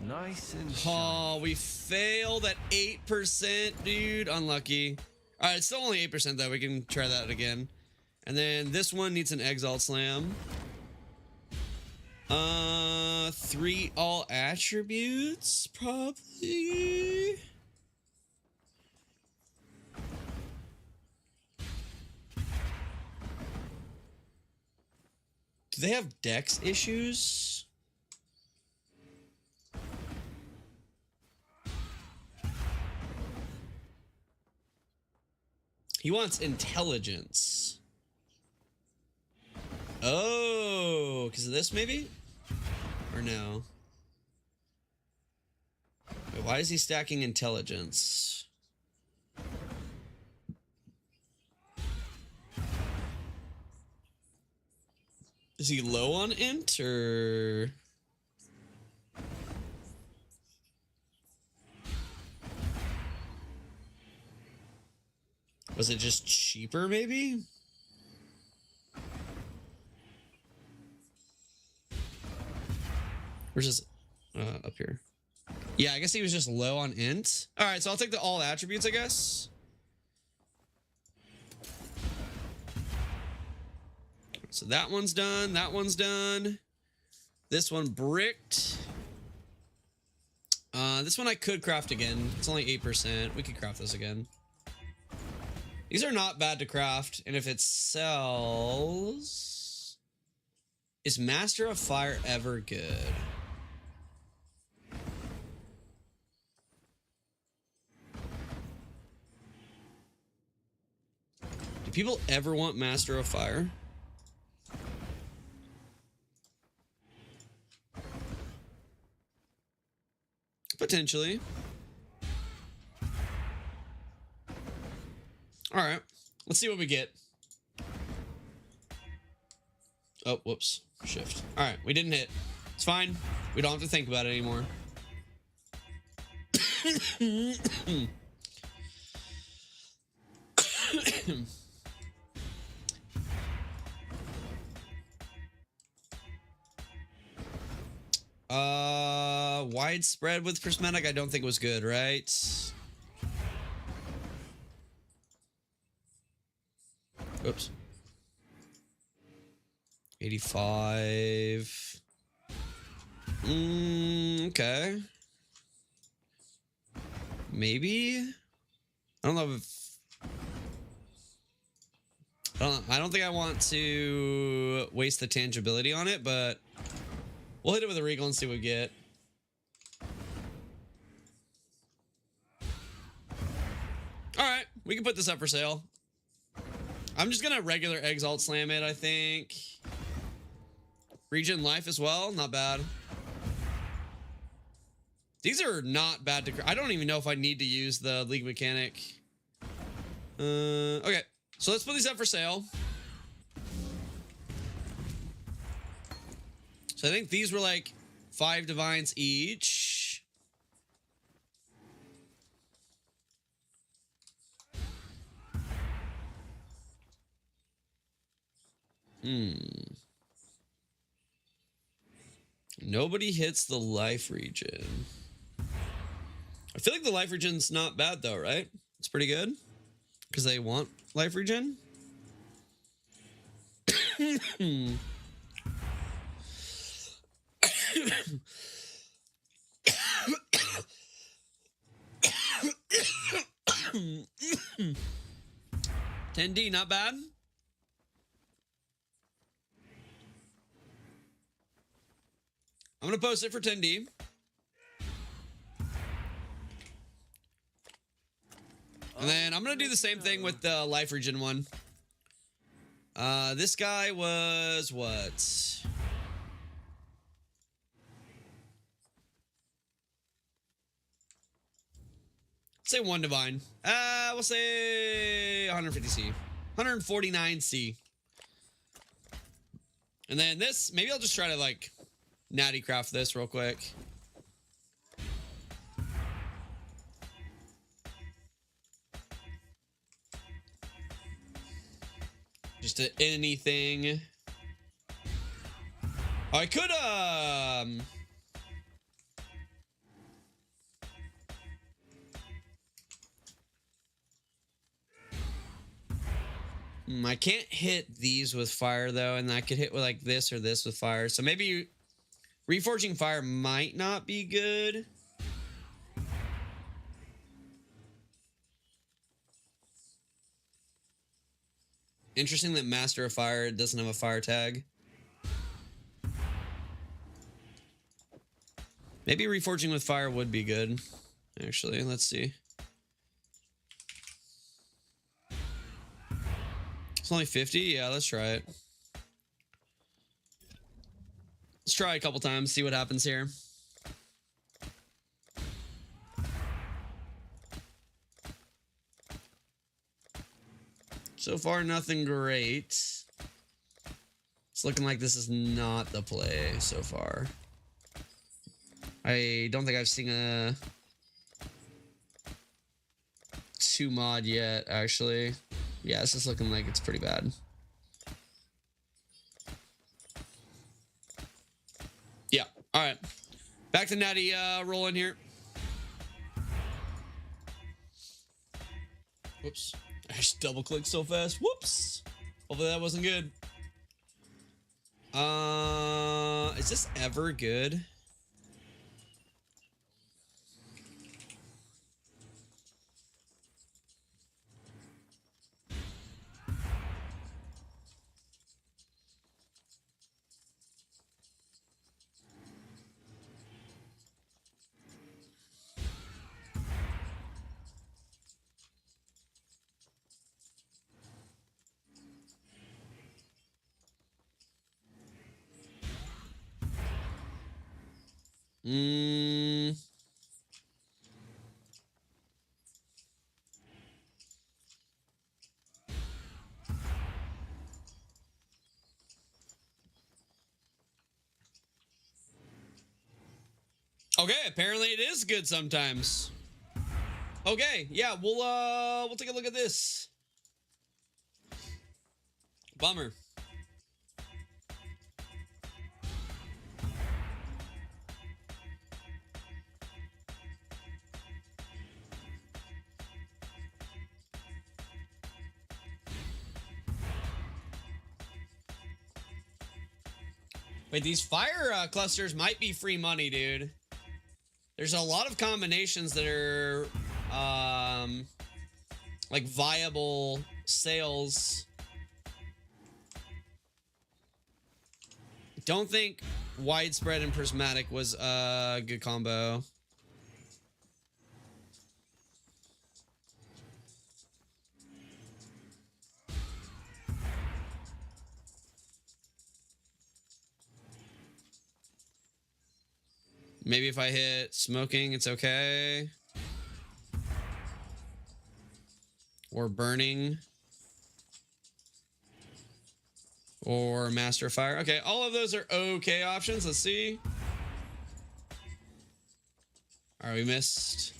Nice and oh, we failed at 8%, dude. Unlucky. All right, it's still only 8% though. We can try that again. And then this one needs an Exalt Slam. 3 all attributes, probably. Do they have dex issues? He wants intelligence. Oh, because of this maybe? Or no? Wait, why is he stacking intelligence? Is he low on int or? Was it just cheaper, maybe? Where's this? Up here. Yeah, I guess he was just low on int. All right, so I'll take the all attributes, I guess. So that one's done. That one's done. This one bricked. This one I could craft again. It's only 8%. We could craft this again. These are not bad to craft, and if it sells... Is Master of Fire ever good? Do people ever want Master of Fire? Potentially. All right. Let's see what we get. Oh, whoops. Shift. All right. We didn't hit. It's fine. We don't have to think about it anymore. Widespread with prismatic, I don't think was good, right? Oops. 85. Okay. Maybe. I don't know if. I don't think I want to waste the tangibility on it, but we'll hit it with a Regal and see what we get. All right, we can put this up for sale. I'm just gonna regular Exalt slam it, I think. Regen life as well, not bad. These are not bad to. I don't even know if I need to use the League mechanic. Okay, so let's put these up for sale. So I think these were like 5 divines each. Nobody hits the life regen. I feel like the life regen's not bad though, right? It's pretty good. Because they want life regen. $10D, not bad. I'm gonna post it for $10D. And then I'm gonna do the same thing with the life regen one. This guy was what? Let's say 1 divine. We'll say 150C. 149C. And then this, maybe I'll just try to like natty craft this real quick. Just to anything. Oh, I could I can't hit these with fire though, and I could hit with like this or this with fire. So maybe reforging fire might not be good. Interesting that Master of Fire doesn't have a fire tag. Maybe reforging with fire would be good. Actually, let's see. It's only 50? Yeah, let's try it. Let's try a couple times, see what happens here. So far, nothing great. It's looking like this is not the play so far. I don't think I've seen a 2 mod yet, actually. Yeah, this is looking like it's pretty bad. Yeah, all right. Back to Natty rolling here. Whoops. I just double clicked so fast. Whoops. Hopefully that wasn't good. Is this ever good? Okay, apparently it is good sometimes. Okay, yeah, we'll take a look at this. Bummer. Wait, these fire clusters might be free money, dude. There's a lot of combinations that are like viable sales. Don't think widespread and prismatic was a good combo. Maybe if I hit smoking, it's okay. Or burning. Or master of fire. Okay, all of those are okay options. Let's see. All right, we missed.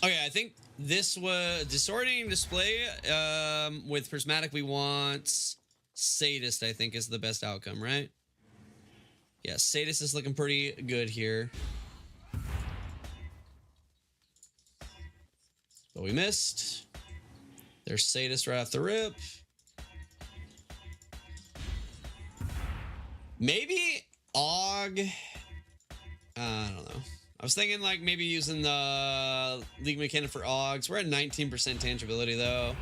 Okay, I think this was disorienting display. With prismatic, we want sadist, I think, is the best outcome, right? Yeah, sadist is looking pretty good here. But we missed. There's sadist right off the rip. Maybe AUG. I don't know. I was thinking like maybe using the League mechanic for AUGs. We're at 19% tangibility though.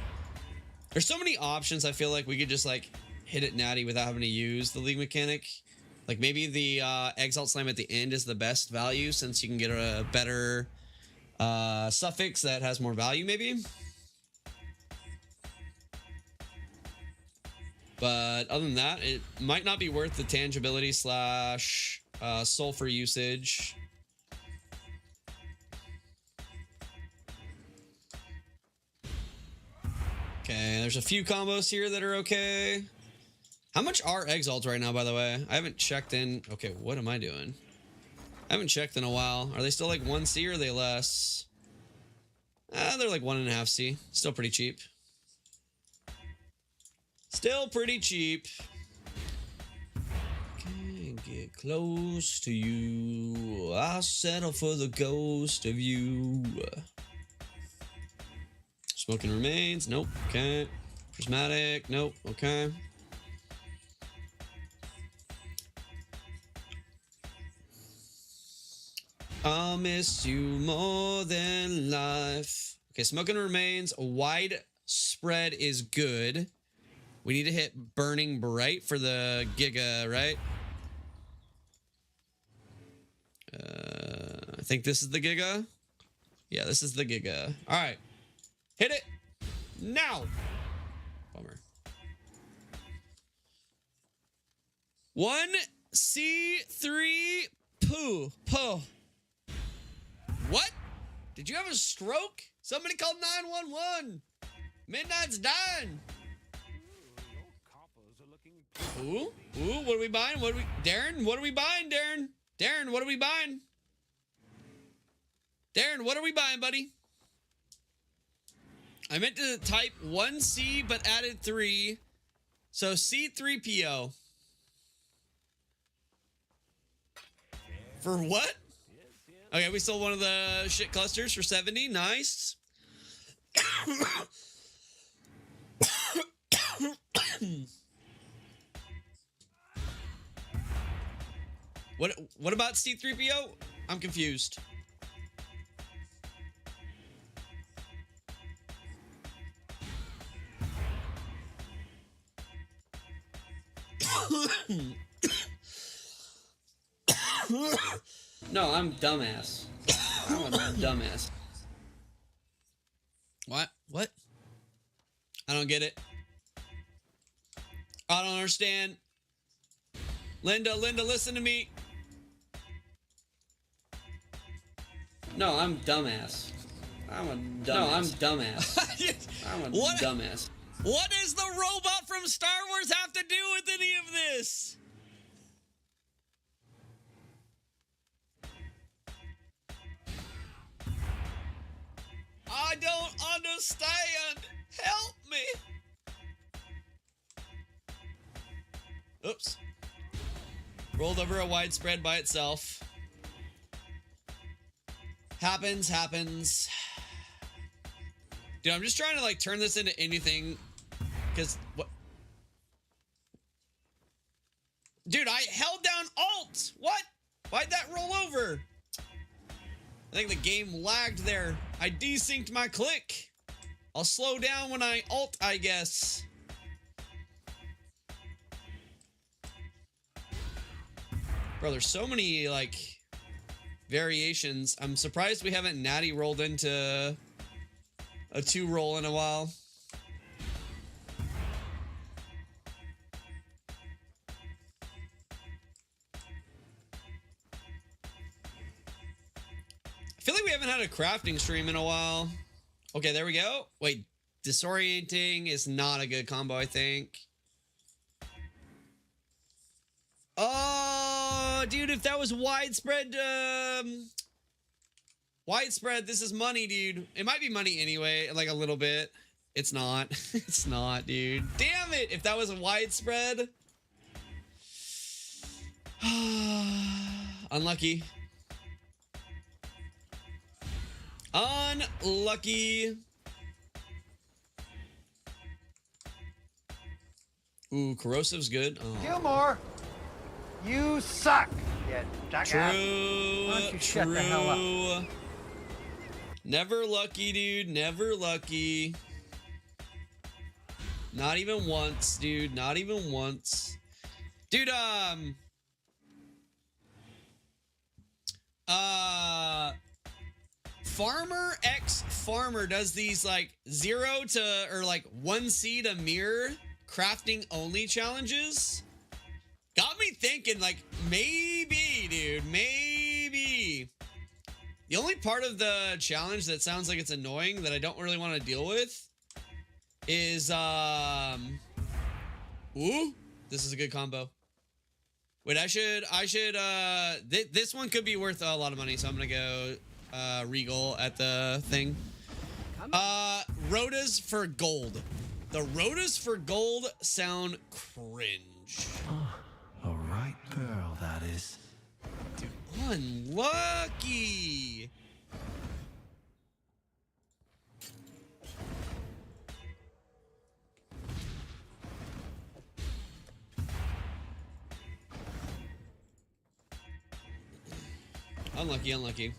There's so many options. I feel like we could just like hit it natty without having to use the League mechanic. Like maybe the Exile Slam at the end is the best value since you can get a better suffix that has more value maybe. But other than that, it might not be worth the tangibility slash sulfur usage. Okay, there's a few combos here that are okay. How much are Exiles right now, by the way? I haven't checked in. Okay, what am I doing? I haven't checked in a while. Are they still like 1C or are they less? They're like 1.5C. Still pretty cheap. Still pretty cheap. Can't get close to you. I'll settle for the ghost of you. Smoking remains. Nope. Okay. Prismatic. Nope. Okay. I'll miss you more than life. Okay, smoking remains. Wide spread is good. We need to hit burning bright for the Giga, right? I think this is the Giga. Yeah, this is the Giga. All right. Hit it now. Bummer. 1C3 poo. Po. What? Did you have a stroke? Somebody called 911. Midnight's dying. Ooh, what are we buying? Darren, what are we buying, Darren? Darren, what are we buying? Darren, what are we buying, buddy? I meant to type 1C, but added 3. So C3PO. For what? Okay, we sold one of the shit clusters for 70. Nice. What about C3PO? I'm confused. No, I'm dumbass. I'm a dumbass. What? What? I don't get it. I don't understand. Linda, listen to me. No, I'm dumbass. I'm a dumbass. No, I'm dumbass. I'm a dumbass. What does the robot from Star Wars have to do with any of this? I don't understand. Help me. Oops. Rolled over a widespread by itself. Happens. Dude, I'm just trying to like turn this into anything. Because what? Dude, I held down Alt. What? Why'd that roll over? I think the game lagged there. I desynced my click. I'll slow down when I Alt, I guess. Bro, there's so many like variations. I'm surprised we haven't natty rolled into a 2 roll in a while. I feel like we haven't had a crafting stream in a while. Okay, there we go. Wait, disorienting is not a good combo, I think. Oh, dude, if that was widespread, widespread, this is money, dude. It might be money anyway, like a little bit. It's not. It's not, dude. Damn it, if that was a widespread. Unlucky. Unlucky. Ooh, corrosive's good. Oh. Gilmore, you suck. Yeah, jackass. True. Why don't you shut the hell up? Never lucky, dude. Never lucky. Not even once, dude. Not even once. Dude, Farmer X Farmer does these like 0 to or like 1 seed a mirror crafting only challenges. Got me thinking like maybe, dude, maybe. The only part of the challenge that sounds like it's annoying that I don't really want to deal with is ooh, this is a good combo. Wait, I should this one could be worth a lot of money, so I'm gonna go Regal at the thing. Rotas for gold. The Rotas for gold sound cringe. A right pearl, that is. Dude, unlucky. Unlucky.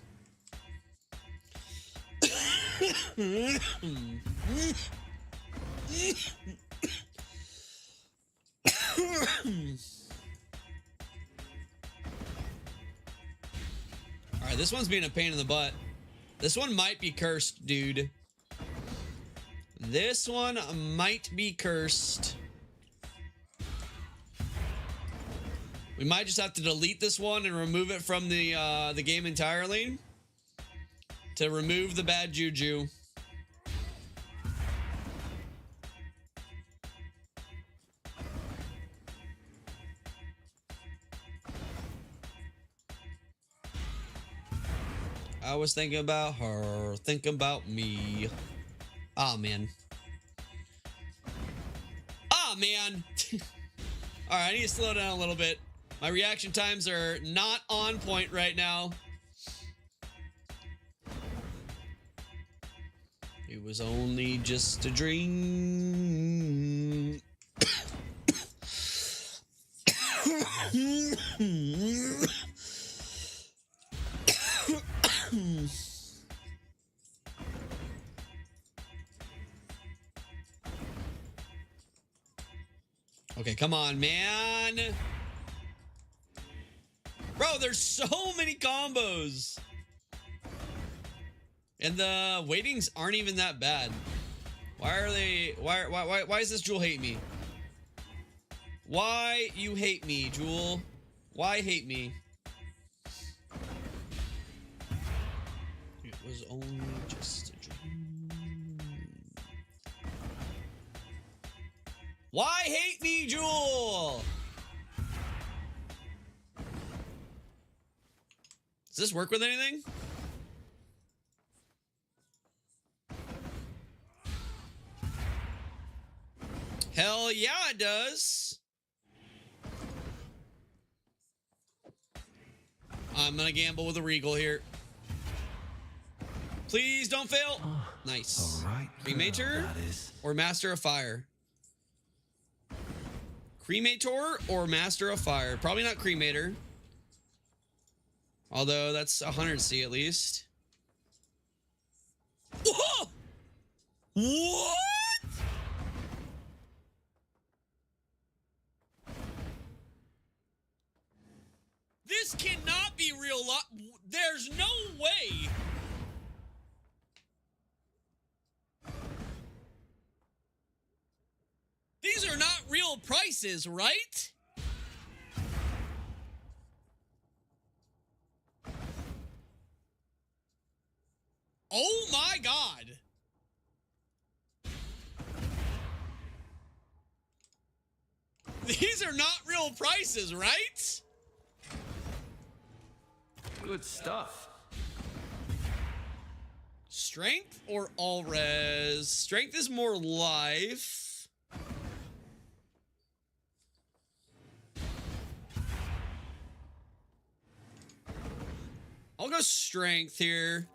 Alright, this one's being a pain in the butt. This one might be cursed, dude. This one might be cursed. We might just have to delete this one and remove it from the game entirely to remove the bad juju. I was thinking about her, thinking about me. Oh, man. Oh, man. All right, I need to slow down a little bit. My reaction times are not on point right now. It was only just a dream. Okay, come on, man. Bro, there's so many combos. And the weightings aren't even that bad. Why are they... Why does this Jewel hate me? Why you hate me, Jewel? Why hate me? was only just a dream. Why hate me, Jewel? Does this work with anything? Hell yeah, it does. I'm gonna gamble with a Regal here. Please don't fail. Nice. All right, Cremator or Master of Fire? Cremator or Master of Fire? Probably not Cremator. Although that's 100C at least. Whoa! What? This cannot be real. There's no way. These are not real prices, right? Oh my God. These are not real prices, right? Good stuff. Strength or all res? Strength is more life. I'll go strength here.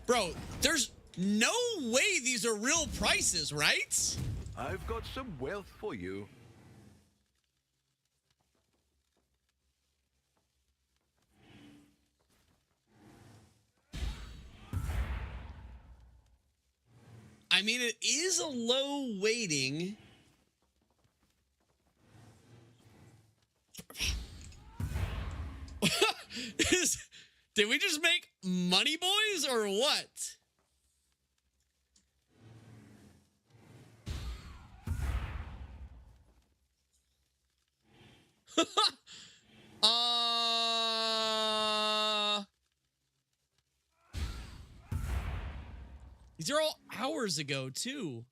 Bro, there's no way these are real prices, right? I've got some wealth for you. I mean, it is a low weighting. Did we just make money, boys, or what? These are all hours ago, too.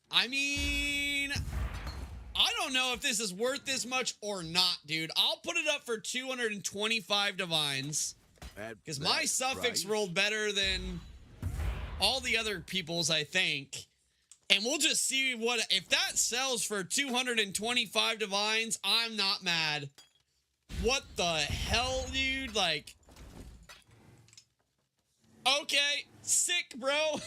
I mean, I don't know if this is worth this much or not, dude. I'll put it up for 225 divines. Because my suffix rolled better than all the other people's, I think. And we'll just see what, if that sells for 225 divines, I'm not mad. What the hell, dude? Like, okay, sick, bro.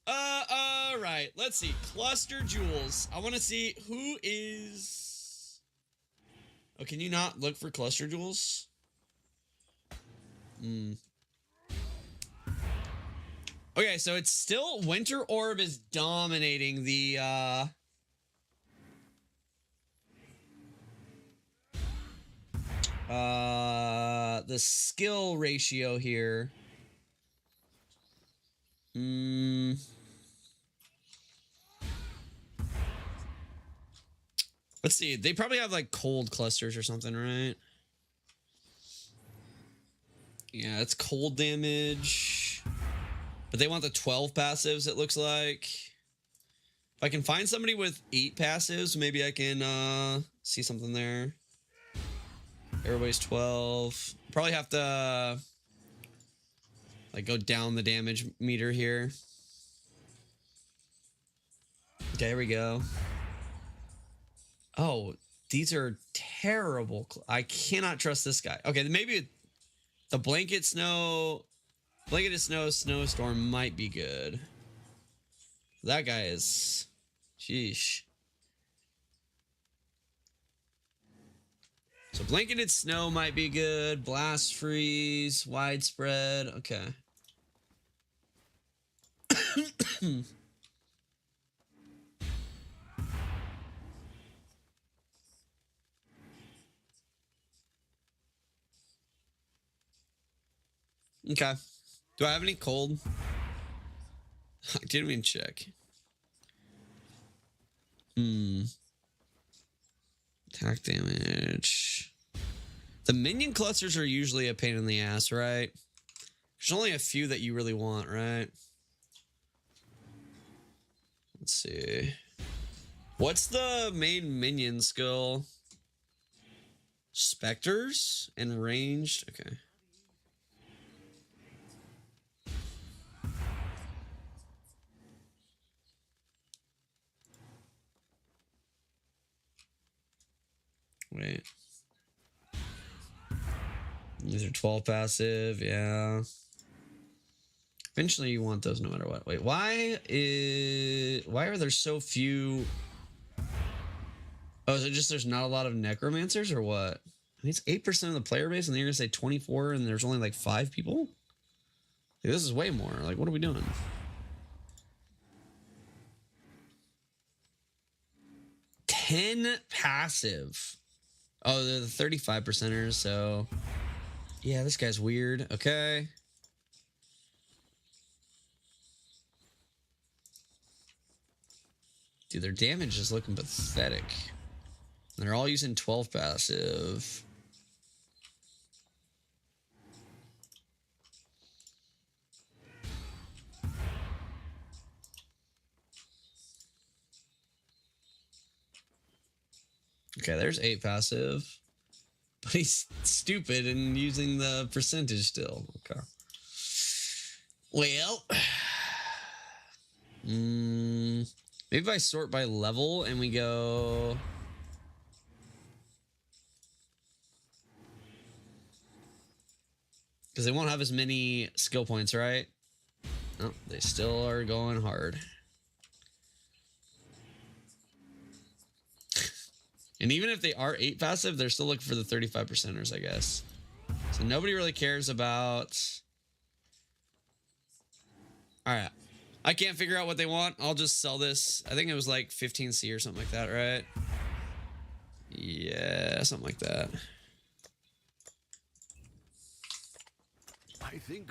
All right, let's see. Cluster jewels. I want to see who is... Oh, can you not look for cluster jewels? Okay, so it's still Winter Orb is dominating the skill ratio here. Let's see. They probably have like cold clusters or something, right? Yeah, it's cold damage. But they want the 12 passives, it looks like. If I can find somebody with 8 passives, maybe I can see something there. Everybody's 12. Probably have to like go down the damage meter here. Okay, here we go. Oh, these are terrible. I cannot trust this guy. Okay, maybe the blanketed snow snowstorm might be good. That guy is, sheesh. So blanketed snow might be good. Blast freeze, widespread. Okay. Okay. Do I have any cold? I didn't even check. Attack damage. The minion clusters are usually a pain in the ass, right? There's only a few that you really want, right? Let's see. What's the main minion skill? Specters and ranged? Okay. Wait. These are 12 passive, yeah. Eventually you want those no matter what. Wait, why are there so few? Oh, is it just there's not a lot of necromancers or what? I mean, it's 8% of the player base and then you're gonna say 24 and there's only like 5 people? Like, this is way more. Like, what are we doing? $10 passive. Oh, they're the 35%ers, so yeah, this guy's weird. Okay. Dude, their damage is looking pathetic. They're all using 12 passive. Okay, there's 8 passive. But he's stupid and using the percentage still. Okay. Well. Maybe if I sort by level and we go... Because they won't have as many skill points, right? Oh, they still are going hard. And even if they are 8 passive, they're still looking for the 35%ers, I guess. So nobody really cares about... Alright. I can't figure out what they want. I'll just sell this. I think it was like 15C or something like that, right? Yeah, something like that.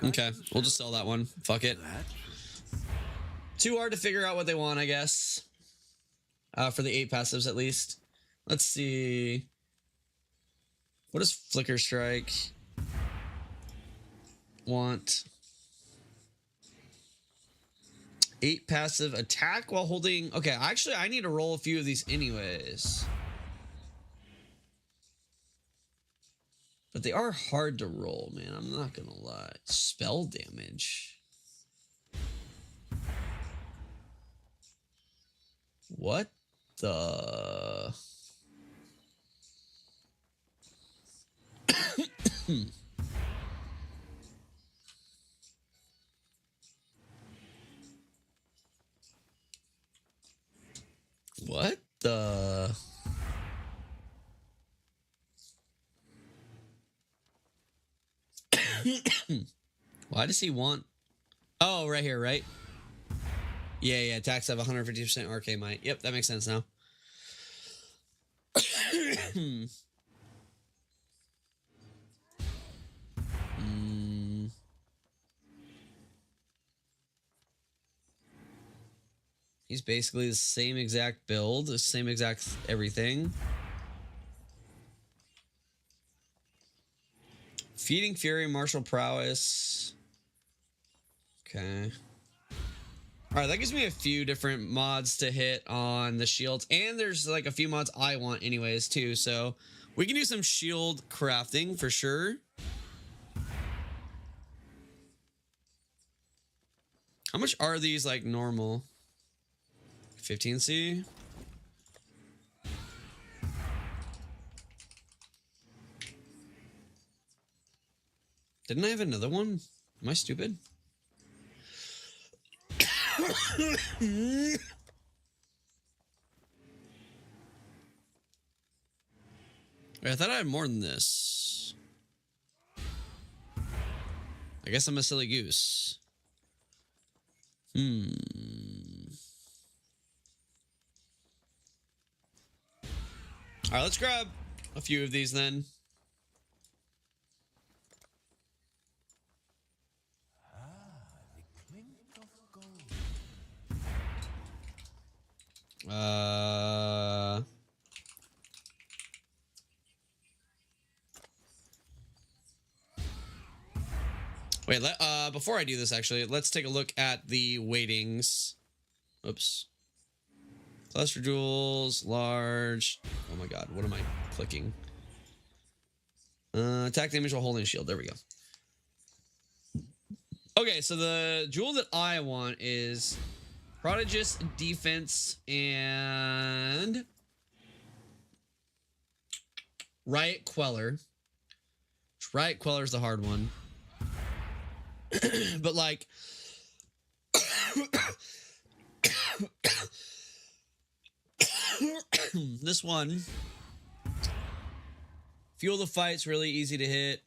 Okay, we'll just sell that one. Fuck it. Too hard to figure out what they want, I guess. For the 8 passives, at least. Let's see. What does Flicker Strike want? 8 passive attack while holding... Okay, actually, I need to roll a few of these anyways. But they are hard to roll, man. I'm not gonna lie. Spell damage. What the... What the... Why does he want... Oh, right here, right? Yeah, attacks have 150% RK might. Yep, that makes sense now. He's basically the same exact build, the same exact everything. Feeding Fury, Martial Prowess. Okay. Alright, that gives me a few different mods to hit on the shields. And there's like a few mods I want anyways too. So we can do some shield crafting for sure. How much are these like normal? 15C? Didn't I have another one? Am I stupid? I thought I had more than this. I guess I'm a silly goose. Alright, let's grab a few of these then. Wait, before I do this, actually, let's take a look at the weightings. Oops. Cluster jewels, large. Oh my god, what am I clicking? Attack damage while holding a shield. There we go. Okay, so the jewel that I want is Prodigious Defense and Riot Queller. Riot Queller's the hard one. But like this one, Fuel the Fight's really easy to hit.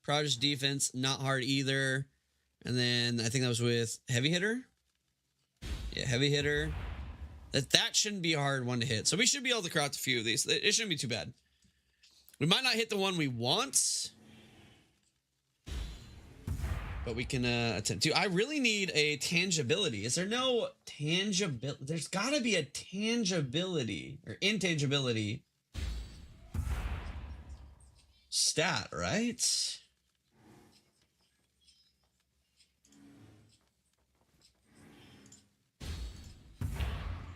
Prodigious Defense, not hard either. And then I think that was with Heavy Hitter. Yeah, Heavy Hitter. That shouldn't be a hard one to hit. So we should be able to craft a few of these. It shouldn't be too bad. We might not hit the one we want, but we can attempt to. I really need a tangibility. Is there no tangibility? There's got to be a tangibility or intangibility stat, right?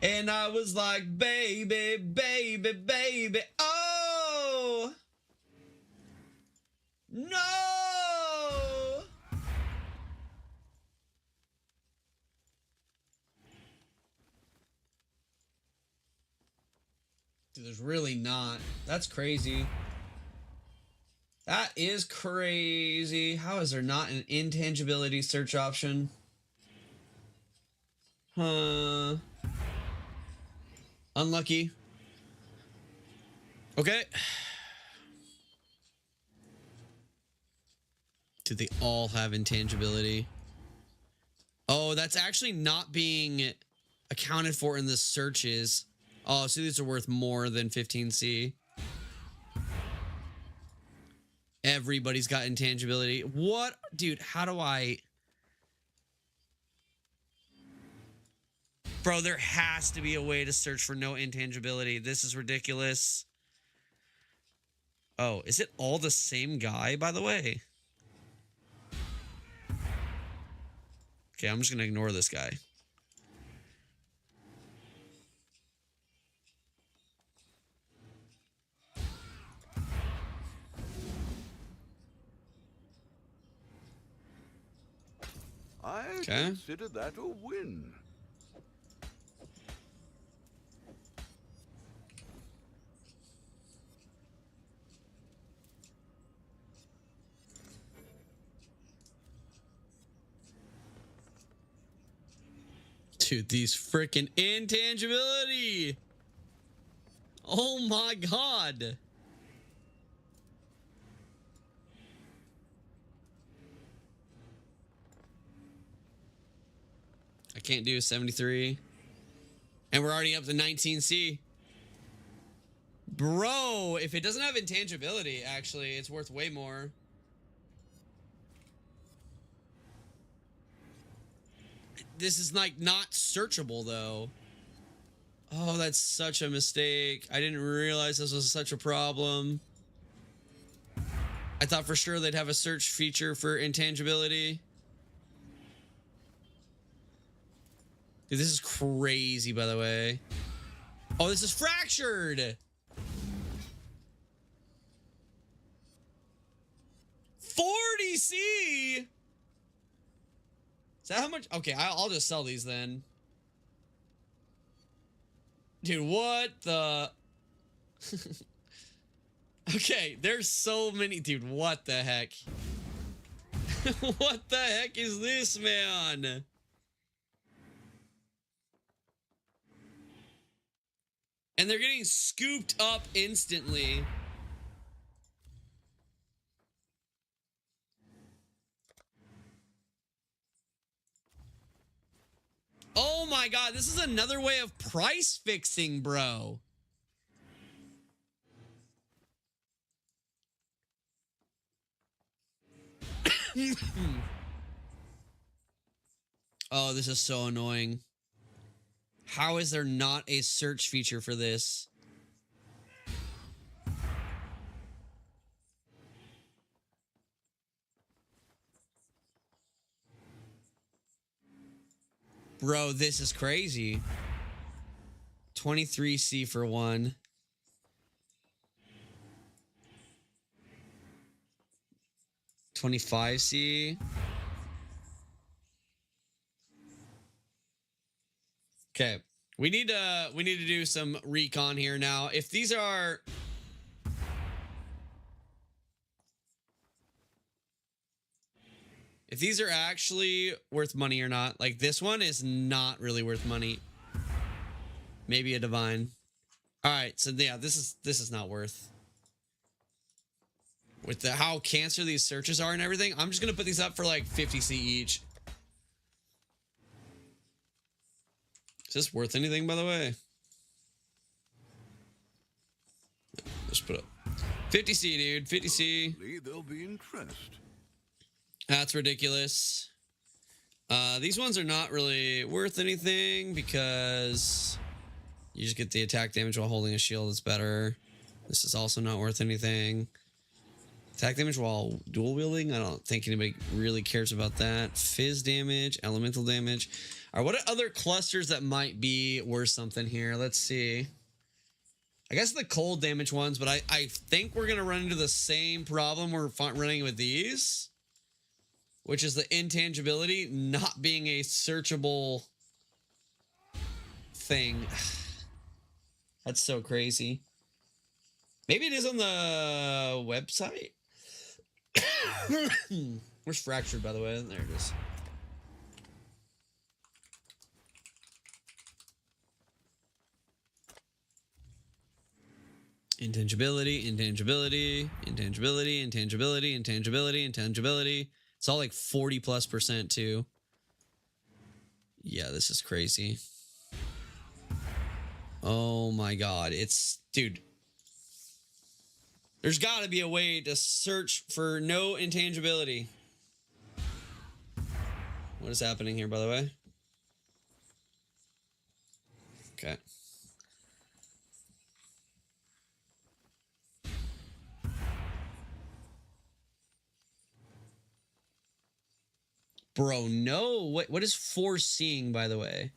And I was like, baby, baby, baby, oh, no. Dude, there's really not. That's crazy. That is crazy. How is there not an intangibility search option? Huh. Unlucky. Okay. Do they all have intangibility? Oh, that's actually not being accounted for in the searches. Oh, so these are worth more than 15C. Everybody's got intangibility. What? Dude, how do I... Bro, there has to be a way to search for no intangibility. This is ridiculous. Oh, is it all the same guy, by the way? Okay, I'm just going to ignore this guy. I consider that a win. Dude, these freaking intangibility. Oh my god. I can't do 73. And we're already up to 19C. Bro, if it doesn't have intangibility, actually, it's worth way more. This is like not searchable though. Oh, that's such a mistake. I didn't realize this was such a problem. I thought for sure they'd have a search feature for intangibility. Dude, this is crazy, by the way. Oh, this is fractured. 40C. Is that how much? Okay, I'll just sell these then. Dude, what the? Okay, there's so many. Dude, what the heck? What the heck is this, man? And they're getting scooped up instantly. Oh my god, this is another way of price fixing, bro. Oh, this is so annoying. How is there not a search feature for this? Bro, this is crazy. 23C for one. $25C. Okay. We need to do some recon here now. If these are actually worth money or not. Like this one is not really worth money. Maybe a divine. All right, so yeah, this is not worth. With how cancer these searches are and everything, I'm just gonna put these up for like 50C each. Is this worth anything, by the way? Let's put up 50C, dude. 50C. There'll be interest. That's ridiculous. These ones are not really worth anything because you just get the attack damage while holding a shield. It's better. This is also not worth anything. Attack damage while dual wielding. I don't think anybody really cares about that. Fizz damage, elemental damage. All right, what are other clusters that might be worth something here? Let's see. I guess the cold damage ones, but I think we're going to run into the same problem we're running with these, which is the intangibility not being a searchable thing. That's so crazy. Maybe it is on the website. Where's Fractured, by the way? There it is. Intangibility, intangibility, intangibility, intangibility, intangibility, intangibility. It's all like 40+% too. Yeah, this is crazy. Oh my god. It's, dude. There's got to be a way to search for no intangibility. What is happening here, by the way? Okay. Bro, no. What is foreseeing, by the way?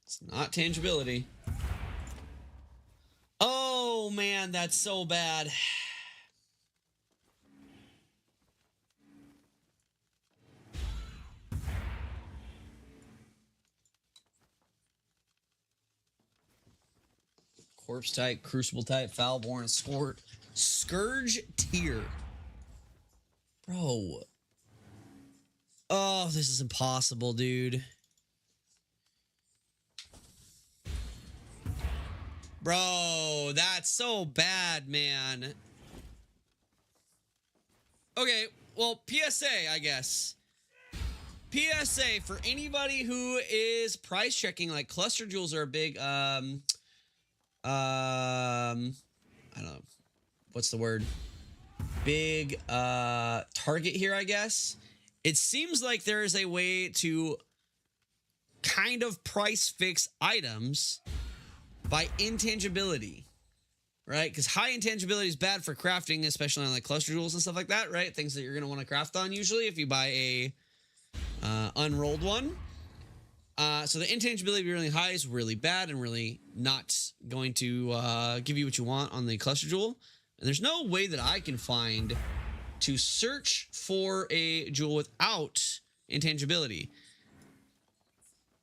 It's not tangibility. Oh, man, that's so bad. Corpse type, Crucible type, Foulborn, Scourge tier. Bro. Oh, this is impossible, dude. Bro, that's so bad, man. Okay, well, PSA, I guess. PSA for anybody who is price checking, like cluster jewels are a big I don't know, what's the word, big target here, I guess. It seems like there is a way to kind of price fix items by intangibility, right? Because high intangibility is bad for crafting, especially on like cluster jewels and stuff like that, right? Things that you're going to want to craft on usually if you buy a unrolled one. So the intangibility really high is really bad and really not going to give you what you want on the cluster jewel. And there's no way that I can find to search for a jewel without intangibility.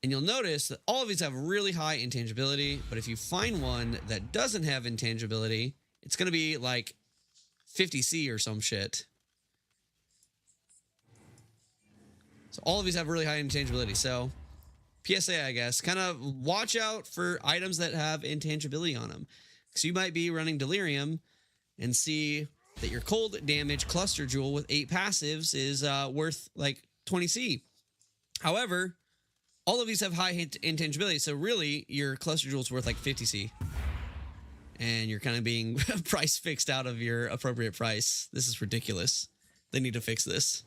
And you'll notice that all of these have really high intangibility, but if you find one that doesn't have intangibility, it's going to be like 50C or some shit. So all of these have really high intangibility. So PSA, I guess, kind of watch out for items that have intangibility on them. Because you might be running Delirium and see that your cold damage cluster jewel with 8 passives is worth like 20C. However, all of these have high intangibility, so really your cluster jewel is worth like 50C. And you're kind of being price fixed out of your appropriate price. This is ridiculous. They need to fix this.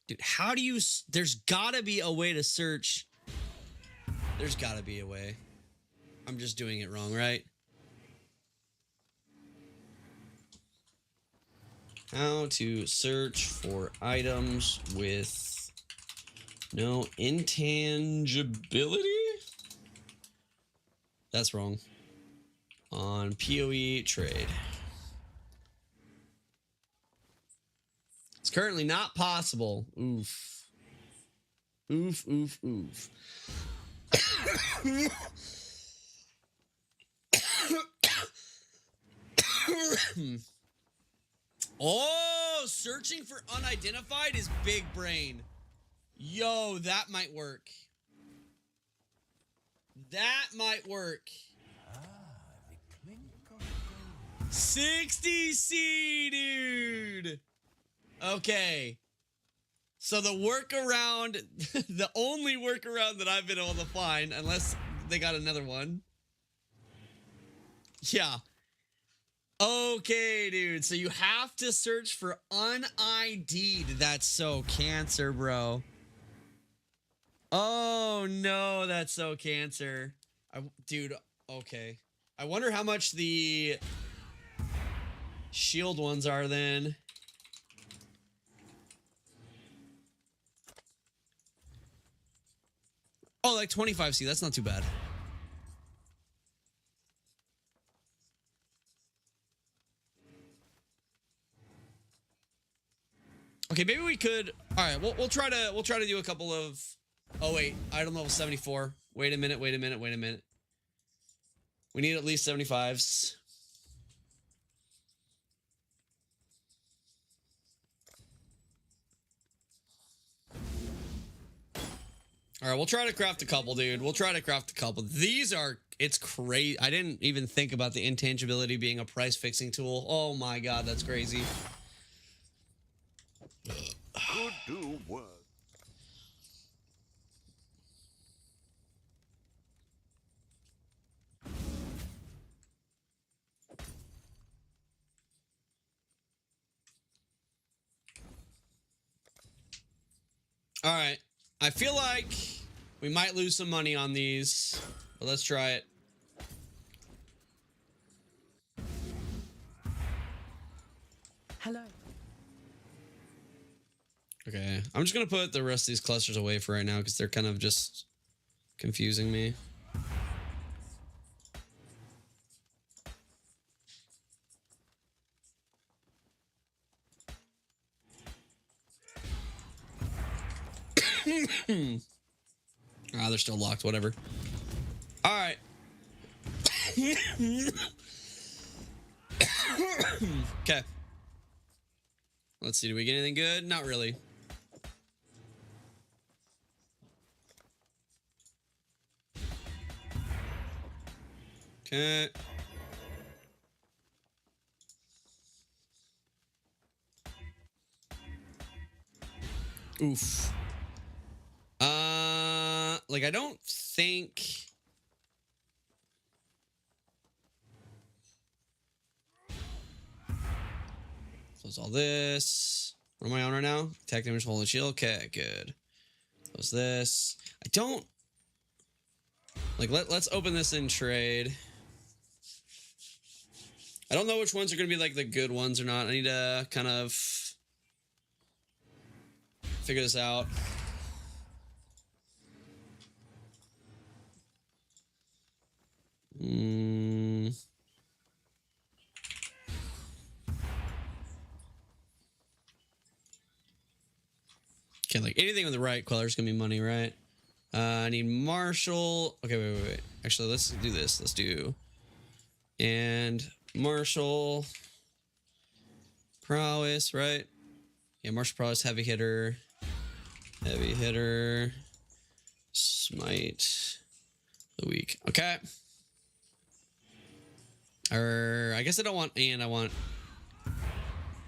Dude, how do you... There's gotta be a way to search. There's gotta be a way. I'm just doing it wrong, right? How to search for items with no intangibility? That's wrong. On PoE trade. It's currently not possible. Oof. Oof, oof, oof. Oh, searching for unidentified is big brain. Yo, that might work. That might work. 60C, dude. Okay. So the workaround, the only workaround that I've been able to find, unless they got another one. Yeah. Okay, dude. So you have to search for un-ID'd. That's so cancer, bro. Oh, no. That's so cancer. Dude, okay. I wonder how much the shield ones are then. Oh, like 25C. That's not too bad. Okay, maybe we could. All right, we'll try to do a couple of. Oh wait, item level 74. Wait a minute. We need at least 75s. All right, we'll try to craft a couple, dude. We'll try to craft a couple. These are, it's crazy. I didn't even think about the intangibility being a price fixing tool. Oh my God, that's crazy. Could do work. All right, I feel like we might lose some money on these, but let's try it. Hello. Okay, I'm just gonna put the rest of these clusters away for right now because they're kind of just confusing me. Ah, they're still locked, whatever. All right. Okay. Let's see, do we get anything good? Not really. Okay. Oof. Like I don't think. Close all this. What am I on right now? Attack damage, hold and shield. Okay, good. Close this. I don't. Like let's open this in trade. I don't know which ones are gonna be like the good ones or not. I need to kind of figure this out. Okay, like anything with the right color is gonna be money, right? I need Marshall. Okay, wait. Actually, let's do this. Let's do and Marshall prowess, right? Yeah, Marshall prowess, heavy hitter, smite the weak. Okay. Or I guess I don't want and. I want.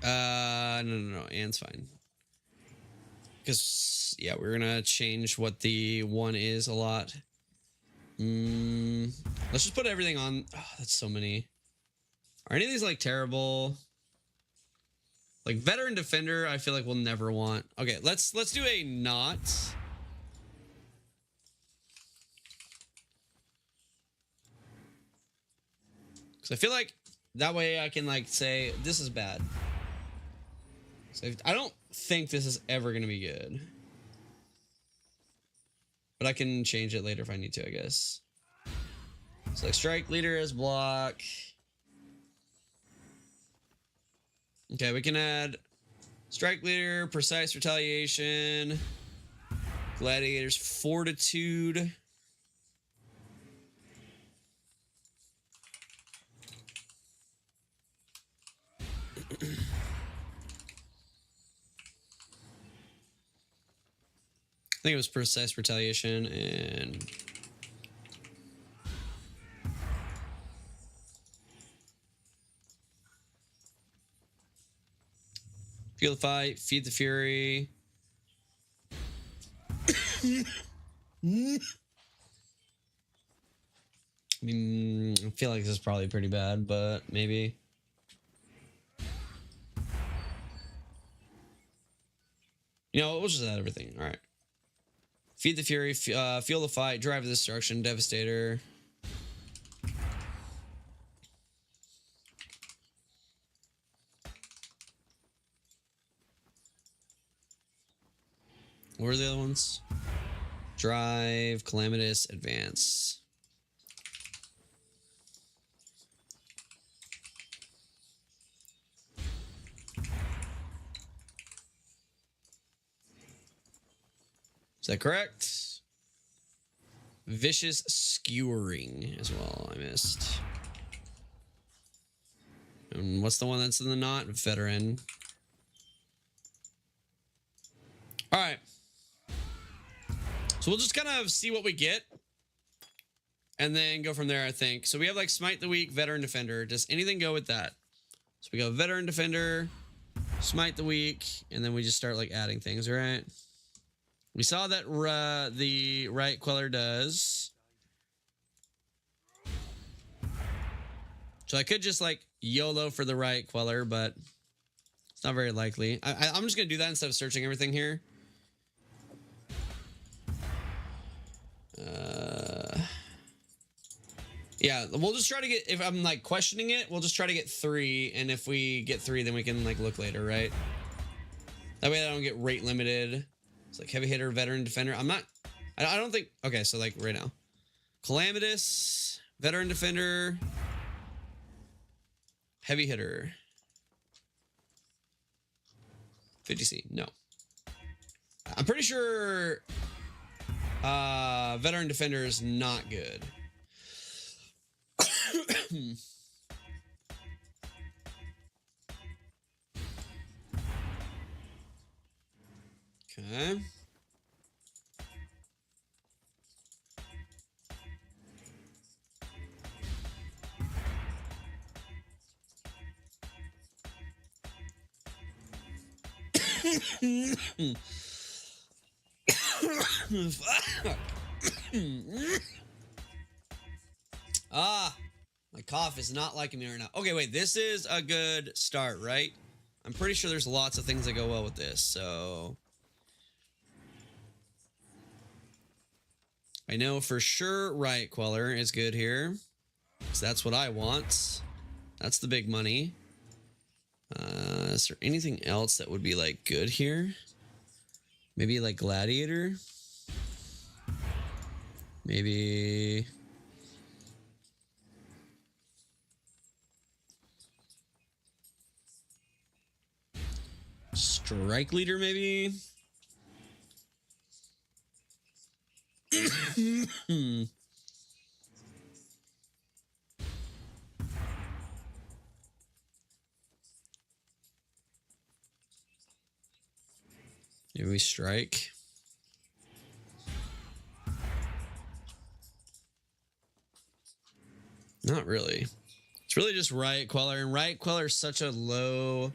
No. And's fine. Because yeah, we're gonna change what the one is a lot. Let's just put everything on. Oh, that's so many. Are any of these like terrible? Like veteran defender, I feel like we'll never want. Okay, let's do a not. Because I feel like that way I can like say this is bad. So I don't think this is ever gonna be good. But I can change it later if I need to, I guess. So like strike leader as block. Okay, we can add strike leader, precise retaliation, gladiators fortitude. I think it was precise retaliation and feel the fight, feed the fury. I mean, I feel like this is probably pretty bad, but maybe. You know, we'll just add everything. All right. Feed the fury, feel the fight, drive the destruction, devastator. What are the other ones? Drive, calamitous, advance. Is that correct? Vicious skewering as well. I missed. And what's the one that's in the knot? Veteran. All right. So we'll just kind of see what we get and then go from there, I think. So we have like Smite the Weak, Veteran Defender. Does anything go with that? So we go Veteran Defender, Smite the Weak, and then we just start like adding things, right? We saw that the right queller does. So I could just like YOLO for the right queller, but it's not very likely. I'm just going to do that instead of searching everything here. Yeah, we'll just try to get, if I'm like questioning it, we'll just try to get 3. And if we get 3, then we can like look later, right? That way I don't get rate limited. It's like heavy hitter, veteran, defender. I don't think, okay, so like right now. Calamitous, veteran, defender, heavy hitter. 50C, no. I'm pretty sure veteran defender is not good. Okay. My cough is not liking me right now. Okay, wait, this is a good start, right? I'm pretty sure there's lots of things that go well with this, so I know for sure right queller is good here, because that's what I want. That's the big money. Is there anything else that would be like good here? Maybe like gladiator? Maybe strike leader, maybe? Maybe we strike. Not really. It's really just right queller, and right queller is such a low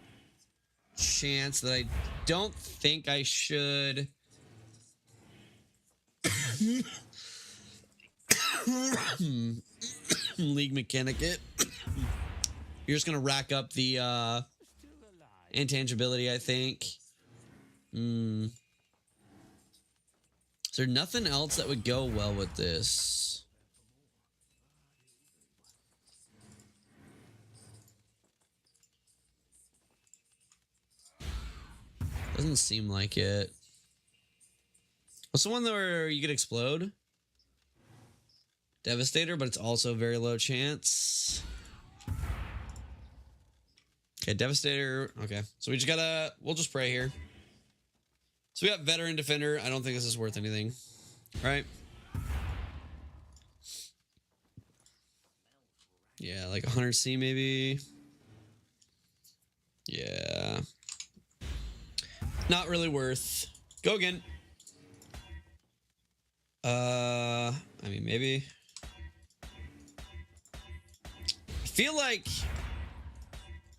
chance that I don't think I should league mechanic it. You're just gonna rack up the intangibility, I think. Is there nothing else that would go well with this? Doesn't seem like it. What's the one where you could explode? Devastator, but it's also very low chance. Okay, Devastator. Okay, so we just gotta, we'll just pray here. So we got Veteran Defender. I don't think this is worth anything, right? Yeah, like 100C maybe. Yeah. Not really worth. Go again. I mean, maybe. I feel like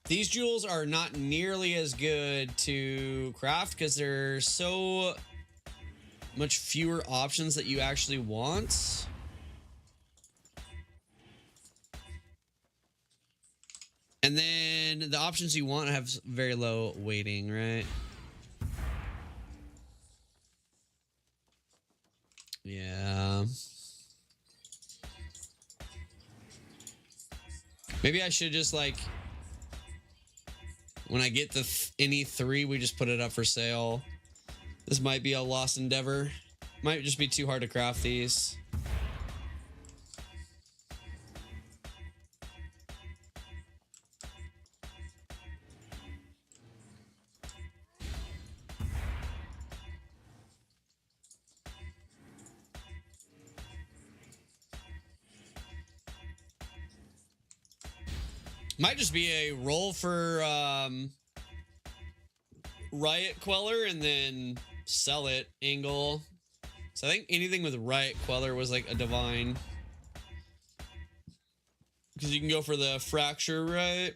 these jewels are not nearly as good to craft because there's so much fewer options that you actually want. And then the options you want have very low weighting, right? Yeah. Maybe I should just like, when I get the any 3, we just put it up for sale. This might be a lost endeavor. Might just be too hard to craft these. Might just be a roll for Riot Queller and then sell it angle. So I think anything with Riot Queller was like a divine. Because you can go for the fracture, right?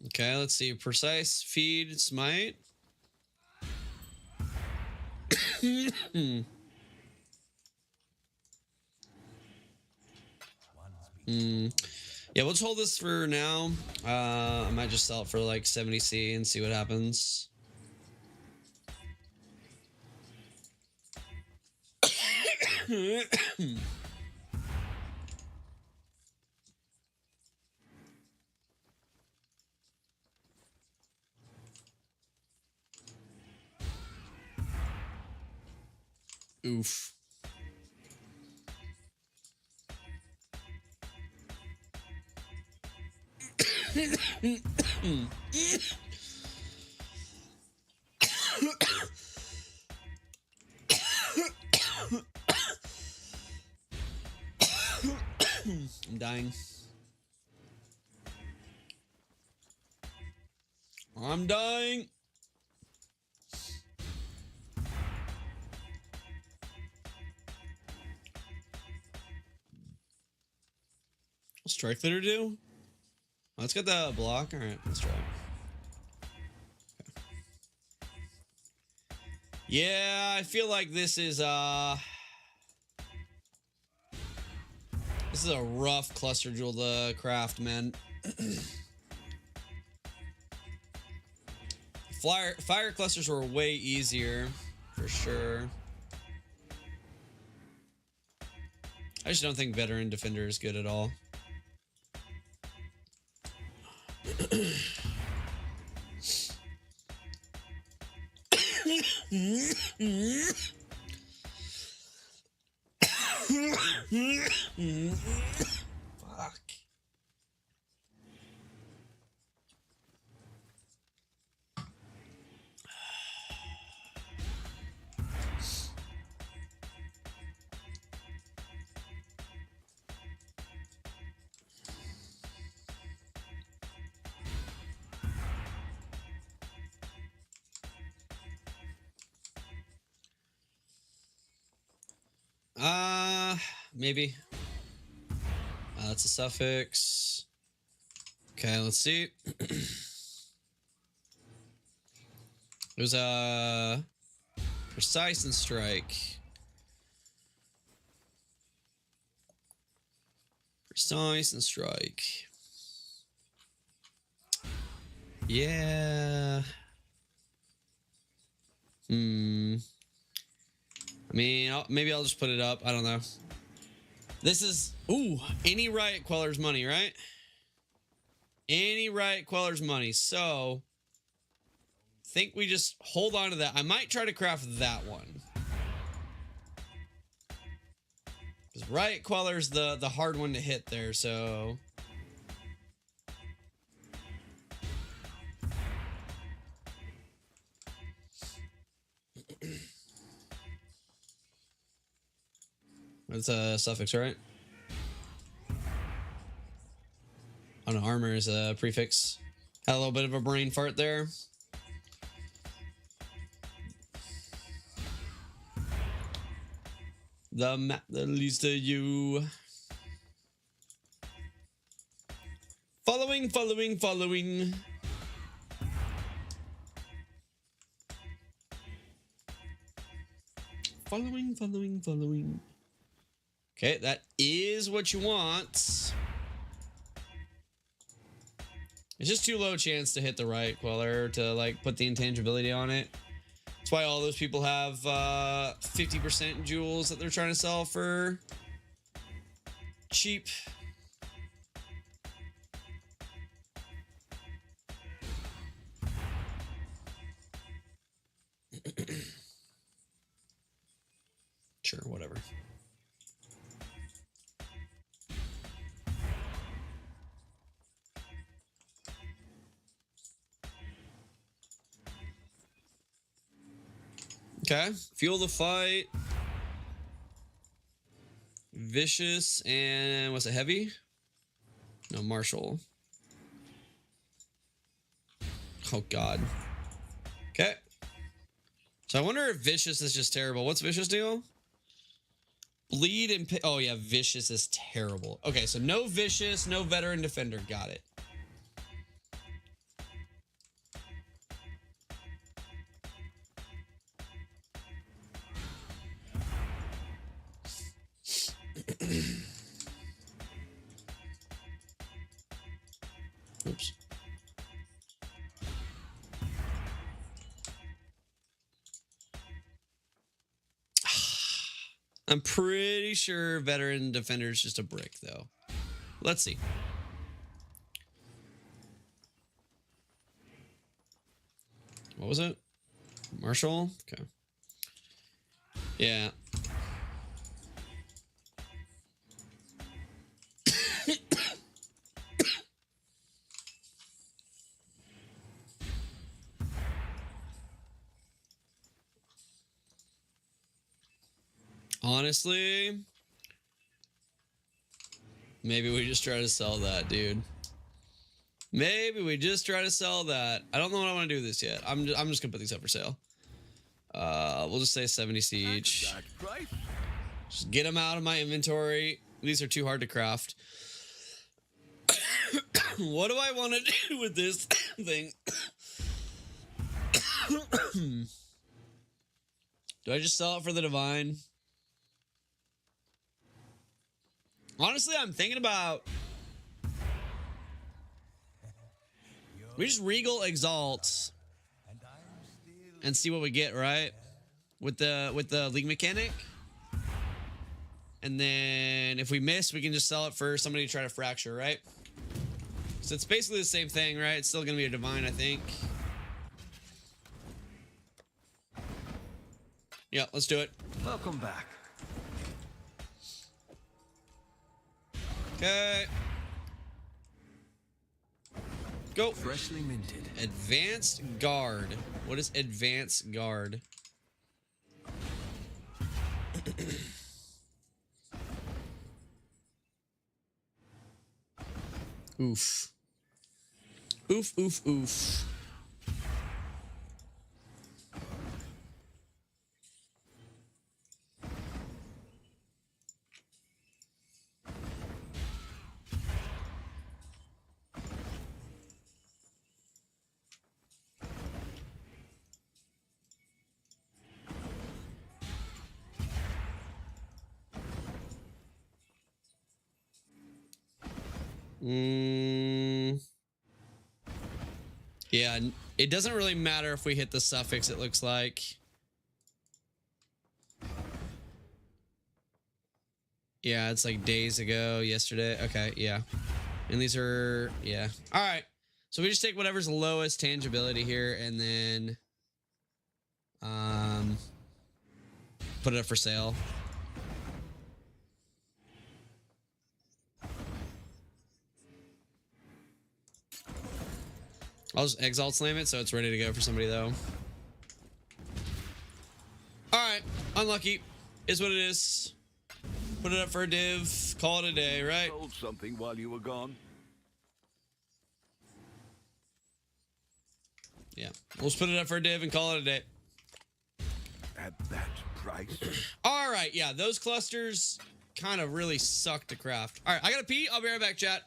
Okay, let's see. Precise, feed, smite. Yeah, we'll just hold this for now. I might just sell it for like 70C and see what happens. Oof. I'm dying. I'm dying. What's Strike Leader do? Oh, let's get the block. All right, let's try it. Okay. Yeah, I feel like this is a rough cluster jewel to craft, man. Fire clusters were way easier, for sure. I just don't think Veteran Defender is good at all. Fuck. Maybe. That's a suffix. Okay, let's see. There's a precise and strike. Precise and strike. Yeah. I mean, maybe I'll just put it up. I don't know. This is, ooh, any riot queller's money, right? Any riot queller's money. So, think we just hold on to that. I might try to craft that one. Because riot queller's the hard one to hit there, so... That's a suffix, right? Oh no, armor is a prefix. Had a little bit of a brain fart there. The map that leads to you. Following. Following. Okay, that is what you want. It's just too low chance to hit the riot queller to like put the intangibility on it. That's why all those people have 50% jewels that they're trying to sell for cheap. Sure, whatever. Okay, fuel the fight. Vicious and what's it, heavy? No, martial. Oh god. Okay. So I wonder if vicious is just terrible. What's vicious do? Bleed and oh yeah, vicious is terrible. Okay, so no vicious, no veteran defender. Got it. Oops. I'm pretty sure veteran defender is just a brick, though. Let's see. What was it? Marshall? Okay. Yeah. Honestly, maybe we just try to sell that, dude. Maybe we just try to sell that. I don't know what I want to do with this yet. I'm just gonna put these up for sale. We'll just say 70 each. Just get them out of my inventory. These are too hard to craft. What do I want to do with this thing? Do I just sell it for the divine? Honestly, I'm thinking about we just regal exalt and see what we get, right? With the league mechanic. And then if we miss, we can just sell it for somebody to try to fracture, right? So it's basically the same thing, right? It's still gonna be a divine, I think. Yeah, let's do it. Welcome back. Okay. Go. Freshly minted. Advanced guard. What is advanced guard? Oof. Oof. Yeah, it doesn't really matter if we hit the suffix, it looks like. Yeah, it's like days ago, yesterday. Okay, yeah. And these are, yeah. All right. So we just take whatever's lowest tangibility here and then put it up for sale. I'll just Exile slam it so it's ready to go for somebody though. All right, unlucky is what it is. Put it up for a div, call it a day, right? Sold something while you were gone. Yeah, we'll just put it up for a div and call it a day. At that price. All right, yeah, those clusters kind of really suck to craft. All right, I gotta pee. I'll be right back, chat.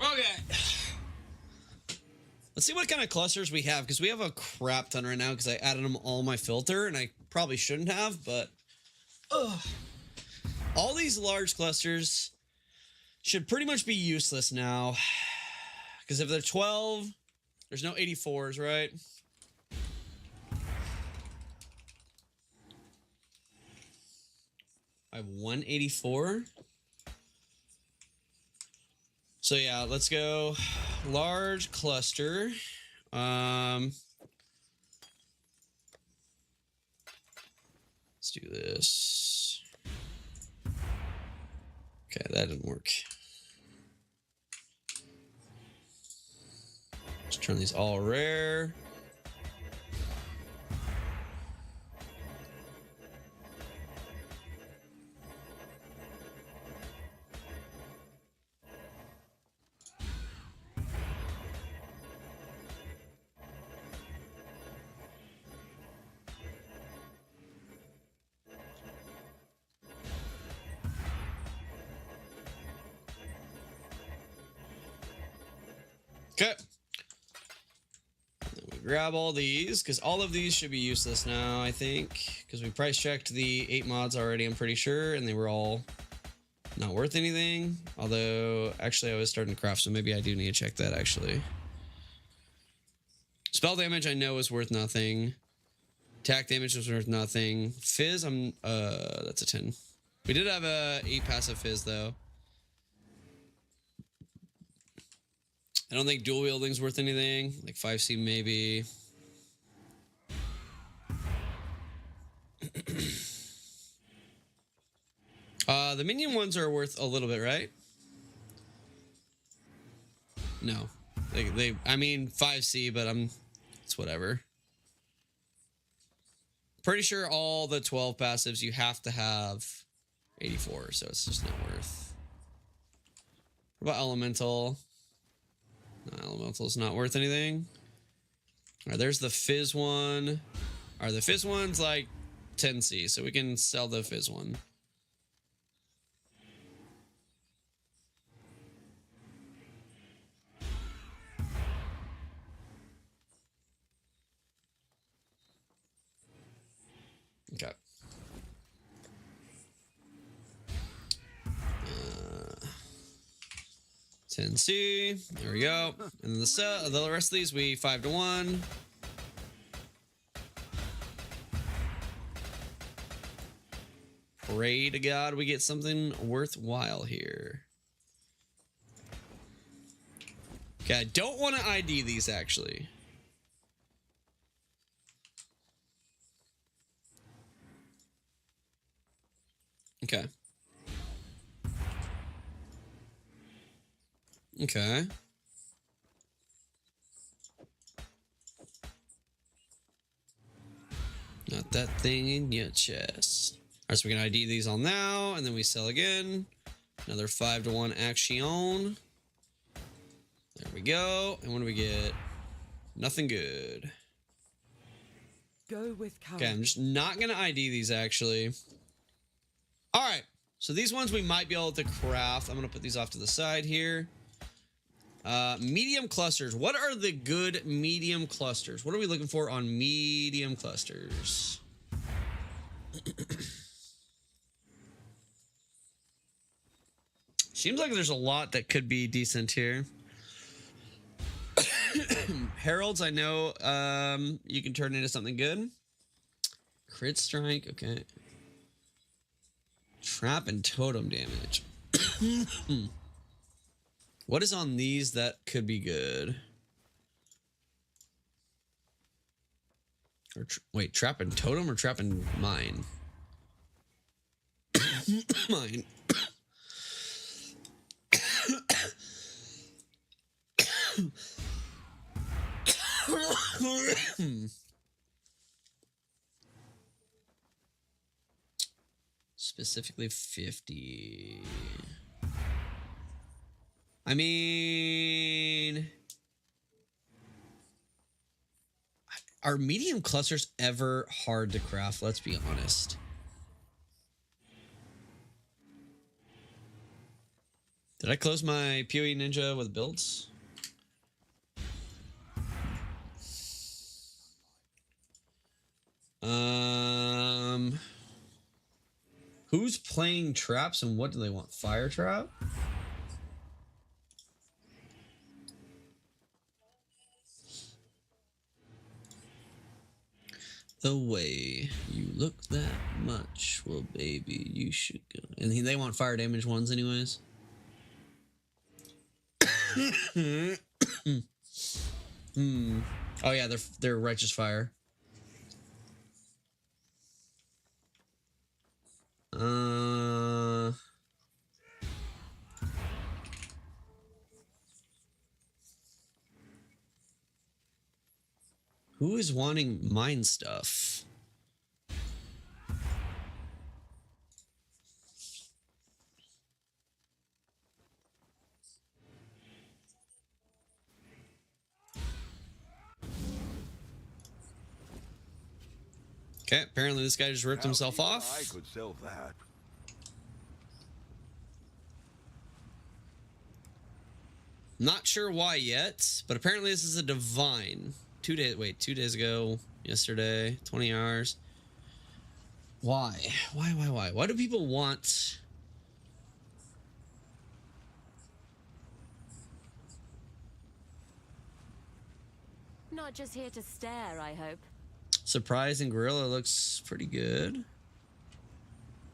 Okay. Let's see what kind of clusters we have, because we have a crap ton right now because I added them all my filter, and I probably shouldn't have, but all these large clusters should pretty much be useless now. Because if they're 12, there's no 84s, right? I have 184. So yeah, let's go large cluster. Let's do this. Okay, that didn't work. Let's turn these all rare. Okay. Then we grab all these, because all of these should be useless now, I think. Because we price checked the 8 mods already, I'm pretty sure, and they were all not worth anything. Although, actually, I was starting to craft, so maybe I do need to check that, actually. Spell damage, I know, is worth nothing. Attack damage was worth nothing. Fizz, that's a 10. We did have a 8 passive Fizz, though. I don't think dual wielding's worth anything. Like 5C maybe. The minion ones are worth a little bit, right? No. I mean 5C, but it's whatever. Pretty sure all the 12 passives you have to have 84, so it's just not worth. What about elemental? No, elemental's not worth anything. All right, there's the Fizz one. All right, the Fizz one's like 10C, so we can sell the Fizz one. Okay. 10C. There we go. And then the rest of these we 5 to 1. pray to God we get something worthwhile here. Okay, I don't want to ID these actually. Okay. Okay. Not that thing in your chest. Alright, so we can ID these all now, and then we sell again. Another 5-to-1 action. There we go. And what do we get? Nothing good. Go with Okay, I'm just not gonna ID these actually. Alright, so these ones we might be able to craft. I'm gonna put these off to the side here. Medium clusters. What are the good medium clusters? What are we looking for on medium clusters? Seems like there's a lot that could be decent here. Heralds, I know you can turn into something good. Crit strike, okay. Trap and totem damage. What is on these that could be good? Or wait, trap and totem or trap and mine? Mine. Specifically 50. I mean, are medium clusters ever hard to craft? Let's be honest. Did I close my PoE Ninja with builds? Who's playing traps and what do they want? Fire trap? The way you look that much, well, baby, you should go. And they want fire damage ones, anyways. Oh yeah, they're righteous fire. Who is wanting mine stuff? Okay, apparently this guy just ripped himself off. I could sell that. Not sure why yet, but apparently this is a divine. 2 days ago, yesterday, 20 hours. Why? Why? Why do people want... Not just here to stare, I hope. Surprise and Gorilla looks pretty good.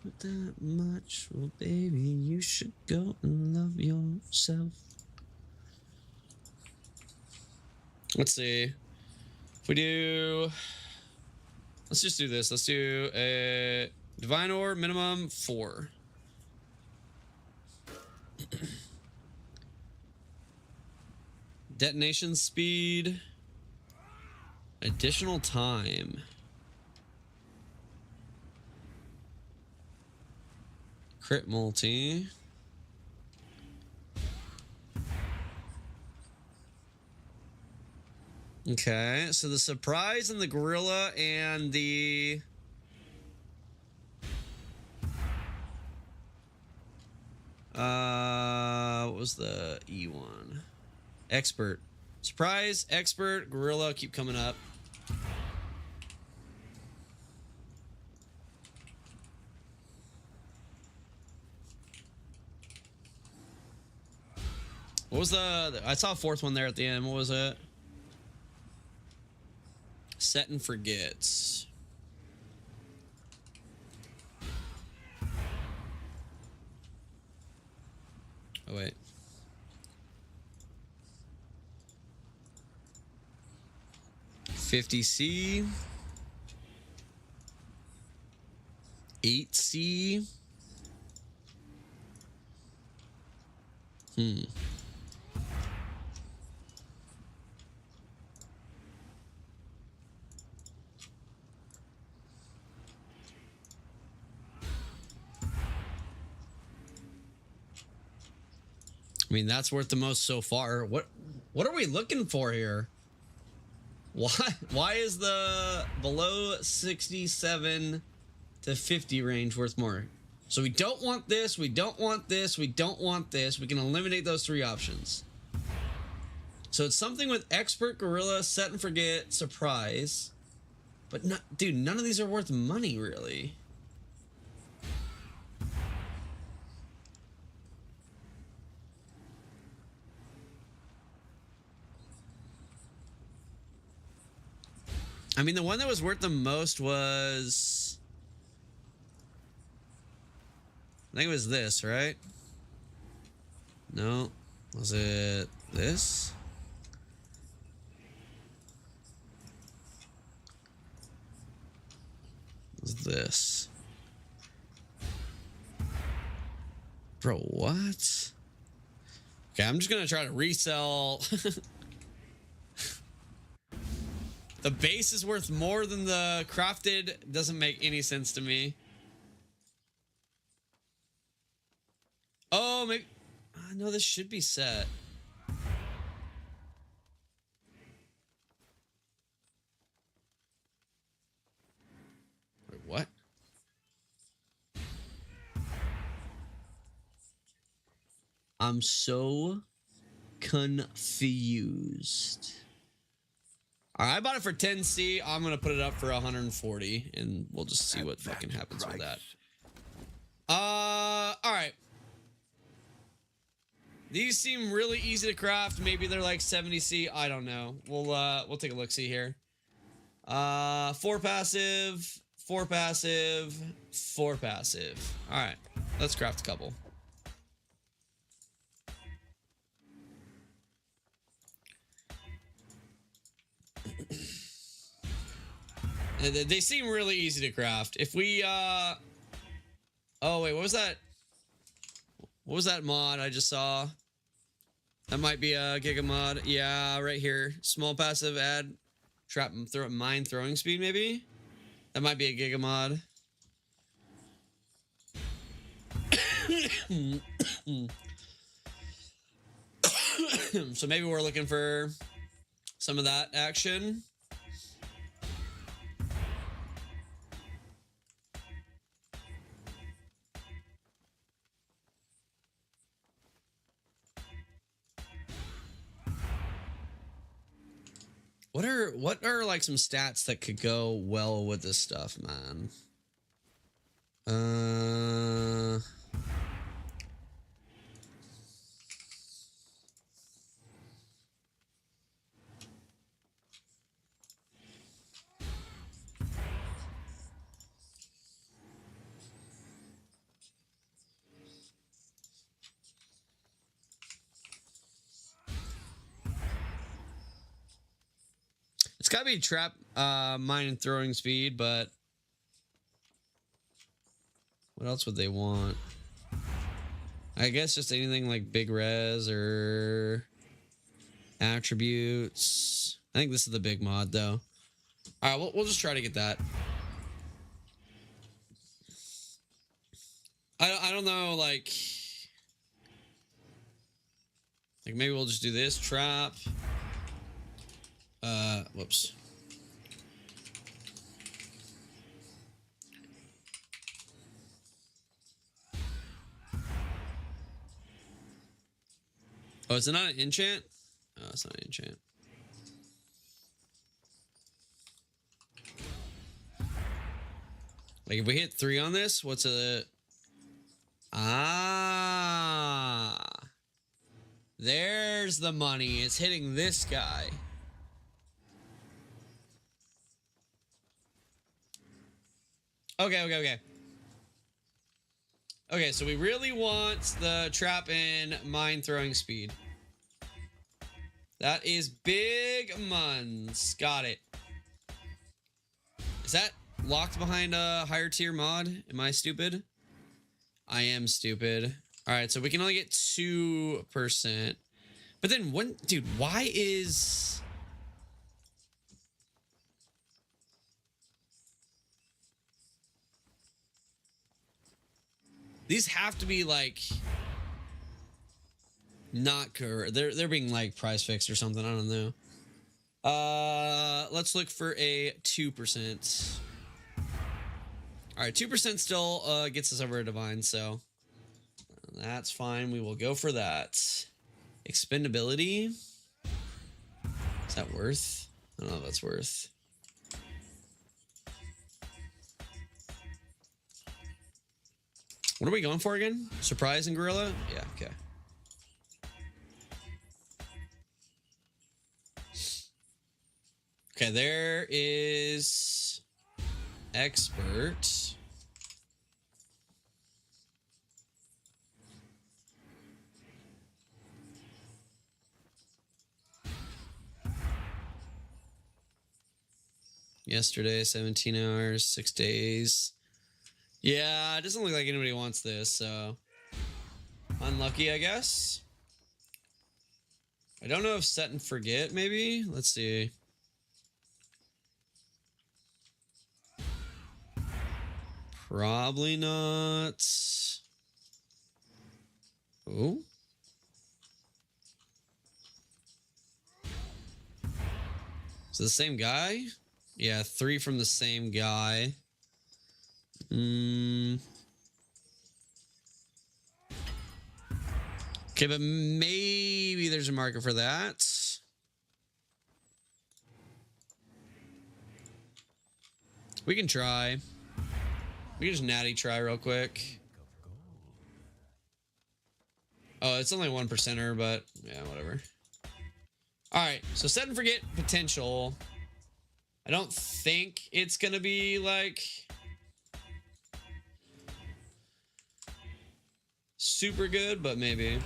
Not that much, well, baby, you should go and love yourself. Let's see. If we do... Let's just do this. Let's do a Divine Ore, minimum 4. Detonation speed. Additional time. Crit multi. Okay, so the surprise and the gorilla and the... what was the E one? Expert. Surprise, expert, gorilla keep coming up. What was the... I saw a fourth one there at the end. What was it? Set and forgets. Oh, wait. $50C. $8C. I mean, that's worth the most so far. What are we looking for here? Why is the below 67 to 50 range worth more? So we don't want this, we don't want this, we don't want this. We can eliminate those three options. So it's something with expert, gorilla, set and forget, surprise. But not, dude, none of these are worth money, really. I mean, the one that was worth the most was... I think it was this, right? No. Was it this? Was this? Bro, what? Okay, I'm just gonna try to resell... The base is worth more than the crafted. Doesn't make any sense to me. Oh, maybe... no, this should be set. Wait, what? I'm so confused. All right, I bought it for 10C. I'm going to put it up for 140, and we'll just see what fucking happens with that. All right. These seem really easy to craft. Maybe they're like 70C. I don't know. We'll take a look-see here. 4 passive, 4 passive, 4 passive. All right, let's craft a couple. They seem really easy to craft. If we oh wait, what was that? What was that mod I just saw? That might be a Giga mod. Yeah, right here. Small passive, add trap mine throwing speed, maybe? That might be a Giga mod. So maybe we're looking for some of that action. What are like some stats that could go well with this stuff, man? It's gotta be trap, mine and throwing speed, but what else would they want? I guess just anything like big res or attributes. I think this is the big mod though. All right, we'll just try to get that. I don't know, like maybe we'll just do this trap. Whoops. Oh, is it not an enchant? Oh, it's not an enchant. Like if we hit 3 on this, what's a... Ah. There's the money. It's hitting this guy. Okay. Okay, so we really want the trap and mine throwing speed. That is big muns. Got it. Is that locked behind a higher tier mod? Am I stupid? I am stupid. All right, so we can only get 2%. But then one, dude, why is... These have to be like not correct. They're being like price fixed or something. I don't know. Let's look for a 2%. All right, 2% still gets us over a divine, so that's fine. We will go for that. Expendability. Is that worth? I don't know if that's worth. What are we going for again? Surprise and gorilla? Yeah, okay. Okay, there is expert. Yesterday, 17 hours, 6 days. Yeah, it doesn't look like anybody wants this, so unlucky, I guess. I don't know if set and forget, maybe. Let's see. Probably not. Oh. Is it the same guy? Yeah, 3 from the same guy. Okay, but maybe there's a market for that. We can try. We can just natty try real quick. Oh, it's only 1%er, but yeah, whatever. All right, so set and forget potential. I don't think it's gonna be like super good, but maybe.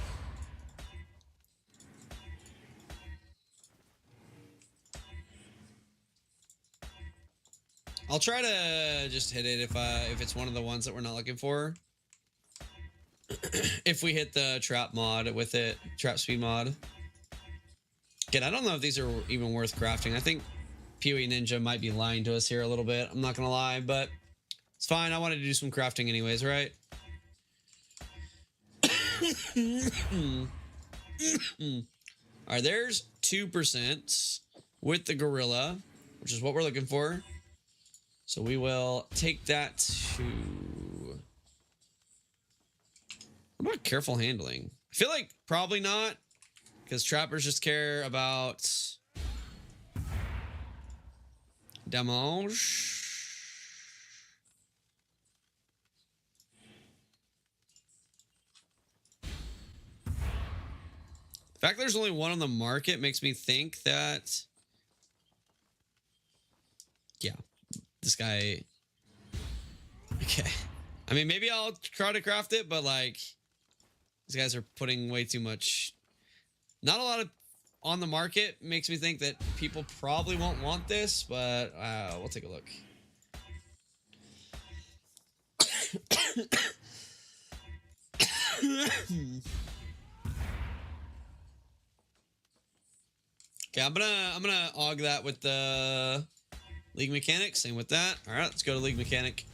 I'll try to just hit it if it's one of the ones that we're not looking for. If we hit the trap mod with it, trap speed mod. Again, I don't know if these are even worth crafting. I think PoE Ninja might be lying to us here a little bit. I'm not gonna lie, but it's fine. I wanted to do some crafting anyways, right? All right, there's 2% with the gorilla, which is what we're looking for. So we will take that to... What about careful handling? I feel like probably not, because trappers just care about damage. The fact there's only one on the market makes me think that, yeah, this guy, okay. I mean, maybe I'll try to craft it, but like, these guys are putting way too much. Not a lot of on the market makes me think that people probably won't want this, but we'll take a look. Okay, I'm gonna aug that with the League Mechanic. Same with that. All right, let's go to League Mechanic.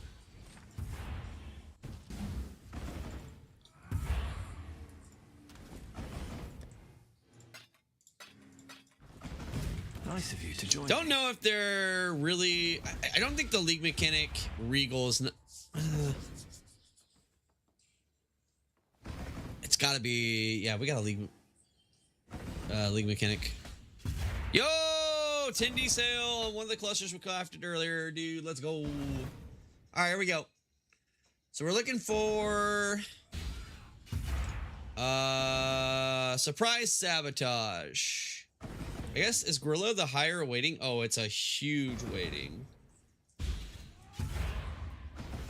Nice of you to join. Don't know if they're really. I don't think the League Mechanic Regal is. It's got to be. Yeah, we got a League Mechanic. Yo, 10D sale on one of the clusters we crafted earlier, dude. Let's go. All right, here we go. So we're looking for surprise sabotage. I guess, is Gorilla the higher weighting? Oh, it's a huge weighting.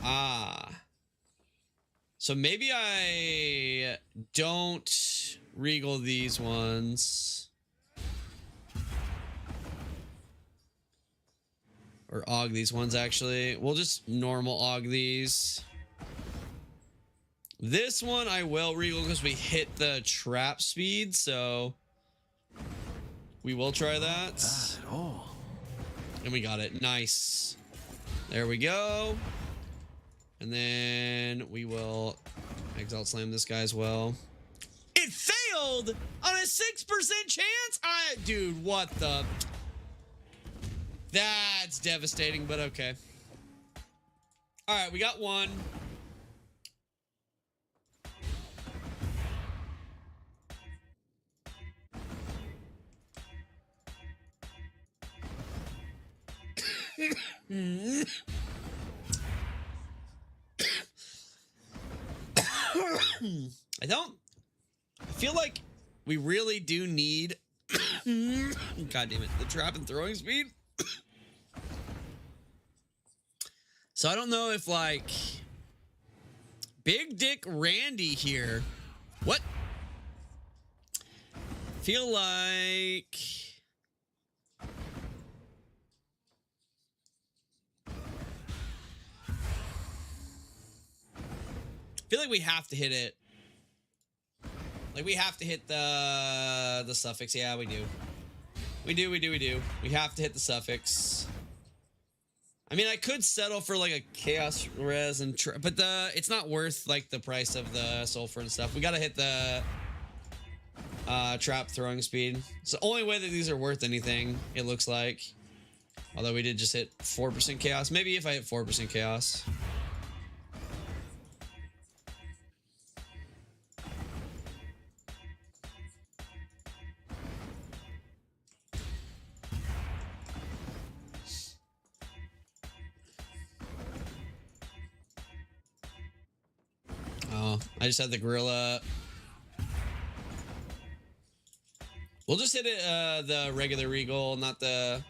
Ah. So maybe I don't regal these ones. Or og these ones, actually. We'll just normal og these. This one I will regal because we hit the trap speed, so we will try that. Not at all. And we got it. Nice. There we go. And then we will Exile Slam this guy as well. It failed on a 6% chance? Dude, what the? That's devastating, but okay. All right, we got one. I feel like we really do need God damn it, the trap and throwing speed. So I don't know if like Big Dick Randy here. What? Feel like we have to hit it. Like we have to hit the suffix. Yeah, we do. We do. We have to hit the suffix. I mean, I could settle for like a chaos res and but it's not worth like the price of the sulfur and stuff. We got to hit the trap throwing speed. It's the only way that these are worth anything, it looks like. Although we did just hit 4% chaos. Maybe if I hit 4% chaos. Oh, I just had the gorilla. We'll just hit it the regular regal, not the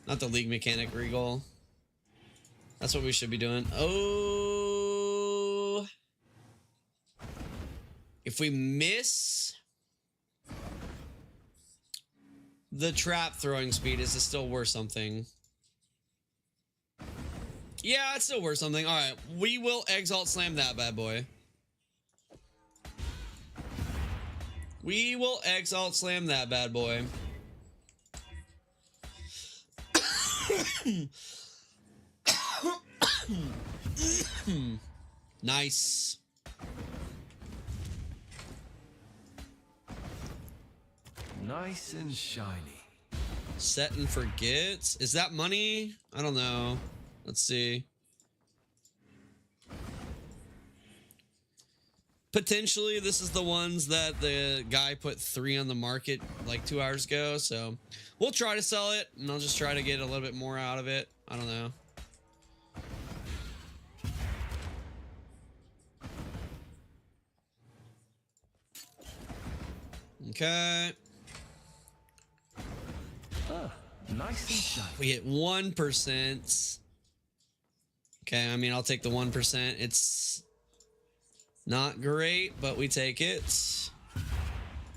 league mechanic regal. That's what we should be doing. Oh, if we miss the trap throwing speed, is it still worth something? Yeah, it's still worth something. All right, we will Exalt Slam that bad boy. We will Exalt Slam that bad boy. Nice. Nice and shiny. Set and forgets. Is that money? I don't know. Let's see. Potentially, this is the ones that the guy put 3 on the market like 2 hours ago. So we'll try to sell it, and I'll just try to get a little bit more out of it. I don't know. Okay. Nice and shiny. We hit 1%. Okay, I mean, I'll take the 1%. It's not great, but we take it.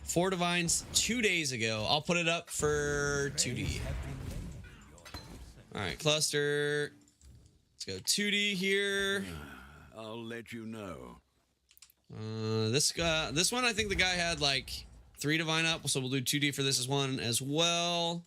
4 divines 2 days ago. I'll put it up for 2D. All right, cluster. Let's go 2D here. I'll let you know. This one, I think the guy had like 3 divine up, so we'll do 2D for this one as well.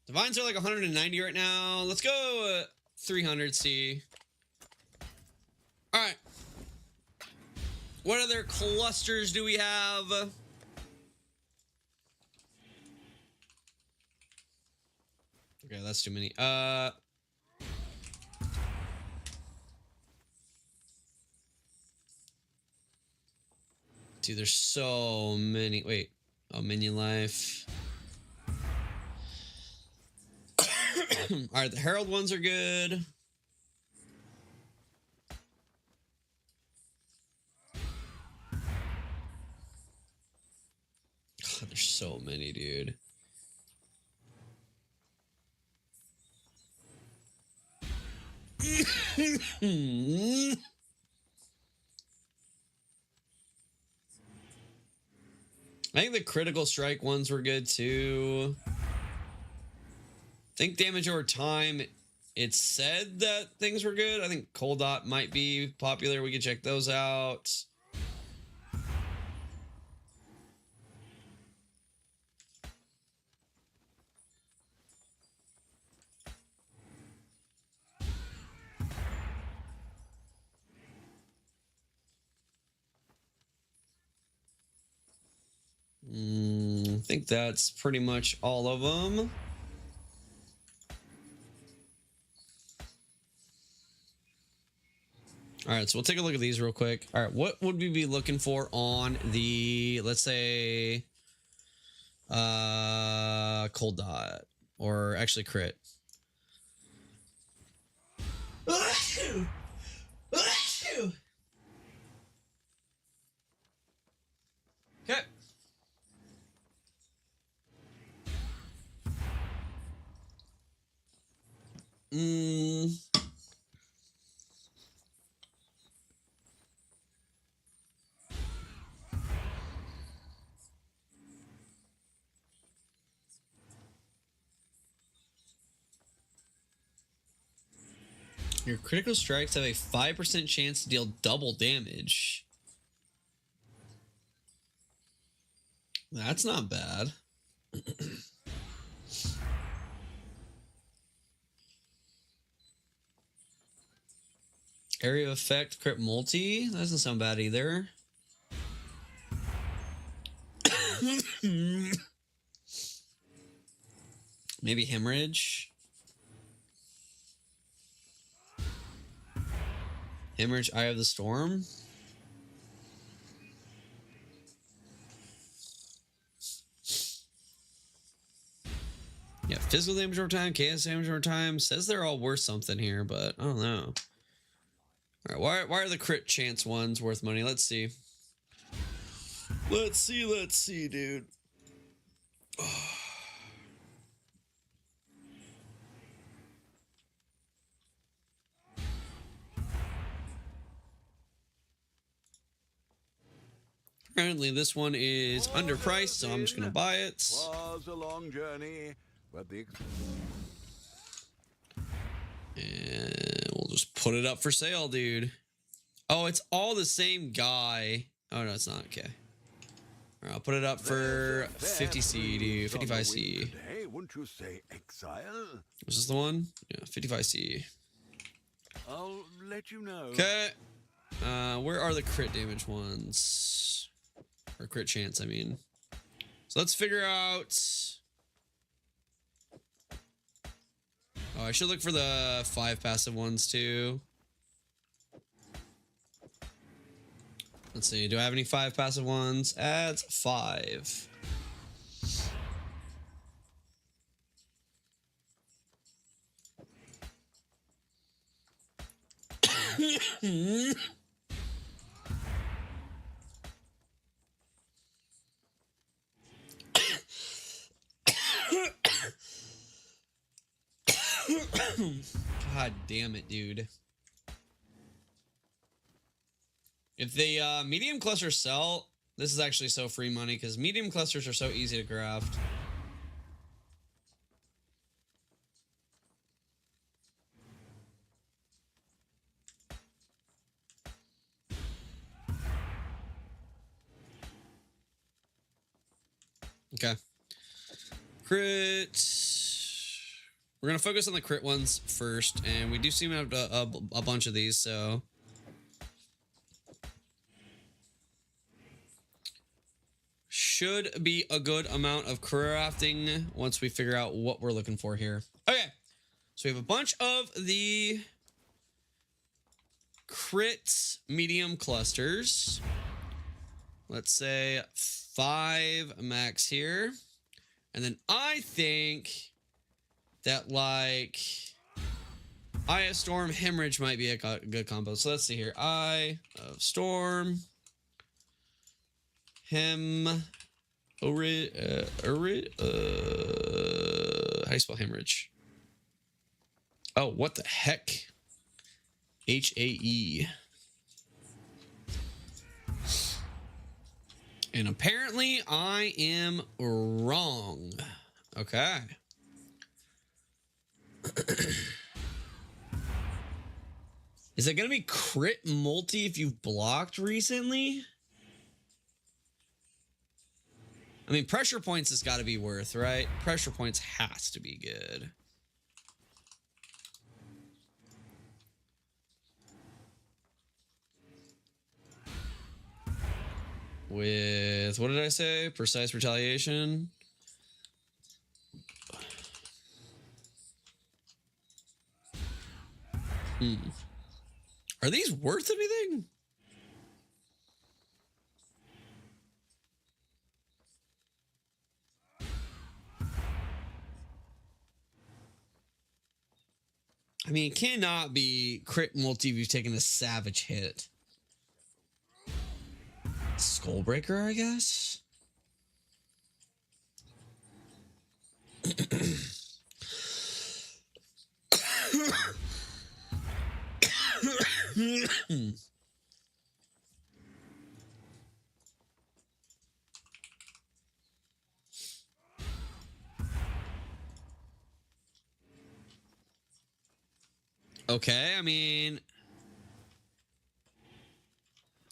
Divines are like 190 right now. Let's go 300 C. All right. What other clusters do we have? Okay, that's too many. Dude, there's so many. Wait. Oh, minion life. All right, the Herald ones are good. there's so many, dude. I think the critical strike ones were good too. I think damage over time, it said that things were good. I think Cold Dot might be popular. We could check those out. I think that's pretty much all of them. All right, so we'll take a look at these real quick. All right, what would we be looking for on the, let's say, Cold Dot, or actually crit? Okay. Your critical strikes have a 5% chance to deal double damage. That's not bad. Area of effect, crit multi. That doesn't sound bad either. Maybe hemorrhage. Hemorrhage, Eye of the Storm. Yeah, physical damage over time, chaos damage over time. Says they're all worth something here, but I don't know. All right, why are the crit chance ones worth money? Let's see. Let's see, dude. Apparently this one is underpriced, so I'm just gonna buy it. Was a long journey, but the And we'll just put it up for sale, dude. Oh, it's all the same guy. Oh no, it's not. Okay. All right, I'll put it up for 50C, dude. 55C. Hey, wouldn't you say Exile? Was this the one? Yeah, 55C. I'll let you know. Okay. Where are the crit damage ones? Or crit chance, I mean. So let's figure out. Oh, I should look for the 5 passive ones too. Let's see. Do I have any 5 passive ones? Adds 5. God damn it, dude. If the medium clusters sell, this is actually so free money because medium clusters are so easy to craft. Okay. Crit. We're going to focus on the crit ones first, and we do seem to have a bunch of these, so... Should be a good amount of crafting once we figure out what we're looking for here. Okay, so we have a bunch of the crit medium clusters. Let's say 5 max here. And then I think that like Eye of Storm, Hemorrhage might be a good combo. So let's see here. Eye of Storm, Hem, How do you spell hemorrhage? Oh, what the heck? HAE. And apparently I am wrong. Okay. Is it going to be crit multi if you've blocked recently? I mean, pressure points has got to be worth, right? Pressure points has to be good. With, what did I say? Precise retaliation. Are these worth anything? I mean, it cannot be crit multi if you've taken a savage hit. Skullbreaker, I guess? Okay, I mean,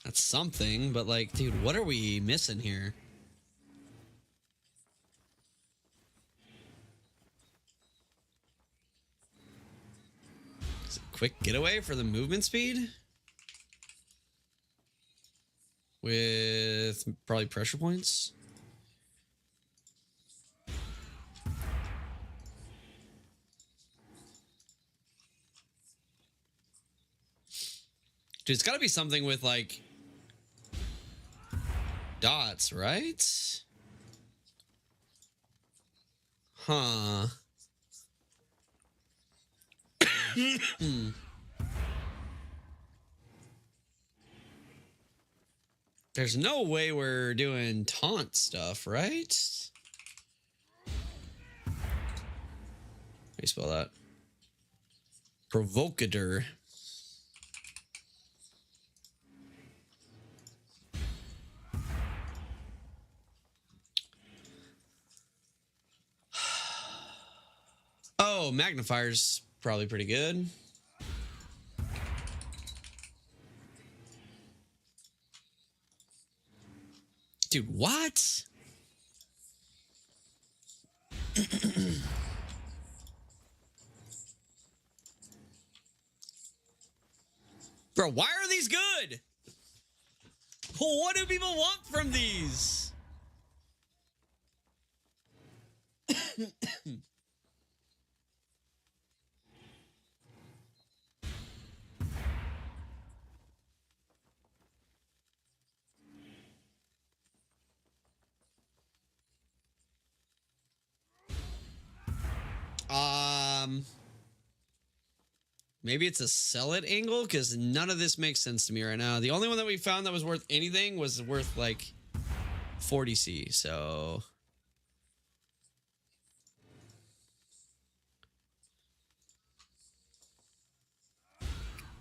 that's something, but like, dude, what are we missing here? Is it quick getaway for the movement speed? With probably pressure points? Dude, it's got to be something with like dots, right? Huh. There's no way we're doing taunt stuff, right? How do you spell that? Provocateur. Oh, magnifier's probably pretty good. Dude, what? Bro, why are these good? What do people want from these? Maybe it's a sell it angle because none of this makes sense to me right now. The only one that we found that was worth anything was worth like 40C. So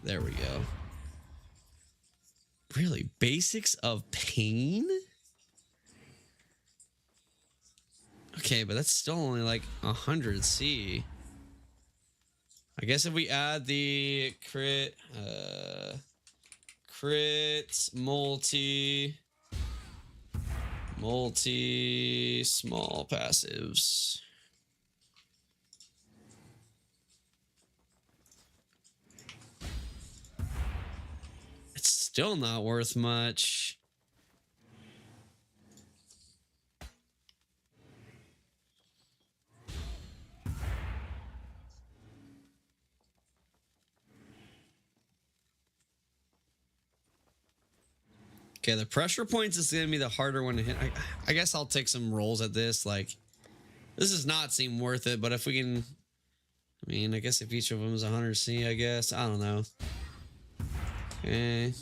there we go. Really, basics of pain? Okay, but that's still only like 100C. I guess if we add the crit multi small passives. It's still not worth much. Okay, the pressure points is going to be the harder one to hit. I guess I'll take some rolls at this. Like, this does not seem worth it, but if we can... I mean, I guess if each of them is 100C, I guess. I don't know. Okay.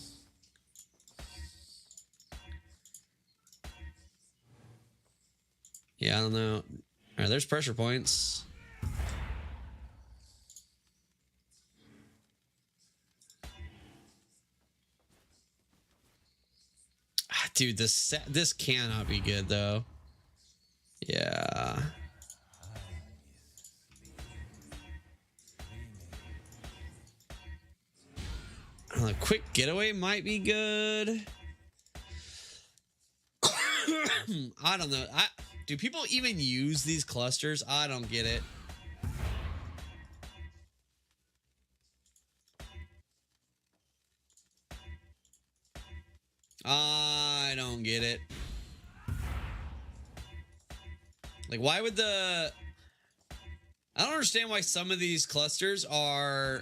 Yeah, I don't know. All right, there's pressure points. Dude, this cannot be good though. Yeah. I don't know, quick getaway might be good. I don't know. Do people even use these clusters? I don't get it. I don't get it. Like, why would I don't understand why some of these clusters are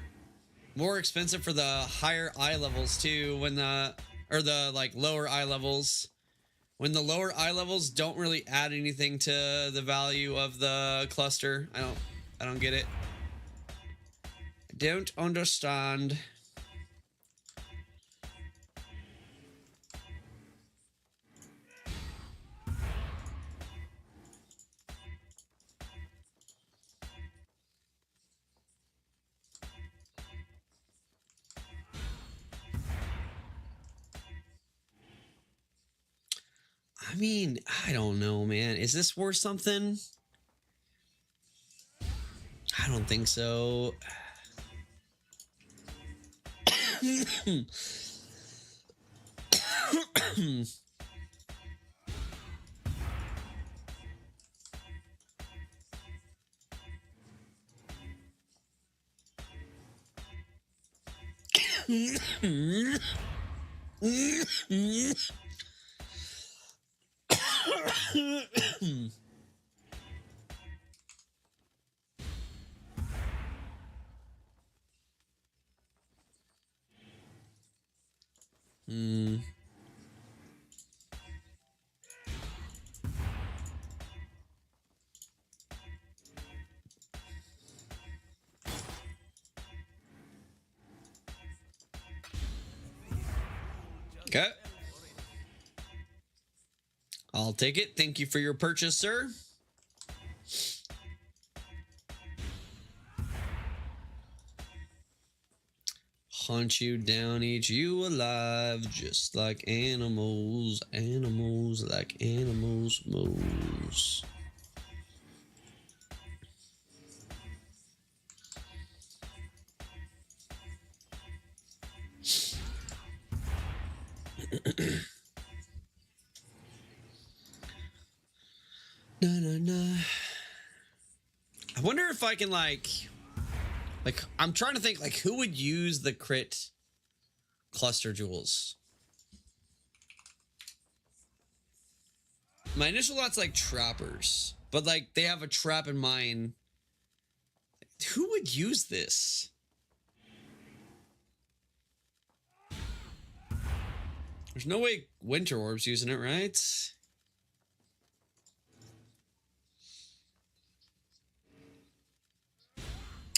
more expensive for the higher eye levels too, or the like lower eye levels. When the lower eye levels don't really add anything to the value of the cluster. I don't get it. I don't understand. I mean, I don't know, man. Is this worth something? I don't think so. Okay. I'll take it. Thank you for your purchase, sir. Hunt you down, eat you alive, just like animals. Animals like animals moves. Na. I wonder if I can like I'm trying to think like who would use the crit cluster jewels. My initial thought's like trappers, but like they have a trap in mind. Who would use this? There's no way Winter Orb's using it, right?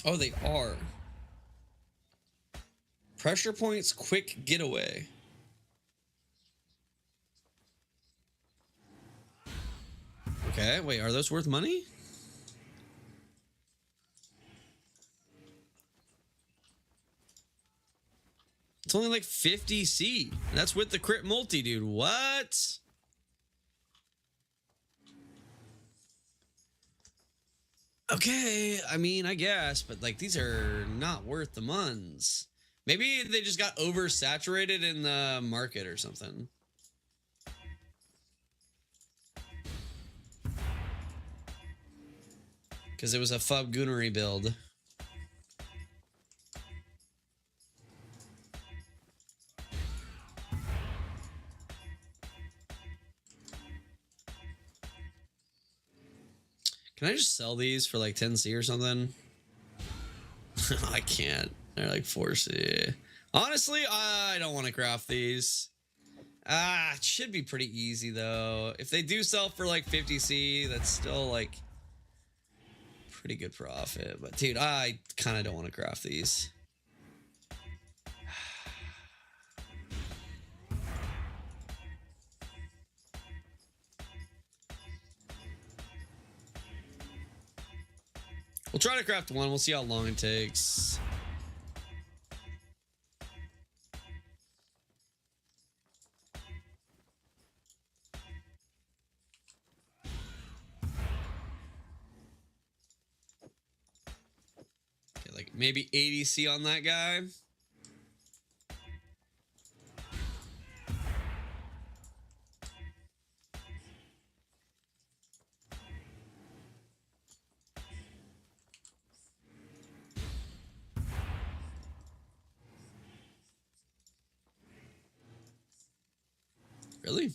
Oh, they are. Pressure points, quick getaway. Okay, wait, are those worth money? It's only like 50C. That's with the crit multi, dude. What? Okay, I mean, I guess, but like these are not worth the muns. Maybe they just got oversaturated in the market or something. Because it was a Fubgoonery build. Can I just sell these for like 10C or something? I can't. They're like 4C. Honestly, I don't want to craft these. It should be pretty easy though. If they do sell for like 50C, that's still like pretty good profit. But dude, I kind of don't want to craft these. We'll try to craft one. We'll see how long it takes. Okay, like maybe 80C on that guy. Really?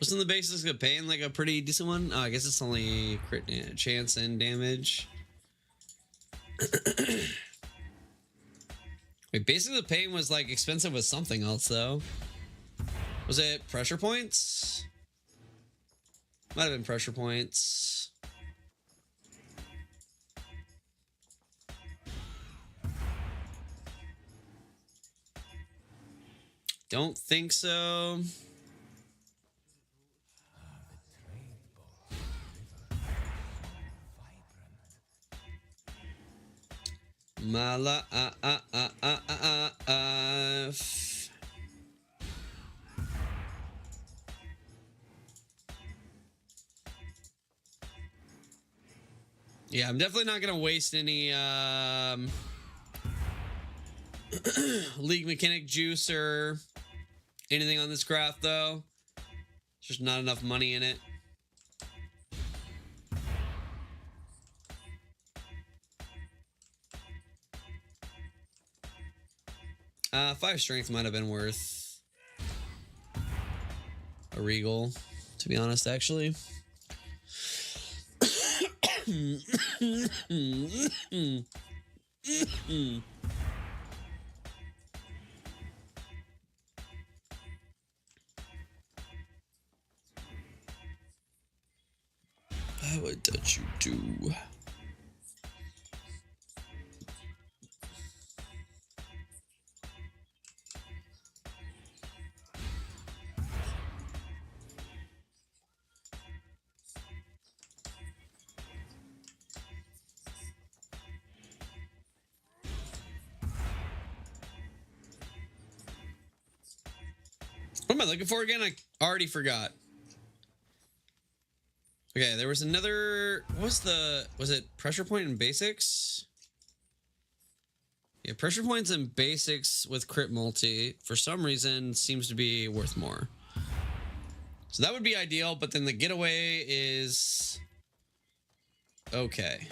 Wasn't the basics of pain like a pretty decent one? Oh, I guess it's only crit chance and damage. Wait, basically the pain was like expensive with something else though. Was it pressure points? Might have been pressure points. Don't think so. Mala Yeah, I'm definitely not gonna waste any League Mechanic juice or anything on this craft though. There's just not enough money in it. Five strength might have been worth a regal, to be honest, actually. What did you do? What am I looking for again? I already forgot. Okay, there was another. Was it pressure point and basics? Yeah, pressure points and basics with crit multi for some reason seems to be worth more. So that would be ideal, but then the getaway is okay.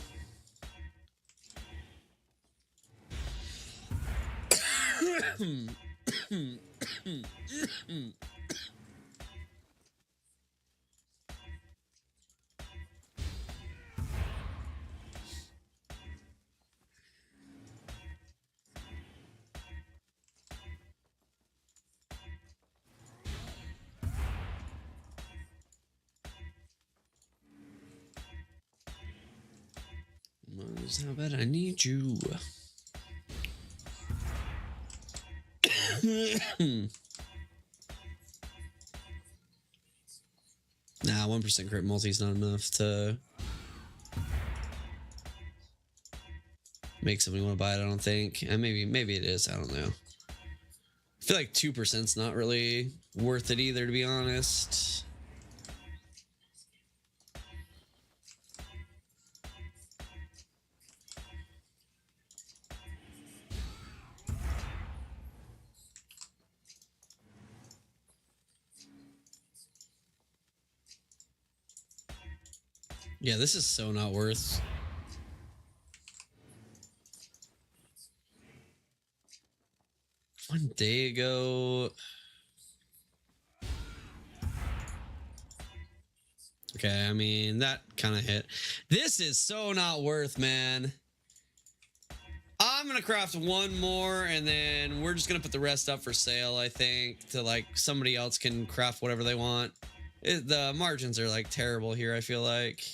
How bad I need you. Nah, 1% crit multi is not enough to make somebody want to buy it, I don't think. And maybe it is, I don't know. I feel like 2% is not really worth it either, to be honest. Yeah, this is so not worth. One day ago. Okay, I mean, that kind of hit. This is so not worth, man. I'm going to craft one more, and then we're just going to put the rest up for sale, I think, to, like, somebody else can craft whatever they want. The margins are, like, terrible here, I feel like.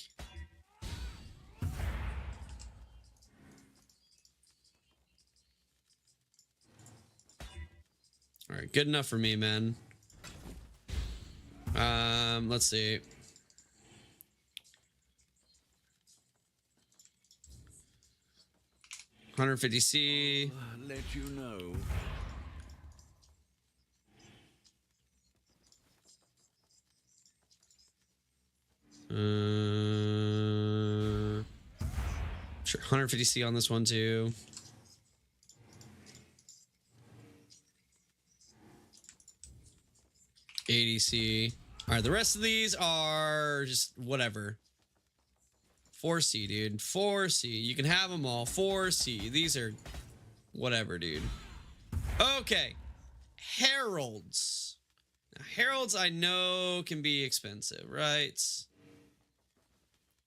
All right, good enough for me, man. Let's see. 150C. I'll let you know. Sure, 150C on this one too. $80C. All right, the rest of these are just whatever. 4C, dude. 4C. You can have them all. 4C. These are whatever, dude. Okay. Heralds. Now, heralds I know can be expensive, right?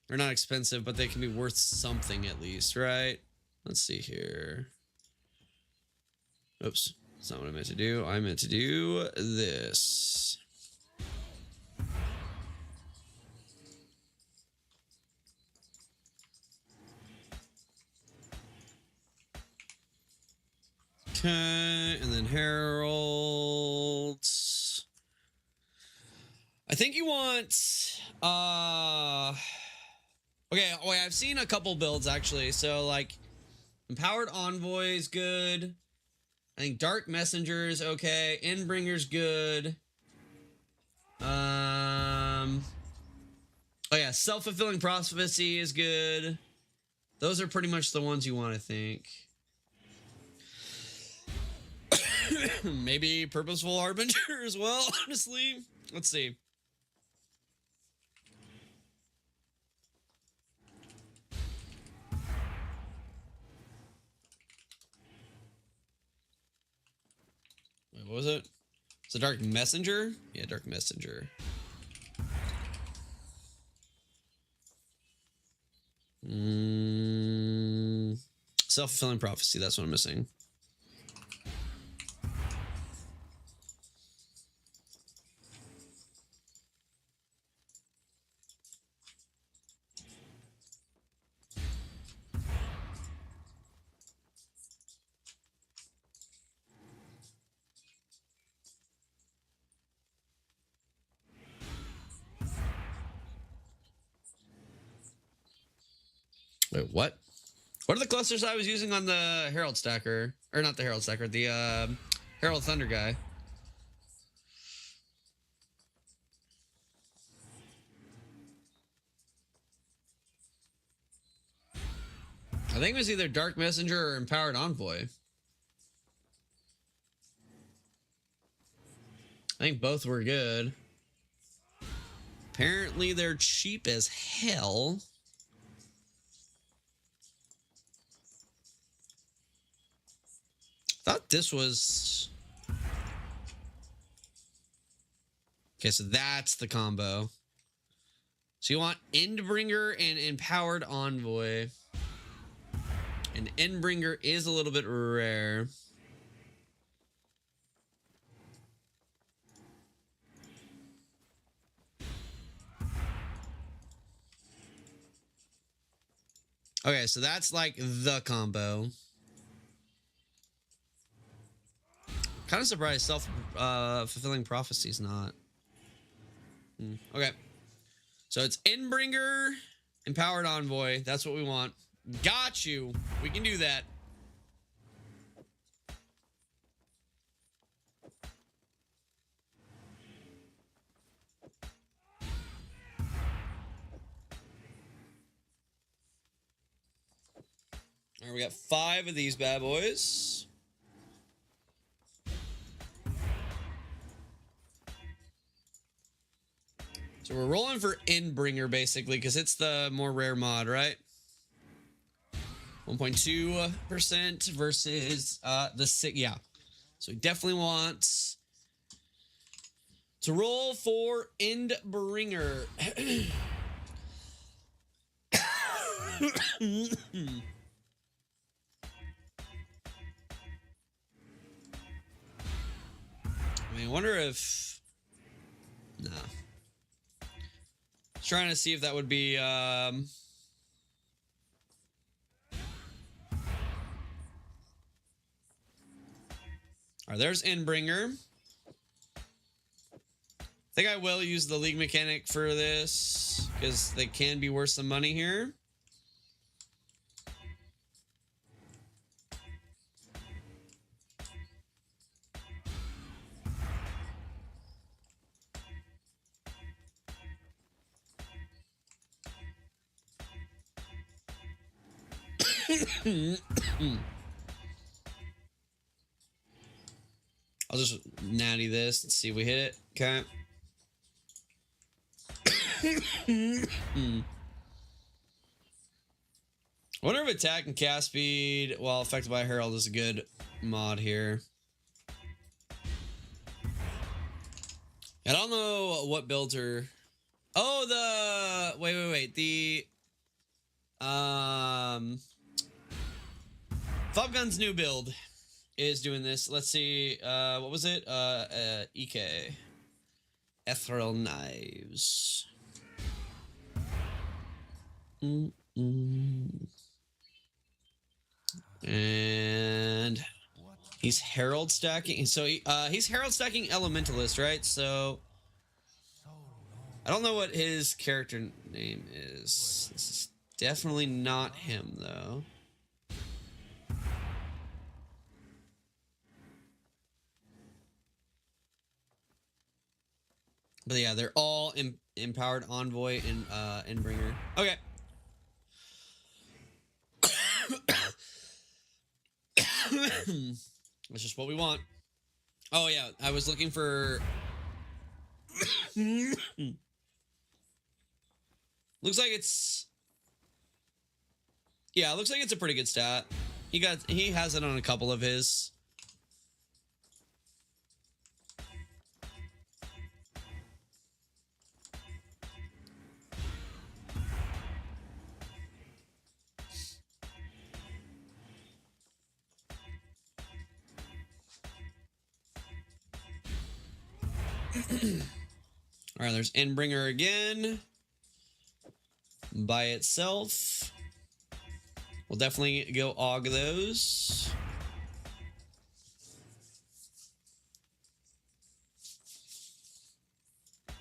Or not expensive, but they can be worth something at least, right? Let's see here. Oops. That's not what I meant to do. I meant to do this. Okay, and then heralds. I think you want okay, wait, I've seen a couple builds actually. So like Empowered Envoy is good. I think Dark Messenger is okay. Endbringer's good. Oh yeah, Self-Fulfilling Prophecy is good. Those are pretty much the ones you want, I think. Maybe Purposeful Harbinger as well, honestly. Let's see. Wait, what was it? It's a Dark Messenger? Yeah, Dark Messenger. Self-Fulfilling Prophecy, that's what I'm missing. Wait, what? What are the clusters I was using on the Herald Stacker? Or not the Herald Stacker, the Herald Thunder guy. I think it was either Dark Messenger or Empowered Envoy. I think both were good. Apparently they're cheap as hell. Thought this was... Okay, so that's the combo. So you want Endbringer and Empowered Envoy. And Endbringer is a little bit rare. Okay, so that's like the combo. Kind of surprised Self-Fulfilling Prophecy's not. Okay. So it's Endbringer, Empowered Envoy. That's what we want. Got you. We can do that. All right, we got 5 of these bad boys. So we're rolling for Endbringer basically because it's the more rare mod, right? 1.2% versus the 6. Yeah. So we definitely want to roll for Endbringer. I mean, I wonder if... No. Trying to see if that would be... All right, there's Endbringer. I think I will use the League mechanic for this because they can be worth some money here. I'll just natty this and see if we hit it. Okay. I wonder if attack and cast speed while affected by Herald is a good mod here. I don't know what builds are. Oh, the wait. The Fobgun's new build is doing this. Let's see. What was it? EK. Ethereal Knives. And he's Herald stacking. So he's Herald stacking Elementalist, right? So I don't know what his character name is. This is definitely not him, though. But yeah, they're all empowered Envoy and Endbringer. Okay. That's just what we want. Oh yeah, I was looking for. Looks like it's. Yeah, it looks like it's a pretty good stat. He has it on a couple of his. All right, there's Endbringer again. By itself. We'll definitely go AUG those.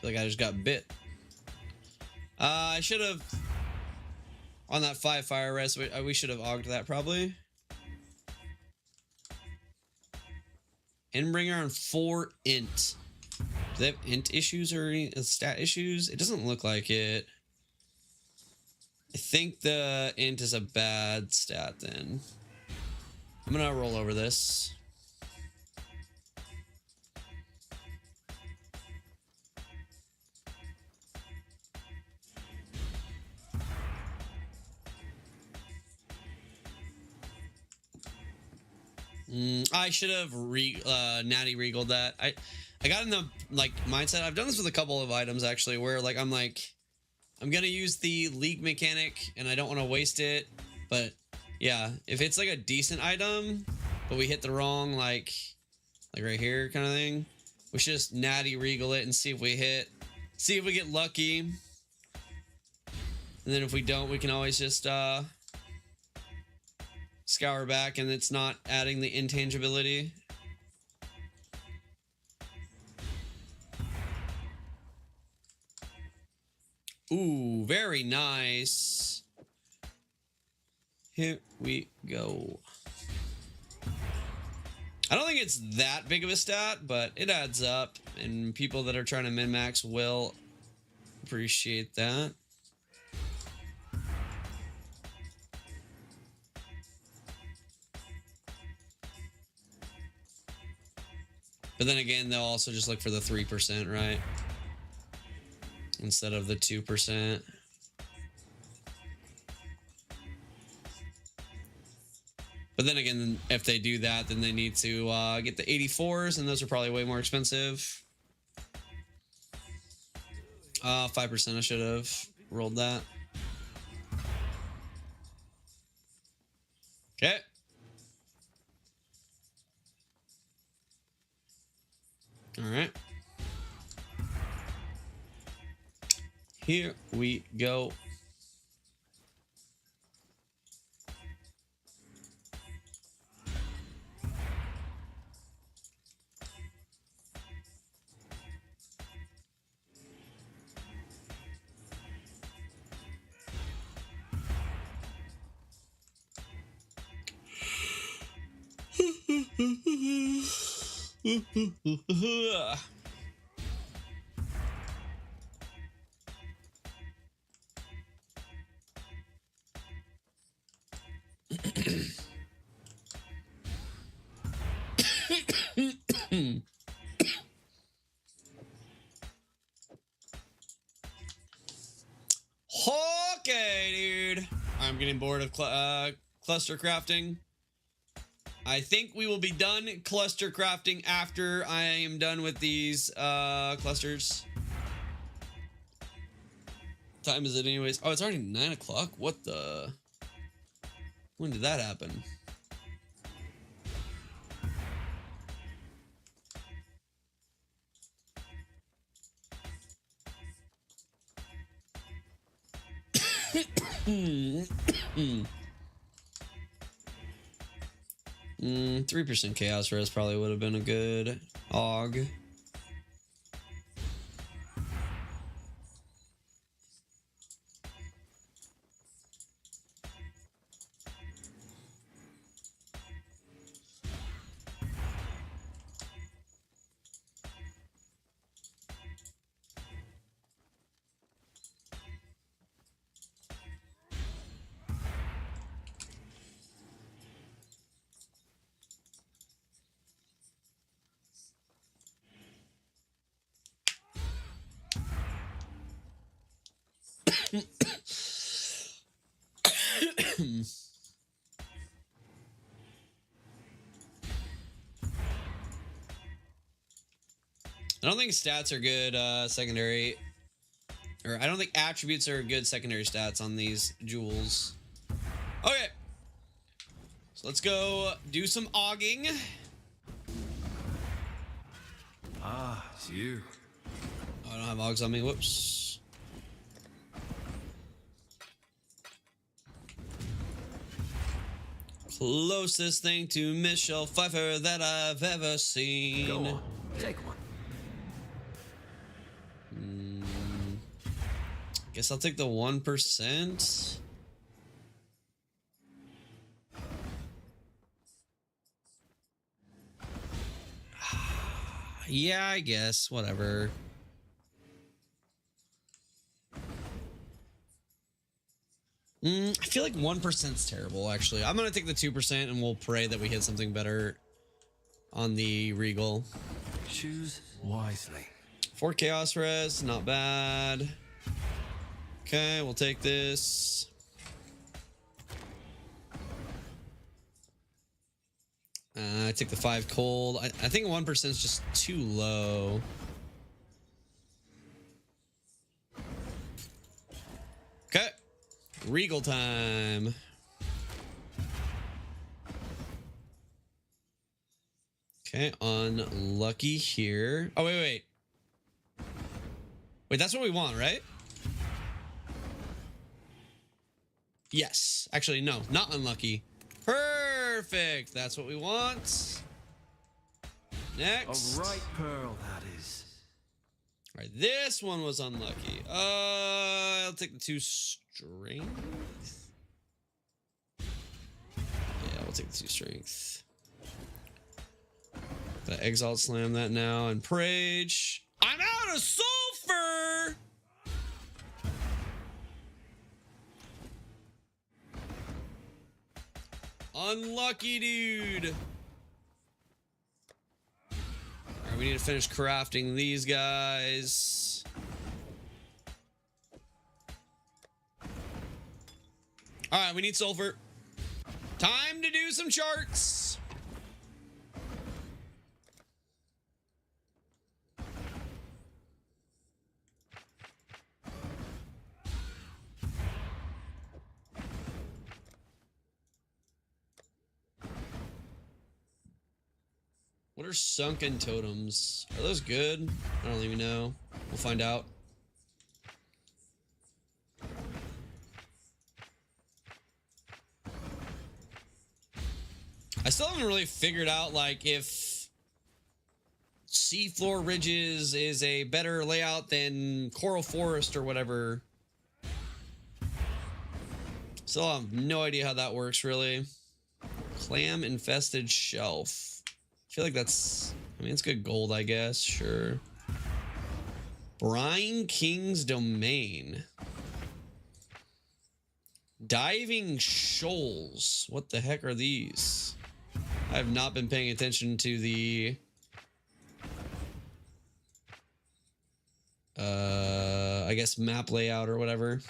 Feel like I just got bit. I should have on that 5 fire rest. We should have AUG'd that probably. Endbringer on 4 int. Do they have int issues or any stat issues? It doesn't look like it. I think the int is a bad stat then. I'm gonna roll over this. I should have natty regaled that. I got in the mindset. I've done this with a couple of items actually, where I'm gonna use the league mechanic and I don't want to waste it. But yeah, if it's like a decent item, but we hit the wrong like right here kind of thing, we should just natty regal it and see if we hit. See if we get lucky. And then if we don't, we can always just scour back and it's not adding the intangibility. Ooh, very nice. Here we go. I don't think it's that big of a stat, but it adds up, and people that are trying to min-max will appreciate that. But then again, they'll also just look for the 3%, right? Instead of the 2%. But then again, if they do that, then they need to get the 84s, and those are probably way more expensive. 5%, I should have rolled that. Okay. All right. Here we go. getting bored of cluster crafting. I think we will be done cluster crafting after I am done with these clusters. What time is it anyways? Oh, it's already 9 o'clock. What the? When did that happen? Hmm. 3% chaos res probably would have been a good AUG. I don't think stats are good secondary, or I don't think attributes are good secondary stats on these jewels. Okay, so let's go do some auging. Ah, it's you. Oh, I don't have augs on me. Whoops. Closest thing to Michelle Pfeiffer that I've ever seen. Go on, take one. Guess I'll take the 1%. Yeah, I guess. Whatever. I feel like 1%'s terrible, actually. I'm going to take the 2% and we'll pray that we hit something better on the Regal. Choose wisely. 4 Chaos Res, not bad. Okay, we'll take this. I take the 5 cold. I think 1% is just too low. Okay. Regal time. Okay, unlucky here. Oh, wait. Wait, that's what we want, right? Yes. Actually, no, not unlucky. Perfect. That's what we want. Next. A right pearl, that is. All right, this one was unlucky. I'll take the 2 strength. Yeah, we'll take the 2 strength. The Exile slam that now and Prage. I'm out of sulfur. Unlucky, dude. All right, we need to finish crafting these guys. All right, we need sulfur. Time to do some charts. What are sunken totems? Are those good? I don't even know. We'll find out. I still haven't really figured out, like, if seafloor ridges is a better layout than coral forest or whatever. Still have no idea how that works, really. Clam infested shelf. I feel like that's, I mean, it's good gold, I guess. Sure. Brine King's Domain. Diving shoals. What the heck are these? I have not been paying attention to the I guess map layout or whatever.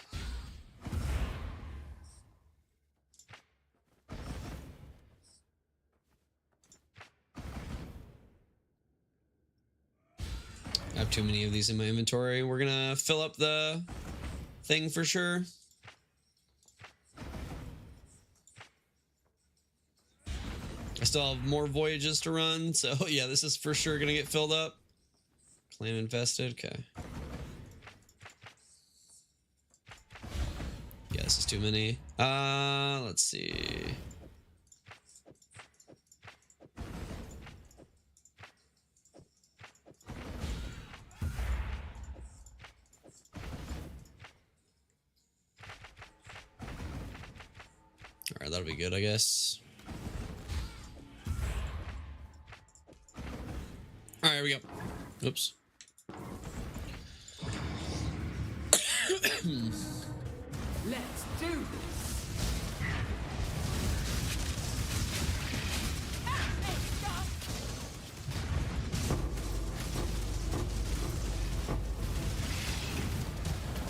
I have too many of these in my inventory. We're gonna fill up the thing for sure. I still have more voyages to run, so yeah, this is for sure gonna get filled up. Clan infested, okay. Yeah, this is too many. Let's see. All right, that'll be good, I guess. All right, here we go. Oops. Let's do this.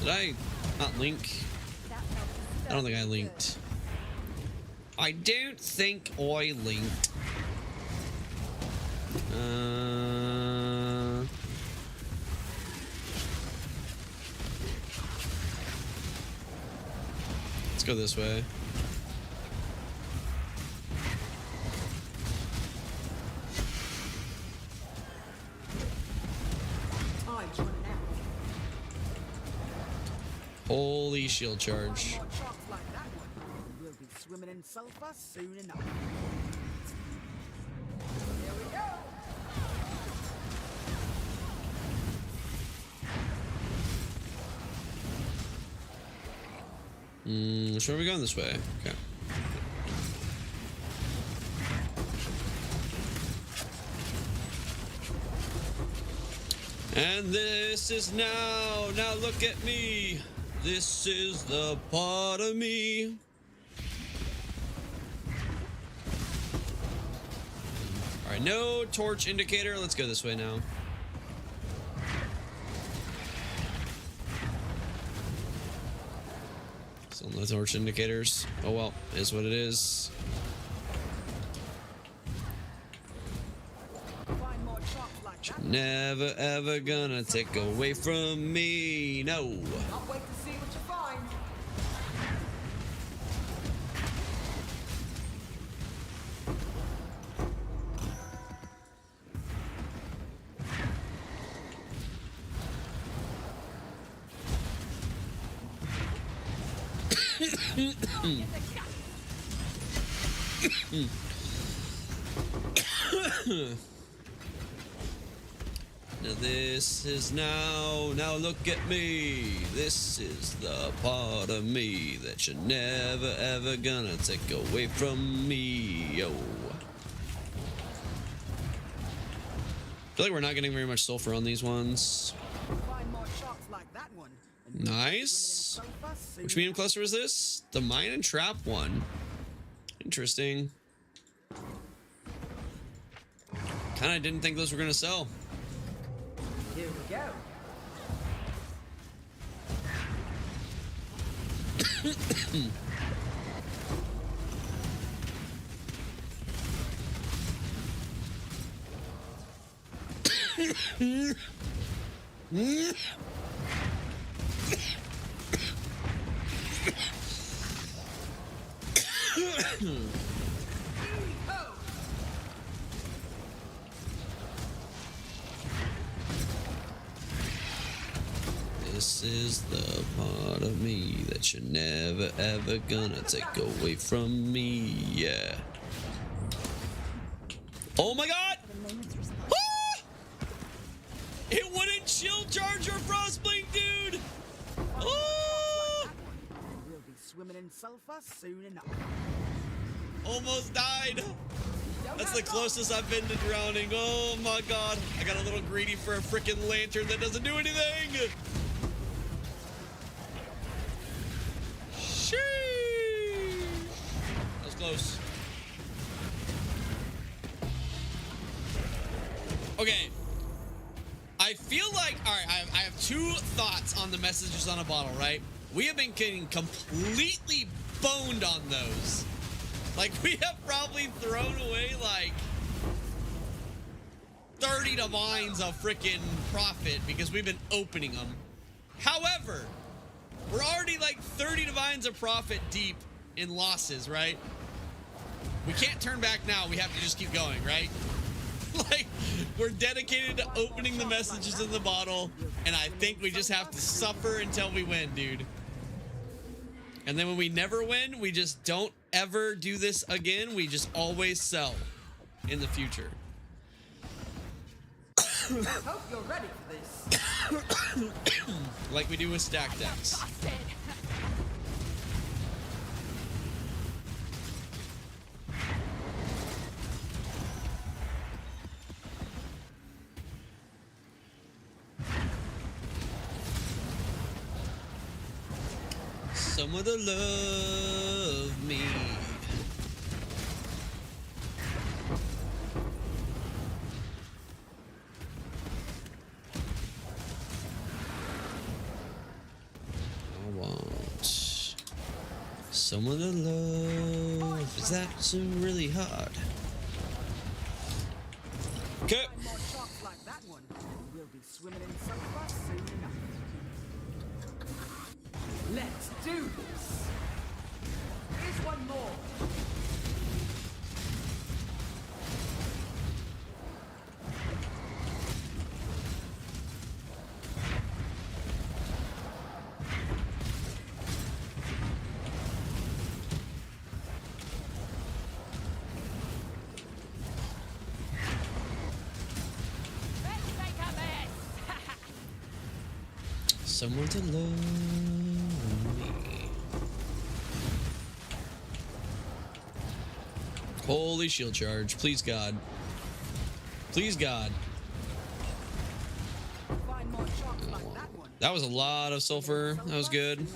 Did I not link? I don't think I linked. I don't think I linked. Let's go this way. Time's running out. Holy shield charge. More shots like that one. We'll be swimming in sulfur soon enough. Here we go. So are we going this way? Okay. And this is now look at me. This is the part of me. All right, no torch indicator. Let's go this way now. Still no torch indicators. Oh well, is what it is. Never ever gonna take away from me. No. Can't wait to see what you find. Now this is now look at me. This is the part of me that you're never ever gonna take away from me. Yo. I feel like we're not getting very much sulfur on these ones. Find more shots like that one. Nice. Which medium cluster is this? The mine and trap one. Interesting. Kinda didn't think those were gonna sell. Here we go. This is the part of me that you're never ever gonna take away from me. Yeah. Oh my god! Ah! It wouldn't shield charge or frostblink, dude! Oh! We'll be swimming in sulfur soon enough. Almost died. That's the closest I've been to drowning. Oh my god. I got a little greedy for a freaking lantern that doesn't do anything. Sheesh. That was close. Okay. I feel like, all right, I have two thoughts on the messages on a bottle, right? We have been getting completely boned on those. Like, we have probably thrown away like 30 30 divines of freaking profit because we've been opening them. However, we're already like 30 divines of profit deep in losses, right? We can't turn back now. We have to just keep going, right? Like, we're dedicated to opening the messages in the bottle, and I think we just have to suffer until we win, dude. And then when we never win, we just don't ever do this again. We just always sell in the future. Hope you're ready for this. Like we do with stack decks. Someone to love me. I want someone to love. Is that so really hard? Okay. More shots like that one, and we'll be swimming in some fun soon enough. Let's do this. Here's one more. Someone to love me. Holy shield charge. Please, God. Please, God. That was a lot of sulfur. That was good.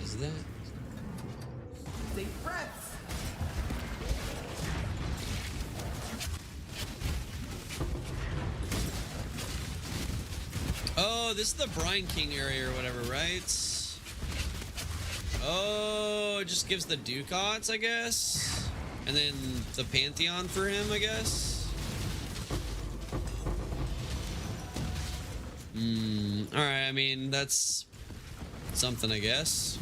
Is that? Deep breaths. Oh, this is the Brine King area or whatever, right? Oh, it just gives the Ducats, I guess. And then the Pantheon for him, I guess. Alright, I mean, that's something, I guess.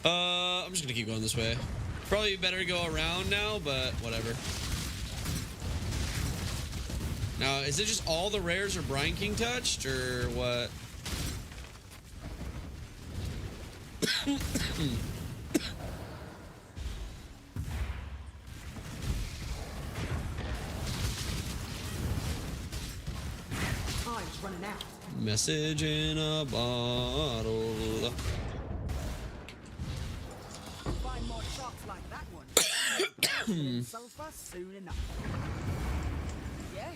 I'm just gonna keep going this way. Probably better to go around now, but whatever. Now, is it just all the rares are Brine King touched, or what? Time's running out. Message in a bottle. Find more shots like that one. Sulfur soon enough. Yeah.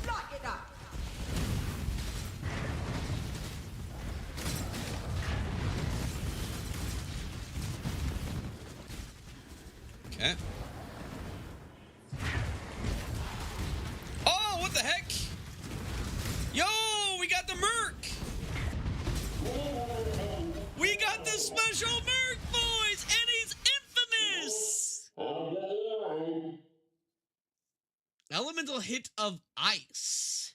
Lock it up. Okay. Oh, what the heck? Yo, we got the Merc. We got the special Merc, boys, and he's infamous. Elemental hit of ice.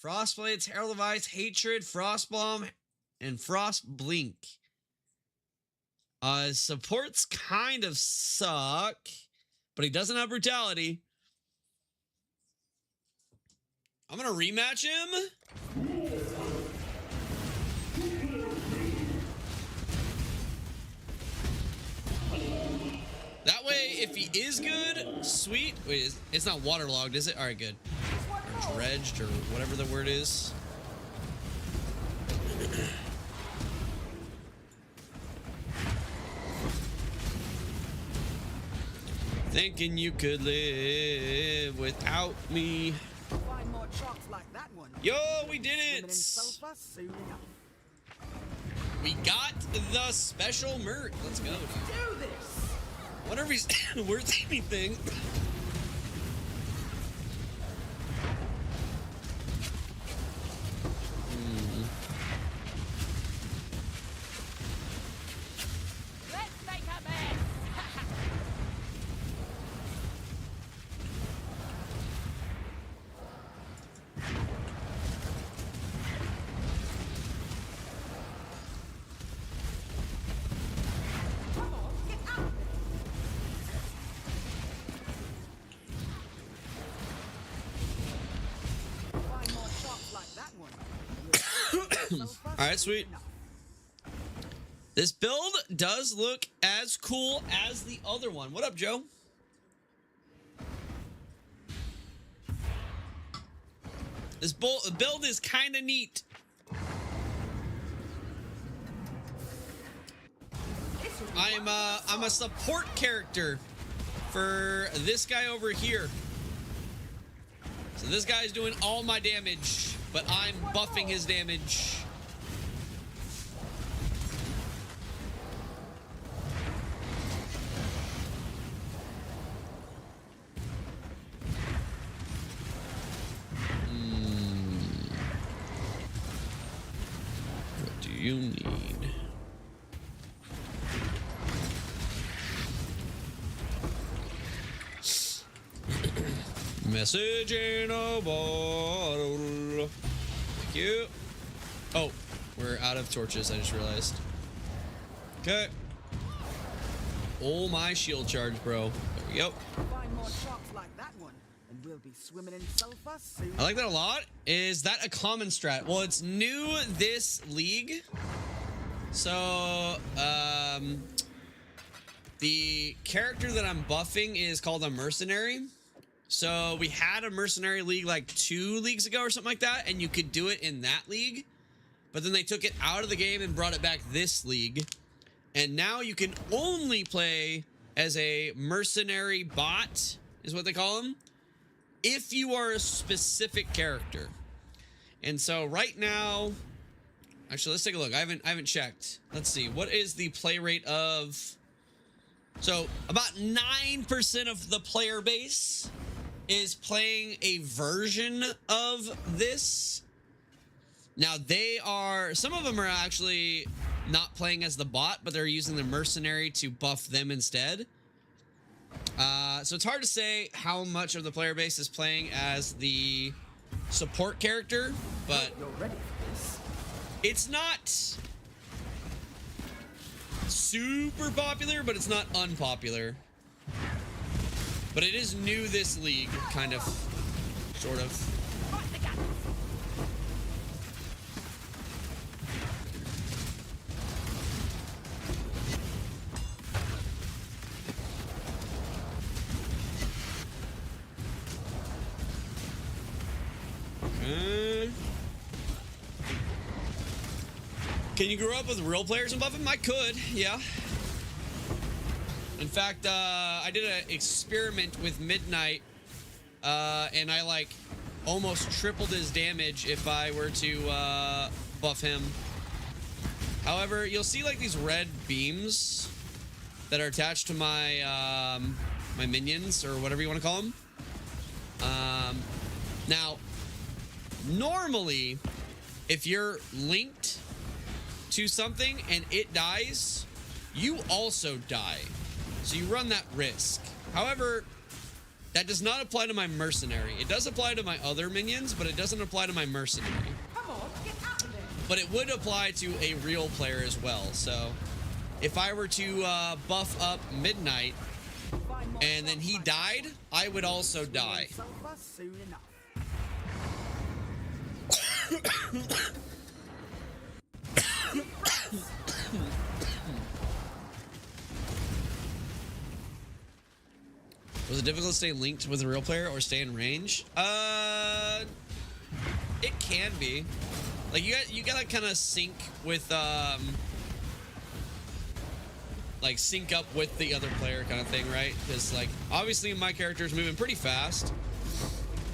Frostblades, Herald of Ice, Hatred, Frostbomb, and Frost Blink. Supports kind of suck, but he doesn't have brutality. I'm gonna rematch him. That way, if he is good, sweet. Wait, it's not waterlogged, is it? All right, good. Or dredged, or whatever the word is. Thinking you could live without me. Find more shots like that one. Yo, we did it! Sulfur soon enough. We got the special Merc. Let's go. Do this. Whatever he's worth anything. Alright, sweet. This build does look as cool as the other one. What up, Joe? This build is kind of neat. I'm a support character for this guy over here. So this guy's doing all my damage, but I'm buffing his damage. What do you need? Message in a bottle. Thank you. Oh, we're out of torches, I just realized. Okay. Oh, my shield charge, bro. There we go. Find more sharks like that one, and we'll be swimming in sulfur soon. I like that a lot. Is that a common strat? Well, it's new this league. So, the character that I'm buffing is called a mercenary. So we had a mercenary league like 2 leagues ago or something like that, and you could do it in that league. But then they took it out of the game and brought it back this league. And now you can only play as a mercenary bot, is what they call them, if you are a specific character. And so right now, actually, let's take a look. I haven't checked. Let's see. What is the play rate of... So about 9% of the player base is playing a version of this. Now some of them are actually not playing as the bot, but they're using the mercenary to buff them instead. So it's hard to say how much of the player base is playing as the support character, but You're ready for this. it's not super popular, but it's not unpopular. But it is new this league, kind of, sort of. Can you grow up with real players and buff them? I could, yeah. In fact, I did an experiment with Midnight, and I like almost tripled his damage if I were to buff him. However, you'll see like these red beams that are attached to my my minions, or whatever you want to call them. Now, normally, if you're linked to something and it dies, you also die. So you run that risk. However, that does not apply to my mercenary. It does apply to my other minions, but it doesn't apply to my mercenary. Come on, get out of there. But it would apply to a real player as well. So if I were to buff up Midnight and then he died, I would also die. Sulfur soon enough. Was it difficult to stay linked with a real player or stay in range? It can be. Like you gotta kind of sync with like sync up with the other player kind of thing, right? Because like obviously my character is moving pretty fast,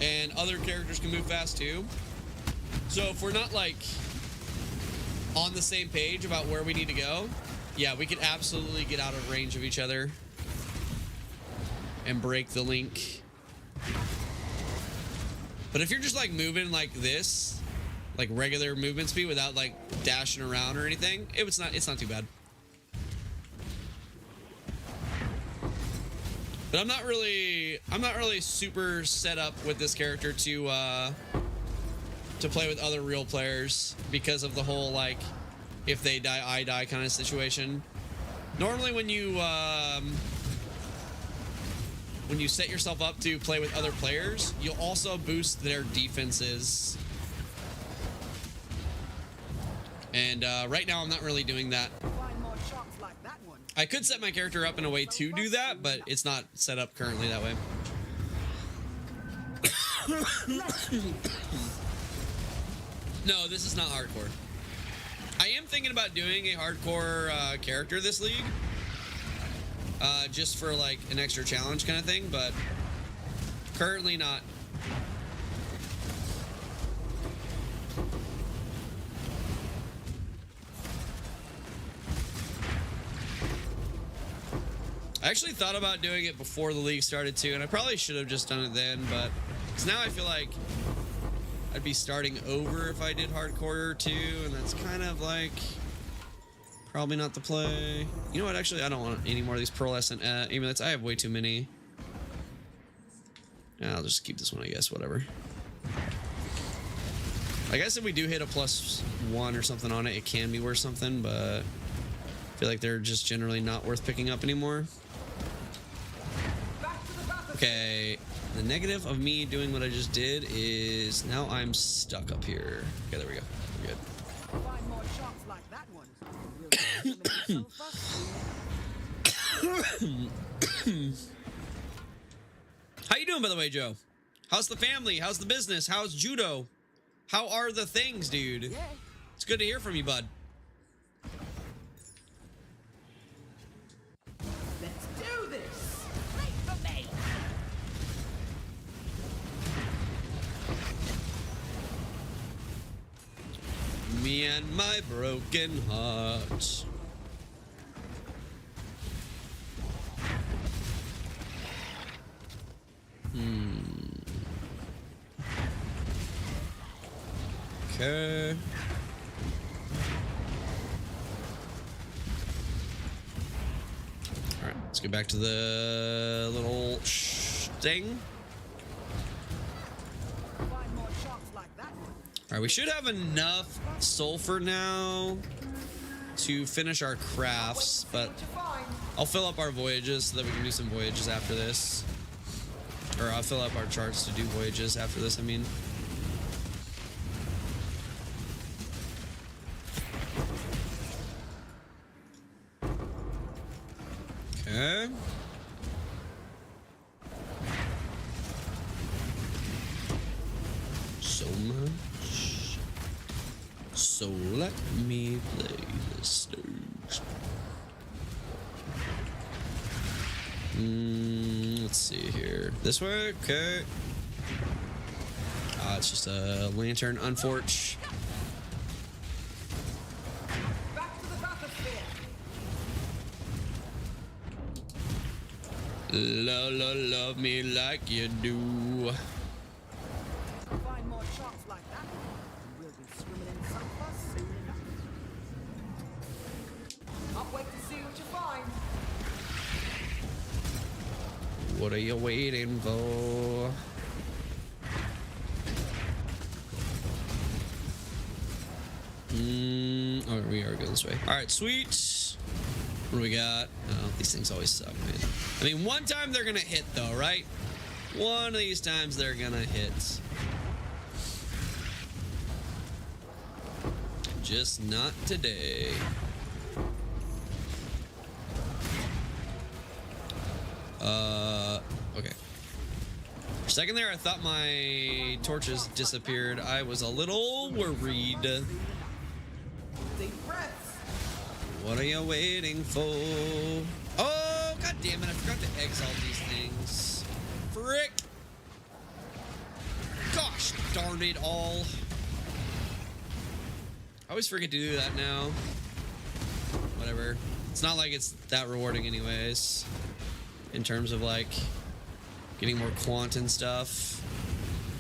and other characters can move fast too. So if we're not like on the same page about where we need to go, yeah, we could absolutely get out of range of each other and break the link. But if you're just like moving like this, like regular movement speed without like dashing around or anything, it's not too bad. But I'm not really super set up with this character to play with other real players because of the whole like if they die I die kind of situation. Normally when you set yourself up to play with other players, you'll also boost their defenses. And right now I'm not really doing that. I could set my character up in a way to do that, but it's not set up currently that way. No, this is not hardcore. I am thinking about doing a hardcore character this league. Just for like an extra challenge kind of thing, but currently not. I actually thought about doing it before the league started too, and I probably should have just done it then, but because now I feel like I'd be starting over if I did hardcore too, and that's kind of like probably not the play. You know what? Actually, I don't want any more of these pearlescent amulets. I have way too many. Yeah, I'll just keep this one, I guess. Whatever. I guess if we do hit a +1 or something on it, it can be worth something, but I feel like they're just generally not worth picking up anymore. Okay, the negative of me doing what I just did is now I'm stuck up here. Okay, there we go. We're good. Find more shots like that one. How you doing, by the way, Joe? How's the family? How's the business? How's judo? How are the things, dude? It's good to hear from you, bud. Let's do this. Wait for me. Me and my broken heart. Okay. All right, let's get back to the little thing. All right, we should have enough sulfur now to finish our crafts, but I'll fill up our voyages so that we can do some voyages after this. Or I'll fill up our charts to do voyages after this, I mean. Okay. So much. So let me play the stage. Let's see here. This way? Okay. It's just a lantern, unfortunate. Love me like you do. Find more shots like that one. We'll be swimming in sulfur soon enough. I'll wait to see what you find. What are you waiting for? Oh, we are going this way. All right, sweet. What do we got? Oh, these things always suck, man. I mean, one time they're gonna hit, though, right? One of these times they're gonna hit. Just not today. Okay. For a second there, I thought my torches disappeared. I was a little worried. Deep breaths. What are you waiting for? Oh, god damn it, I forgot to exile these things. Frick! Gosh darn it all. I always forget to do that now. Whatever. It's not like it's that rewarding anyways. In terms of like getting more quant and stuff.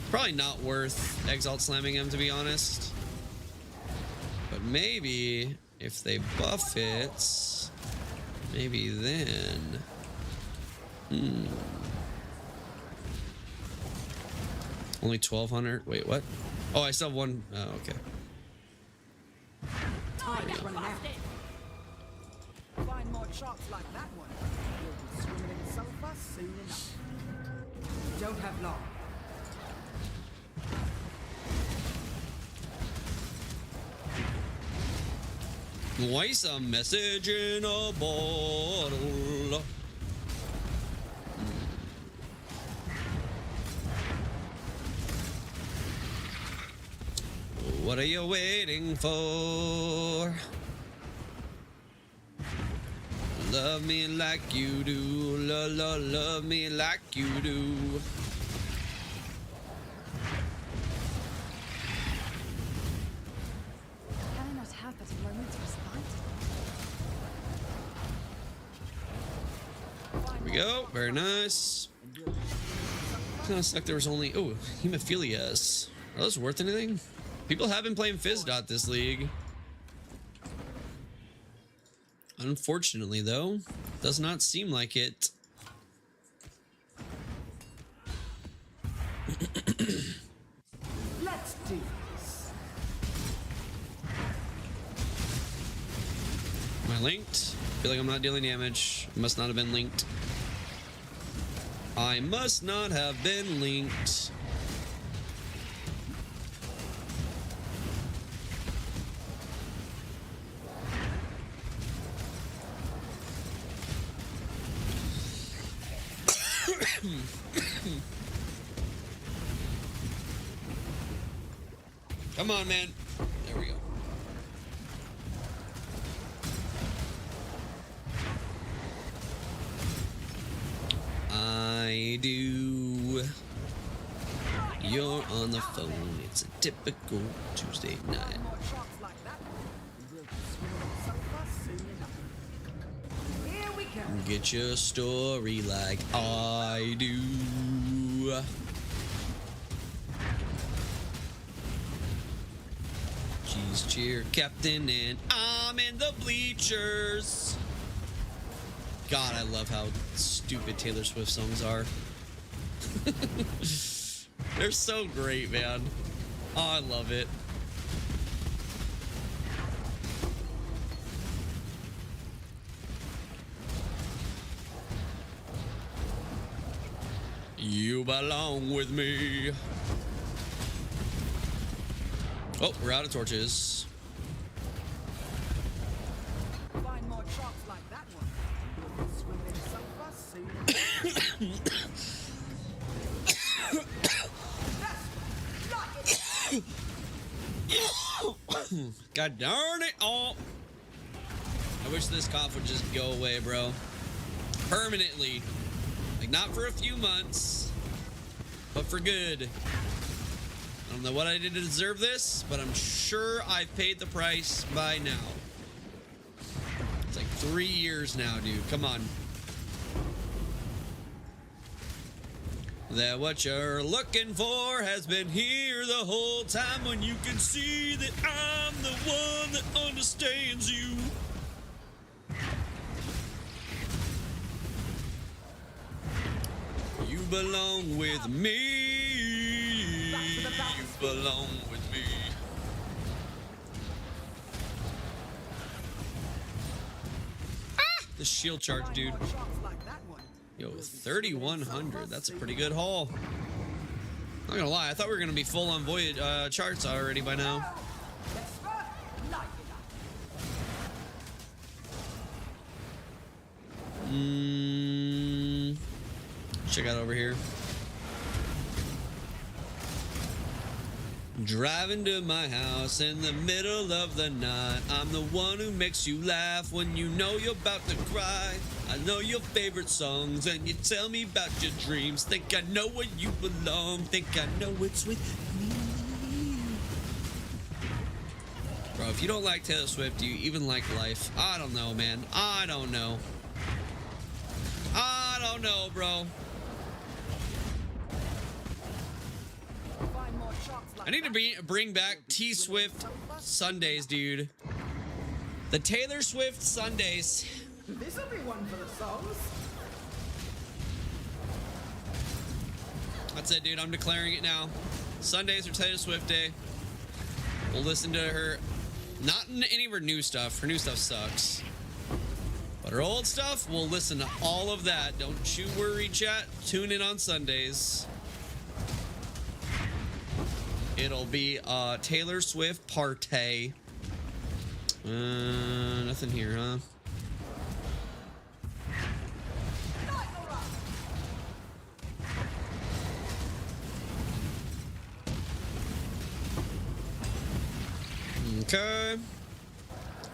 Probably not worth exile slamming him, to be honest. But maybe if they buff it, maybe then. Only 1,200. Wait, what? Oh, I still have one. Oh, okay. Time's running out. Find more shots like that one. We'll be swimming in sulfur soon enough. Don't have long. Voice a message in a bottle. What are you waiting for? Love me like you do. Love me like you do. Can I not have but a moment's respite? Here we go. Very nice. Kind of sucked there was only... Oh, hemophilias. Are those worth anything? People have been playing Fizz.dot this league. Unfortunately, though, does not seem like it. Let's do this. Am I linked? I feel like I'm not dealing damage. Must not have been linked. I must not have been linked. Come on, man. There we go. I do. You're on the phone. It's a typical Tuesday night. Get your story like I do. She's cheer captain and I'm in the bleachers. God, I love how stupid Taylor Swift songs are. They're so great, man. Oh, I love it. You belong with me. Oh, we're out of torches. Find more traps like that one. Swimming in sulfur, God darn it all. I wish this cough would just go away, bro. Permanently. Like, not for a few months, but for good. I don't know what I did to deserve this, but I'm sure I've paid the price by now. It's like 3 years now, dude. Come on. That what you're looking for has been here the whole time, when you can see that I'm the one that understands you. You belong with me. You belong with me. Ah! The shield charge, dude. Yo, 3,100. That's a pretty good haul. Not gonna lie, I thought we were gonna be full on voyage charts already by now. Check out over here. Driving to my house in the middle of the night. I'm the one who makes you laugh when you know you're about to cry. I know your favorite songs and you tell me about your dreams. Think I know where you belong. Think I know it's with me. Bro, if you don't like Taylor Swift, do you even like life? I don't know, man. I don't know. I don't know, bro. I need to bring back T-Swift Sundays, dude. The Taylor Swift Sundays. This'll be one for the songs. That's it, dude. I'm declaring it now. Sundays are Taylor Swift Day. We'll listen to her. Not in any of her new stuff. Her new stuff sucks. But her old stuff, we'll listen to all of that. Don't you worry, chat. Tune in on Sundays. It'll be a Taylor Swift party. Nothing here, huh? Okay.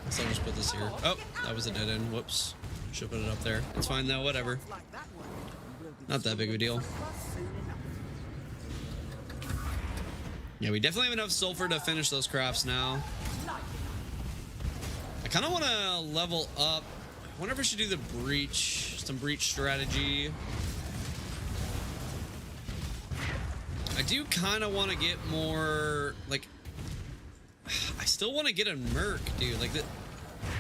So I'll just put this here. Oh, that was a dead end. Whoops. Should put it up there. It's fine though, whatever. Not that big of a deal. Yeah, we definitely have enough sulfur to finish those crafts now. I kind of want to level up. I wonder if I should do the breach, some breach strategy. I do kind of want to get more, like, I still want to get a Merc, dude. Like,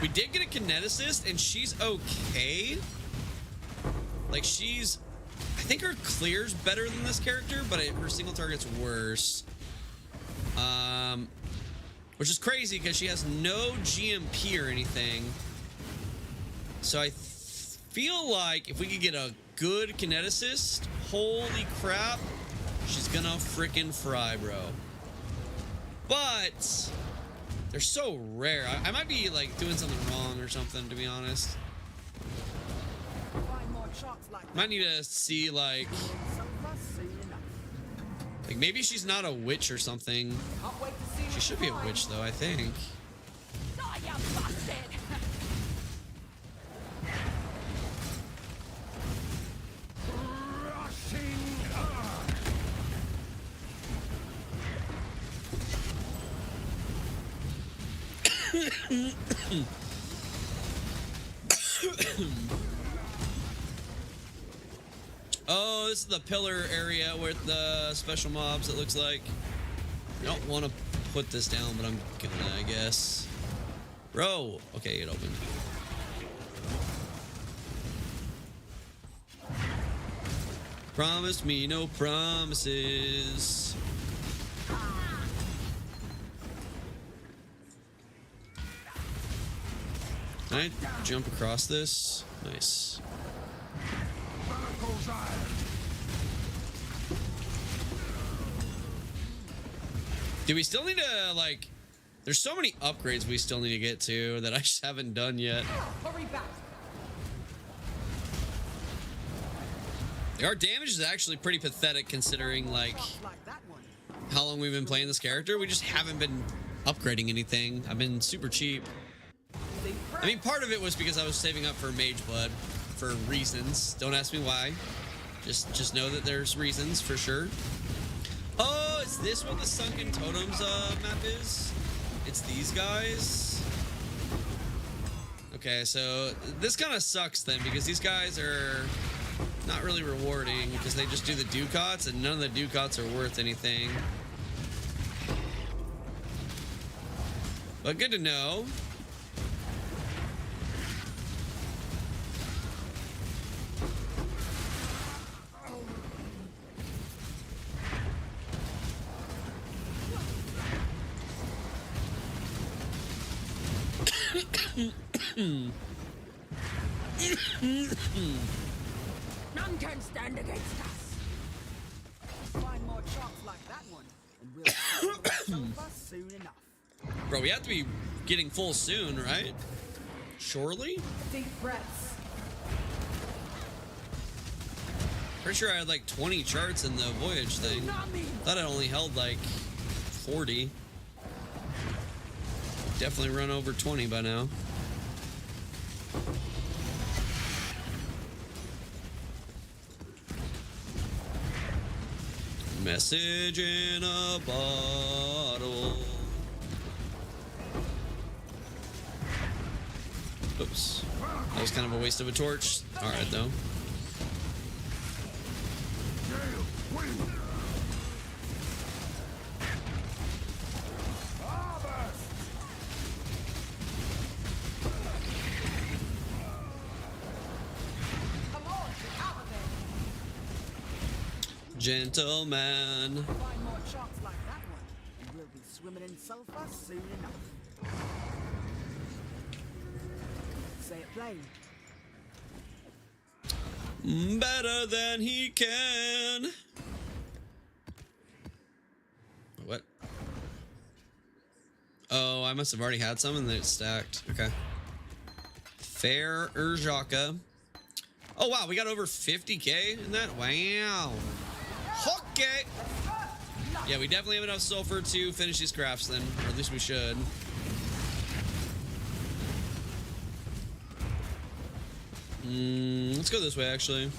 we did get a kineticist, and she's okay. Like, she's, I think her clear's better than this character, but her single target's worse. Which is crazy because she has no GMP or anything. So I feel like if we could get a good kineticist, holy crap, she's gonna frickin' fry, bro. But they're so rare. I might be like doing something wrong or something, to be honest. Might need to see like maybe she's not a witch or something. She should be a witch though, I think. Oh, this is the pillar area with the special mobs, it looks like. I don't want to put this down, but I'm gonna, I guess. Bro! Okay, it opened. Promise me no promises. Can I jump across this? Nice. Do we still need to, like, there's so many upgrades we still need to get to that I just haven't done yet. Our damage is actually pretty pathetic considering, like, how long we've been playing this character. We just haven't been upgrading anything. I've been super cheap. I mean, part of it was because I was saving up for Mage Blood for reasons. Don't ask me why. Just know that there's reasons for sure. Oh, is this what the Sunken Totems map is? It's these guys. Okay, so this kind of sucks then because these guys are not really rewarding because they just do the ducats and none of the ducats are worth anything. But good to know. None can stand against us. Find more chops like that one, and we'll be soon enough. Bro, we have to be getting full soon, right? Surely? Deep breaths. Pretty sure I had like 20 charts in the voyage thing. Thought I only held like 40. Definitely run over 20 by now. Message in a bottle. Oops. That was kind of a waste of a torch. Alright, though. Gentleman. Find more chops like that one, and we'll be swimming in sulfur soon enough. Say it plain. Better than he can. What? Oh, I must have already had some and then it's stacked. Okay. Fair Urjaka. Oh wow, we got over 50k in that. Wow. Okay. Yeah, we definitely have enough sulfur to finish these crafts then, or at least we should. Let's go this way actually.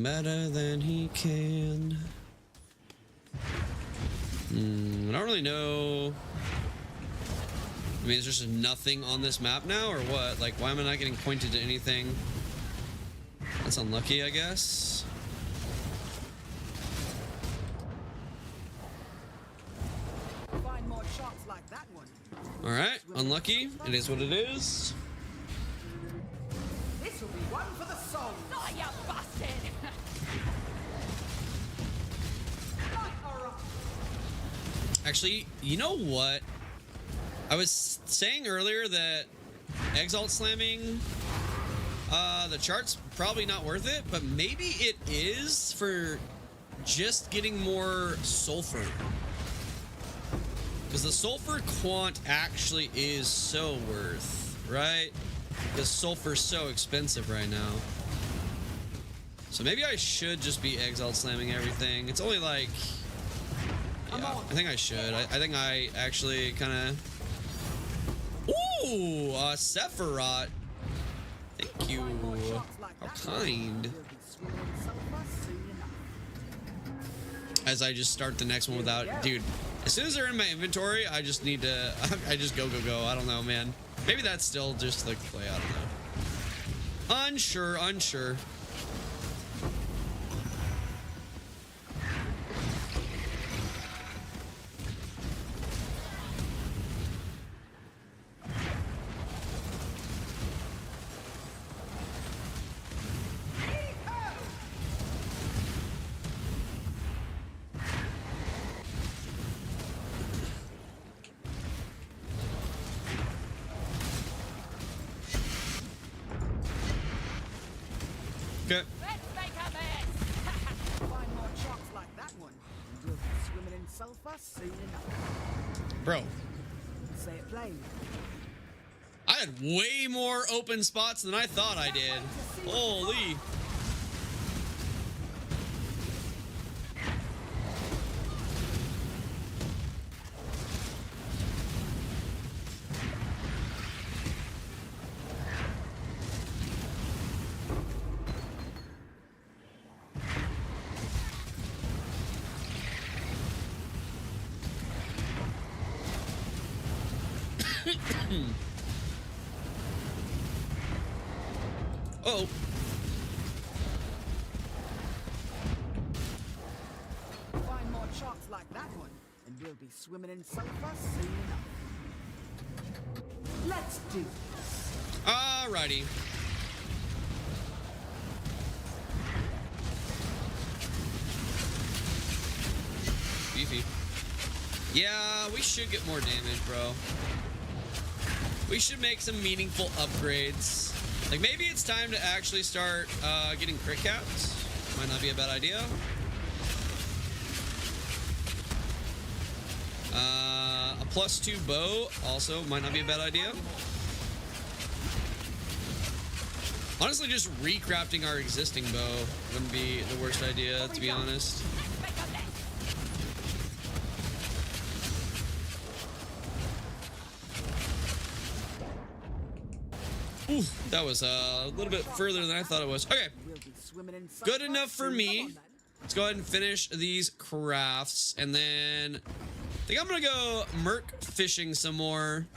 Better than he can. I don't really know. I mean, is there just nothing on this map now, or what? Like, why am I not getting pointed to anything? That's unlucky, I guess. Find more shots like that one. All right, unlucky. It is what it is. This will be one for the soul. Oh, you bastard! Actually, you know what? I was saying earlier that Exile slamming the chart's probably not worth it, but maybe it is for just getting more sulfur. Because the sulfur quant actually is so worth, right? Because sulfur's so expensive right now. So maybe I should just be Exile slamming everything. It's only like... Yeah, I think I should. I think I actually kind of... Ooh, Sephiroth. Thank you. How kind. As I just start the next one without... Dude, as soon as they're in my inventory, I just need to... I just go. I don't know, man. Maybe that's still just like play. I don't know. Unsure. Okay. Let's make a mess! Find more shots like that one, and we'll be swimming in sulfur soon enough. Bro. Say it plain. I had way more open spots than I thought I did. Holy. Oh. Find more shots like that one, and we'll be swimming in sulfur soon enough. Let's do this. Alrighty. Beefy. Yeah, we should get more damage, bro. We should make some meaningful upgrades. Like, maybe it's time to actually start getting crit caps. Might not be a bad idea. A +2 bow also might not be a bad idea. Honestly, just recrafting our existing bow wouldn't be the worst idea, to be honest. Ooh, that was a little bit further than I thought it was. Okay, good enough for me. Let's go ahead and finish these crafts, and then I think I'm gonna go Merc fishing some more.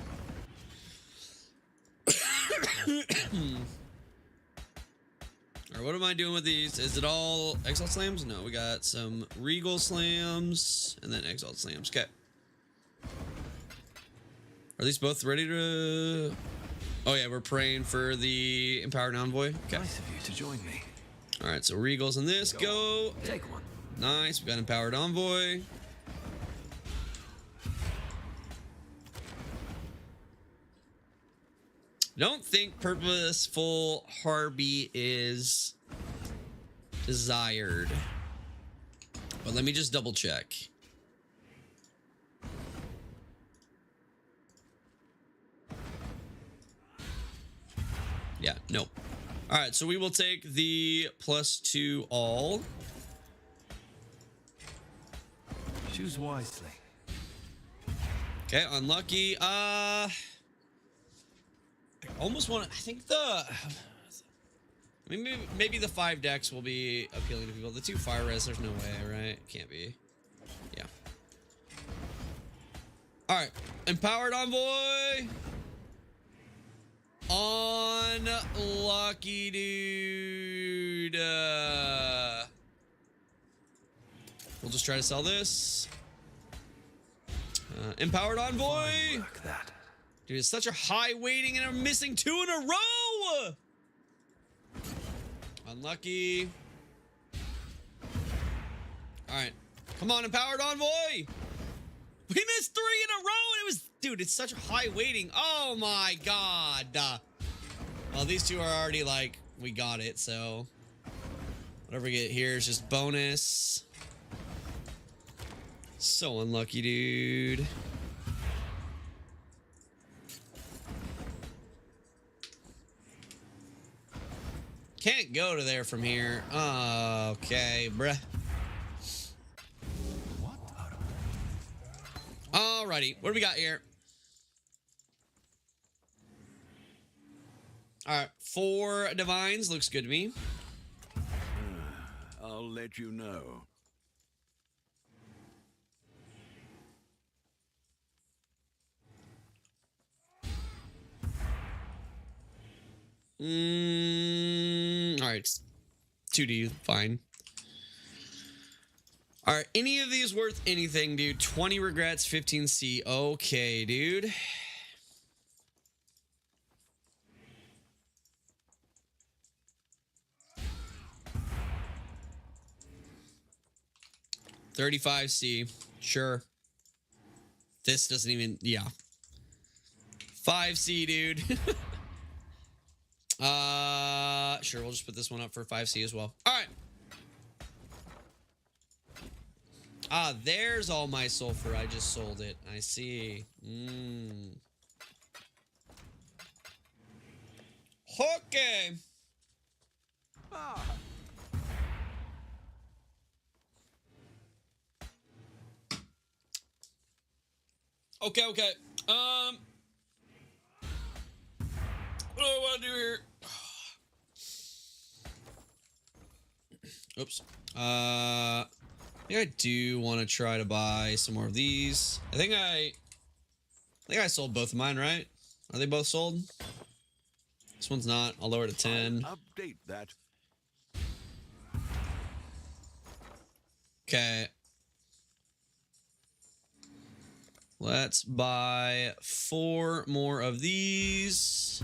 Alright, what am I doing with these? Is it all Exile slams? No, we got some Regal slams and then Exile slams. Okay. Are these both ready to... Oh yeah, we're praying for the Empowered Envoy. Okay. Nice of you to join me. Alright, so Regals in this. Go. Take one. Nice, we got Empowered Envoy. Don't think purposeful Harby is desired. But let me just double check. Yeah, no. All right, so we will take the +2 all. Choose wisely. Okay, unlucky. I almost want to, I think the, maybe the 5 decks will be appealing to people. The 2 fire res, there's no way, right? Can't be. Yeah. All right, empowered envoy. Unlucky, dude. We'll just try to sell this. Empowered envoy. Dude, it's such a high weighting and I'm missing 2 in a row. Unlucky. All right. Come on, empowered envoy. We missed 3 in a row and it was, dude, it's such a high weighting. Oh my God. Well, these 2 are already like, we got it. So whatever we get here is just bonus. So unlucky, dude. Can't go to there from here. Okay, bruh. Alrighty, what do we got here? Alright, 4 divines. Looks good to me. I'll let you know. Alright. 2D, fine. Alright, any of these worth anything, dude? 20 regrets, 15C. Okay, dude. $35C. Sure. This doesn't even, yeah. 5C, dude. Sure, we'll just put this one up for 5C as well. All right. Ah, there's all my sulfur. I just sold it. I see. Okay. Okay. What do I want to do here? Oops. I think I do want to try to buy some more of these. I think I sold both of mine, right? Are they both sold? This one's not. I'll lower it to 10. Update that. Okay. Let's buy 4 more of these.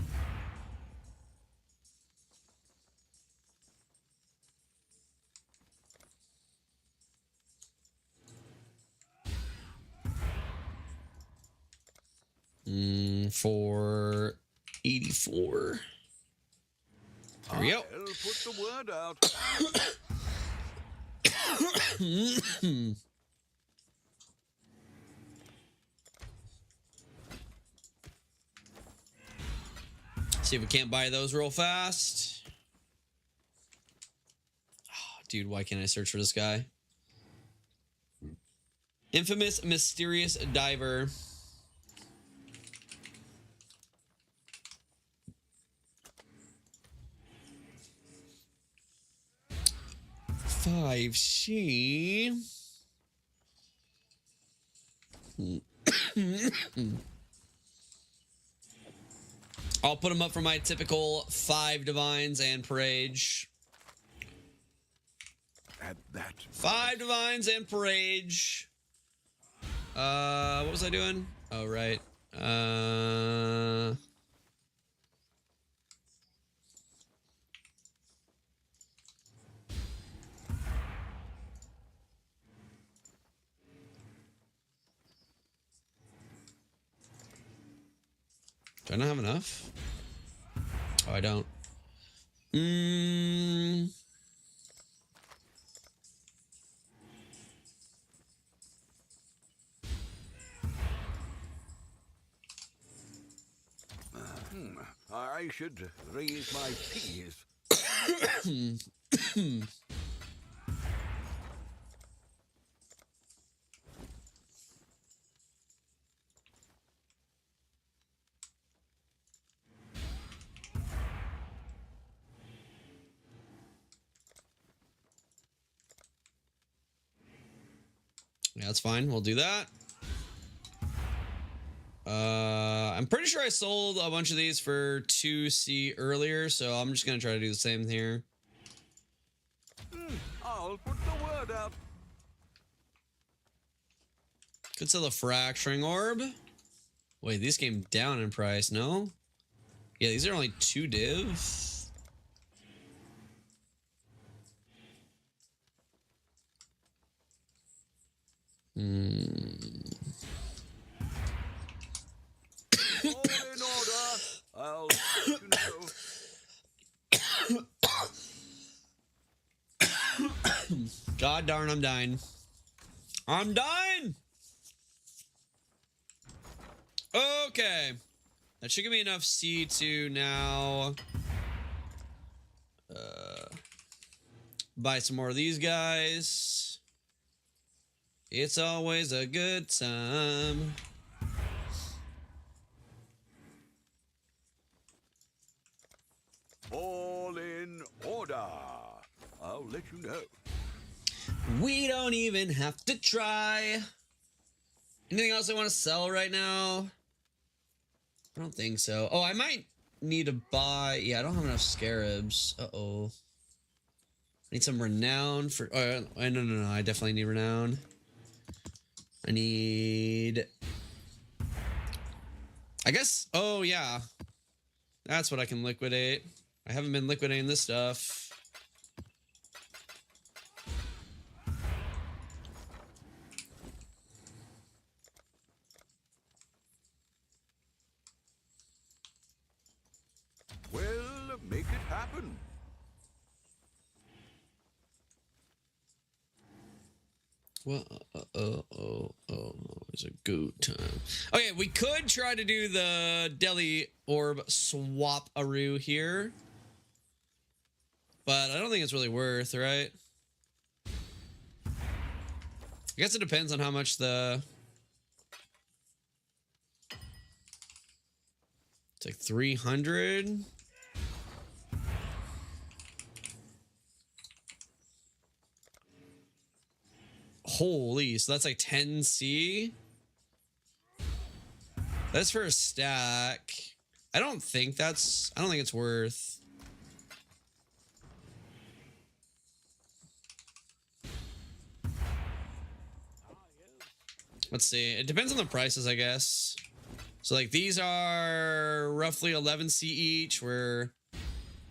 For 84. There we go. I'll put the word out. See if we can't buy those real fast. Oh, dude, why can't I search for this guy? Infamous Mysterious Diver. $5C. I'll put them up for my typical 5 divines and parade. Add that. 5 divines and parade. What was I doing? Oh, right. Do I not have enough? I don't. I should raise my peas. Yeah, that's fine. We'll do that. I'm pretty sure I sold a bunch of these for 2C earlier, so I'm just gonna try to do the same here. I'll put the word out. Could sell the fracturing orb. Wait, these came down in price, no? Yeah, these are only 2 divs. All in order. I'll let you know. God darn, I'm dying. I'm dying! Okay. That should give me enough C2 now. Buy some more of these guys. It's always a good time. All in order. I'll let you know. We don't even have to try. Anything else I want to sell right now? I don't think so. Oh, I might need to buy... Yeah, I don't have enough scarabs. Uh-oh. I need some renown for... Oh, no. I definitely need renown. I need... I guess... Oh, yeah. That's what I can liquidate. I haven't been liquidating this stuff. Well, make it happen. Well, it's a good time. Okay, we could try to do the Deli Orb swap-aroo here. But I don't think it's really worth, right? I guess it depends on how much the... It's like 300. Holy, so that's like 10C. That's for a stack. I don't think it's worth. Let's see. It depends on the prices, I guess. So like these are roughly 11C each, where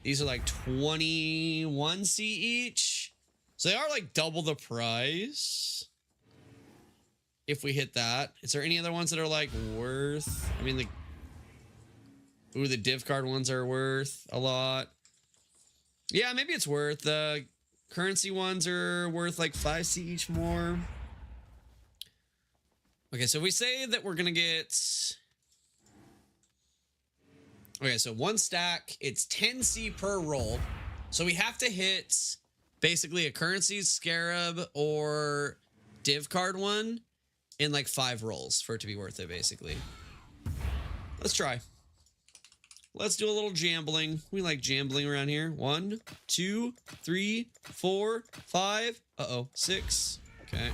these are like 21C each. So they are like double the price. If we hit that. Is there any other ones that are like worth? I mean, the div card ones are worth a lot. Yeah, maybe it's worth. The currency ones are worth like 5C each more. Okay, so we say that we're gonna get... Okay, so one stack, it's 10C per roll. So we have to hit basically a currency scarab or div card one in like 5 rolls for it to be worth it, basically. Let's try. Let's do a little jambling. We like jambling around here. 1, 2, 3, 4, 5. Uh-oh, 6. Okay.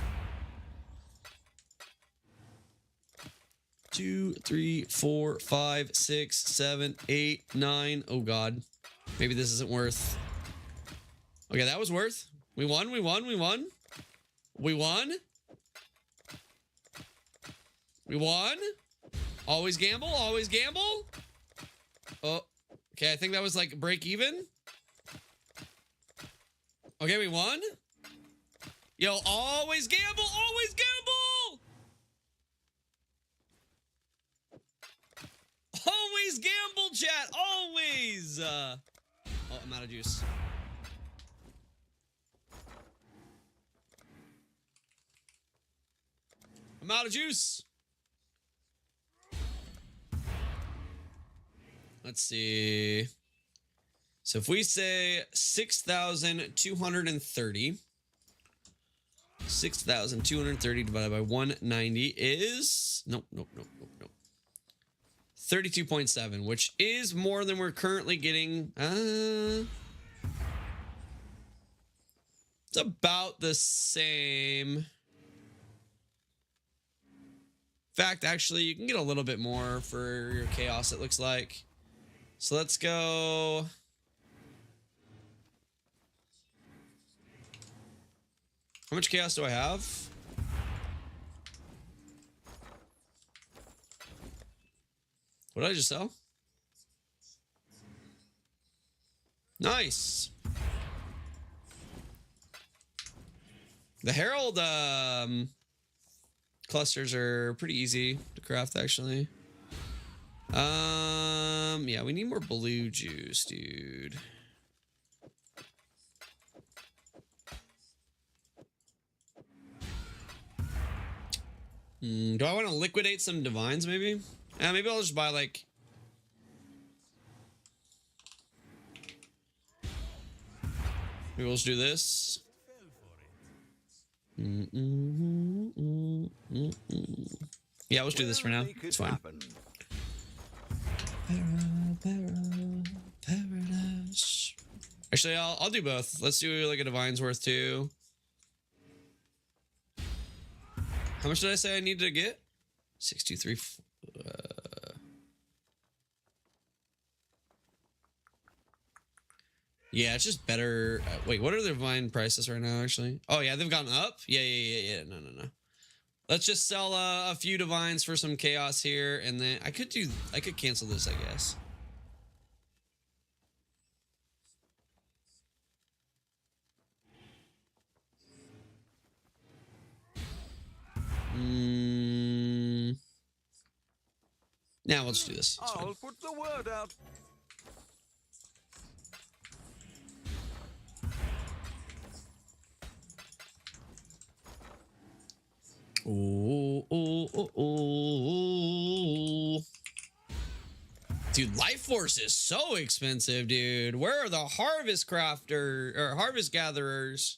2, 3, 4, 5, 6, 7, 8, 9. Oh God. Maybe this isn't worth. Okay, that was worth. We won. We won. We won. We won. We won. Always gamble. Always gamble. Oh, okay. I think that was like break even. Okay, we won. Yo, always gamble. Always gamble. Always Always gamble, chat. Always. Oh, I'm out of juice. I'm out of juice. Let's see. So if we say 6,230, 6,230 divided by 190 is nope. 32.7, which is more than we're currently getting. It's about the same. In fact, actually, you can get a little bit more for your chaos, it looks like. So let's go. How much chaos do I have? What did I just sell? Nice. The Herald clusters are pretty easy to craft, actually. Yeah, we need more blue juice, dude. Do I want to liquidate some divines, maybe? Maybe I'll just buy, like... Maybe we'll just do this. Yeah, let's do this for now. It's fine. Paradise. Actually, I'll do both. Let's do like a divine's worth too. How much did I say I needed to get? 623. Yeah, it's just better. Wait, what are the divine prices right now, actually? Oh, yeah, they've gone up? Yeah. No. Let's just sell a few divines for some chaos here, and then I could cancel this, I guess. Now we'll just do this. I'll put the word out. Ooh. Dude, Life Force is so expensive, dude. Where are the harvest crafter or harvest gatherers?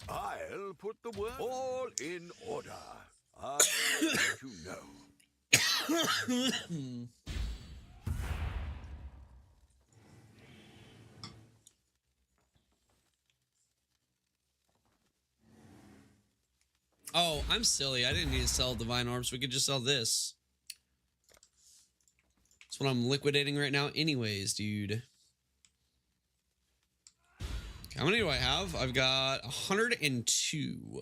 I'll put the word all in order. I'll let you know. Oh, I'm silly. I didn't need to sell Divine Orbs. We could just sell this. That's what I'm liquidating right now anyways, dude. How many do I have? I've got 102.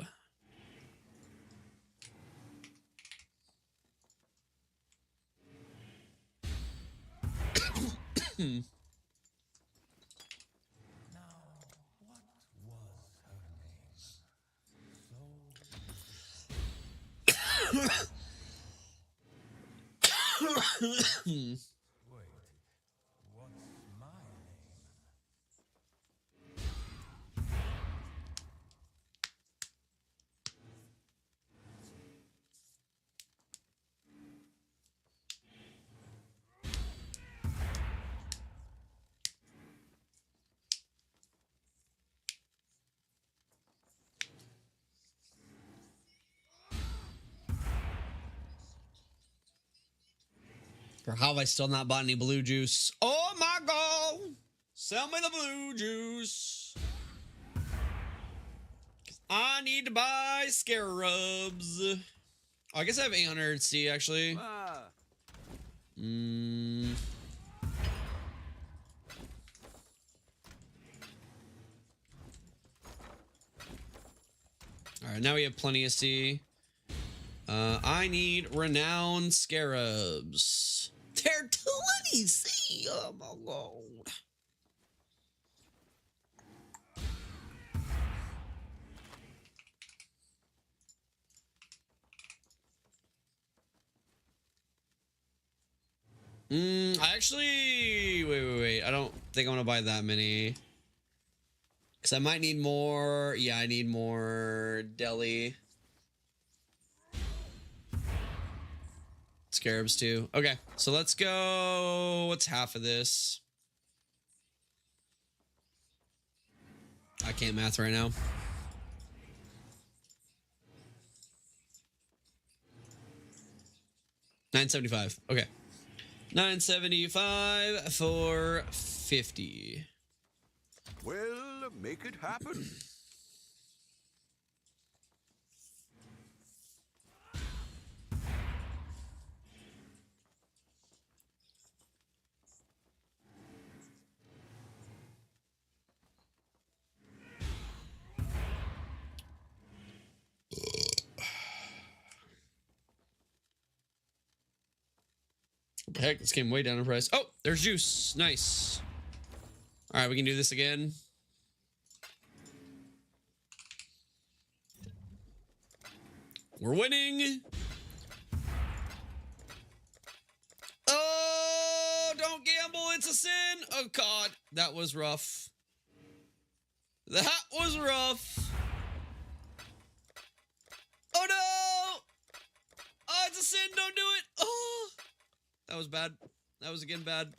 Or how have I still not bought any blue juice? Oh my god! Sell me the blue juice. I need to buy scarabs. Oh, I guess I have 800 C actually. All right, now we have plenty of C. I need renowned scarabs. They're 20C. Oh my god. I actually wait. I don't think I'm gonna buy that many. Cause I might need more. Yeah, I need more deli. Scarabs too. Okay, so let's go. What's half of this? I can't math right now. $9.75. Okay. $9.75 for 50. Well, make it happen. Heck, this came way down in price. Oh, there's juice. Nice. All right, we can do this again. We're winning. Oh, don't gamble. It's a sin. Oh, God. That was rough. That was rough. Oh, no. Oh, it's a sin. Don't do it. Oh, that was bad. That was again bad.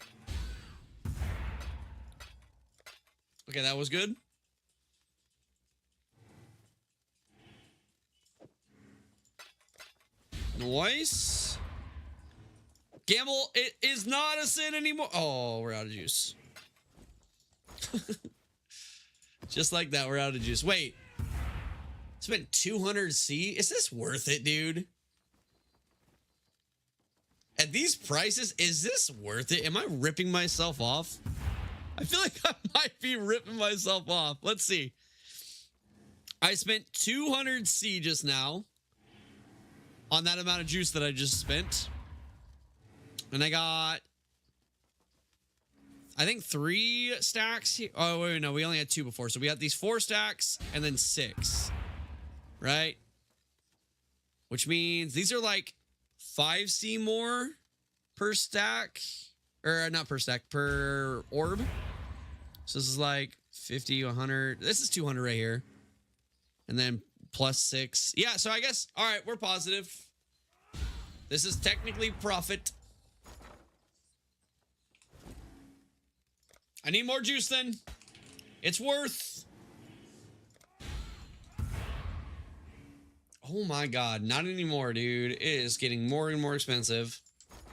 Okay, that was good. Nice. Gamble, it is not a sin anymore. Oh, we're out of juice. Just like that, we're out of juice. Wait. Spent 200C? Is this worth it, dude? At these prices, is this worth it? Am I ripping myself off? I feel like I might be ripping myself off. Let's see. I spent 200C just now on that amount of juice that I just spent. And I got, I think 3 stacks. Oh, wait, no, we only had 2 before. So we had these 4 stacks and then 6, right? Which means these are like 5C more per stack, or not per stack, per orb. So this is like 50, 100. This is 200 right here. And then plus 6. Yeah, so I guess, all right, we're positive. This is technically profit. I need more juice then. It's worth. Oh my God, not anymore, dude. It is getting more and more expensive.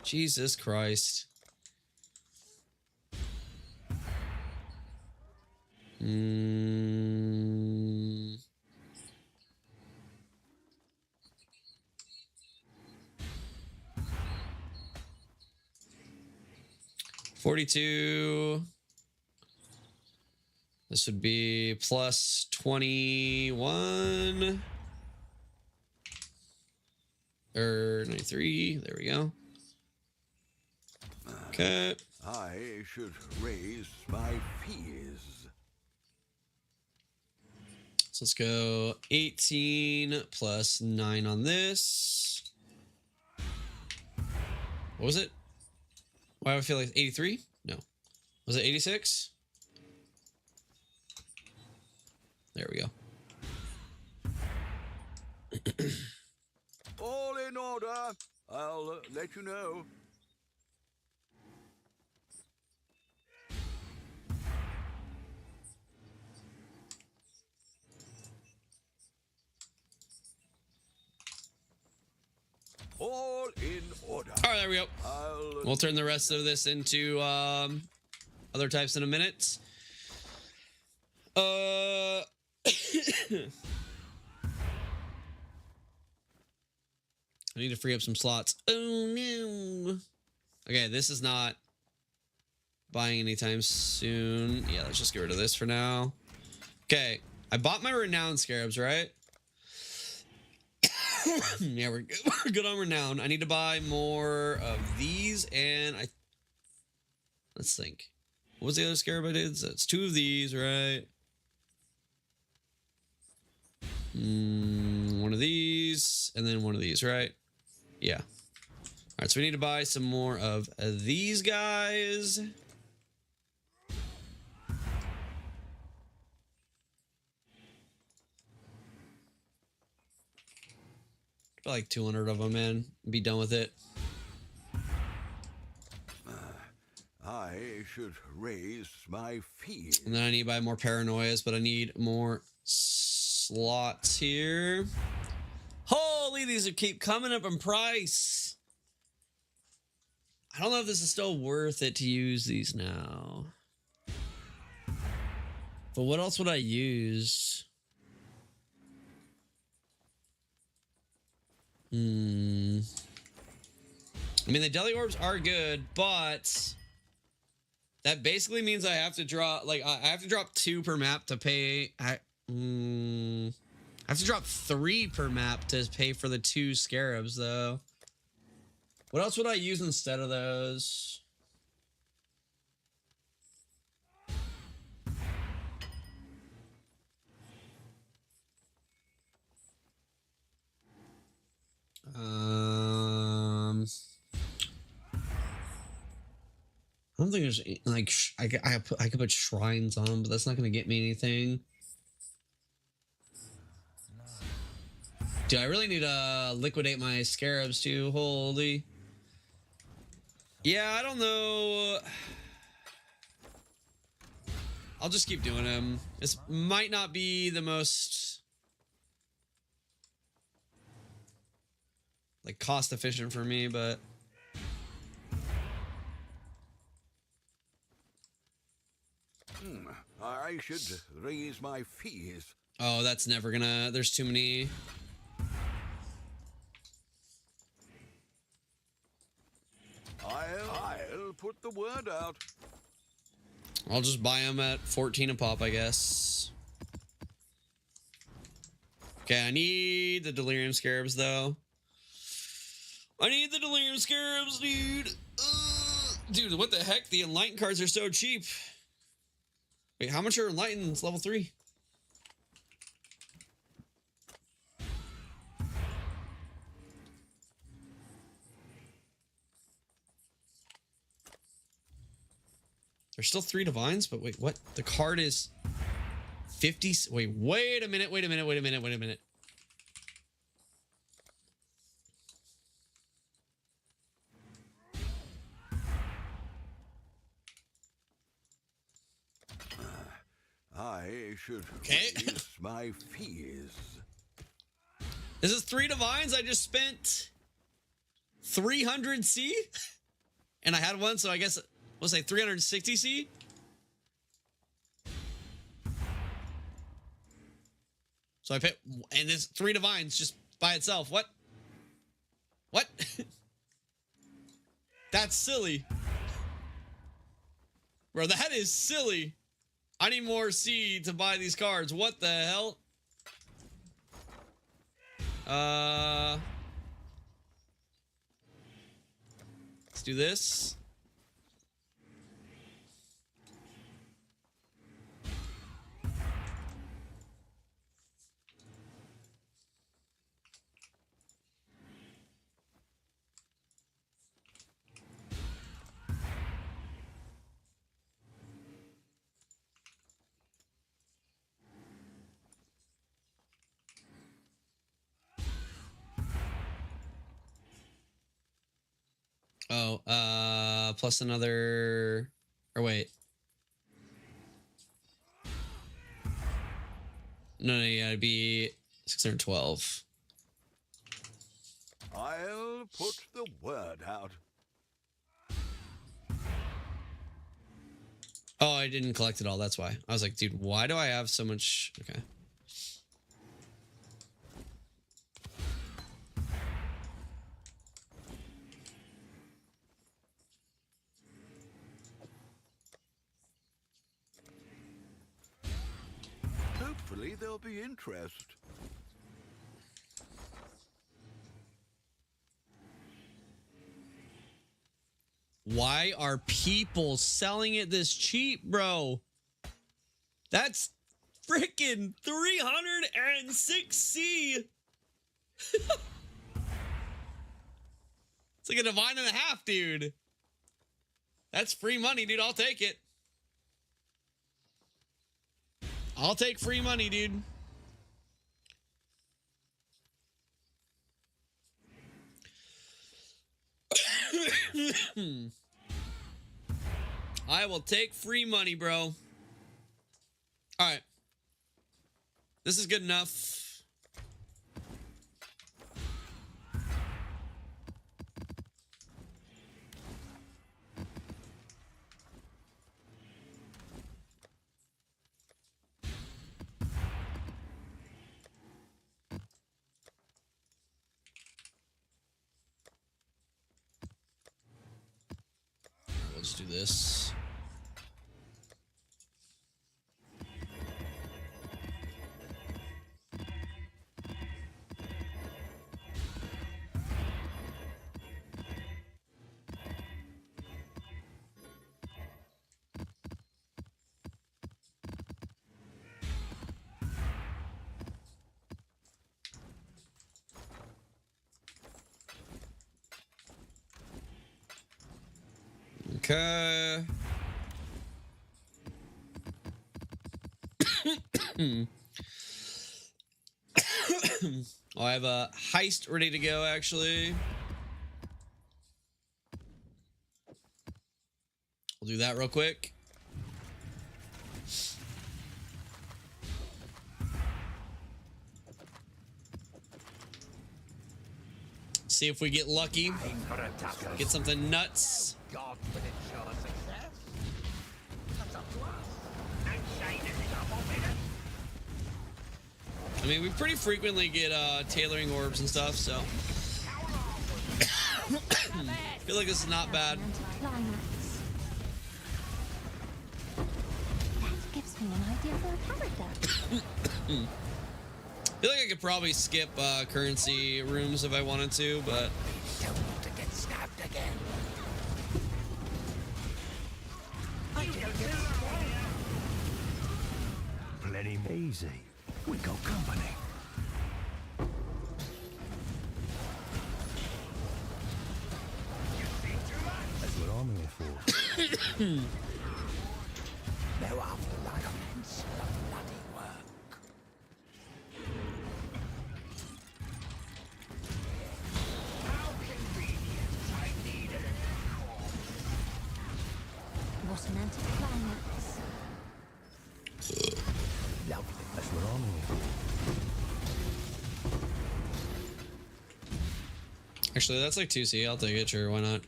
Jesus Christ. 42. This would be plus 21. Or 93. There we go. Okay. I should raise my fees. So let's go 18 plus 9 on this. What was it? Why do I feel like 83? No. Was it 86? There we go. All in order. I'll let you know. All in order. All right, there we go. We'll turn the rest of this into other types in a minute. I need to free up some slots. Oh no. Okay, this is not buying anytime soon. Yeah, let's just get rid of this for now. Okay, I bought my renowned scarabs, right? Yeah, we're good. We're good on renown. I need to buy more of these, and let's think. What was the other scarab I did? So it's 2 of these, right? One of these, and then one of these, right? Yeah. All right, so we need to buy some more of these guys. Like 200 of them, man. Be done with it. I should raise my fees. And then I need to buy more paranoias, but I need more slots here. Holy, these keep coming up in price. I don't know if this is still worth it to use these now. But what else would I use? I mean, the deli orbs are good, but that basically means I have to draw, like, I have to drop 2 per map to pay. I have to drop 3 per map to pay for the 2 scarabs, though. What else would I use instead of those? I don't think there's like I could put shrines on them, but that's not gonna get me anything. Dude, I really need to liquidate my scarabs too. Holy. Yeah, I don't know. I'll just keep doing them. This might not be the most like cost efficient for me, but I should raise my fees. oh, that's never gonna. There's too many. I'll put the word out. I'll just buy them at 14 a pop, I guess. Okay, I need the delirium scarabs though. I need the delirium scarabs, dude. Dude, what the heck? The enlightened cards are so cheap. Wait, how much are enlightened? It's level 3. There's still 3 divines, but wait, what? The card is 50. Wait a minute. I should raise my fees. This is 3 divines. I just spent 300 C, and I had one, so I guess we'll say 360 C. So I picked, and this 3 divines just by itself. What? That's silly, bro. That is silly. I need more C to buy these cards. What the hell? Let's do this. Oh, plus another, or wait. No, yeah, it'd be 612. I'll put the word out. Oh, I didn't collect it all. That's why. I was like, dude, why do I have so much? Okay. Hopefully there'll be interest. Why are people selling it this cheap, bro? That's freaking 306C. It's like a divine and a half, dude. That's free money, dude. I'll take it. I'll take free money, dude. I will take free money, bro. All right. This is good enough. Let's do this. Okay. I have a heist ready to go, actually. We'll do that real quick. See if we get lucky. Get something nuts. I mean, we pretty frequently get tailoring orbs and stuff, so I feel like this is not bad. That gives me an idea for a character. I feel like I could probably skip currency rooms if I wanted to, but Don't want to get stabbed again. Plenty easy. We got company. That's what I'm here for. No afterlife means bloody work. How convenient. I needed it. What an anticlimax. Lovely. That's what I'm here for. actually, that's like 2C. I'll take it. Sure, why not?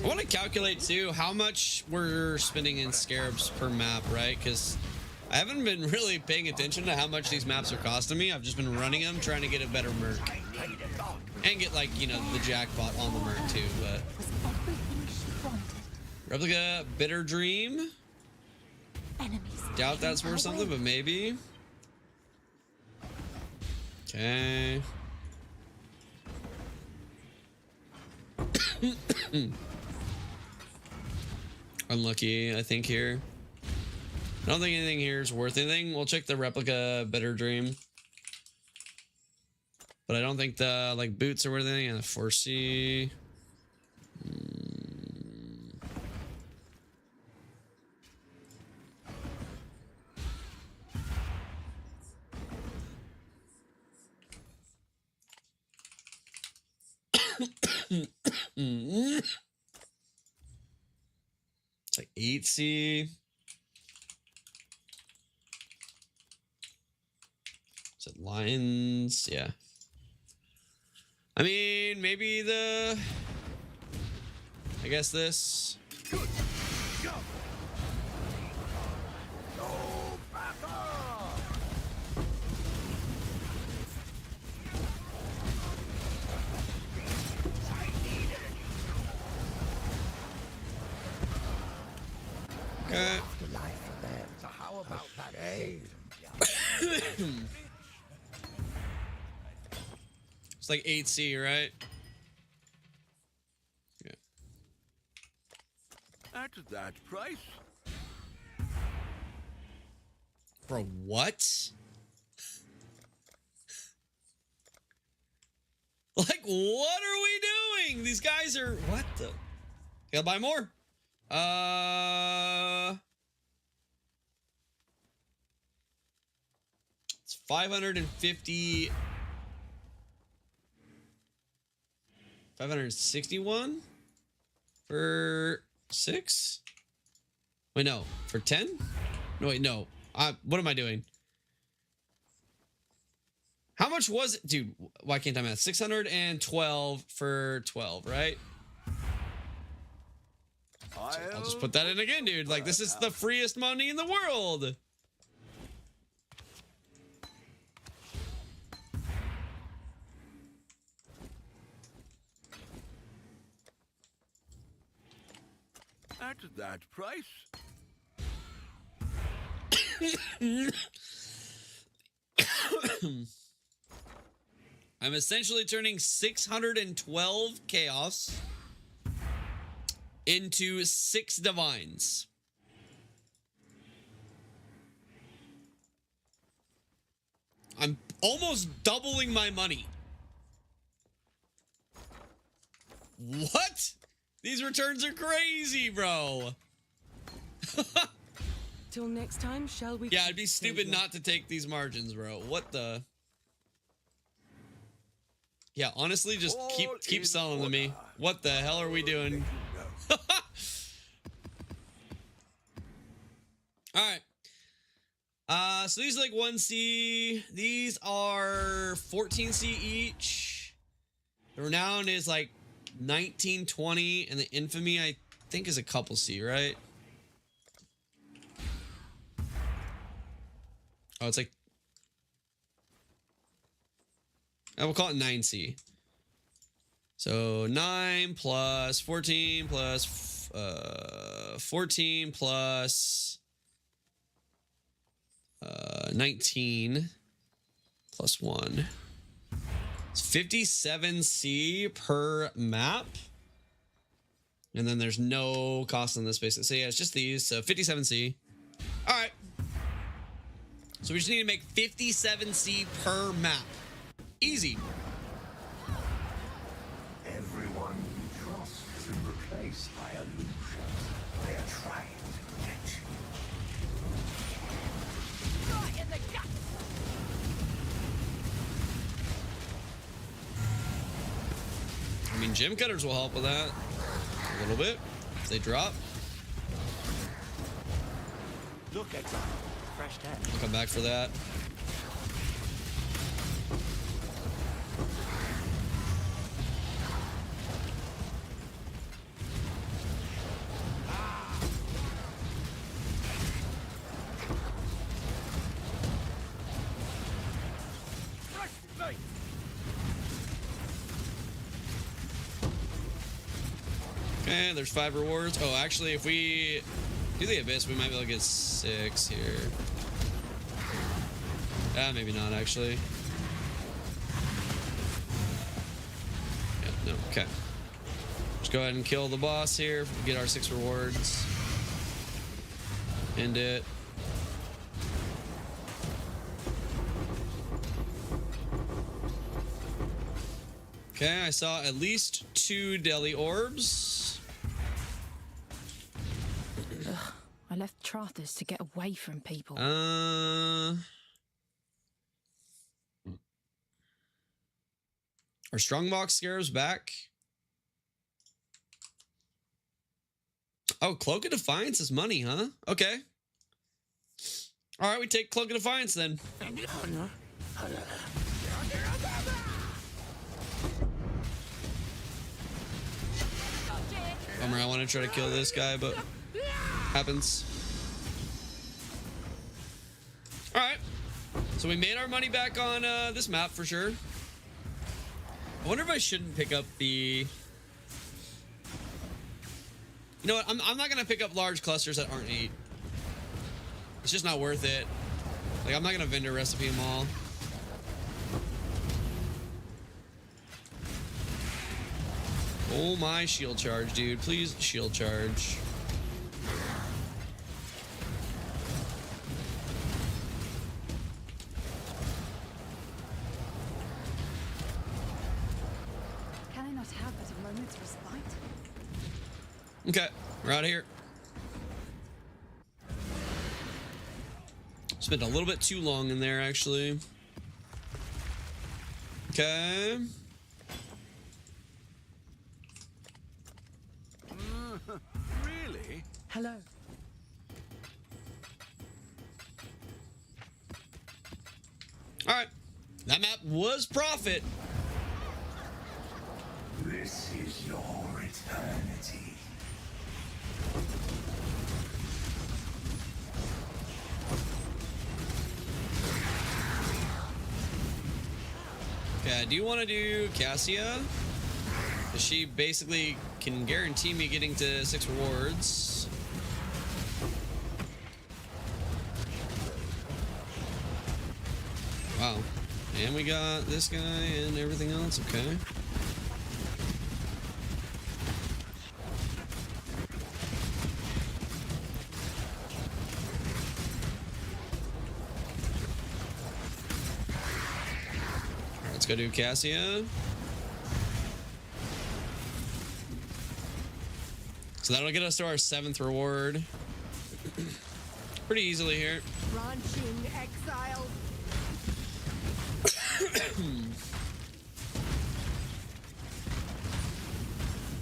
I want to calculate too how much we're spending in scarabs per map, right? Because I haven't been really paying attention to how much these maps are costing me. I've just been running them, trying to get a better Merc. And get, like, you know, the jackpot on the Merc too, but... Replica Bitter Dream. Doubt that's worth something, but maybe. Okay. Unlucky, I think, here. I don't think anything here is worth anything. We'll check the Replica Bitter Dream. But I don't think the, like, boots are worth anything. And the 4C. It's like 8C. Is it Lions? Yeah. I mean, maybe the... I guess this. Okay. about that, eh? It's like 8C, right? Yeah. At that price. Bro, what? Like, what are we doing? These guys are... What the... Gotta buy more. It's 550... 561 for 6? Wait, no. For 10? No, wait, no. What am I doing? How much was it? Dude, why can't I math? 612 for 12, right? I'll just put that in again, dude. Like, this is the freest money in the world. At that price. I'm essentially turning 612 chaos into 6 divines. I'm almost doubling my money. What? These returns are crazy, bro. Till next time, shall we? Yeah, it'd be stupid not to take these margins, bro. What the? Yeah, honestly, just keep selling them to me. What the hell are we doing? All right. So these are like 1C. These are 14C each. The Renown is like 19, 20, and the Infamy I think is a couple C, right? Oh, it's like... I will call it 9C. So 9 plus 14 plus 14 plus 19 plus 1. It's 57C per map. And then there's no cost on this basis. So yeah, it's just these. So 57C. All right. So we just need to make 57C per map. Easy. Everyone you trust has been replaced by illusion. They are trying to get you. Right in the gut. I mean, gem cutters will help with that. A little bit. If they drop. Look, Exile. Fresh tag. I'll come back for that. Okay, there's 5 rewards. Oh, actually, if we do the Abyss, we might be able to get 6 here. Maybe not, actually. Yeah, no, okay. Just go ahead and kill the boss here. Get our 6 rewards. End it. Okay, I saw at least 2 deli orbs. Ugh, I left Trathas to get away from people. Are Strongbox Scarabs back? Oh, Cloak of Defiance is money, huh? Okay. All right, we take Cloak of Defiance then. Bummer, I want to try to kill this guy, but happens. All right. So we made our money back on this map for sure. I wonder if I shouldn't pick up the... You know what? I'm not going to pick up large clusters that aren't 8. It's just not worth it. Like, I'm not gonna vendor recipe them all. Oh my, shield charge, dude. Please shield charge. Can I not have but a moment's respite? Okay, we're out of here. Spent a little bit too long in there, actually. Okay. Really? Hello. All right. That map was profit. This is your eternity. Okay, I do want to do Cassia. She basically can guarantee me getting to 6 rewards. Wow. And we got this guy and everything else. Okay. Let's go do Cassia. So that'll get us to our 7th reward. Pretty easily here. Branching Exile.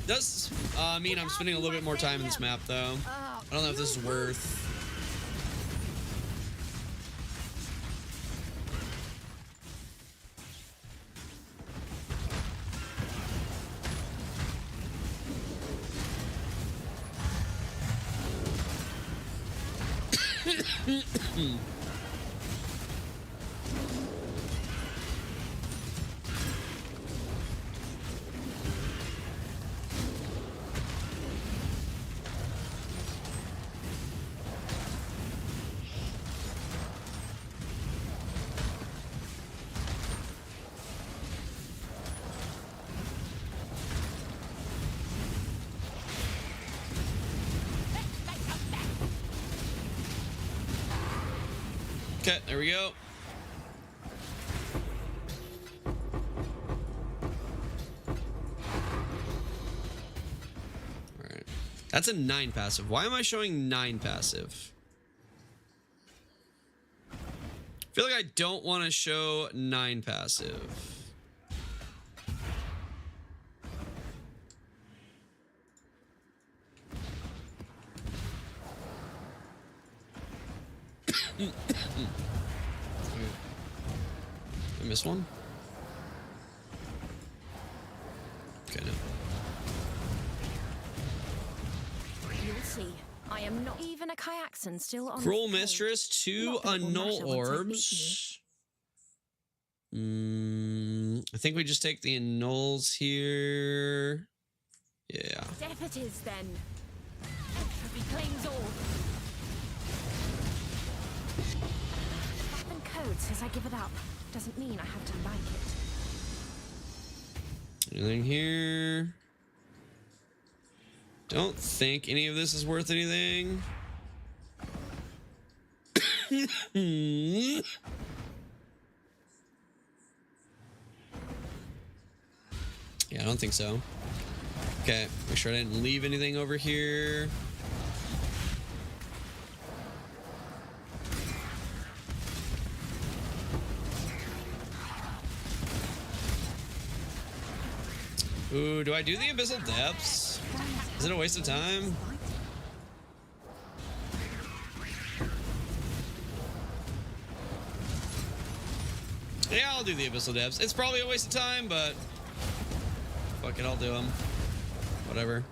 Does mean I'm spending a little bit more time in this map, though. I don't know if this is worth. Okay, there we go. All right. That's a 9 passive. Why am I showing 9 passive? I feel like I don't want to show 9 passive. I missed one? Okay, no. You'll see. I am not even a Kyaxan still on. Cruel Mistress, 2 Annul Orbs. I think we just take the Annuls here. Yeah. Death it is then. Entropy claims all. Button code says I give it up. Doesn't mean I have to like it. Anything here? Don't think any of this is worth anything. Yeah, I don't think so. Okay, make sure I didn't leave anything over here. Ooh, do I do the Abyssal Depths? Is it a waste of time? Yeah, I'll do the Abyssal Depths. It's probably a waste of time, but fuck it, I'll do them. Whatever.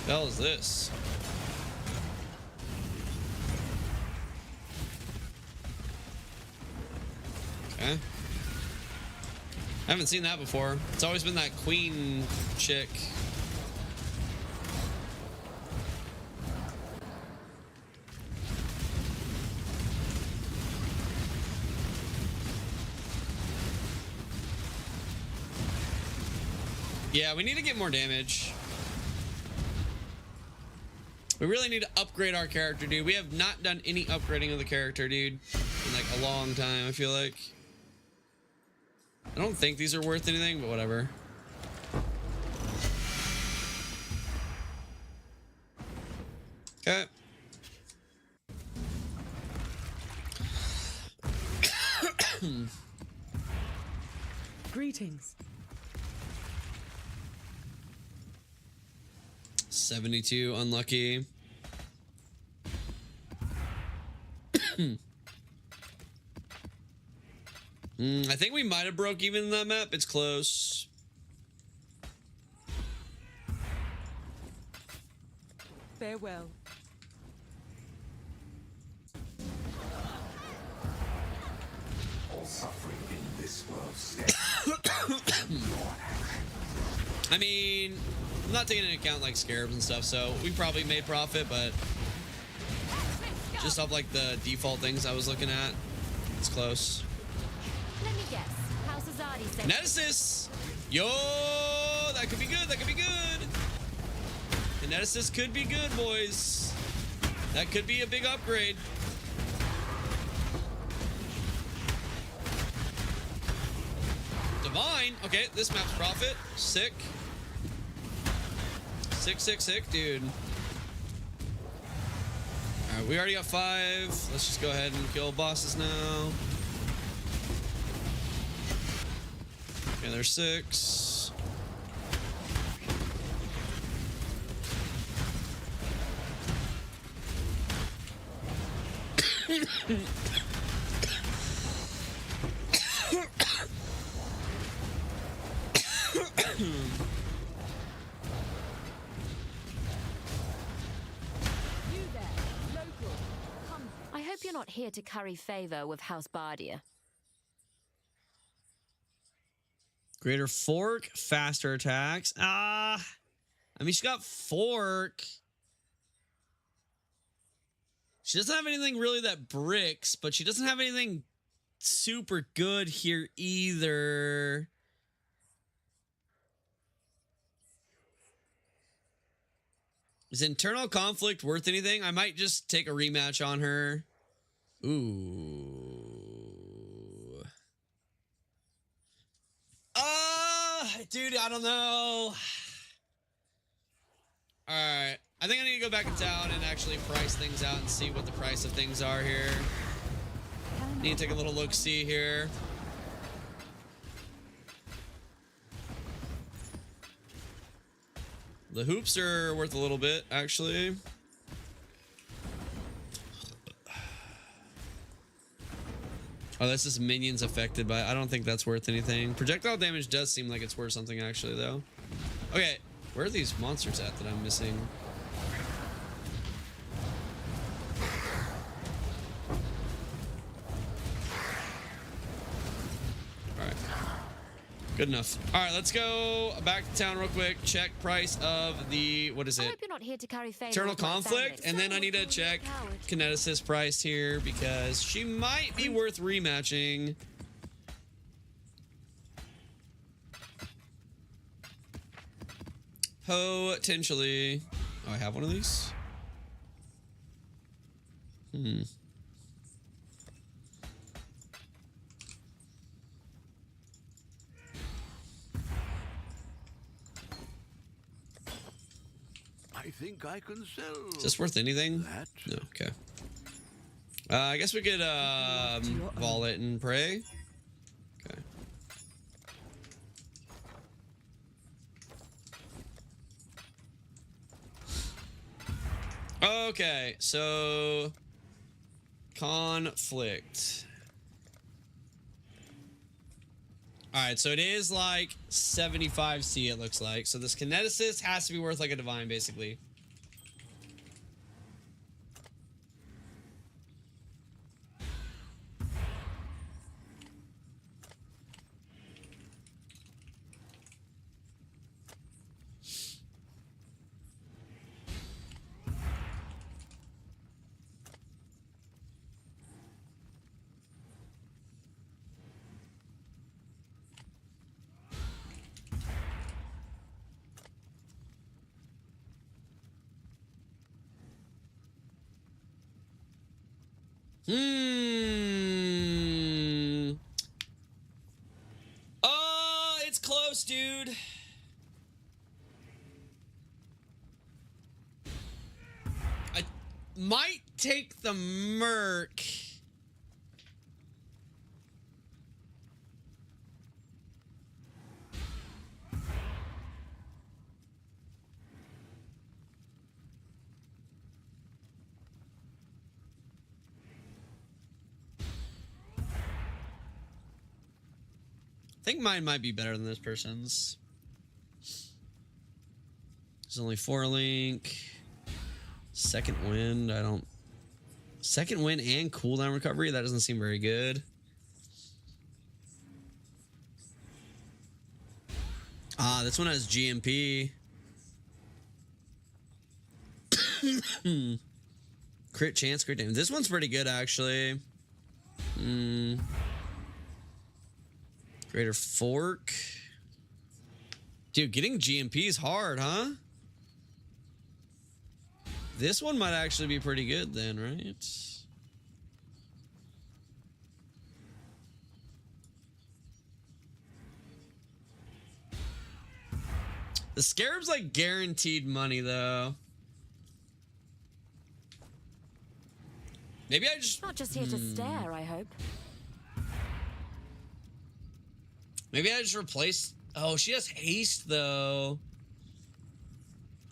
The hell is this? Okay. I haven't seen that before. It's always been that queen chick. Yeah, we need to get more damage. We really need to upgrade our character, dude. We have not done any upgrading of the character, dude, in like a long time, I feel like. I don't think these are worth anything, but whatever. Okay. Greetings. 72, unlucky. I think we might have broke even in that map. It's close. Farewell. All suffering in this world I mean, I'm not taking into account like scarabs and stuff, so we probably made profit, but just off like the default things I was looking at, it's close. Let me guess. How's Azadi say? Kineticist! Yo! That could be good, that could be good! Kineticist could be good, boys. That could be a big upgrade. Divine! Okay, this map's profit. Sick. Sick, dude. Alright, we already got 5. Let's just go ahead and kill bosses now. Okay, there's 6. I hope you're not here to curry favor with House Bardia. Greater fork, faster attacks. I mean, she's got fork. She doesn't have anything really that bricks, but she doesn't have anything super good here either. Is internal conflict worth anything? I might just take a rematch on her. Ooh. Dude, I don't know. Alright. I think I need to go back in town and actually price things out and see what the price of things are here. Need to take a little look-see here. The hoops are worth a little bit, actually. Oh, that's just minions affected by... I don't think that's worth anything. Projectile damage does seem like it's worth something, actually, though. Okay, where are these monsters at that I'm missing? Alright. Good enough. Alright, let's go back to town real quick. Check price of the... What is I it? hope you're not here to curry favor Eternal with my conflict, family. and then I need to check Kineticist price here because she might be worth rematching. Potentially. Oh, I have one of these? I think I can sell. Is this worth anything? That? No, okay. I guess we could vol it and pray. Okay. Okay, so conflict. Alright, so it is like 75C, it looks like. So this kineticist has to be worth like a divine, basically. Oh, it's close, dude. I might take the Merc. I think mine might be better than this person's. There's only 4 link. Second wind, I don't... Second wind and cooldown recovery? That doesn't seem very good. Ah, this one has GMP. Crit chance, crit damage. This one's pretty good, actually. Greater fork. Dude, getting GMP is hard, huh? This one might actually be pretty good then, right? The Scarab's like guaranteed money, though. Maybe I just... Not just here to stare, I hope. Maybe I just replace... Oh, she has haste, though.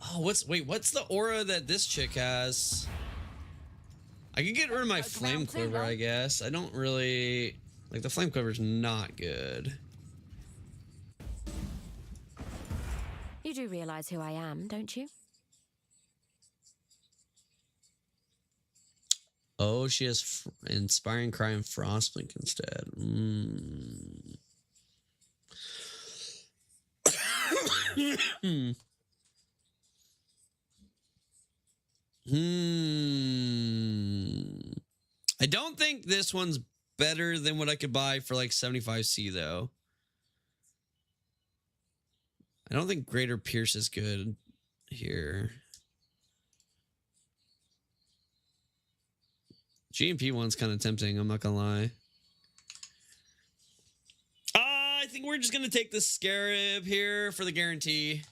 Oh, what's the aura that this chick has? I can get rid of my flame quiver, I guess. I don't really... Like, the flame quiver's not good. You do realize who I am, don't you? Oh, she has Inspiring Cry and Frostblink instead. I don't think this one's better than what I could buy for like 75C though. I don't think Greater Pierce is good here. GMP one's kind of tempting, I'm not gonna lie. I think we're just gonna take the Scarab here for the guarantee.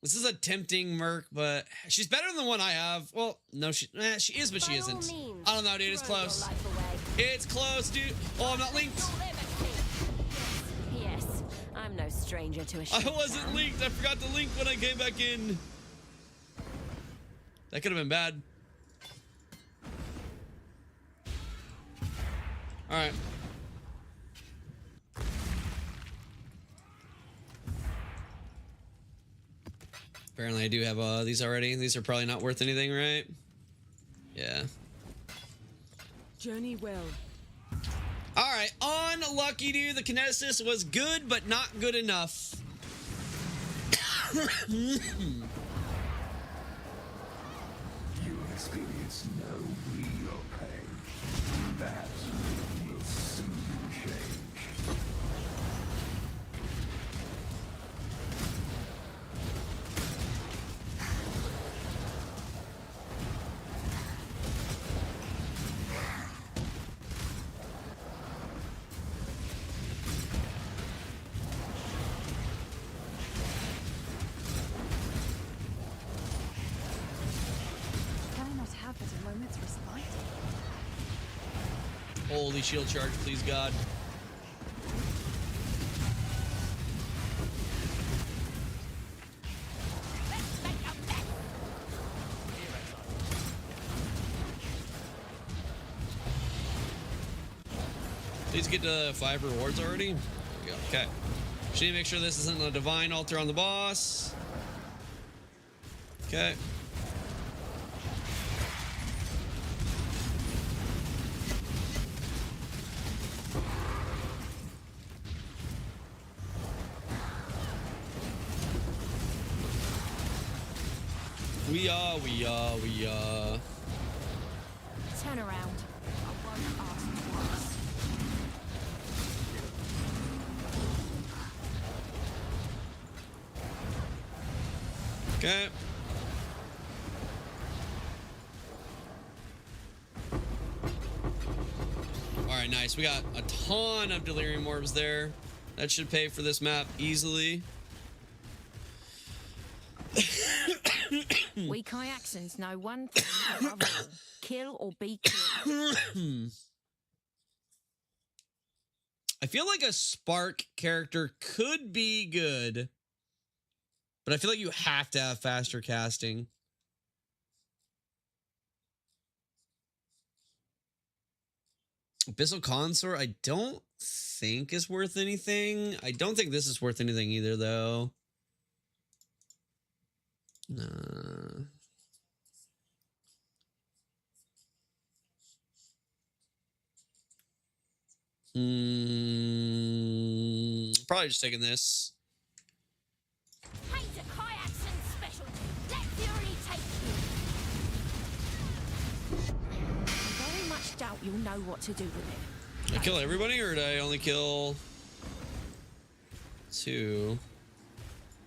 This is a tempting Merc, but she's better than the one I have. Well, no, she is, but she isn't. I don't know, dude. It's close. It's close, dude. Oh, I'm not linked. Yes, I'm no stranger to a I wasn't linked. I forgot to link when I came back in. That could have been bad. All right. Apparently I do have these already. These are probably not worth anything, right? Yeah. Journey well. All right, unlucky, dude. The kineticist was good, but not good enough. You experience no real pain. That will soon change. Holy shield charge, please, God. Please get to 5 rewards already. There we go. Okay. Just need to make sure this isn't a divine altar on the boss. Okay. We Turn around. I won't ask twice. Okay. right, nice. We got a ton of delirium orbs there. That should pay for this map easily. We Kyaxans know one thing above all. Kill or be killed. I feel like a Spark character could be good, but I feel like you have to have faster casting. Abyssal Consort, I don't think is worth anything. I don't think this is worth anything either, though. Nah. Probably just taking this. Hate a Kyaxan specialty. Let fury take you. I very much doubt you'll know what to do with it. Did I kill everybody, or did I only kill 2?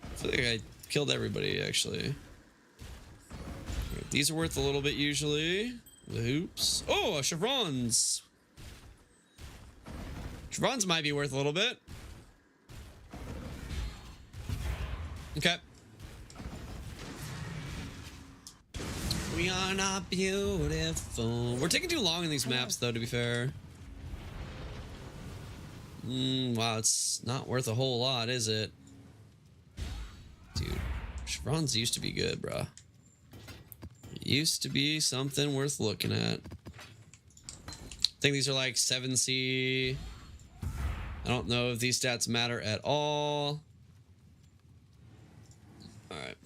I feel like I killed everybody, actually. These are worth a little bit, usually. The hoops. Oh, chevrons. Chevrons might be worth a little bit. Okay. We are not beautiful. We're taking too long in these maps, though, to be fair. Wow, it's not worth a whole lot, is it? Dude, chevrons used to be good, bruh. Used to be something worth looking at. I think these are like 7C. I don't know if these stats matter at all. Alright.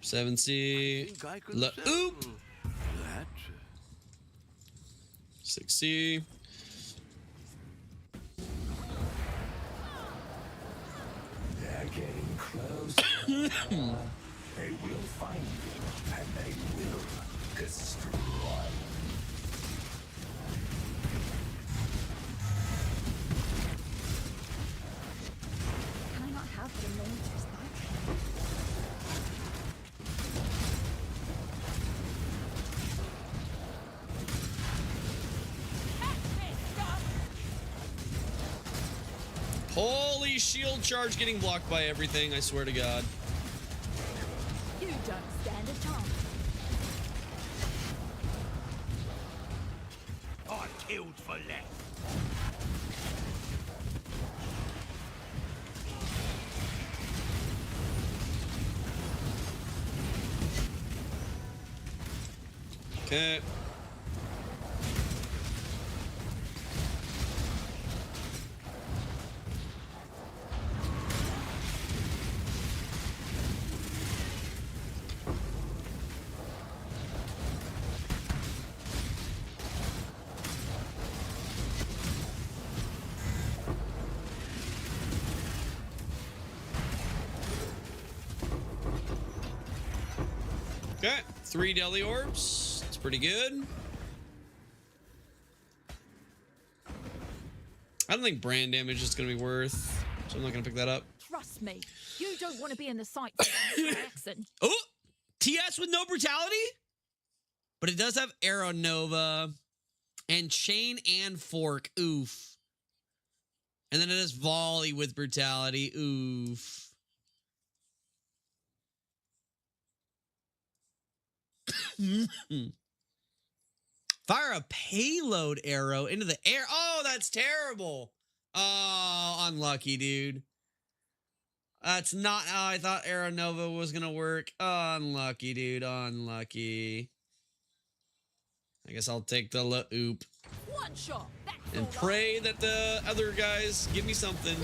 7C. Oop! 6C. They're getting close. They will find you, and they will destroy you. Can I not have the monsters like Holy shield charge getting blocked by everything, I swear to God. You don't stand a chance. I killed for less. Okay. Okay, 3 deli orbs. That's pretty good. I don't think brand damage is going to be worth, so I'm not going to pick that up. Trust me, you don't want to be in the sight for Kyaxan. Oh, TS with no brutality, but it does have Arrow Nova and Chain and Fork. Oof. And then it has Volley with brutality. Oof. Fire a payload arrow into the air. Oh, that's terrible. Oh, unlucky, dude. That's not how I thought Arrow Nova was going to work. Unlucky, dude. Unlucky. I guess I'll take the oop. One shot. And pray that the other guys give me something.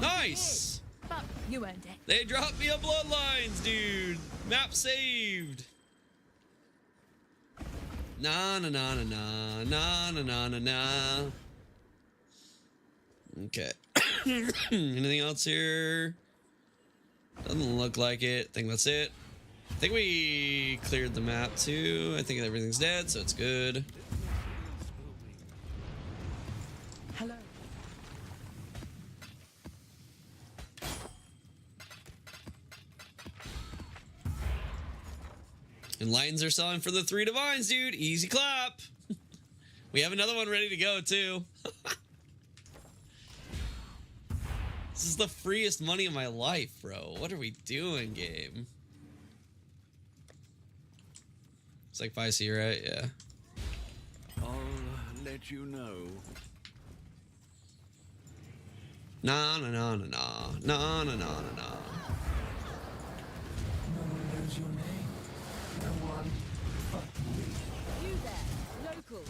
Nice. But you earned it. They dropped me a Bloodlines, dude. Map saved. Na na na na na na na na na na. Okay. Anything else here? Doesn't look like it. I think that's it. I think we cleared the map too. I think everything's dead, so it's good. Hello. Enlightens are selling for the 3 divines, dude. Easy clap. We have another one ready to go, too. This is the freest money of my life, bro. What are we doing, game? It's like 5C, right? Yeah. I'll let you know. Nah, nah, nah, nah, nah. Nah, nah, nah, nah, nah. No one knows your name. No one but me. You there, local.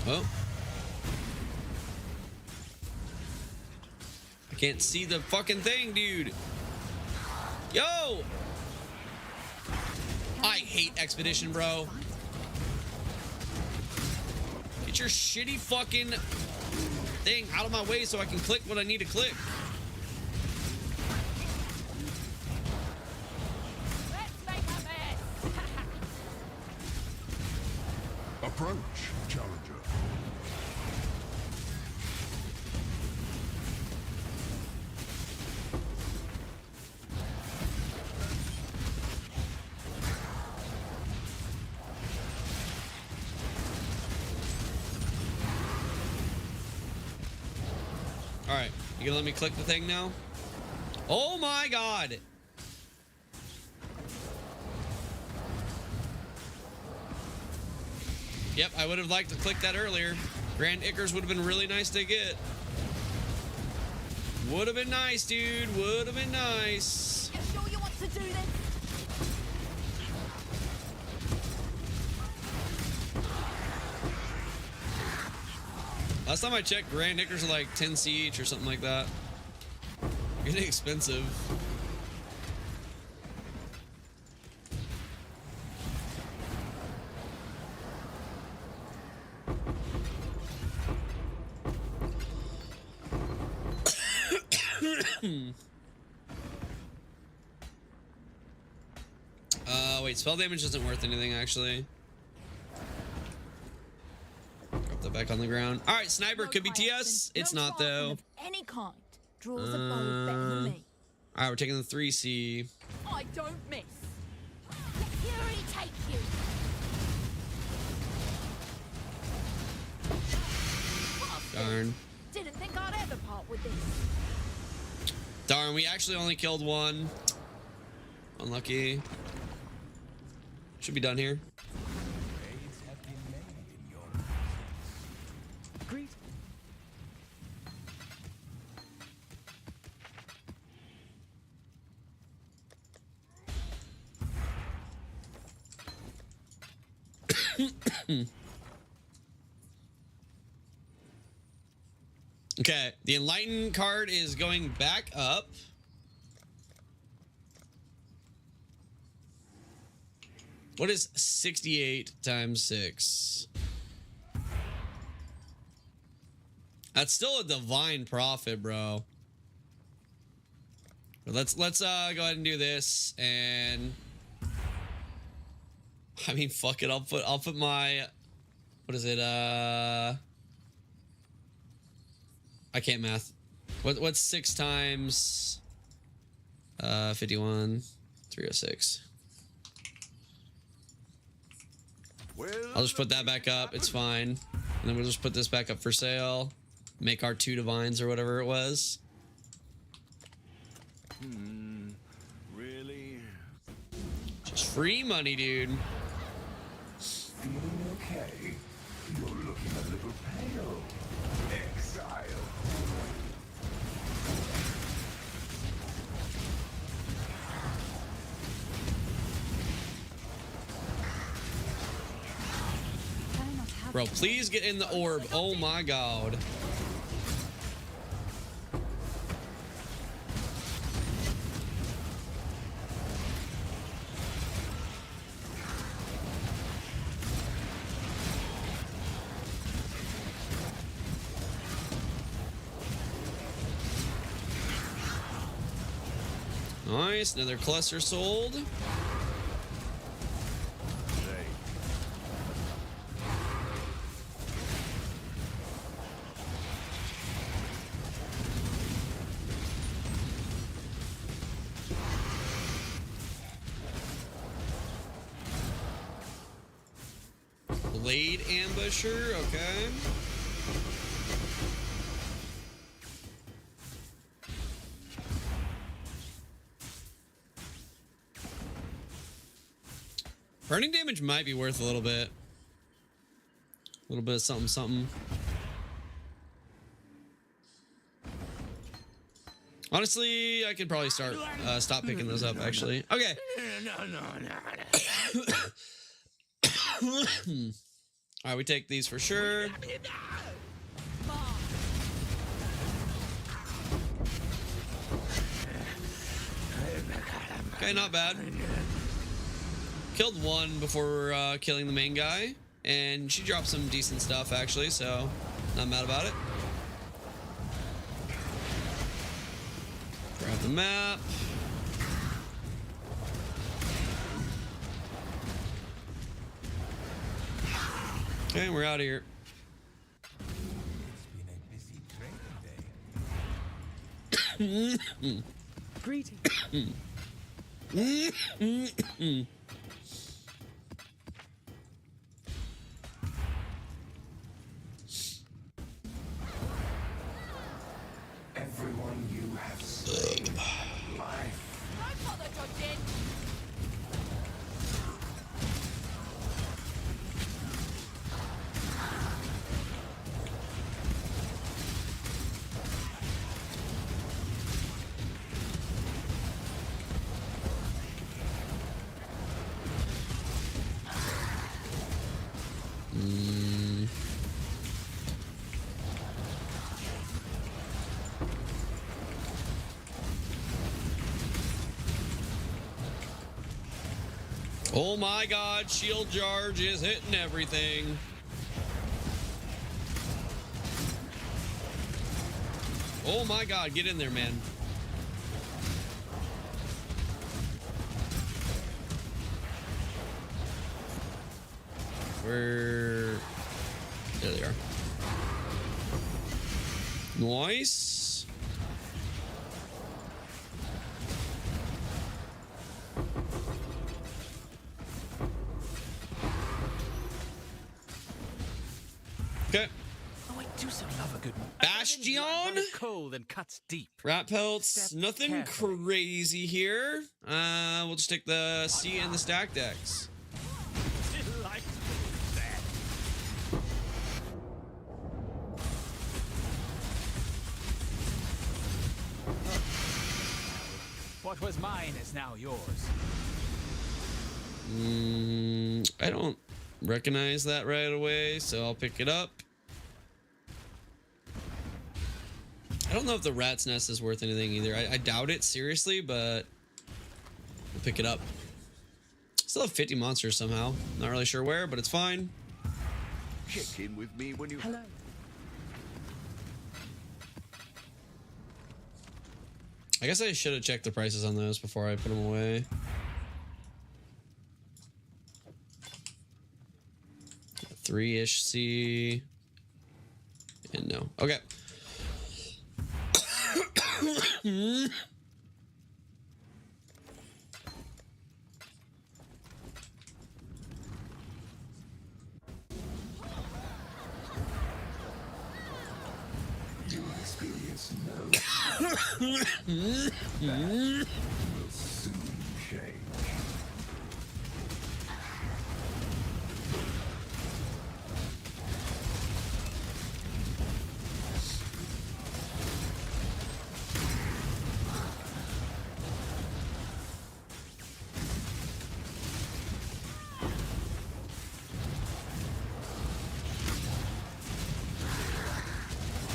Oh. I can't see the fucking thing, dude. Yo! I hate Expedition, bro. Get your shitty fucking thing out of my way so I can click what I need to click. Approach, challenger. All right, you gonna let me click the thing now? Oh my god! Yep, I would have liked to click that earlier. Grand Ickers would have been really nice to get. Would have been nice, dude. Would have been nice. You sure you want to do this? Last time I checked, Grand Ickers are like 10C each or something like that. Getting expensive. Wait, spell damage isn't worth anything, actually. Drop that back on the ground. All right, sniper could be TS. It's not, though. Of any kind draws a bow better than me. All right, we're taking the 3C. I don't miss. Let fury take you. Darn. Didn't think I'd ever part with this. Darn, we actually only killed one. Unlucky. Should be done here. Great. Okay, the Enlighten card is going back up. What is 68 times 6? That's still a divine profit, bro. But let's go ahead and do this, and I mean, fuck it. I'll put my, what is it? I can't math. What's 6 times 51? 306. I'll just put that back up. It's fine. And then we'll just put this back up for sale. Make our 2 divines or whatever it was. Really? Just free money, dude. Feeling okay? You're looking a little pale. Exile. Bro, please get in the orb. Oh my god. Nice, another cluster sold. Blade Ambusher, okay. Burning damage might be worth a little bit. A little bit of something, something. Honestly, I could probably stop picking those up, actually. Okay. All right, we take these for sure. Okay, not bad. Killed one before killing the main guy, and she dropped some decent stuff, actually, so not mad about it. Grab the map. Okay, we're out of here. Greetings. Everyone you have slain, life. Don't bother dodging. Oh my god, shield charge is hitting everything. Oh my god, get in there, man. Where? There they are. Nice. Okay. Oh, I do so love a good Bastion. Cold and cuts deep. Rat pelts. Nothing crazy here. We'll just take the C and the stack decks. What was mine is now yours. I don't recognize that right away, so I'll pick it up. I don't know if the rat's nest is worth anything either. I doubt it, seriously, but we'll pick it up. Still have 50 monsters somehow. Not really sure where, but it's fine. Check in with me when you. Hello. I guess I should have checked the prices on those before I put them away. Three-ish C. And no. Okay. You experience no. That will soon change.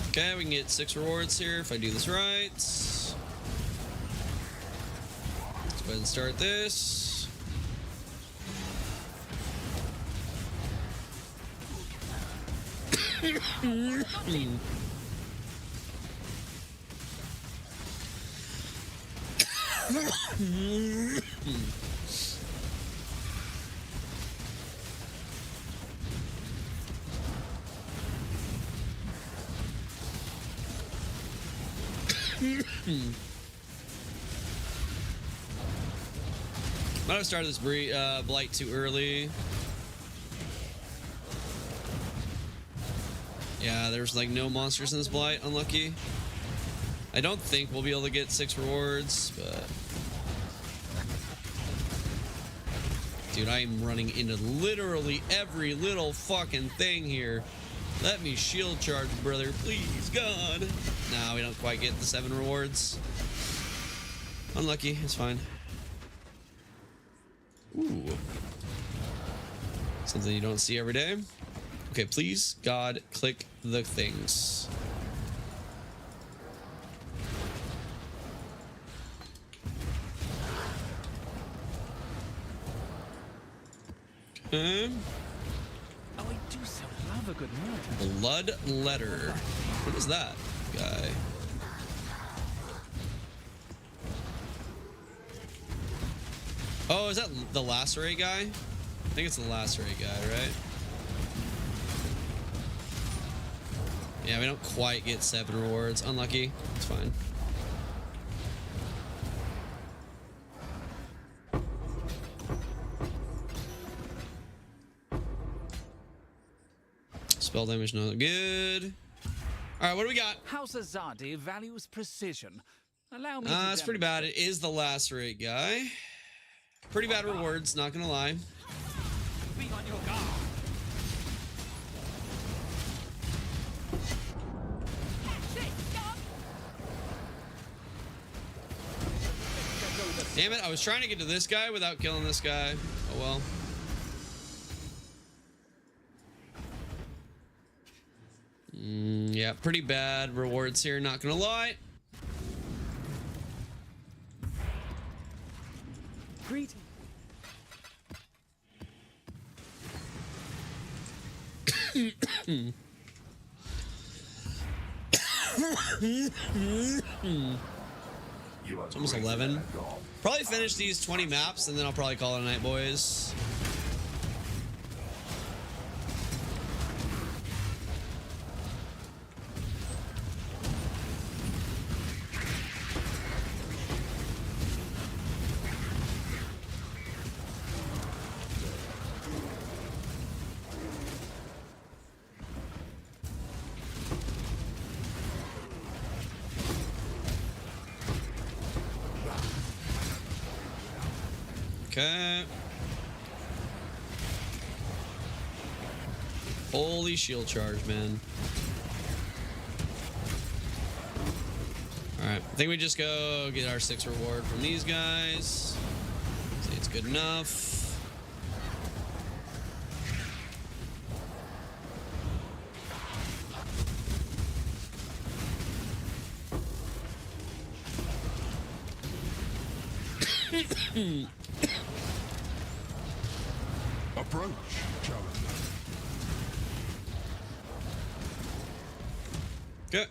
Okay, we can get 6 rewards here if I do this right. Let's go ahead and start this. Might have started this blight too early. Yeah, there's like no monsters in this blight. Unlucky. I don't think we'll be able to get 6 rewards, but dude, I am running into literally every little fucking thing here. Let me shield charge, brother, please, God. Nah, we don't quite get the 7 rewards. Unlucky, it's fine. Ooh. Something you don't see every day. Okay, please, God, click the things. Okay. Oh, I do so love a good murder. Blood letter. What is that guy? Oh, is that the lacerate guy? I think it's the lacerate guy, right? Yeah, we don't quite get 7 rewards. Unlucky. It's fine. Spell damage not good. All right, what do we got? House Azadi values precision. Allow me It's pretty bad. It is the lacerate guy. Pretty bad rewards, not gonna lie. Be on your guard. Damn it, I was trying to get to this guy without killing this guy. Oh well. Yeah, pretty bad rewards here, not gonna lie. Greetings. It's almost 11. Probably finish these 20 maps and then I'll probably call it a night, boys. Okay. Holy shield charge, man. Alright, I think we just go get our 6 reward from these guys. See, it's good enough. Approach, challenger. Okay.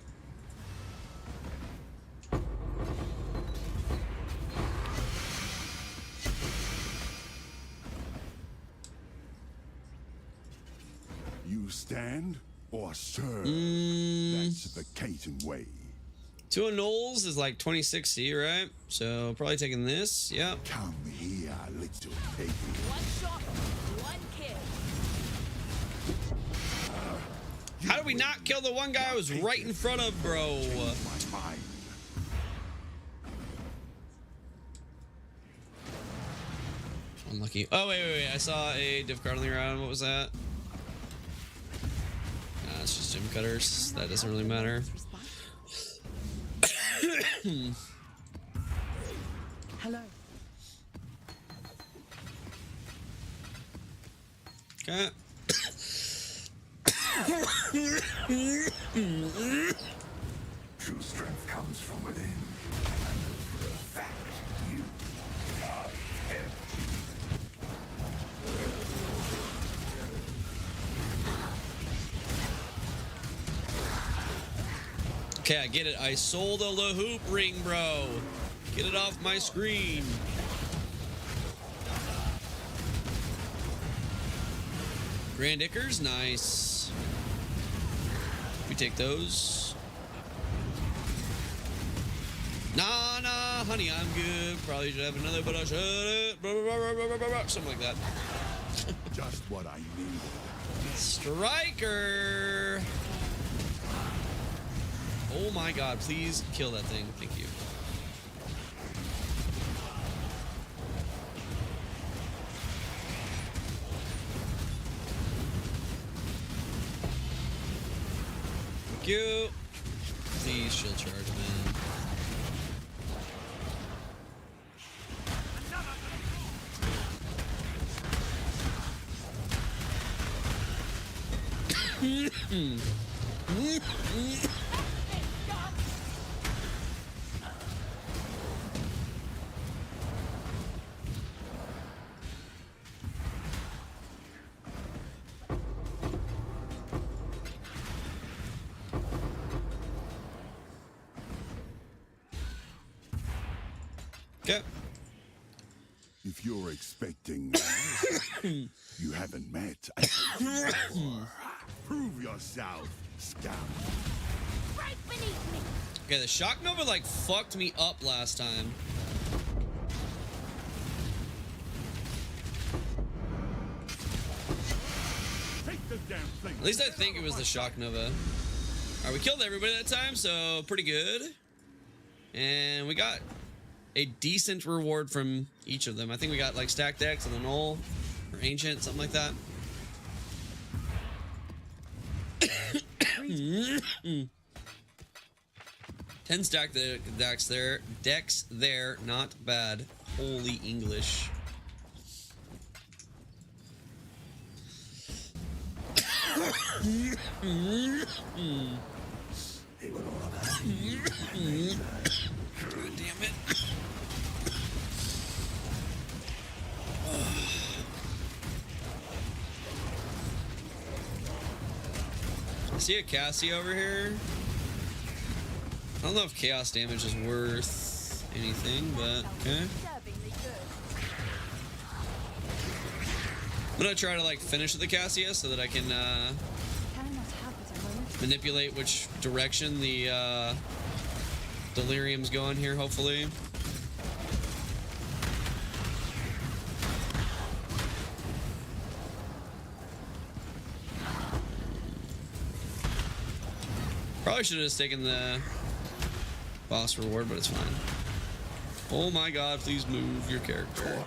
You stand or serve. That's the Caton way. 2 annuls is like 26C, right? So probably taking this. Yep. Come here, little piggy. One shot, one kill. How did we not kill the one guy I was right in front of, bro? Unlucky. Oh, wait. I saw a div card on the ground. What was that? Nah, it's just gym cutters. That doesn't really matter. Hello. Okay. True strength comes from within. And for a fact, you are heavy. Okay, I get it. I sold a LaHoop ring, bro. Get it off my screen. Grand Ickers, nice. We take those. Nah, honey, I'm good. Probably should have another, but I shouldn't. Something like that. Just what I needed. Striker. Oh my god, please kill that thing. Thank you. Thank you. Please shield charge, man. Okay. If you're expecting that, you haven't met. Prove yourself, scout. Right beneath me. Okay, the Shock Nova like fucked me up last time. Take the damn thing. At least I think it was the Shock Nova. Alright, we killed everybody that time, so pretty good. And we got a decent reward from each of them. I think we got like Stacked Decks and the Null, or Ancient, something like that. 10 stacked decks there, not bad. Holy English. God damn it. I see a Cassie over here. I don't know if chaos damage is worth anything, but okay. I'm gonna try to like finish the Cassia so that I can manipulate which direction the delirium's going here, hopefully. Probably should have just taken the boss reward, but it's fine. Oh my god, please move your character.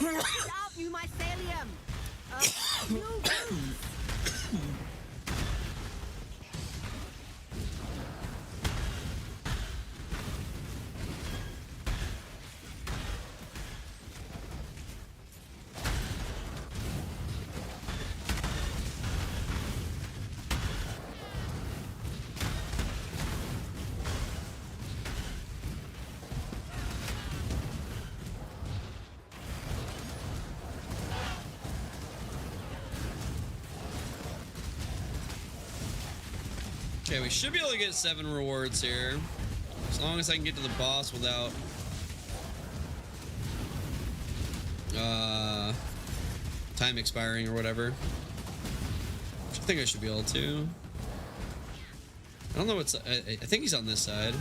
Stop you mycelium! Okay, we should be able to get 7 rewards here. As long as I can get to the boss without time expiring or whatever. Which I think I should be able to. I don't know what's... I think he's on this side.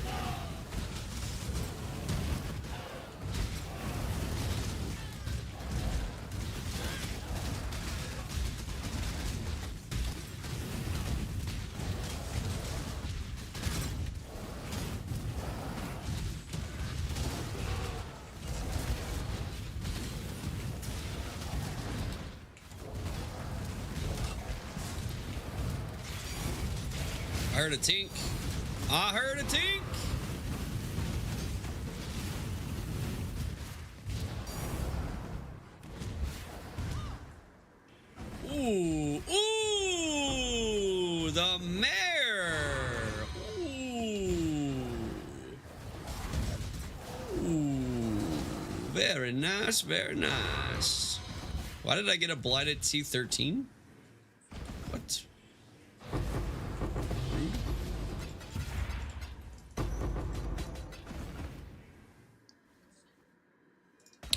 I heard a tink. I heard a tink. Ooh, ooh, the mayor. Ooh, ooh, very nice, very nice. Why did I get a blighted T13? What?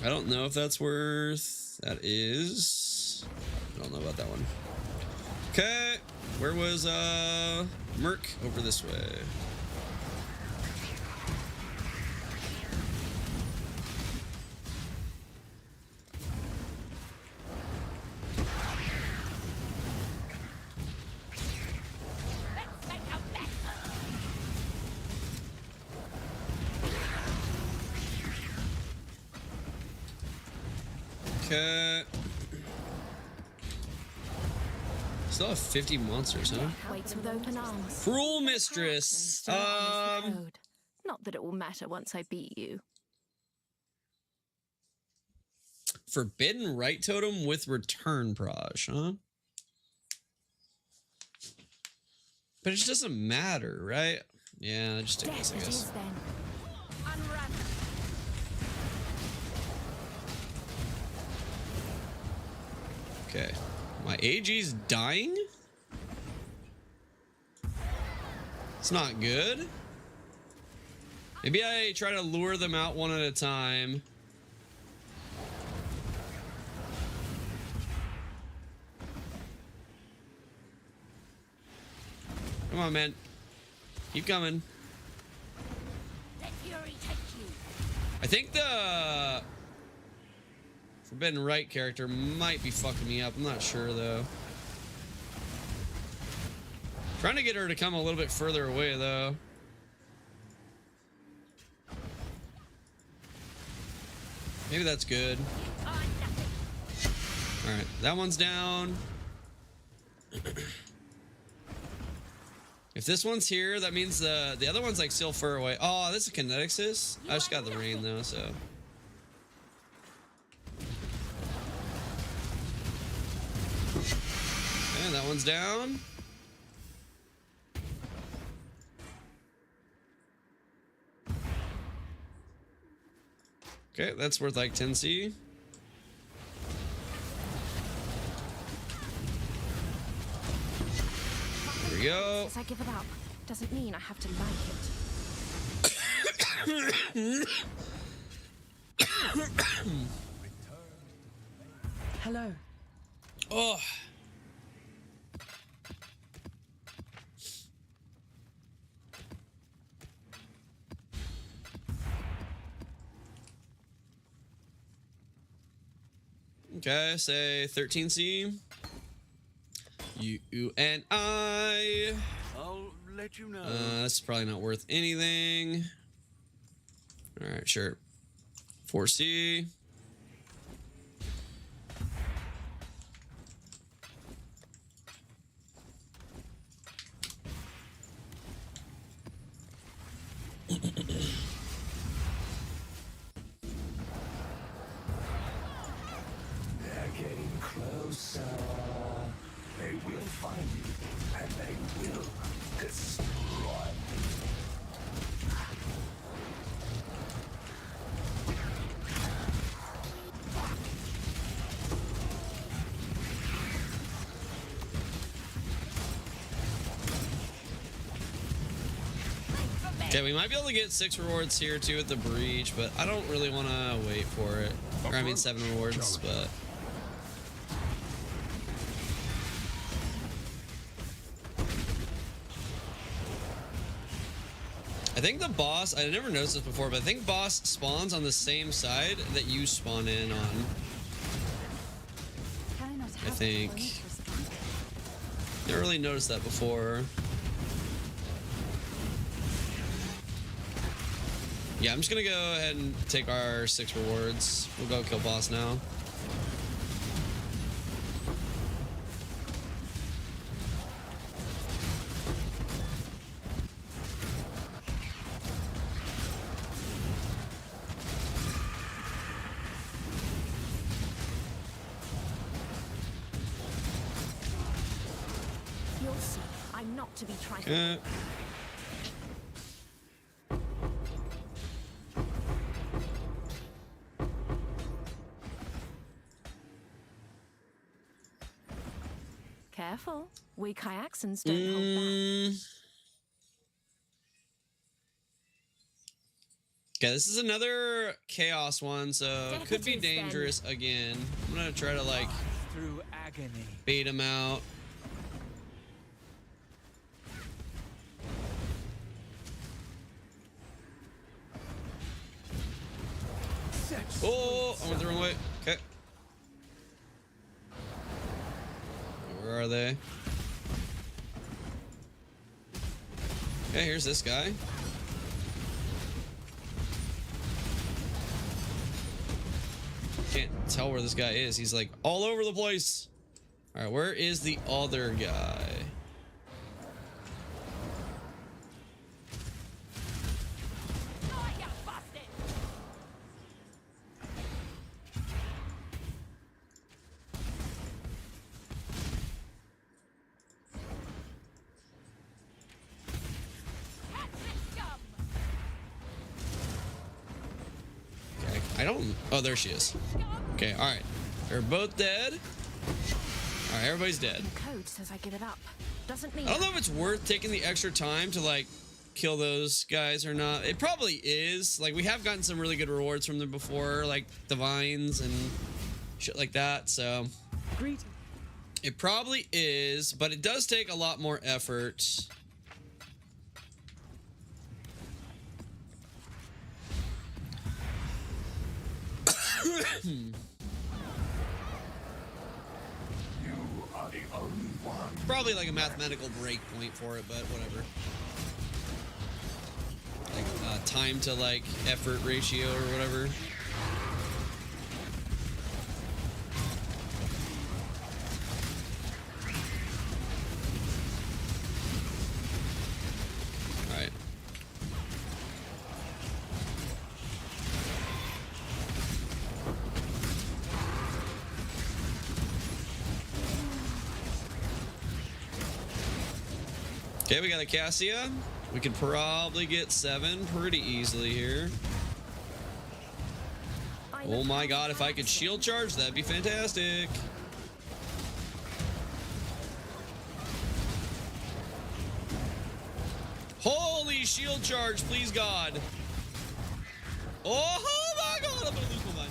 I don't know if that's worth. That is. I don't know about that one. Okay, where was Merc? Over this way. Okay. Still have 50 monsters, huh? Waits with open arms. Cruel Mistress. Not that it will matter once I beat you. Forbidden Right Totem with Return Proj, huh? But it just doesn't matter, right? Yeah, just take this, I guess. Okay. My AG's dying? It's not good. Maybe I try to lure them out one at a time. Come on, man. Keep coming. Let fury take you. I think the Forbidden Right character might be fucking me up. I'm not sure, though. Trying to get her to come a little bit further away, though. Maybe that's good. Alright, that one's down. If this one's here, that means the other one's like still far away. Oh, this is kinetic sis. I just got the rain though, so. And that one's down. Okay, that's worth like 10C. There we go. As I give it up, doesn't mean I have to like it. Hello. Oh. Okay, say 13C. You and I. I'll let you know. That's probably not worth anything. All right, sure. 4C. They're getting closer. They will find you, and they will destroy Okay, we might be able to get 6 rewards here too at the breach, but I don't really want to wait for it. Or I mean 7 rewards, but. I think the boss, I never noticed this before, but I think boss spawns on the same side that you spawn in on. I think. Never really noticed that before. Yeah, I'm just gonna go ahead and take our 6 rewards. We'll go kill boss now. You'll see, I'm not to be trifled. Okay. Careful, weak hyaxins don't hold back. Okay, this is another chaos one, so it could be dangerous again. I'm gonna try to like agony. Bait him out. Oh, I went the wrong way. Okay. Where are they? Okay, here's this guy. Can't tell where this guy is. He's like all over the place. All right, where is the other guy? Okay, I don't. Oh, there she is. Okay, all right. They're both dead. All right, everybody's dead. Code says I give it up. Doesn't mean I don't know if it's worth taking the extra time to like kill those guys or not. It probably is. Like, we have gotten some really good rewards from them before, like divines and shit like that. So it probably is, but it does take a lot more effort. Probably like a mathematical break point for it, but whatever. Like time to like effort ratio or whatever. All right. Okay, we got a Cassia. We could probably get 7 pretty easily here. Oh my god, if I could shield charge, that'd be fantastic. Holy shield charge, please God. Oh my god, I'm gonna lose my mind.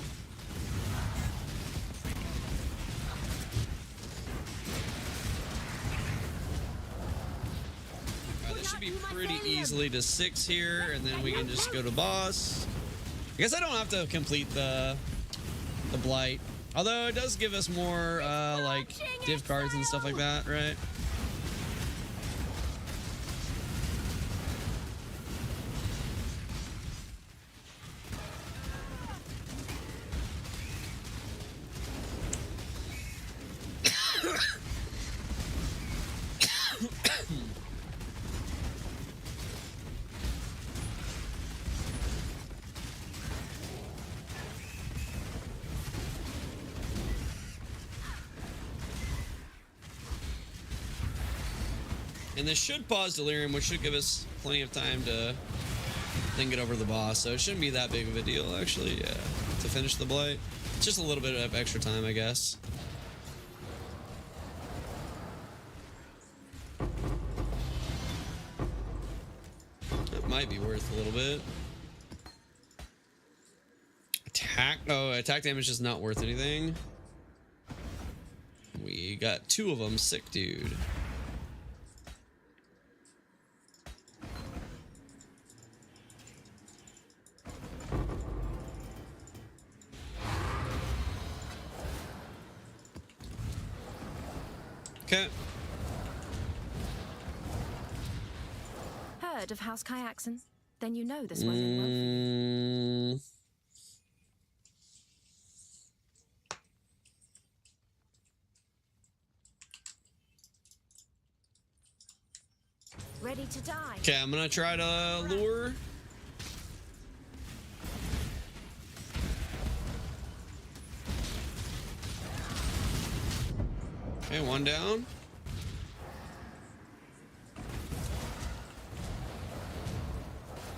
Be pretty easily to 6 here, and then we can just go to boss. I guess I don't have to complete the blight, although it does give us more like div cards and stuff like that, right? And this should pause Delirium, which should give us plenty of time to then get over the boss. So it shouldn't be that big of a deal, actually, yeah, to finish the blight. It's just a little bit of extra time, I guess. It might be worth a little bit. Attack, oh, attack damage is not worth anything. We got 2 of them, sick dude. Okay. Heard of House Kyaxon? Then you know this won't end well for you. Ready to die. Okay, I'm gonna try to lure. Okay, 1 down.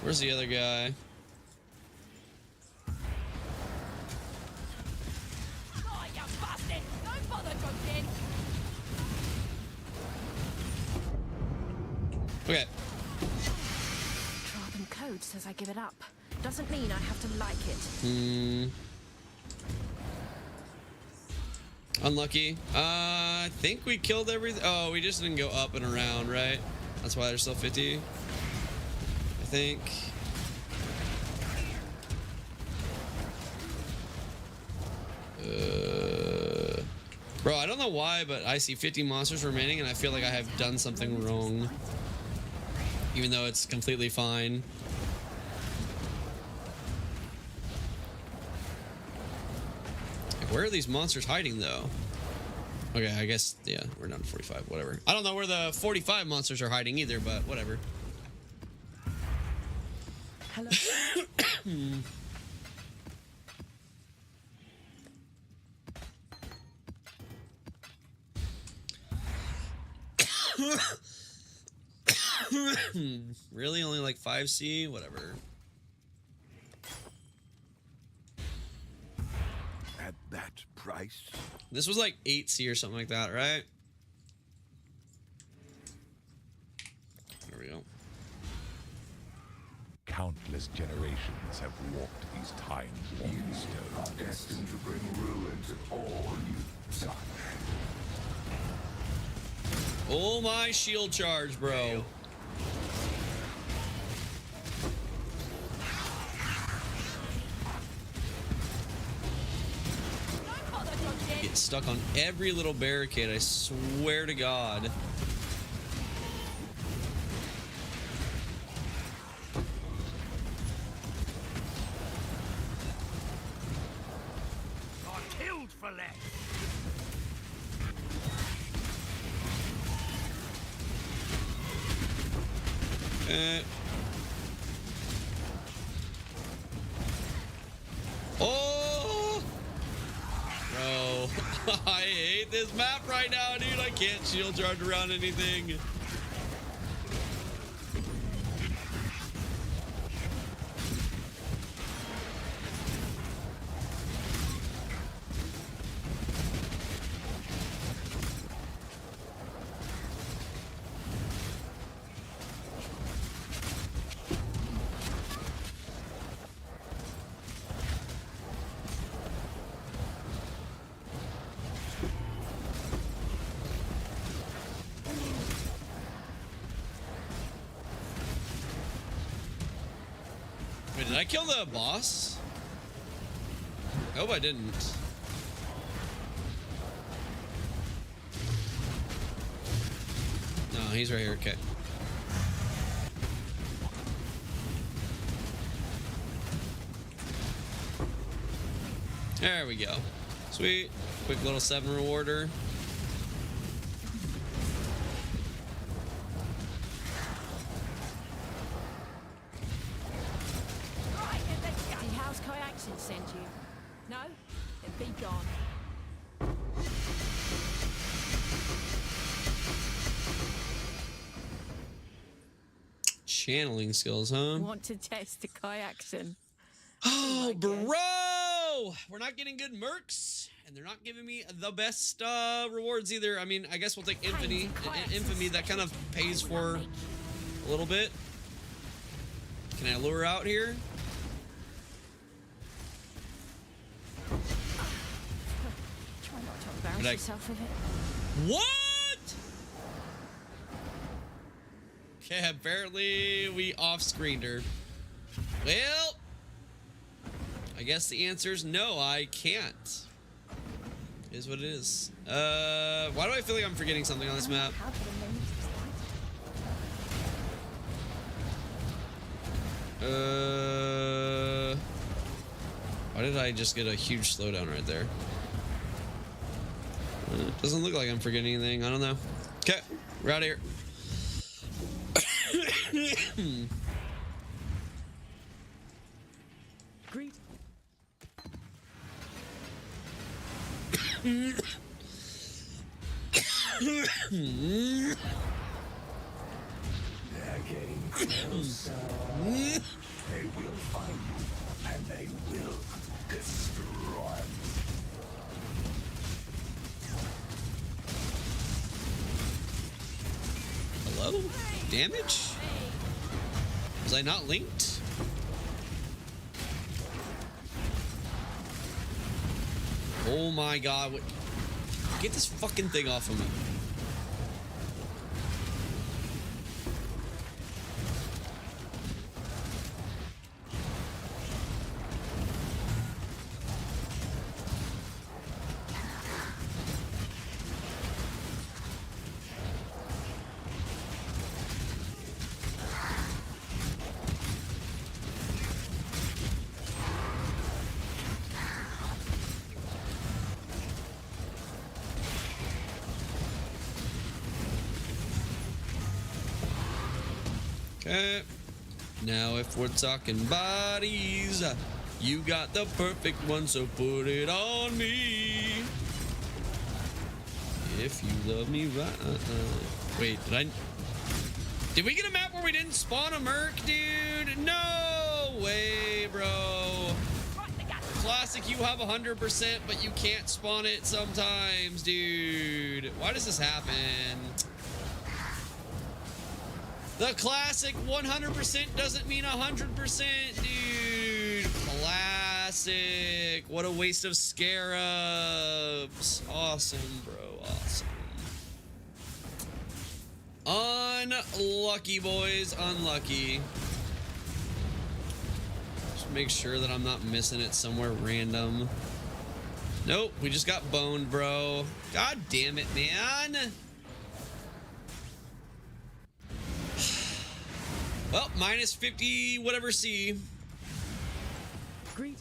Where's the other guy? Okay. Dragon code says I give it up. Doesn't mean I have to like it. Unlucky. I think we killed everything. Oh, we just didn't go up and around, right? That's why there's still 50. I think. Bro, I don't know why, but I see 50 monsters remaining, and I feel like I have done something wrong. Even though it's completely fine. Like, where are these monsters hiding, though? Okay, I guess, yeah, we're down to 45, whatever. I don't know where the 45 monsters are hiding either, but whatever. Hello. Really? Only like 5C? Whatever. At that price? This was like 8C or something like that, right? There we go. Countless generations have walked these times. You are destined to bring ruin to all you touch. Oh my shield charge, bro. Get stuck on every little barricade, I swear to God. Are killed for less. Oh! Bro, I hate this map right now, dude. I can't shield charge around anything. Wait, did I kill the boss? I hope I didn't. No, he's right here. Okay. There we go. Sweet. Quick little 7 rewarder. Did House Kyaxin send you? No? Then be gone. Channeling skills, huh? Want to test the Kyaxin? Oh, bro! We're not getting good mercs, and they're not giving me the best rewards either. I mean, I guess we'll take Infamy. Infamy, that kind of pays for a little bit. Can I lure out here? Try not to embarrass yourself with it. What? Okay, apparently we off-screened her. Well, I guess the answer is no, I can't. It is what it is. Why do I feel like I'm forgetting something on this map? Why did I just get a huge slowdown right there? Doesn't look like I'm forgetting anything. I don't know. Okay, we're out of here. Greet. They're getting closer. They will find you, and they will destroy you. Hello? Damage? Was I not linked? Oh my God. What? get this fucking thing off of me. Okay. Now if we're talking bodies, you got the perfect one, so put it on me. If you love me right. Wait, did we get a map where we didn't spawn a Merc, dude? No way, bro. Classic, you have 100%, but you can't spawn it sometimes, dude. Why does this happen? The classic 100% doesn't mean 100%, dude. Classic. What a waste of scarabs. Awesome, bro. Awesome. Unlucky, boys. Unlucky. Just make sure that I'm not missing it somewhere random. Nope. We just got boned, bro. God damn it, man. Well, minus 50 whatever C. Great.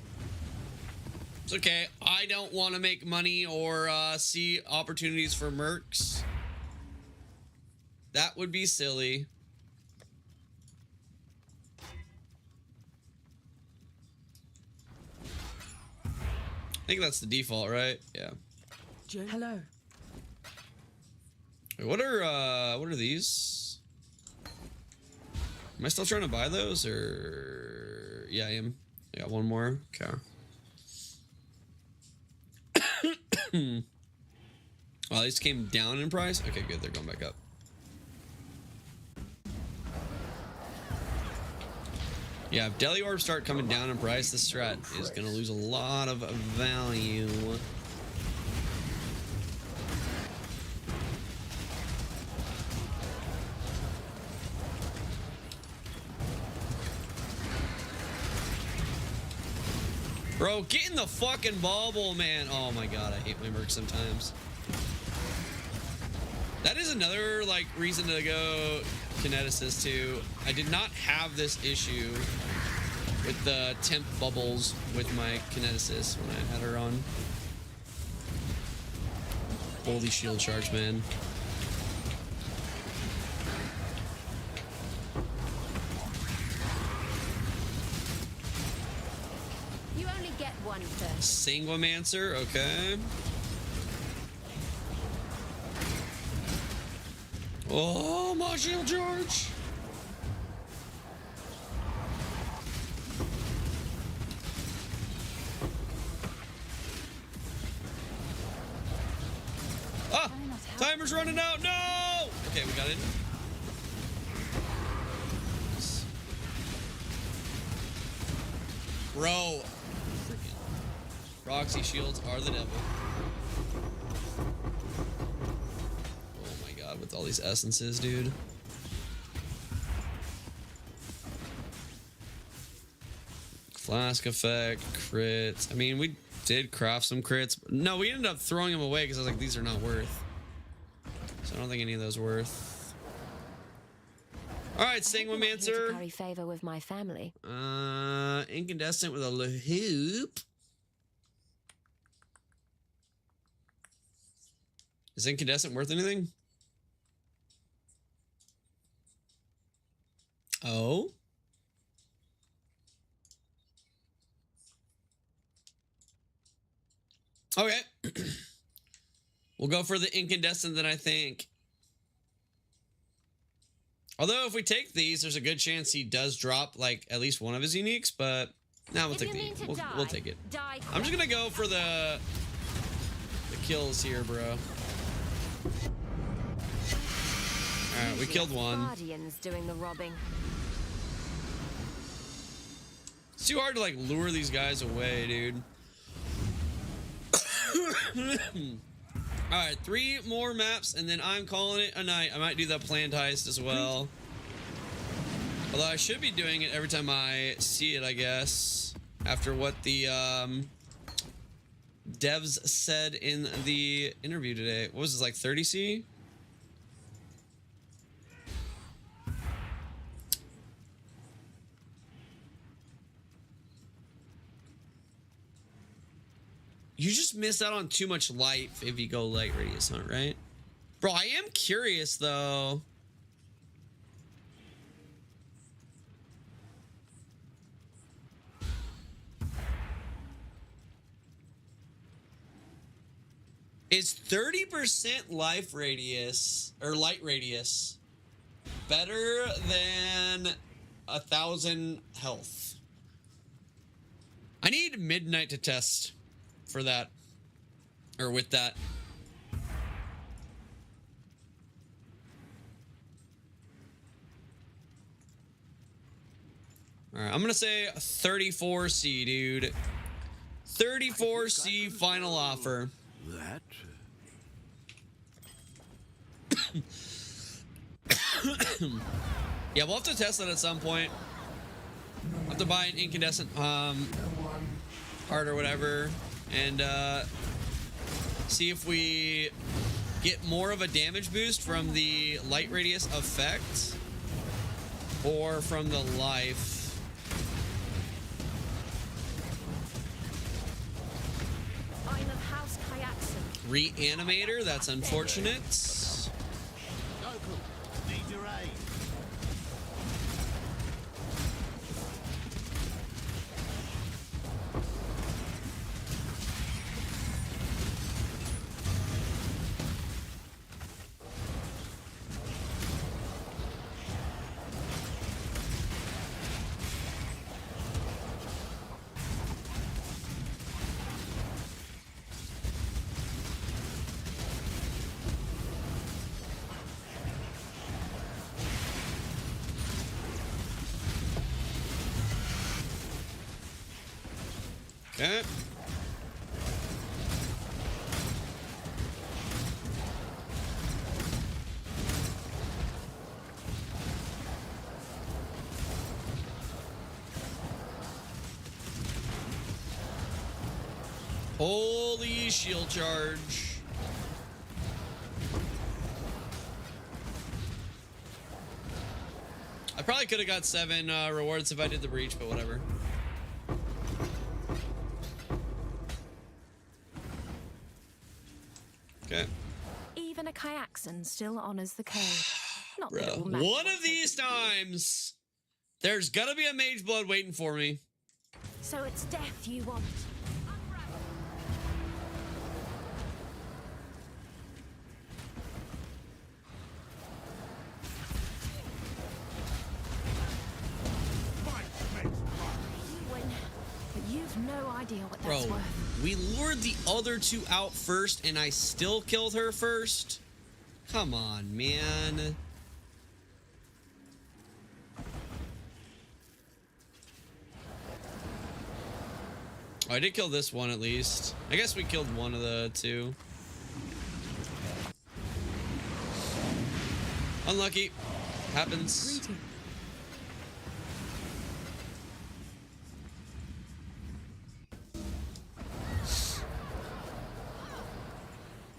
It's okay. I don't want to make money or see opportunities for mercs. That would be silly. I think that's the default, right? Yeah. Hello. Wait, what are these? Am I still trying to buy those, or yeah, I am. I got one more. Okay. Oh, these came down in price. Okay, good. They're going back up. Yeah, if Deli Orbs start coming down in price, this strat is gonna lose a lot of value. Bro, get in the fucking bubble, man. Oh my god, I hate my Merc sometimes. That is another like reason to go Kineticist too. I did not have this issue with the temp bubbles with my Kineticist when I had her on. Holy shield charge, man. Sanguimancer, okay. Oh, my shield charge. Ah, timer's running out. No. Okay, we got it. Bro. Proxy shields are the devil. Oh my god, with all these essences, dude. Flask effect, crits. I mean, we did craft some crits. No, we ended up throwing them away because I was like, these are not worth. So I don't think any of those are worth. Alright, Sanguimancer. Curry favor with my family. Incandescent with a hoop. Is incandescent worth anything? Oh. Okay. We'll go for the incandescent then, I think. Although if we take these, there's a good chance he does drop like at least one of his uniques, but now we'll take we'll take it. I'm just gonna go for the kills here, bro. Alright, we killed one. Guardians doing the robbing. It's too hard to like lure these guys away, dude. All right, 3 more maps, and then I'm calling it a night. I might do the planned heist as well. Although I should be doing it every time I see it, I guess. After what the devs said in the interview today. What was this, like 30C? You just miss out on too much life if you go light radius hunt, right? Bro, I am curious though. Is 30% life radius or light radius better than 1,000 health? I need midnight to test for that, or with that. All right, I'm gonna say 34C, dude. 34C final offer. That? Yeah, we'll have to test that at some point. I'll have to buy an incandescent heart or whatever, and see if we get more of a damage boost from the light radius effect or from the life. I'm of House Kayaksen. Reanimator, that's unfortunate. Need your aid. Okay. Holy shield charge. I probably could have got 7 rewards if I did the breach, but whatever. Okay. Even a Kayaksen still honors the code. Not that it will Bro, matter. one of these times, there's gonna be a mage blood waiting for me. So it's death you want. You win, but you've no idea what that's Bro, worth. we lured the other 2 out first and I still killed her first? Come on, man. Oh, I did kill this one at least. I guess we killed one of the 2. Unlucky. Happens.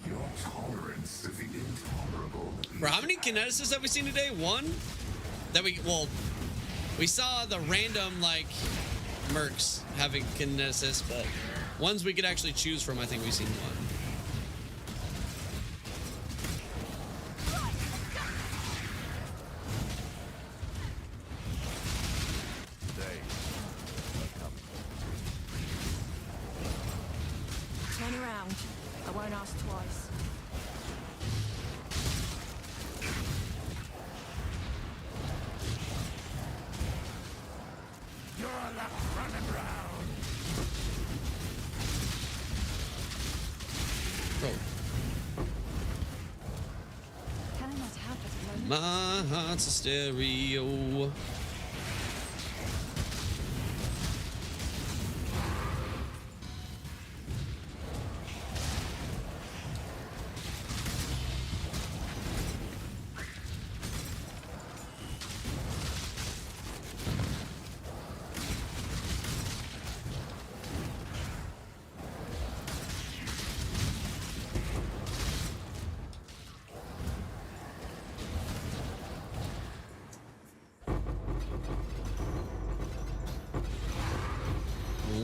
Your tolerance of the intolerable. Bro, how many kineticists have we seen today? 1? That we saw the random, like, mercs having kineticists, but ones we could actually choose from, I think we've seen 1. Turn around. I won't ask twice. You're left running round. Bro, Can I not have it alone? my heart's a stereo.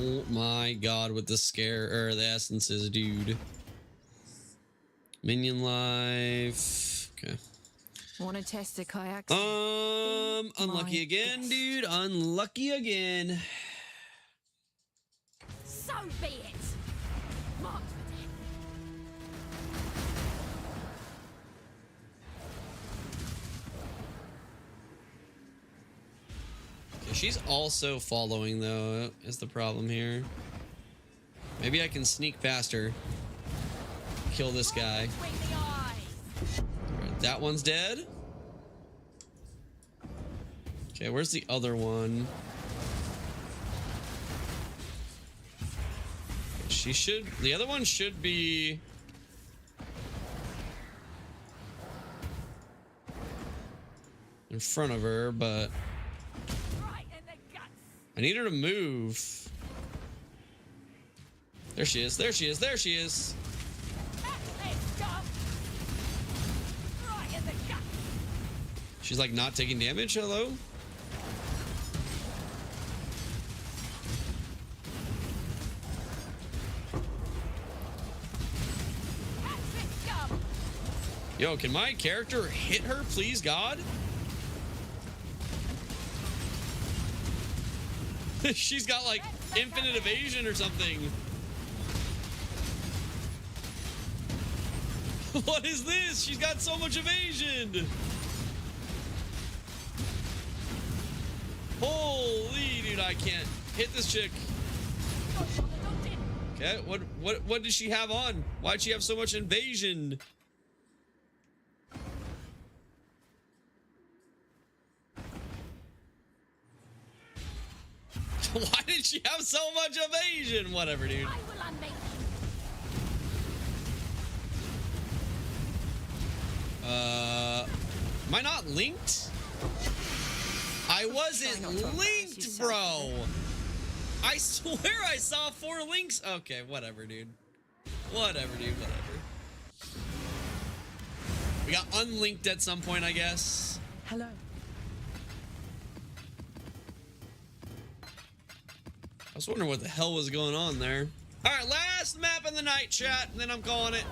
Oh my god, with the scare or the essences, dude. Minion life. Okay. Want to test the kayak? Unlucky again, dude. Unlucky again. So be it. Marked for death. Okay, she's also following though, is the problem here. Maybe I can sneak past her. Kill this guy. Alright, that one's dead. Okay, where's the other one? She should... The other one should be... in front of her, but... I need her to move. There she is, there she is, there she is! She's like not taking damage, hello? Yo, can my character hit her, please, God? She's got like infinite evasion or something. What is this? She's got so much evasion. Holy dude, I can't hit this chick. Okay, what did she have on? Why'd she have so much evasion? Why did she have so much evasion? Whatever, dude. Am I not linked? I wasn't linked, bro. I swear I saw 4 links. Okay, whatever, dude. Whatever, dude, whatever. We got unlinked at some point, I guess. Hello. I was wondering what the hell was going on there. All right, last map in the night, chat, and then I'm calling it.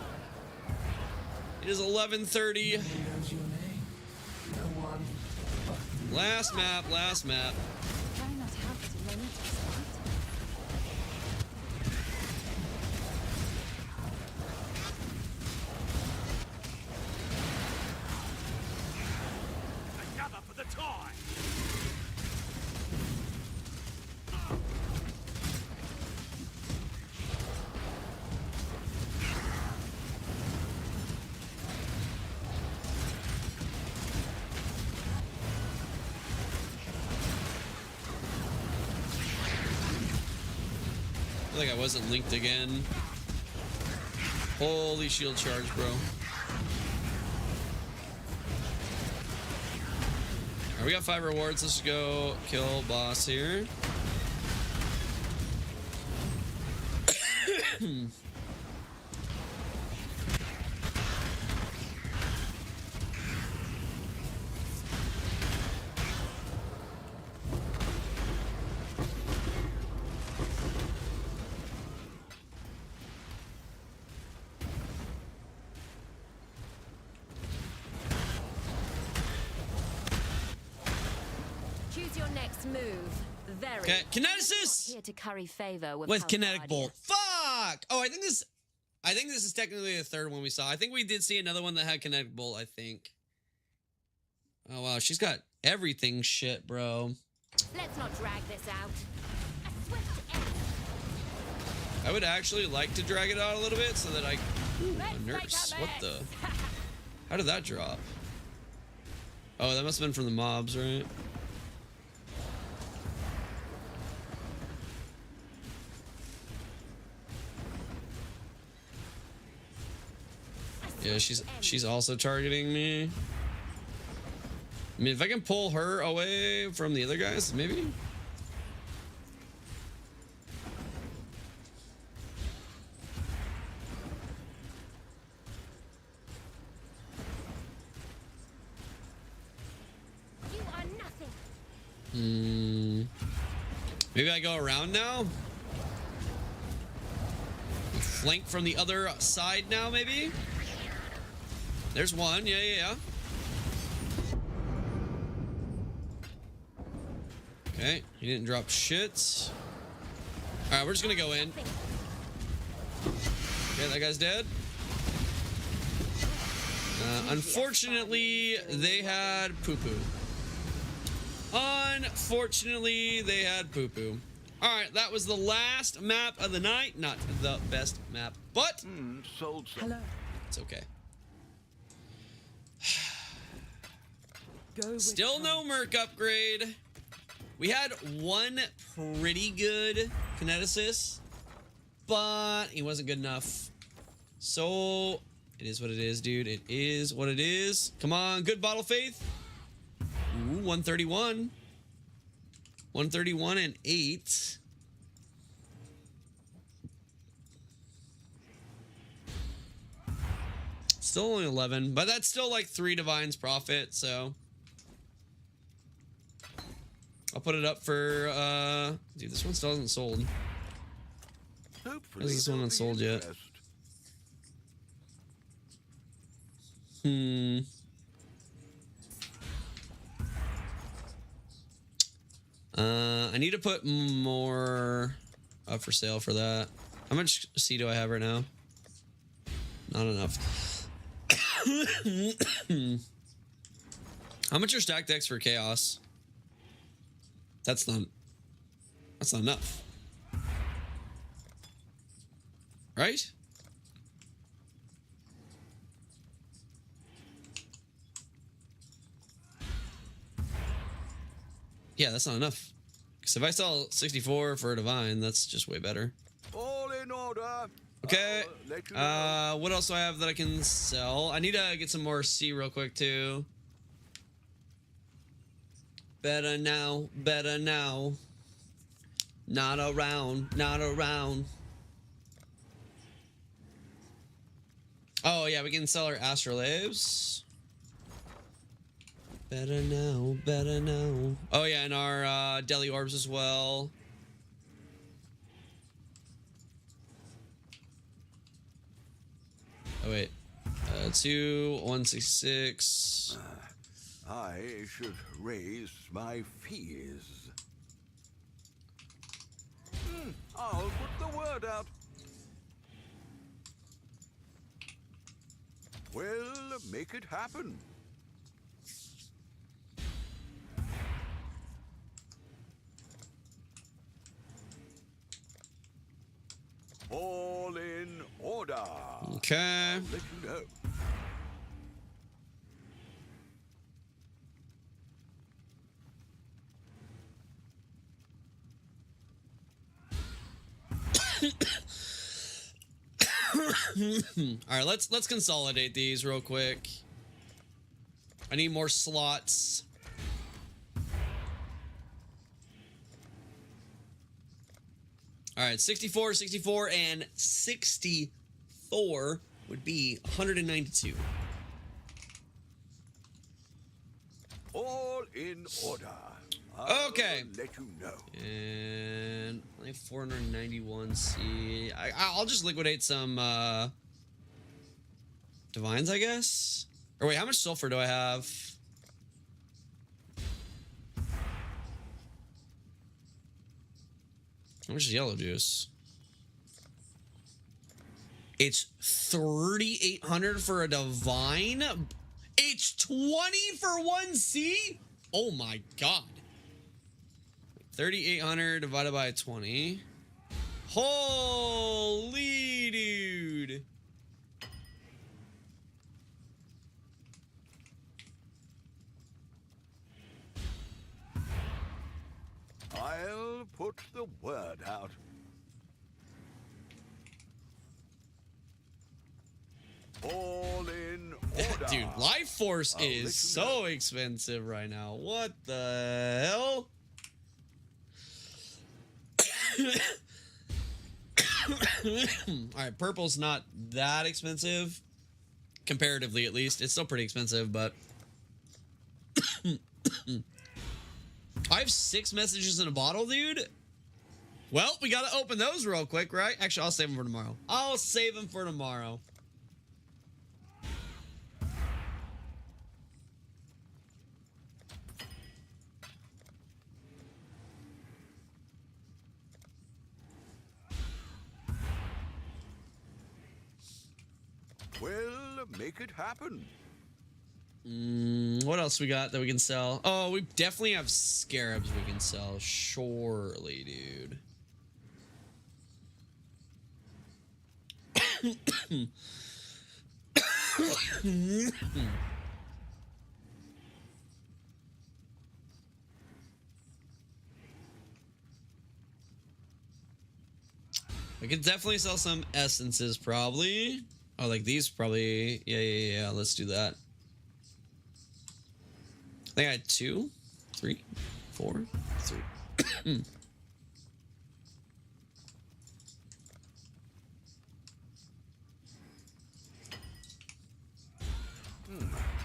It is 11:30. Last map, last map. Another for the tie. I feel like I wasn't linked again. Holy shield charge, bro. Alright, we got 5 rewards. Let's go kill boss here. Choose your next move. Very. Okay, kineticist Here to curry favor with kinetic bolt. Fuck! Oh, I think this is technically the 3rd one we saw. I think we did see another one that had kinetic bolt, I think. Oh wow, she's got everything shit, bro. Let's not drag this out. A swift end. I would actually like to drag it out a little bit so that I... Ooh, a nurse. What the... How did that drop? Oh, that must have been from the mobs, right? Yeah, she's also targeting me. I mean, if I can pull her away from the other guys, maybe? You are nothing. Maybe I go around now? flank from the other side now, maybe? There's one. Yeah. Okay, he didn't drop shit. All right, we're just gonna go in. Okay, that guy's dead. Unfortunately, they had poo-poo. Unfortunately, they had poo-poo. All right, that was the last map of the night. Not the best map, but Hello. it's okay. Go with Still no Merc upgrade. We had one pretty good kineticist, but he wasn't good enough. So it is what it is, dude. It is what it is. Come on, good bottle faith. Ooh, 131. 131 and 8. Still only 11, but that's still like 3 divines profit, so I'll put it up for dude, this one still hasn't sold. Hopefully This one hasn't sold yet. I need to put more up for sale for that. How much C do I have right now? Not enough. How much are stack decks for chaos? That's not enough. Right? Yeah, that's not enough. Because if I sell 64 for a divine, that's just way better. All in order. Okay. What else do I have that I can sell? I need to get some more C real quick too. Better now, better now. Not around, not around. Oh yeah, we can sell our astrolabes. Better now, better now. Oh yeah, and our deli orbs as well. Oh wait, 166. I should raise my fees. I'll put the word out. Well, make it happen. All in order. Okay. I'll let you know. All right, let's consolidate these real quick. I need more slots. All right, 64, 64, and 64 would be 192. All in order. Okay. I'll let you know. And only 491 C. I'll just liquidate some divines, I guess. Or wait, how much sulfur do I have? How much is yellow juice? It's 3,800 for a divine. It's 20 for 1C. Oh my god. 3,800 divided by 20. Holy dude. I'll put the word out. All in order. Dude, Life Force is so expensive right now. What the hell? Alright, purple's not that expensive. Comparatively, at least. It's still pretty expensive, but... I have 6 messages in a bottle, dude. Well, we got to open those real quick, right? Actually, I'll save them for tomorrow. I'll save them for tomorrow. Well, make it happen. What else we got that we can sell? Oh, we definitely have scarabs we can sell. Surely, dude. We could definitely sell some essences, probably. Oh, like these, probably. Yeah. Let's do that. I think I had 2, 3, 4, 3.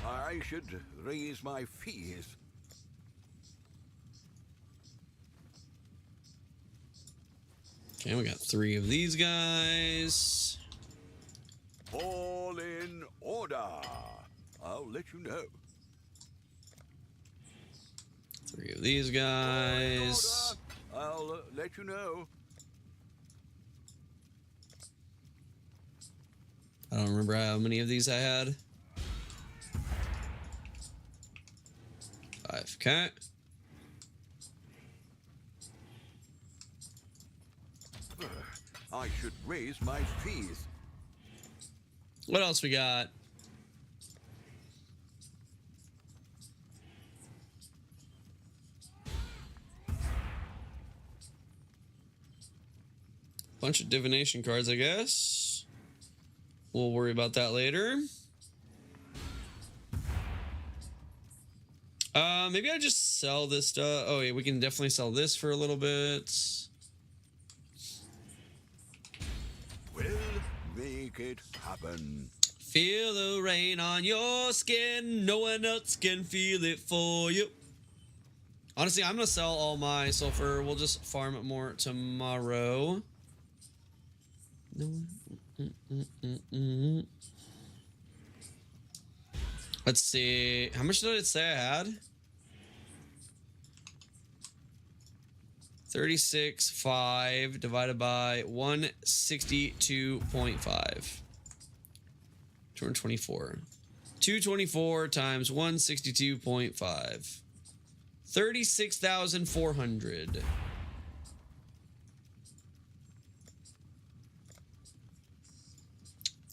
I should raise my fees. Okay, we got 3 of these guys. All in order. I'll let you know. 3 of these guys. I'll let you know. I don't remember how many of these I had. 5. Okay. I should raise my fees. What else we got? Bunch of divination cards, I guess. We'll worry about that later. Maybe I just sell this stuff. Oh, yeah, we can definitely sell this for a little bit. We'll make it happen. Feel the rain on your skin. No one else can feel it for you. Honestly, I'm going to sell all my sulfur. We'll just farm it more tomorrow. Let's see. How much did it say I had? 36.5 divided by 162.5. 224. 224 times 162.5. 36,400.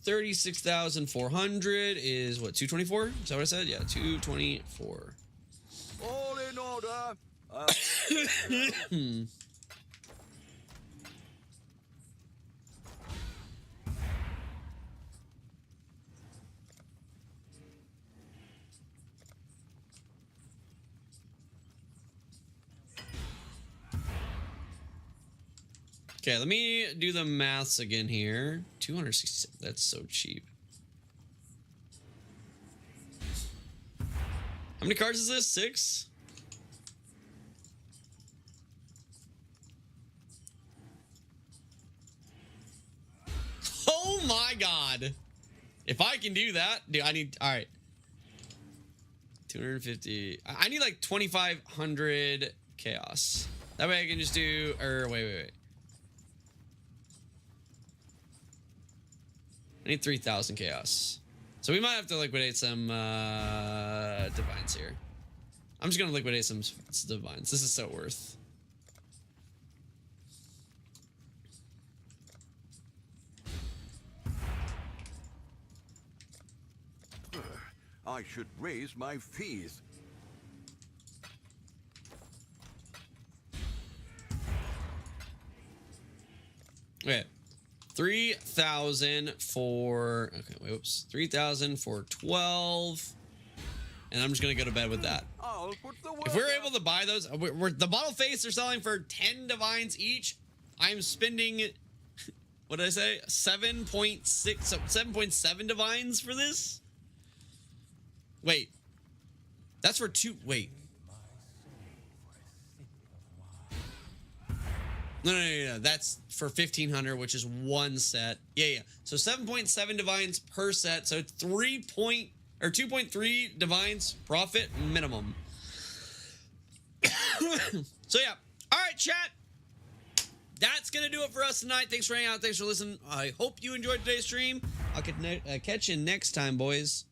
$36,400 is what, 224? Is that what I said? Yeah, 224. All in order. Okay, let me do the maths again here. 267. That's so cheap. How many cards is this? 6? Oh my god. If I can do that, dude, I need, all right. 250. I need like 2,500 chaos. That way I can just do, or wait. I need 3,000 chaos. So we might have to liquidate some divines here. I'm just gonna liquidate some divines. This is so worth. I should raise my fees. Okay. 3,000 for, okay, whoops. 3,000 for 12. And I'm just going to go to bed with that. If we're able to buy those, the bottle face are selling for 10 divines each. I'm spending, what did I say? 7.7 divines for this? Wait. That's for 2, wait. No. That's for 1500, which is one set. Yeah. So 7.7 divines per set. So 2.3 divines profit minimum. So yeah. All right, chat. That's gonna do it for us tonight. Thanks for hanging out. Thanks for listening. I hope you enjoyed today's stream. I'll catch you next time, boys.